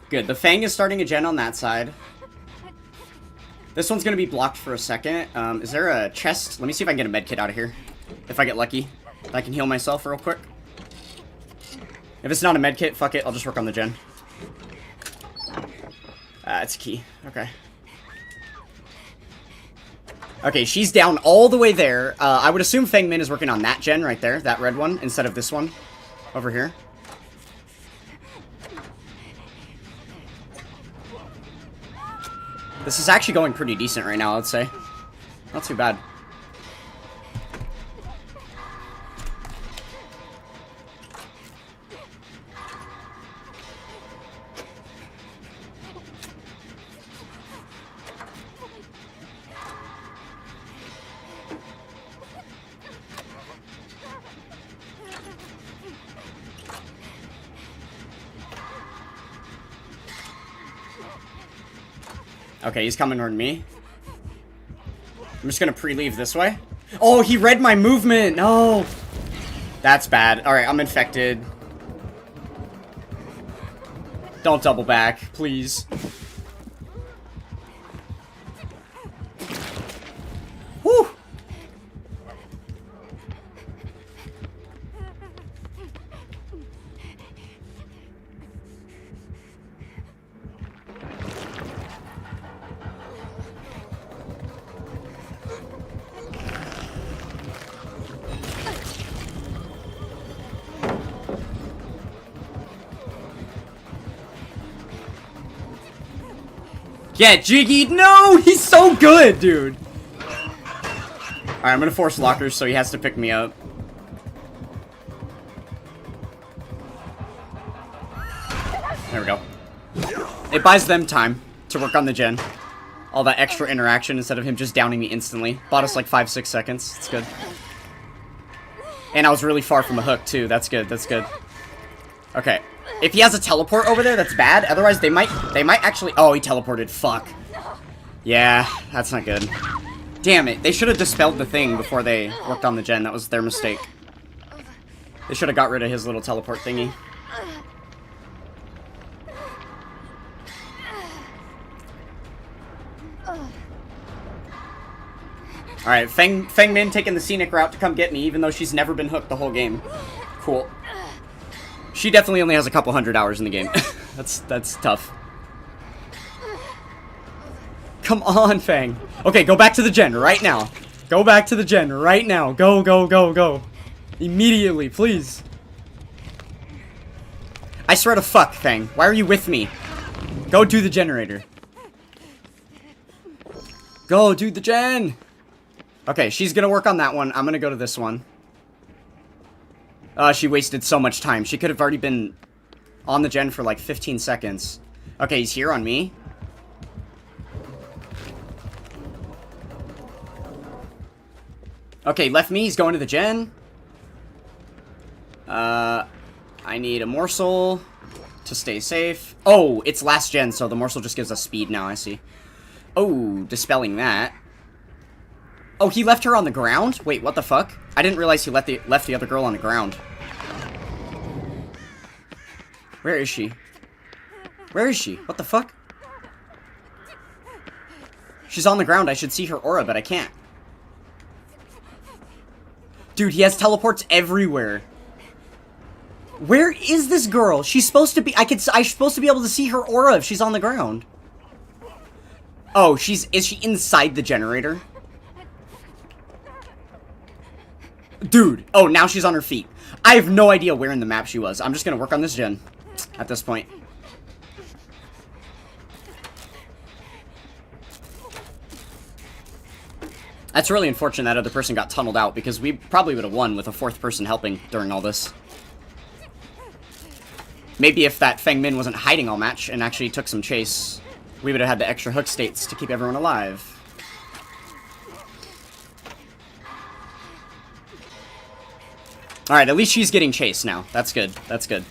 Good. The Fang is starting a gen on that side. This one's gonna be blocked for a second. Is there a chest? Let me see if I can get a med kit out of here. If I get lucky. I can heal myself real quick. If it's not a med kit, fuck it. I'll just work on the gen. It's a key. Okay. Okay, she's down all the way there. I would assume Feng Min is working on that gen right there. That red one, instead of this one. Over here. This is actually going pretty decent right now, I'd say. Not too bad. Okay, he's coming toward me. I'm just gonna pre-leave this way. Oh, he read my movement! No! That's bad. Alright, I'm infected. Don't double back, please. Whew! Get jiggied! No! He's so good, dude! Alright, I'm gonna force lockers so he has to pick me up. There we go. It buys them time to work on the gen. All that extra interaction instead of him just downing me instantly. Bought us like 5-6 seconds. It's good. And I was really far from a hook, too. That's good, that's good. Okay. If he has a teleport over there, that's bad. Otherwise, they might actually... Oh, he teleported. Fuck. Yeah, that's not good. Damn it. They should have dispelled the thing before they worked on the gen. That was their mistake. They should have got rid of his little teleport thingy. Alright, Feng Min taking the scenic route to come get me, even though she's never been hooked the whole game. Cool. She definitely only has a couple 100 hours in the game. That's tough. Come on, Fang. Okay, go back to the gen right now. Go back to the gen right now. Go, go, go, go. Immediately, please. I swear to fuck, Fang. Why are you with me? Go do the generator. Go do the gen. Okay, she's gonna work on that one. I'm gonna go to this one. She wasted so much time. She could have already been on the gen for like 15 seconds. Okay, he's here on me. Okay, left me. He's going to the gen. I need a morsel to stay safe. Oh, it's last gen, so the morsel just gives us speed now, I see. Oh, dispelling that. Oh, he left her on the ground? Wait, what the fuck? I didn't realize he left the other girl on the ground. Where is she? Where is she? What the fuck? She's on the ground. I should see her aura, but I can't. Dude, he has teleports everywhere. Where is this girl? She's supposed to be... I'm supposed to be able to see her aura if she's on the ground. Oh, is she inside the generator? Dude. Oh, now she's on her feet. I have no idea where in the map she was. I'm just gonna work on this gen at this point. That's really unfortunate that other person got tunneled out, because we probably would have won with a fourth person helping during all this. Maybe if that Feng Min wasn't hiding all match and actually took some chase, we would have had the extra hook states to keep everyone alive. Alright, at least she's getting chased now. That's good. That's good.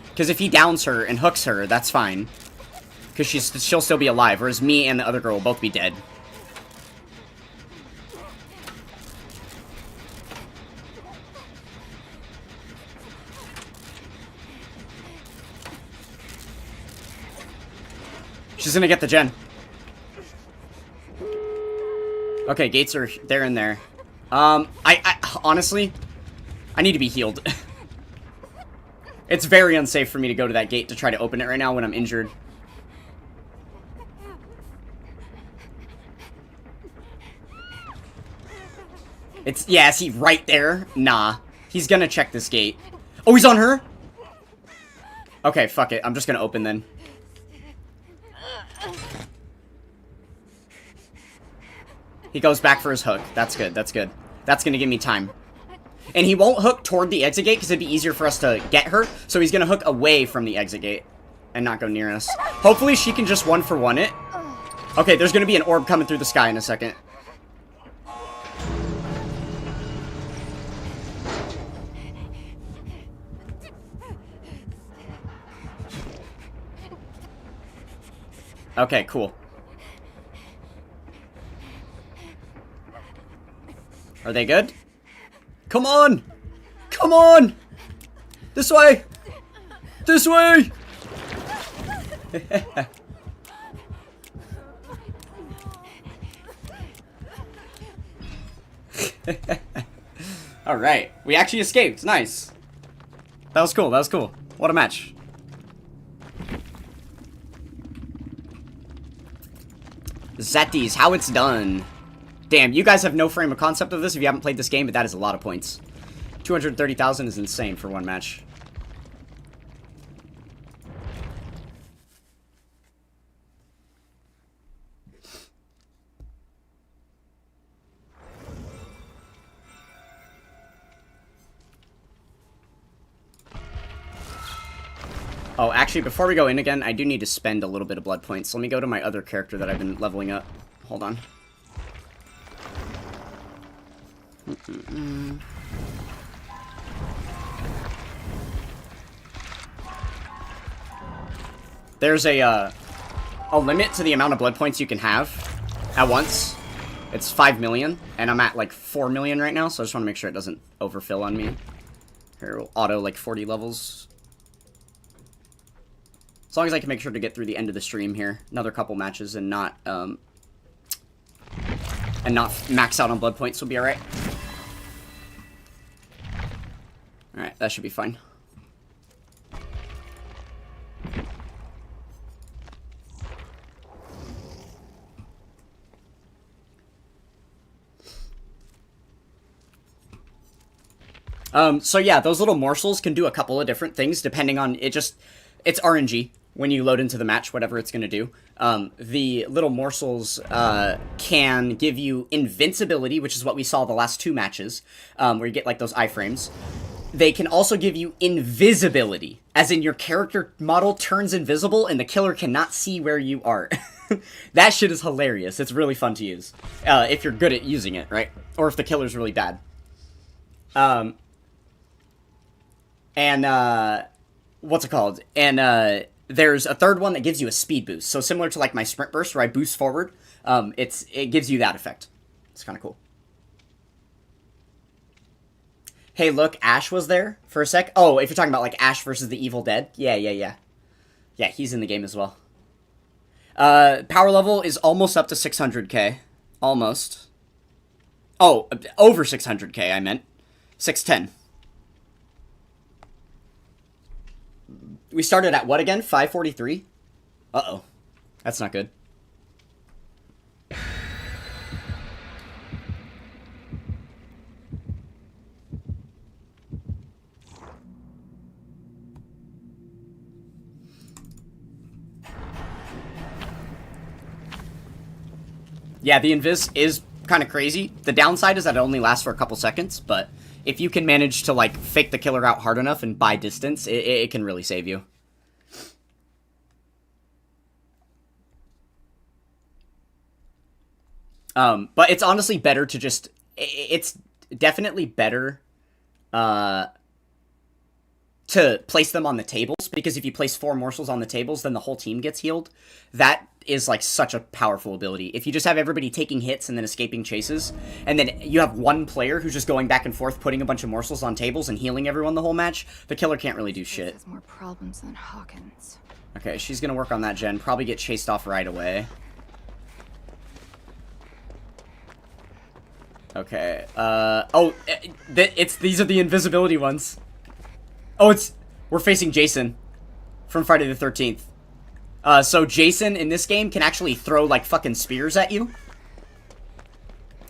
Because if he downs her and hooks her, that's fine. Because she'll still be alive, whereas me and the other girl will both be dead. She's gonna get the gen. Okay, gates are there and there. I honestly, I need to be healed. It's very unsafe for me to go to that gate to try to open it right now when I'm injured. Yeah, is he right there? Nah. He's gonna check this gate. Oh, he's on her? Okay, fuck it. I'm just gonna open then. He goes back for his hook. That's good, that's good. That's gonna give me time. And he won't hook toward the exit gate because it'd be easier for us to get her. So he's gonna hook away from the exit gate and not go near us. Hopefully she can just 1-for-1 it. Okay, there's gonna be an orb coming through the sky in a second. Okay, cool. Are they good? Come on! Come on! This way! This way! Alright. We actually escaped. Nice. That was cool. That was cool. What a match. Zetis, how it's done. Damn, you guys have no frame of concept of this if you haven't played this game, but that is a lot of points. 230,000 is insane for one match. Oh, actually, before we go in again, I do need to spend a little bit of blood points. Let me go to my other character that I've been leveling up. Hold on. There's a limit to the amount of blood points you can have at once. It's 5 million, and I'm at like 4 million right now, so I just want to make sure it doesn't overfill on me. Here, we'll auto like 40 levels. As long as I can make sure to get through the end of the stream here, another couple matches, and not max out on blood points will be alright. Alright, that should be fine. So yeah, those little morsels can do a couple of different things depending on it's RNG when you load into the match, whatever it's going to do. The little morsels can give you invincibility, which is what we saw the last 2 matches, where you get like those iframes. They can also give you invisibility, as in your character model turns invisible and the killer cannot see where you are. That shit is hilarious. It's really fun to use. If you're good at using it, right? Or if the killer's really bad. What's it called? And, there's a third one that gives you a speed boost. So similar to like my sprint burst where I boost forward, it gives you that effect. It's kind of cool. Hey, look, Ash was there for a sec. Oh, if you're talking about like Ash versus the Evil Dead. Yeah. Yeah, he's in the game as well. Power level is almost up to 600k. Almost. Oh, over 600k, I meant. 610. We started at what again? 543? Uh-oh. That's not good. Yeah, the invis is kind of crazy. The downside is that it only lasts for a couple seconds, but if you can manage to, like, fake the killer out hard enough and buy distance, it can really save you. But it's honestly better to just... It's definitely better to place them on the tables, because if you place 4 morsels on the tables, then the whole team gets healed. That is, like, such a powerful ability. If you just have everybody taking hits and then escaping chases, and then you have one player who's just going back and forth, putting a bunch of morsels on tables and healing everyone the whole match, the killer can't really do shit. Has more problems than Hawkins. Okay, she's gonna work on that gen. Probably get chased off right away. Okay, these are the invisibility ones. Oh, we're facing Jason from Friday the 13th. So Jason in this game can actually throw, like, fucking spears at you.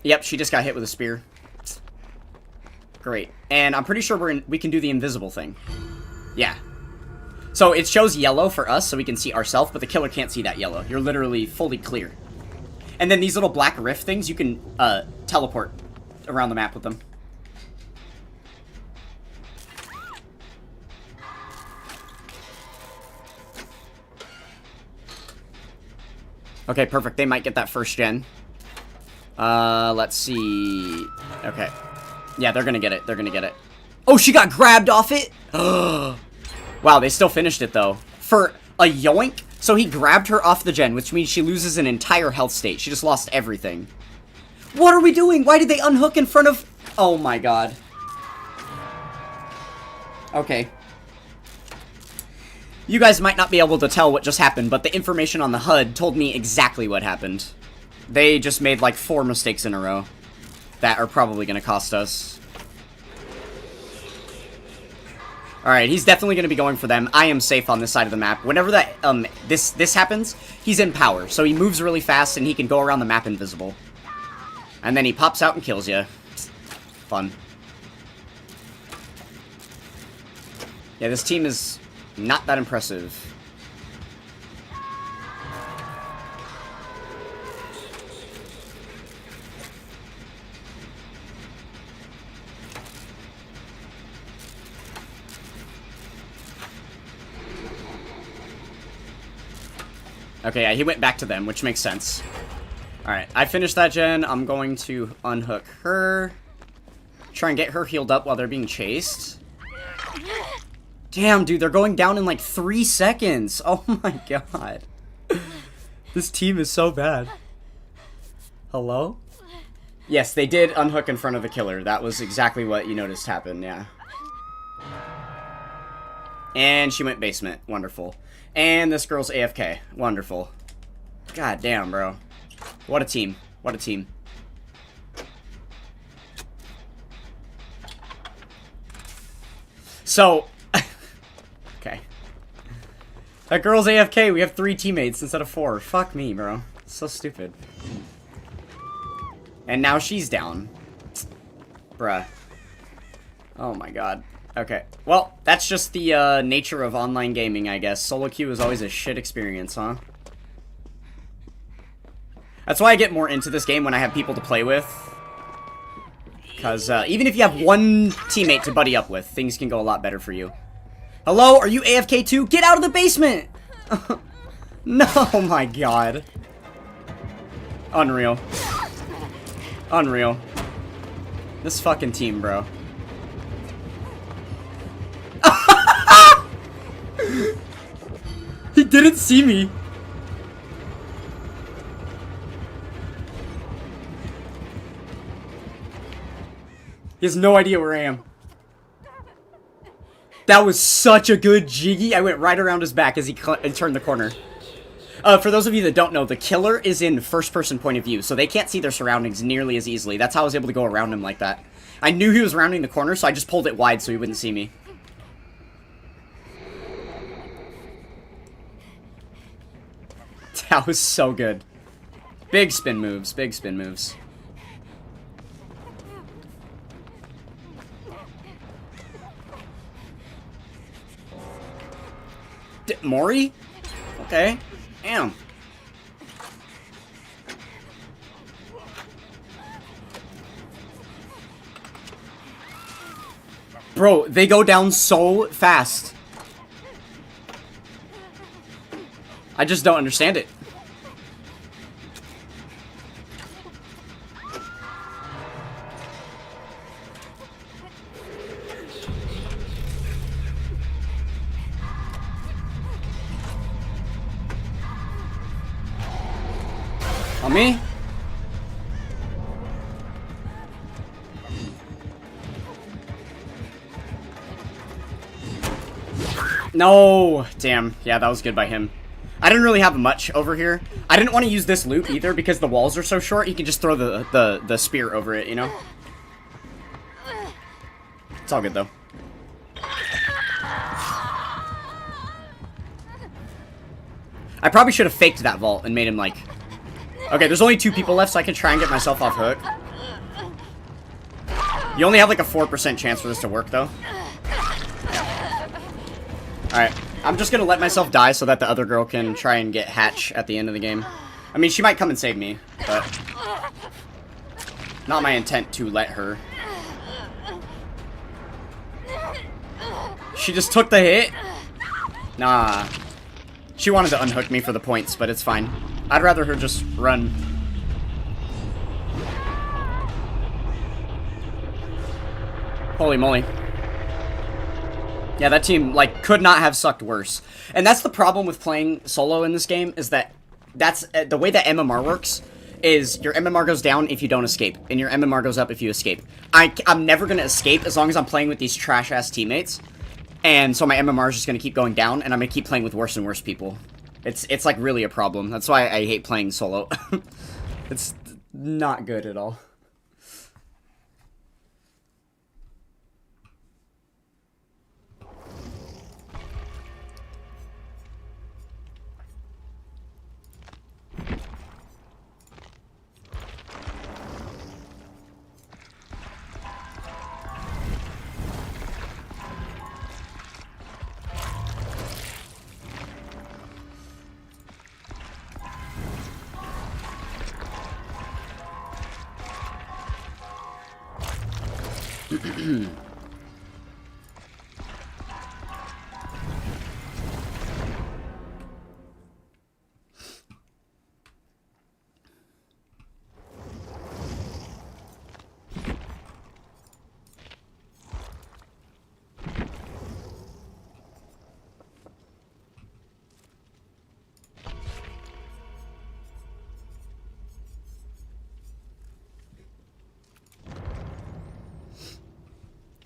Yep, she just got hit with a spear. Great. And I'm pretty sure we can do the invisible thing. Yeah. So it shows yellow for us so we can see ourselves, but the killer can't see that yellow. You're literally fully clear. And then these little black rift things, you can teleport around the map with them. Okay, perfect. They might get that first gen. Let's see. Okay. Yeah, they're gonna get it. They're gonna get it. Oh, she got grabbed off it? Wow, they still finished it, though. For a yoink? So he grabbed her off the gen, which means she loses an entire health state. She just lost everything. What are we doing? Why did they unhook in front of... Oh my god. Okay. You guys might not be able to tell what just happened, but the information on the HUD told me exactly what happened. They just made like 4 mistakes in a row that are probably going to cost us. Alright, he's definitely going to be going for them. I am safe on this side of the map. Whenever that this happens, he's in power. So he moves really fast and he can go around the map invisible. And then he pops out and kills you. Fun. Yeah, this team is not that impressive. Okay, yeah, he went back to them, which makes sense. Alright, I finished that gen. I'm going to unhook her. Try and get her healed up while they're being chased. Damn, dude, they're going down in like 3 seconds. Oh my god. This team is so bad. Hello? Yes, they did unhook in front of the killer. That was exactly what you noticed happen, yeah. And she went basement. Wonderful. And this girl's AFK. Wonderful. God damn, bro. What a team. What a team. So... okay. That girl's AFK. We have 3 teammates instead of 4. Fuck me, bro. So stupid. And now she's down. Bruh. Oh my god. Okay. Well, that's just the nature of online gaming, I guess. Solo queue is always a shit experience, huh? That's why I get more into this game when I have people to play with. Because even if you have one teammate to buddy up with, things can go a lot better for you. Hello? Are you AFK too? Get out of the basement! No, my god. Unreal. Unreal. This fucking team, bro. He didn't see me. He has no idea where I am. That was such a good jiggy. I went right around his back as he turned the corner. For those of you that don't know, the killer is in first-person point of view, so they can't see their surroundings nearly as easily. That's how I was able to go around him like that. I knew he was rounding the corner, so I just pulled it wide so he wouldn't see me. That was so good. Big spin moves, big spin moves. Mori? Okay. Damn. Bro, they go down so fast. I just don't understand it. On me? No! Damn. Yeah, that was good by him. I didn't really have much over here. I didn't want to use this loop either because the walls are so short. You can just throw the spear over it, you know? It's all good, though. I probably should have faked that vault and made him, like... Okay, there's only 2 people left, so I can try and get myself off hook. You only have, like, a 4% chance for this to work, though. Alright, I'm just gonna let myself die so that the other girl can try and get Hatch at the end of the game. I mean, she might come and save me, but... Not my intent to let her. She just took the hit? Nah. She wanted to unhook me for the points, but it's fine. I'd rather her just run. Holy moly. Yeah, that team, like, could not have sucked worse. And that's the problem with playing solo in this game, is that that's the way that MMR works is your MMR goes down if you don't escape, and your MMR goes up if you escape. I'm never going to escape as long as I'm playing with these trash-ass teammates. And so my MMR is just going to keep going down, and I'm going to keep playing with worse and worse people. It's like really a problem. That's why I hate playing solo. It's not good at all.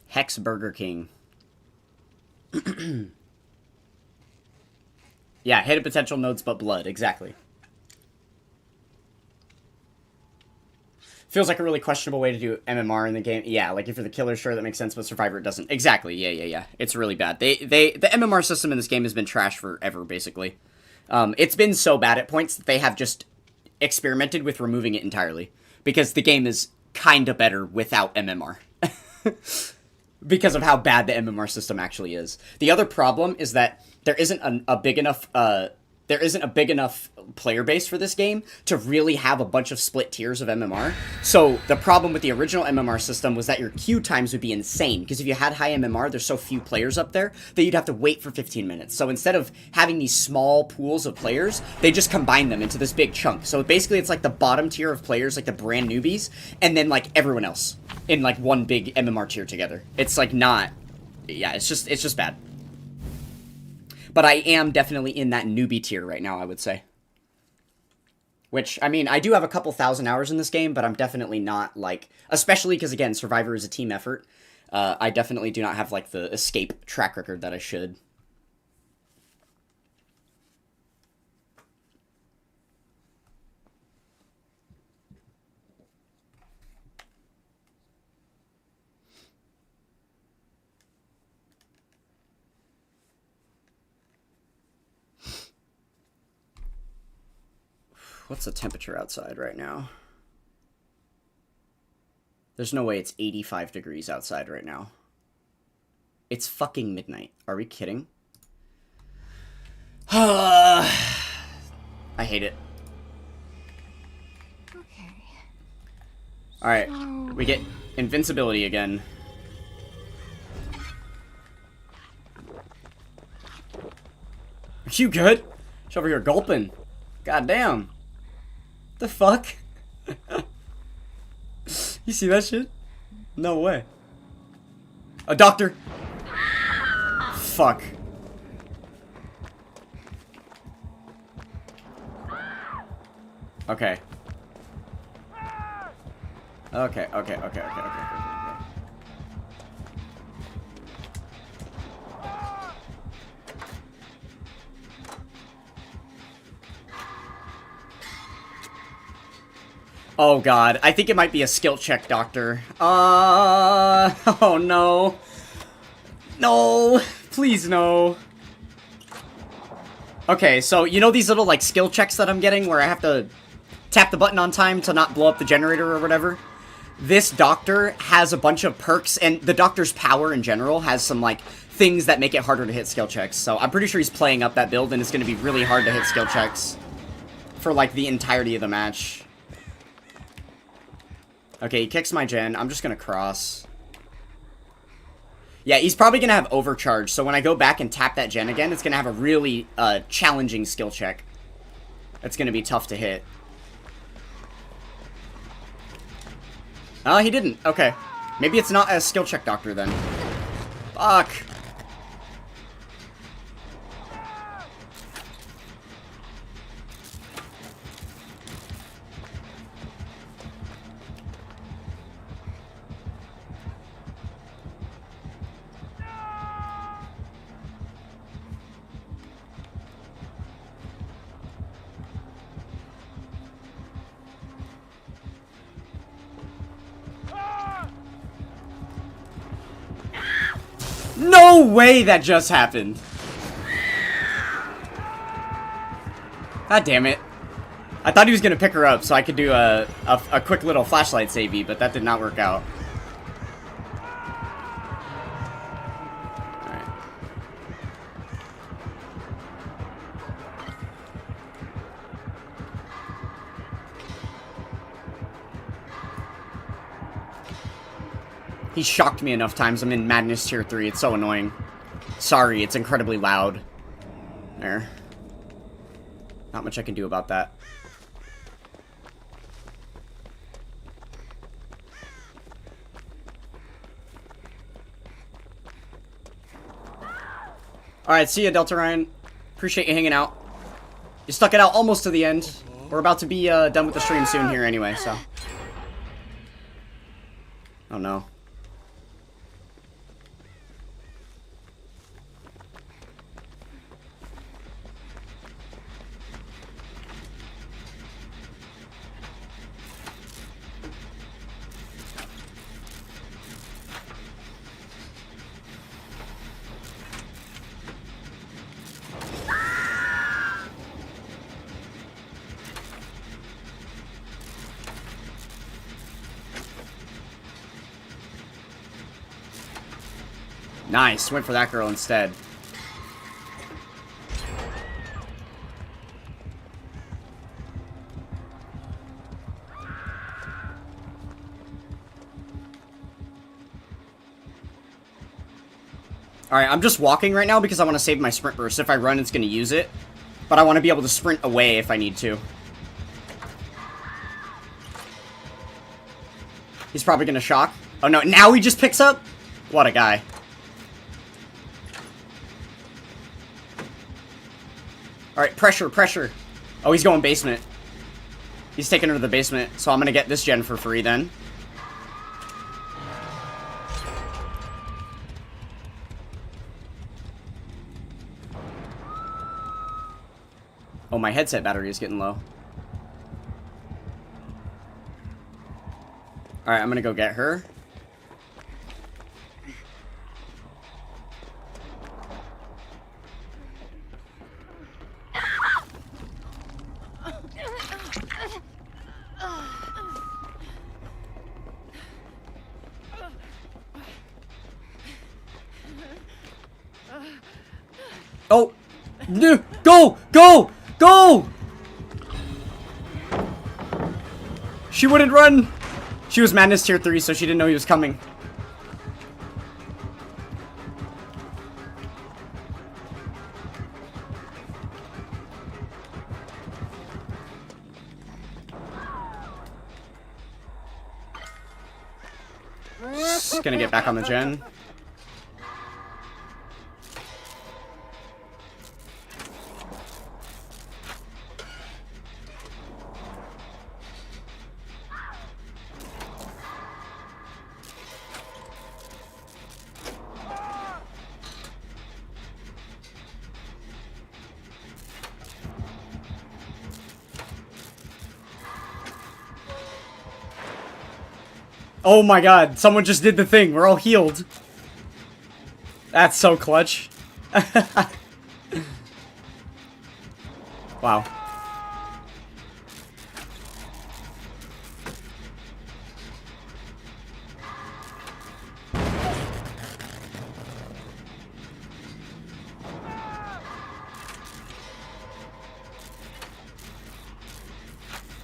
Hex Burger King. Yeah, hidden potential nodes but blood, exactly. Feels like a really questionable way to do MMR in the game. Yeah, like if you're the killer, sure, that makes sense, but Survivor, it doesn't. Exactly, yeah. It's really bad. The MMR system in this game has been trash forever, basically. It's been so bad at points that they have just experimented with removing it entirely. Because the game is kinda better without MMR. Because of how bad the MMR system actually is. The other problem is that there isn't a big enough player base for this game to really have a bunch of split tiers of MMR. So the problem with the original MMR system was that your queue times would be insane, because if you had high MMR, there's so few players up there that you'd have to wait for 15 minutes. So instead of having these small pools of players, they just combine them into this big chunk. So basically it's like the bottom tier of players, like the brand newbies, and then like everyone else in like one big MMR tier together. It's like not... Yeah, it's just bad. But I am definitely in that newbie tier right now, I would say. Which, I mean, I do have a couple thousand hours in this game, but I'm definitely not, like... Especially because, again, Survivor is a team effort. I definitely do not have, like, the escape track record that I should. What's the temperature outside right now? There's no way it's 85 degrees outside right now. It's fucking midnight. Are we kidding? I hate it. Okay. Alright, we get invincibility again. You good? She's over here gulping. God damn. The fuck? You see that shit? No way. A doctor. Fuck. Okay. Okay. Oh god, I think it might be a skill check, Doctor. Oh no. No, please no. Okay, so you know these little like skill checks that I'm getting where I have to tap the button on time to not blow up the generator or whatever? This Doctor has a bunch of perks, and the Doctor's power in general has some like things that make it harder to hit skill checks. So I'm pretty sure he's playing up that build and it's going to be really hard to hit skill checks for like the entirety of the match. Okay, he kicks my gen. I'm just gonna cross. Yeah, he's probably gonna have overcharge, so when I go back and tap that gen again, it's gonna have a really challenging skill check. That's gonna be tough to hit. Oh, he didn't. Okay. Maybe it's not a skill check Doctor then. Fuck. No way that just happened. God damn it. I thought he was gonna pick her up so I could do a quick little flashlight savey, but that did not work out. Alright. He shocked me enough times. I'm in Madness Tier 3. It's so annoying. Sorry, it's incredibly loud. There. Not much I can do about that. Alright, see ya, Delta Ryan. Appreciate you hanging out. You stuck it out almost to the end. We're about to be done with the stream soon here anyway, so. Oh no. Nice, went for that girl instead. Alright, I'm just walking right now because I want to save my sprint burst. If I run, it's going to use it. But I want to be able to sprint away if I need to. He's probably going to shock. Oh no, now he just picks up? What a guy. Alright, pressure, pressure. Oh, he's going basement. He's taking her to the basement, so I'm gonna get this gen for free then. Oh, my headset battery is getting low. Alright, I'm gonna go get her. Oh! No! Go! Go! Go! She wouldn't run! She was Madness Tier 3, so she didn't know he was coming. Just gonna get back on the gen. Oh my god, someone just did the thing. We're all healed. That's so clutch. Wow.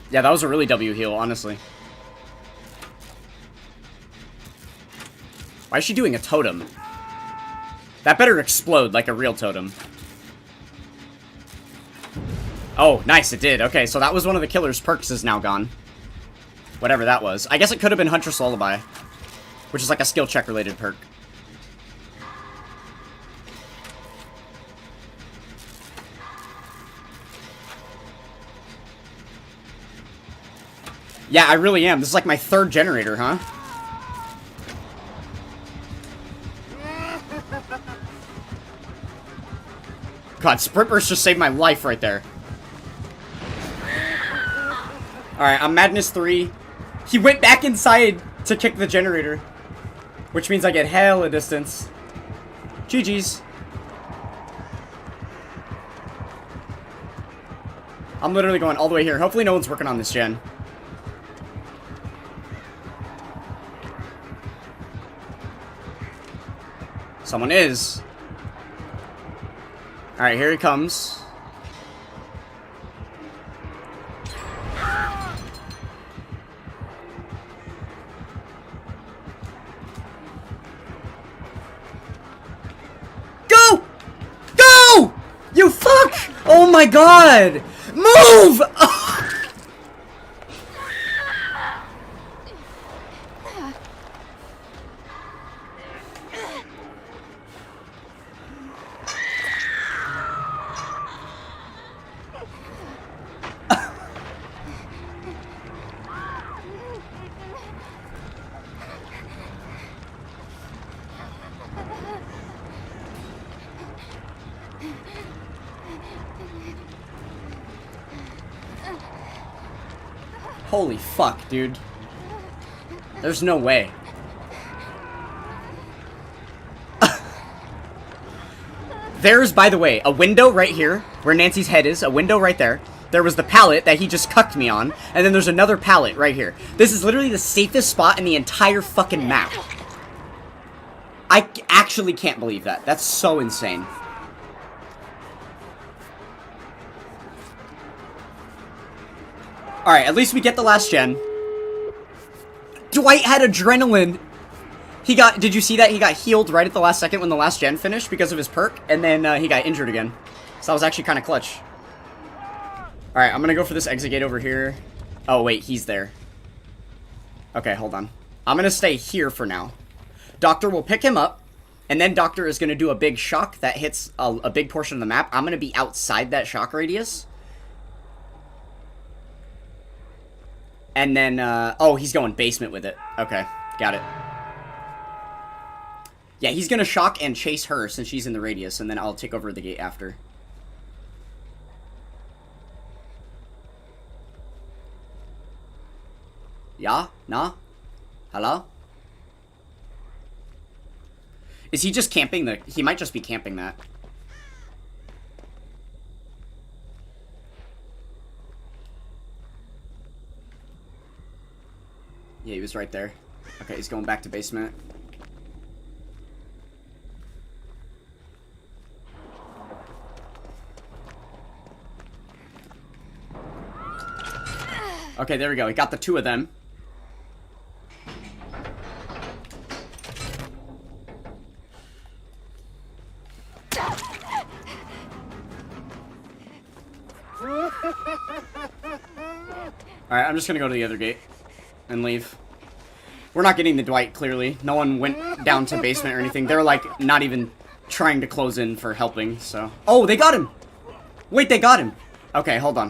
Yeah, that was a really W heal, honestly. Why is she doing a totem? That better explode like a real totem. Oh, nice, it did. Okay, so that was one of the killer's perks is now gone. Whatever that was. I guess it could have been Huntress Lullaby, which is like a skill check related perk. Yeah, I really am. This is like my third generator, huh? God, Sprint Burst just saved my life right there. Alright, I'm Madness 3. He went back inside to kick the generator, which means I get hella distance. GG's. I'm literally going all the way here. Hopefully no one's working on this gen. Someone is. Alright, here he comes. Go! Go! You fuck! Oh my god! Move! Holy fuck, dude. There's no way. There's, by the way, a window right here, where Nancy's head is, a window right there. There was the pallet that he just cucked me on, and then there's another pallet right here. This is literally the safest spot in the entire fucking map. I actually can't believe that. That's so insane. Alright, at least we get the last gen. Dwight had adrenaline. He got, did you see that? He got healed right at the last second when the last gen finished because of his perk, and then he got injured again. So that was actually kind of clutch. Alright, I'm gonna go for this exit gate over here. Oh, wait, he's there. Okay, hold on. I'm gonna stay here for now. Doctor will pick him up, and then Doctor is gonna do a big shock that hits a big portion of the map. I'm gonna be outside that shock radius. And then, oh, he's going basement with it. Okay, got it. Yeah, he's gonna shock and chase her since she's in the radius, and then I'll take over the gate after. Yeah? Nah? Hello? Is he just camping the... He might just be camping that. Yeah, he was right there. Okay, he's going back to basement. Okay, there we go. He got the two of them. Alright, I'm just gonna go to the other gate and leave. We're not getting the Dwight, clearly. No one went down to basement or anything. They're, like, not even trying to close in for helping, so... Oh, they got him! Wait, they got him! Okay, hold on.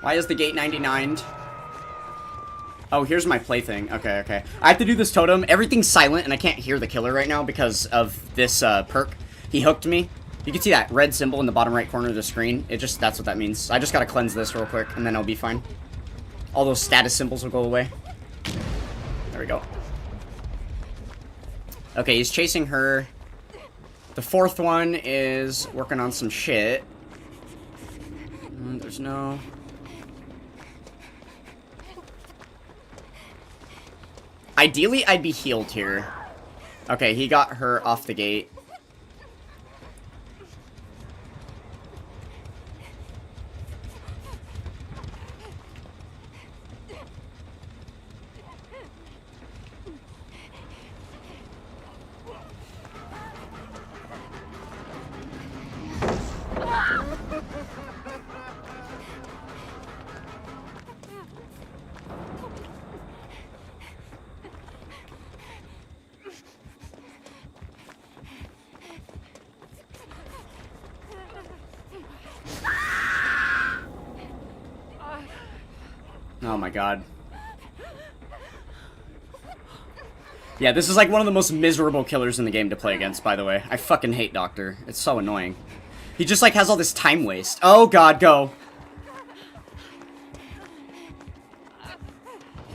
Why is the gate 99'd? Oh, here's my plaything. Okay. I have to do this totem. Everything's silent, and I can't hear the killer right now because of this perk. He hooked me. You can see that red symbol in the bottom right corner of the screen. That's what that means. I just gotta cleanse this real quick, and then I'll be fine. All those status symbols will go away. There we go. Okay, he's chasing her. The fourth one is working on some shit. There's no... Ideally, I'd be healed here. Okay, he got her off the gate. Oh my god. Yeah, this is like one of the most miserable killers in the game to play against, by the way. I fucking hate Doctor. It's so annoying. He just like has all this time waste. Oh god, go.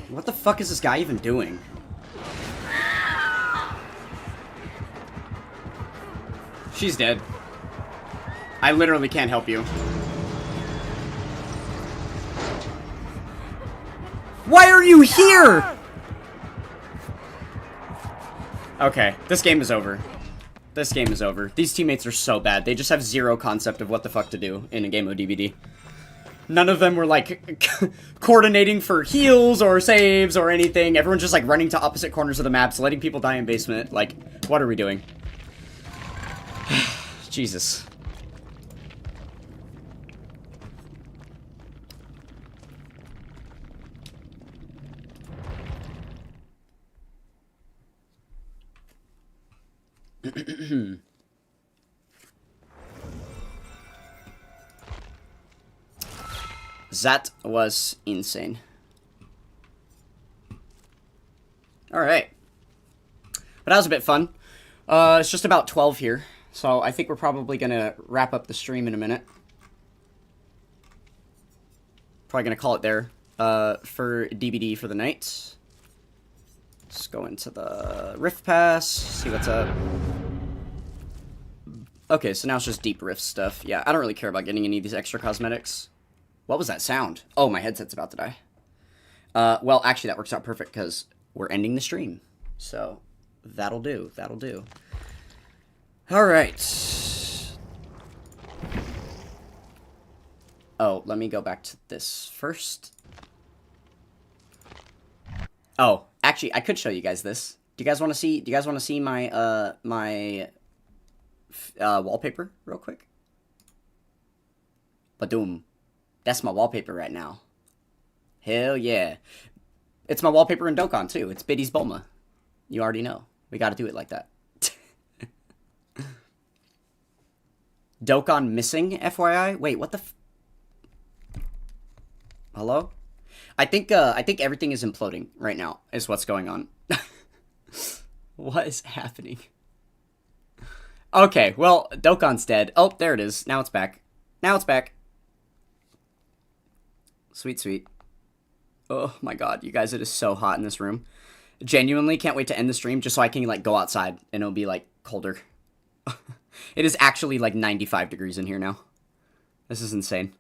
What the fuck is this guy even doing? She's dead. I literally can't help you. Why are you here? Okay, this game is over. This game is over. These teammates are so bad. They just have zero concept of what the fuck to do in a game of DBD. None of them were, like, coordinating for heals or saves or anything. Everyone's just, like, running to opposite corners of the maps, letting people die in basement. Like, what are we doing? Jesus. That was insane. Alright. But that was a bit fun. It's just about 12 here, so I think we're probably gonna wrap up the stream in a minute. Probably gonna call it there for DBD for the night. Let's go into the Rift Pass, see what's up. Okay, so now it's just deep Rift stuff. Yeah, I don't really care about getting any of these extra cosmetics. What was that sound? Oh, my headset's about to die. Well, actually, that works out perfect because we're ending the stream. So, that'll do. That'll do. Alright. Oh, let me go back to this first. Oh, actually, I could show you guys this. Do you guys want to see my wallpaper real quick? Badoom. That's my wallpaper right now. Hell yeah. It's my wallpaper in Dokkan too. It's Biddy's Bulma. You already know. We gotta do it like that. Dokkan missing, FYI? Wait, what the Hello? I think everything is imploding right now, is what's going on. What is happening? Okay, well, Dokkan's dead. Oh, there it is. Now it's back. Now it's back. Sweet, sweet. Oh my god, you guys, it is so hot in this room. Genuinely can't wait to end the stream just so I can, like, go outside and it'll be, like, colder. It is actually, like, 95 degrees in here now. This is insane.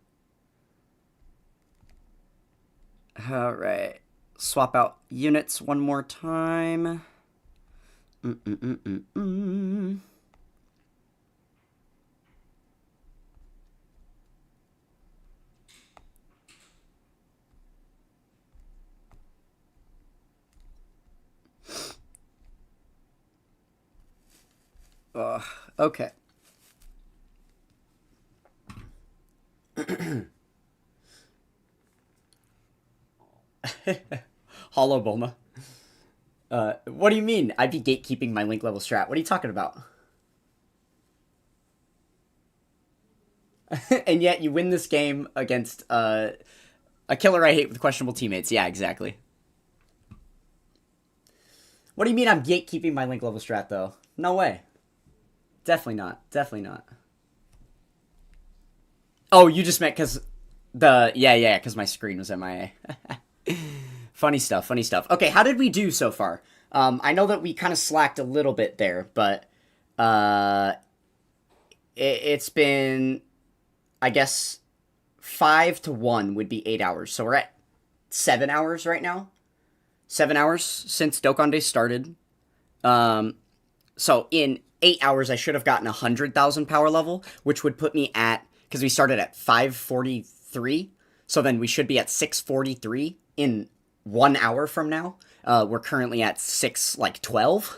Alright. Swap out units one more time. Okay. Hollow Bulma. What do you mean? I'd be gatekeeping my Link level strat. What are you talking about? And yet you win this game against a killer I hate with questionable teammates. Yeah, exactly. What do you mean I'm gatekeeping my Link level strat, though? No way. Definitely not. Definitely not. Oh, you just meant because because my screen was MIA. Funny stuff, funny stuff. Okay, how did we do so far? I know that we kind of slacked a little bit there, but it's been, I guess, 5 to 1 would be 8 hours. So we're at 7 hours right now. 7 hours since Dokkan Day started. So in 8 hours, I should have gotten 100,000 power level, which would put me at, because we started at 543, so then we should be at 643 in 1 hour from now. We're currently at 612.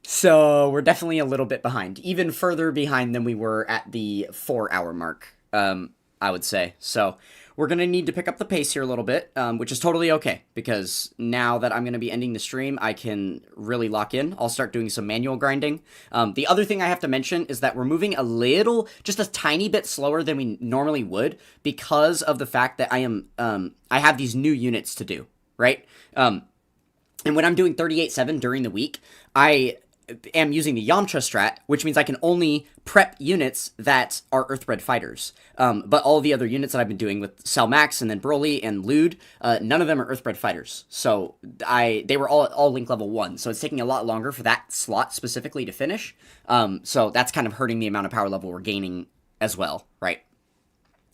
So we're definitely a little bit behind, even further behind than we were at the 4-hour mark, I would say. So we're going to need to pick up the pace here a little bit, which is totally okay, because now that I'm going to be ending the stream, I can really lock in. I'll start doing some manual grinding. The other thing I have to mention is that we're moving a little, just a tiny bit slower than we normally would, because of the fact that I have these new units to do, right? And when I'm doing 38-7 during the week, I am using the Yamcha strat, which means I can only prep units that are Earthbred fighters. But all the other units that I've been doing with Cell Max and then Broly and Lude, none of them are Earthbred fighters. So they were all Link level 1. So it's taking a lot longer for that slot specifically to finish. So that's kind of hurting the amount of power level we're gaining as well, right?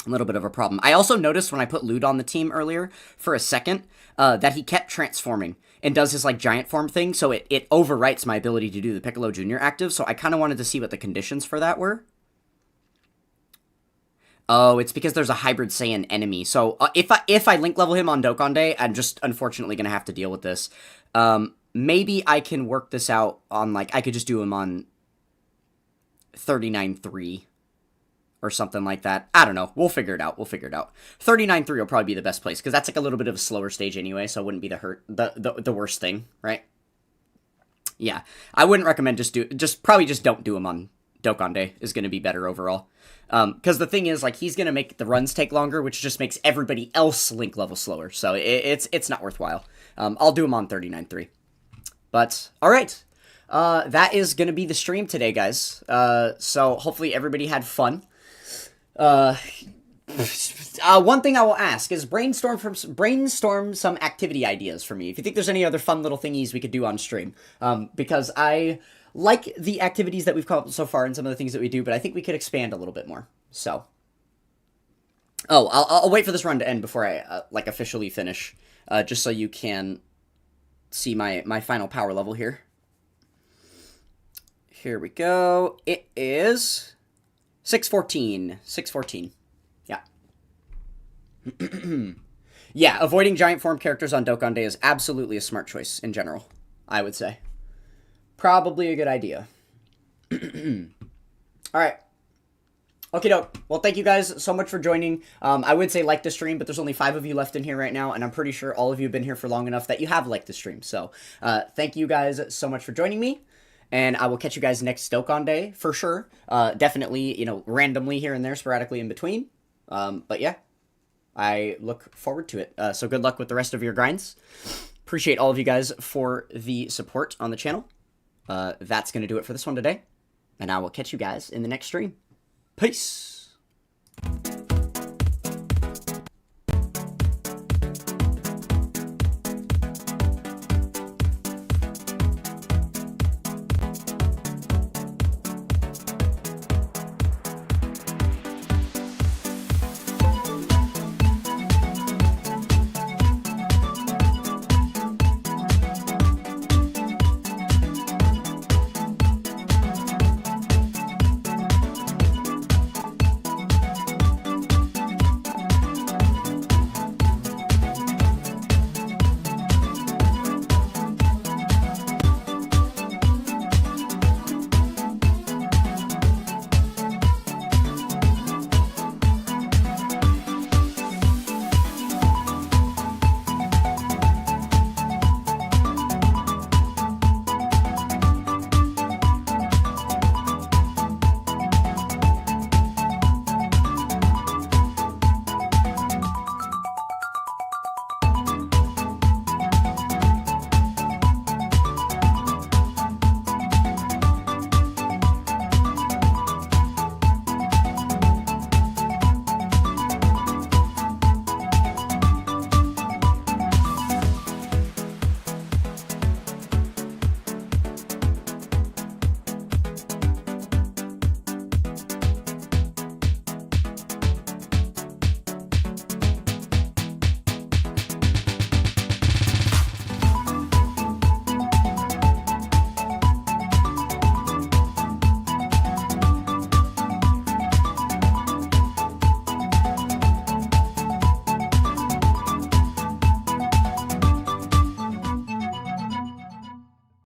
A little bit of a problem. I also noticed when I put Lude on the team earlier for a second that he kept transforming and does his like giant form thing, so it overwrites my ability to do the Piccolo Jr. active, so I kind of wanted to see what the conditions for that were. Oh, it's because there's a hybrid Saiyan enemy. So if I link level him on Dokkan Day, I'm just unfortunately going to have to deal with this. Maybe I can work this out on, like, I could just do him on 39-3 or something like that. I don't know. We'll figure it out. 39-3 will probably be the best place, because that's like a little bit of a slower stage anyway, so it wouldn't be the worst thing, right? Yeah. I wouldn't recommend probably just don't do him on Dokkan Day is going to be better overall. Because the thing is, like, he's going to make the runs take longer, which just makes everybody else link level slower, so it's not worthwhile. I'll do him on 39-3. But, alright. That is going to be the stream today, guys. So hopefully everybody had fun. One thing I will ask is brainstorm some activity ideas for me. If you think there's any other fun little thingies we could do on stream, because I like the activities that we've come up with so far and some of the things that we do, but I think we could expand a little bit more. So, I'll wait for this run to end before I like officially finish, just so you can see my final power level here. Here we go. It is 614. 614. Yeah. Yeah, avoiding giant form characters on Dokkan Day is absolutely a smart choice in general, I would say. Probably a good idea. Alright. Okie doke. Well, thank you guys so much for joining. I would say like the stream, but there's only 5 of you left in here right now, and I'm pretty sure all of you have been here for long enough that you have liked the stream. So, thank you guys so much for joining me. And I will catch you guys next Dokkan Day, for sure. Definitely, randomly here and there, sporadically in between. But yeah, I look forward to it. So good luck with the rest of your grinds. Appreciate all of you guys for the support on the channel. That's going to do it for this one today. And I will catch you guys in the next stream. Peace!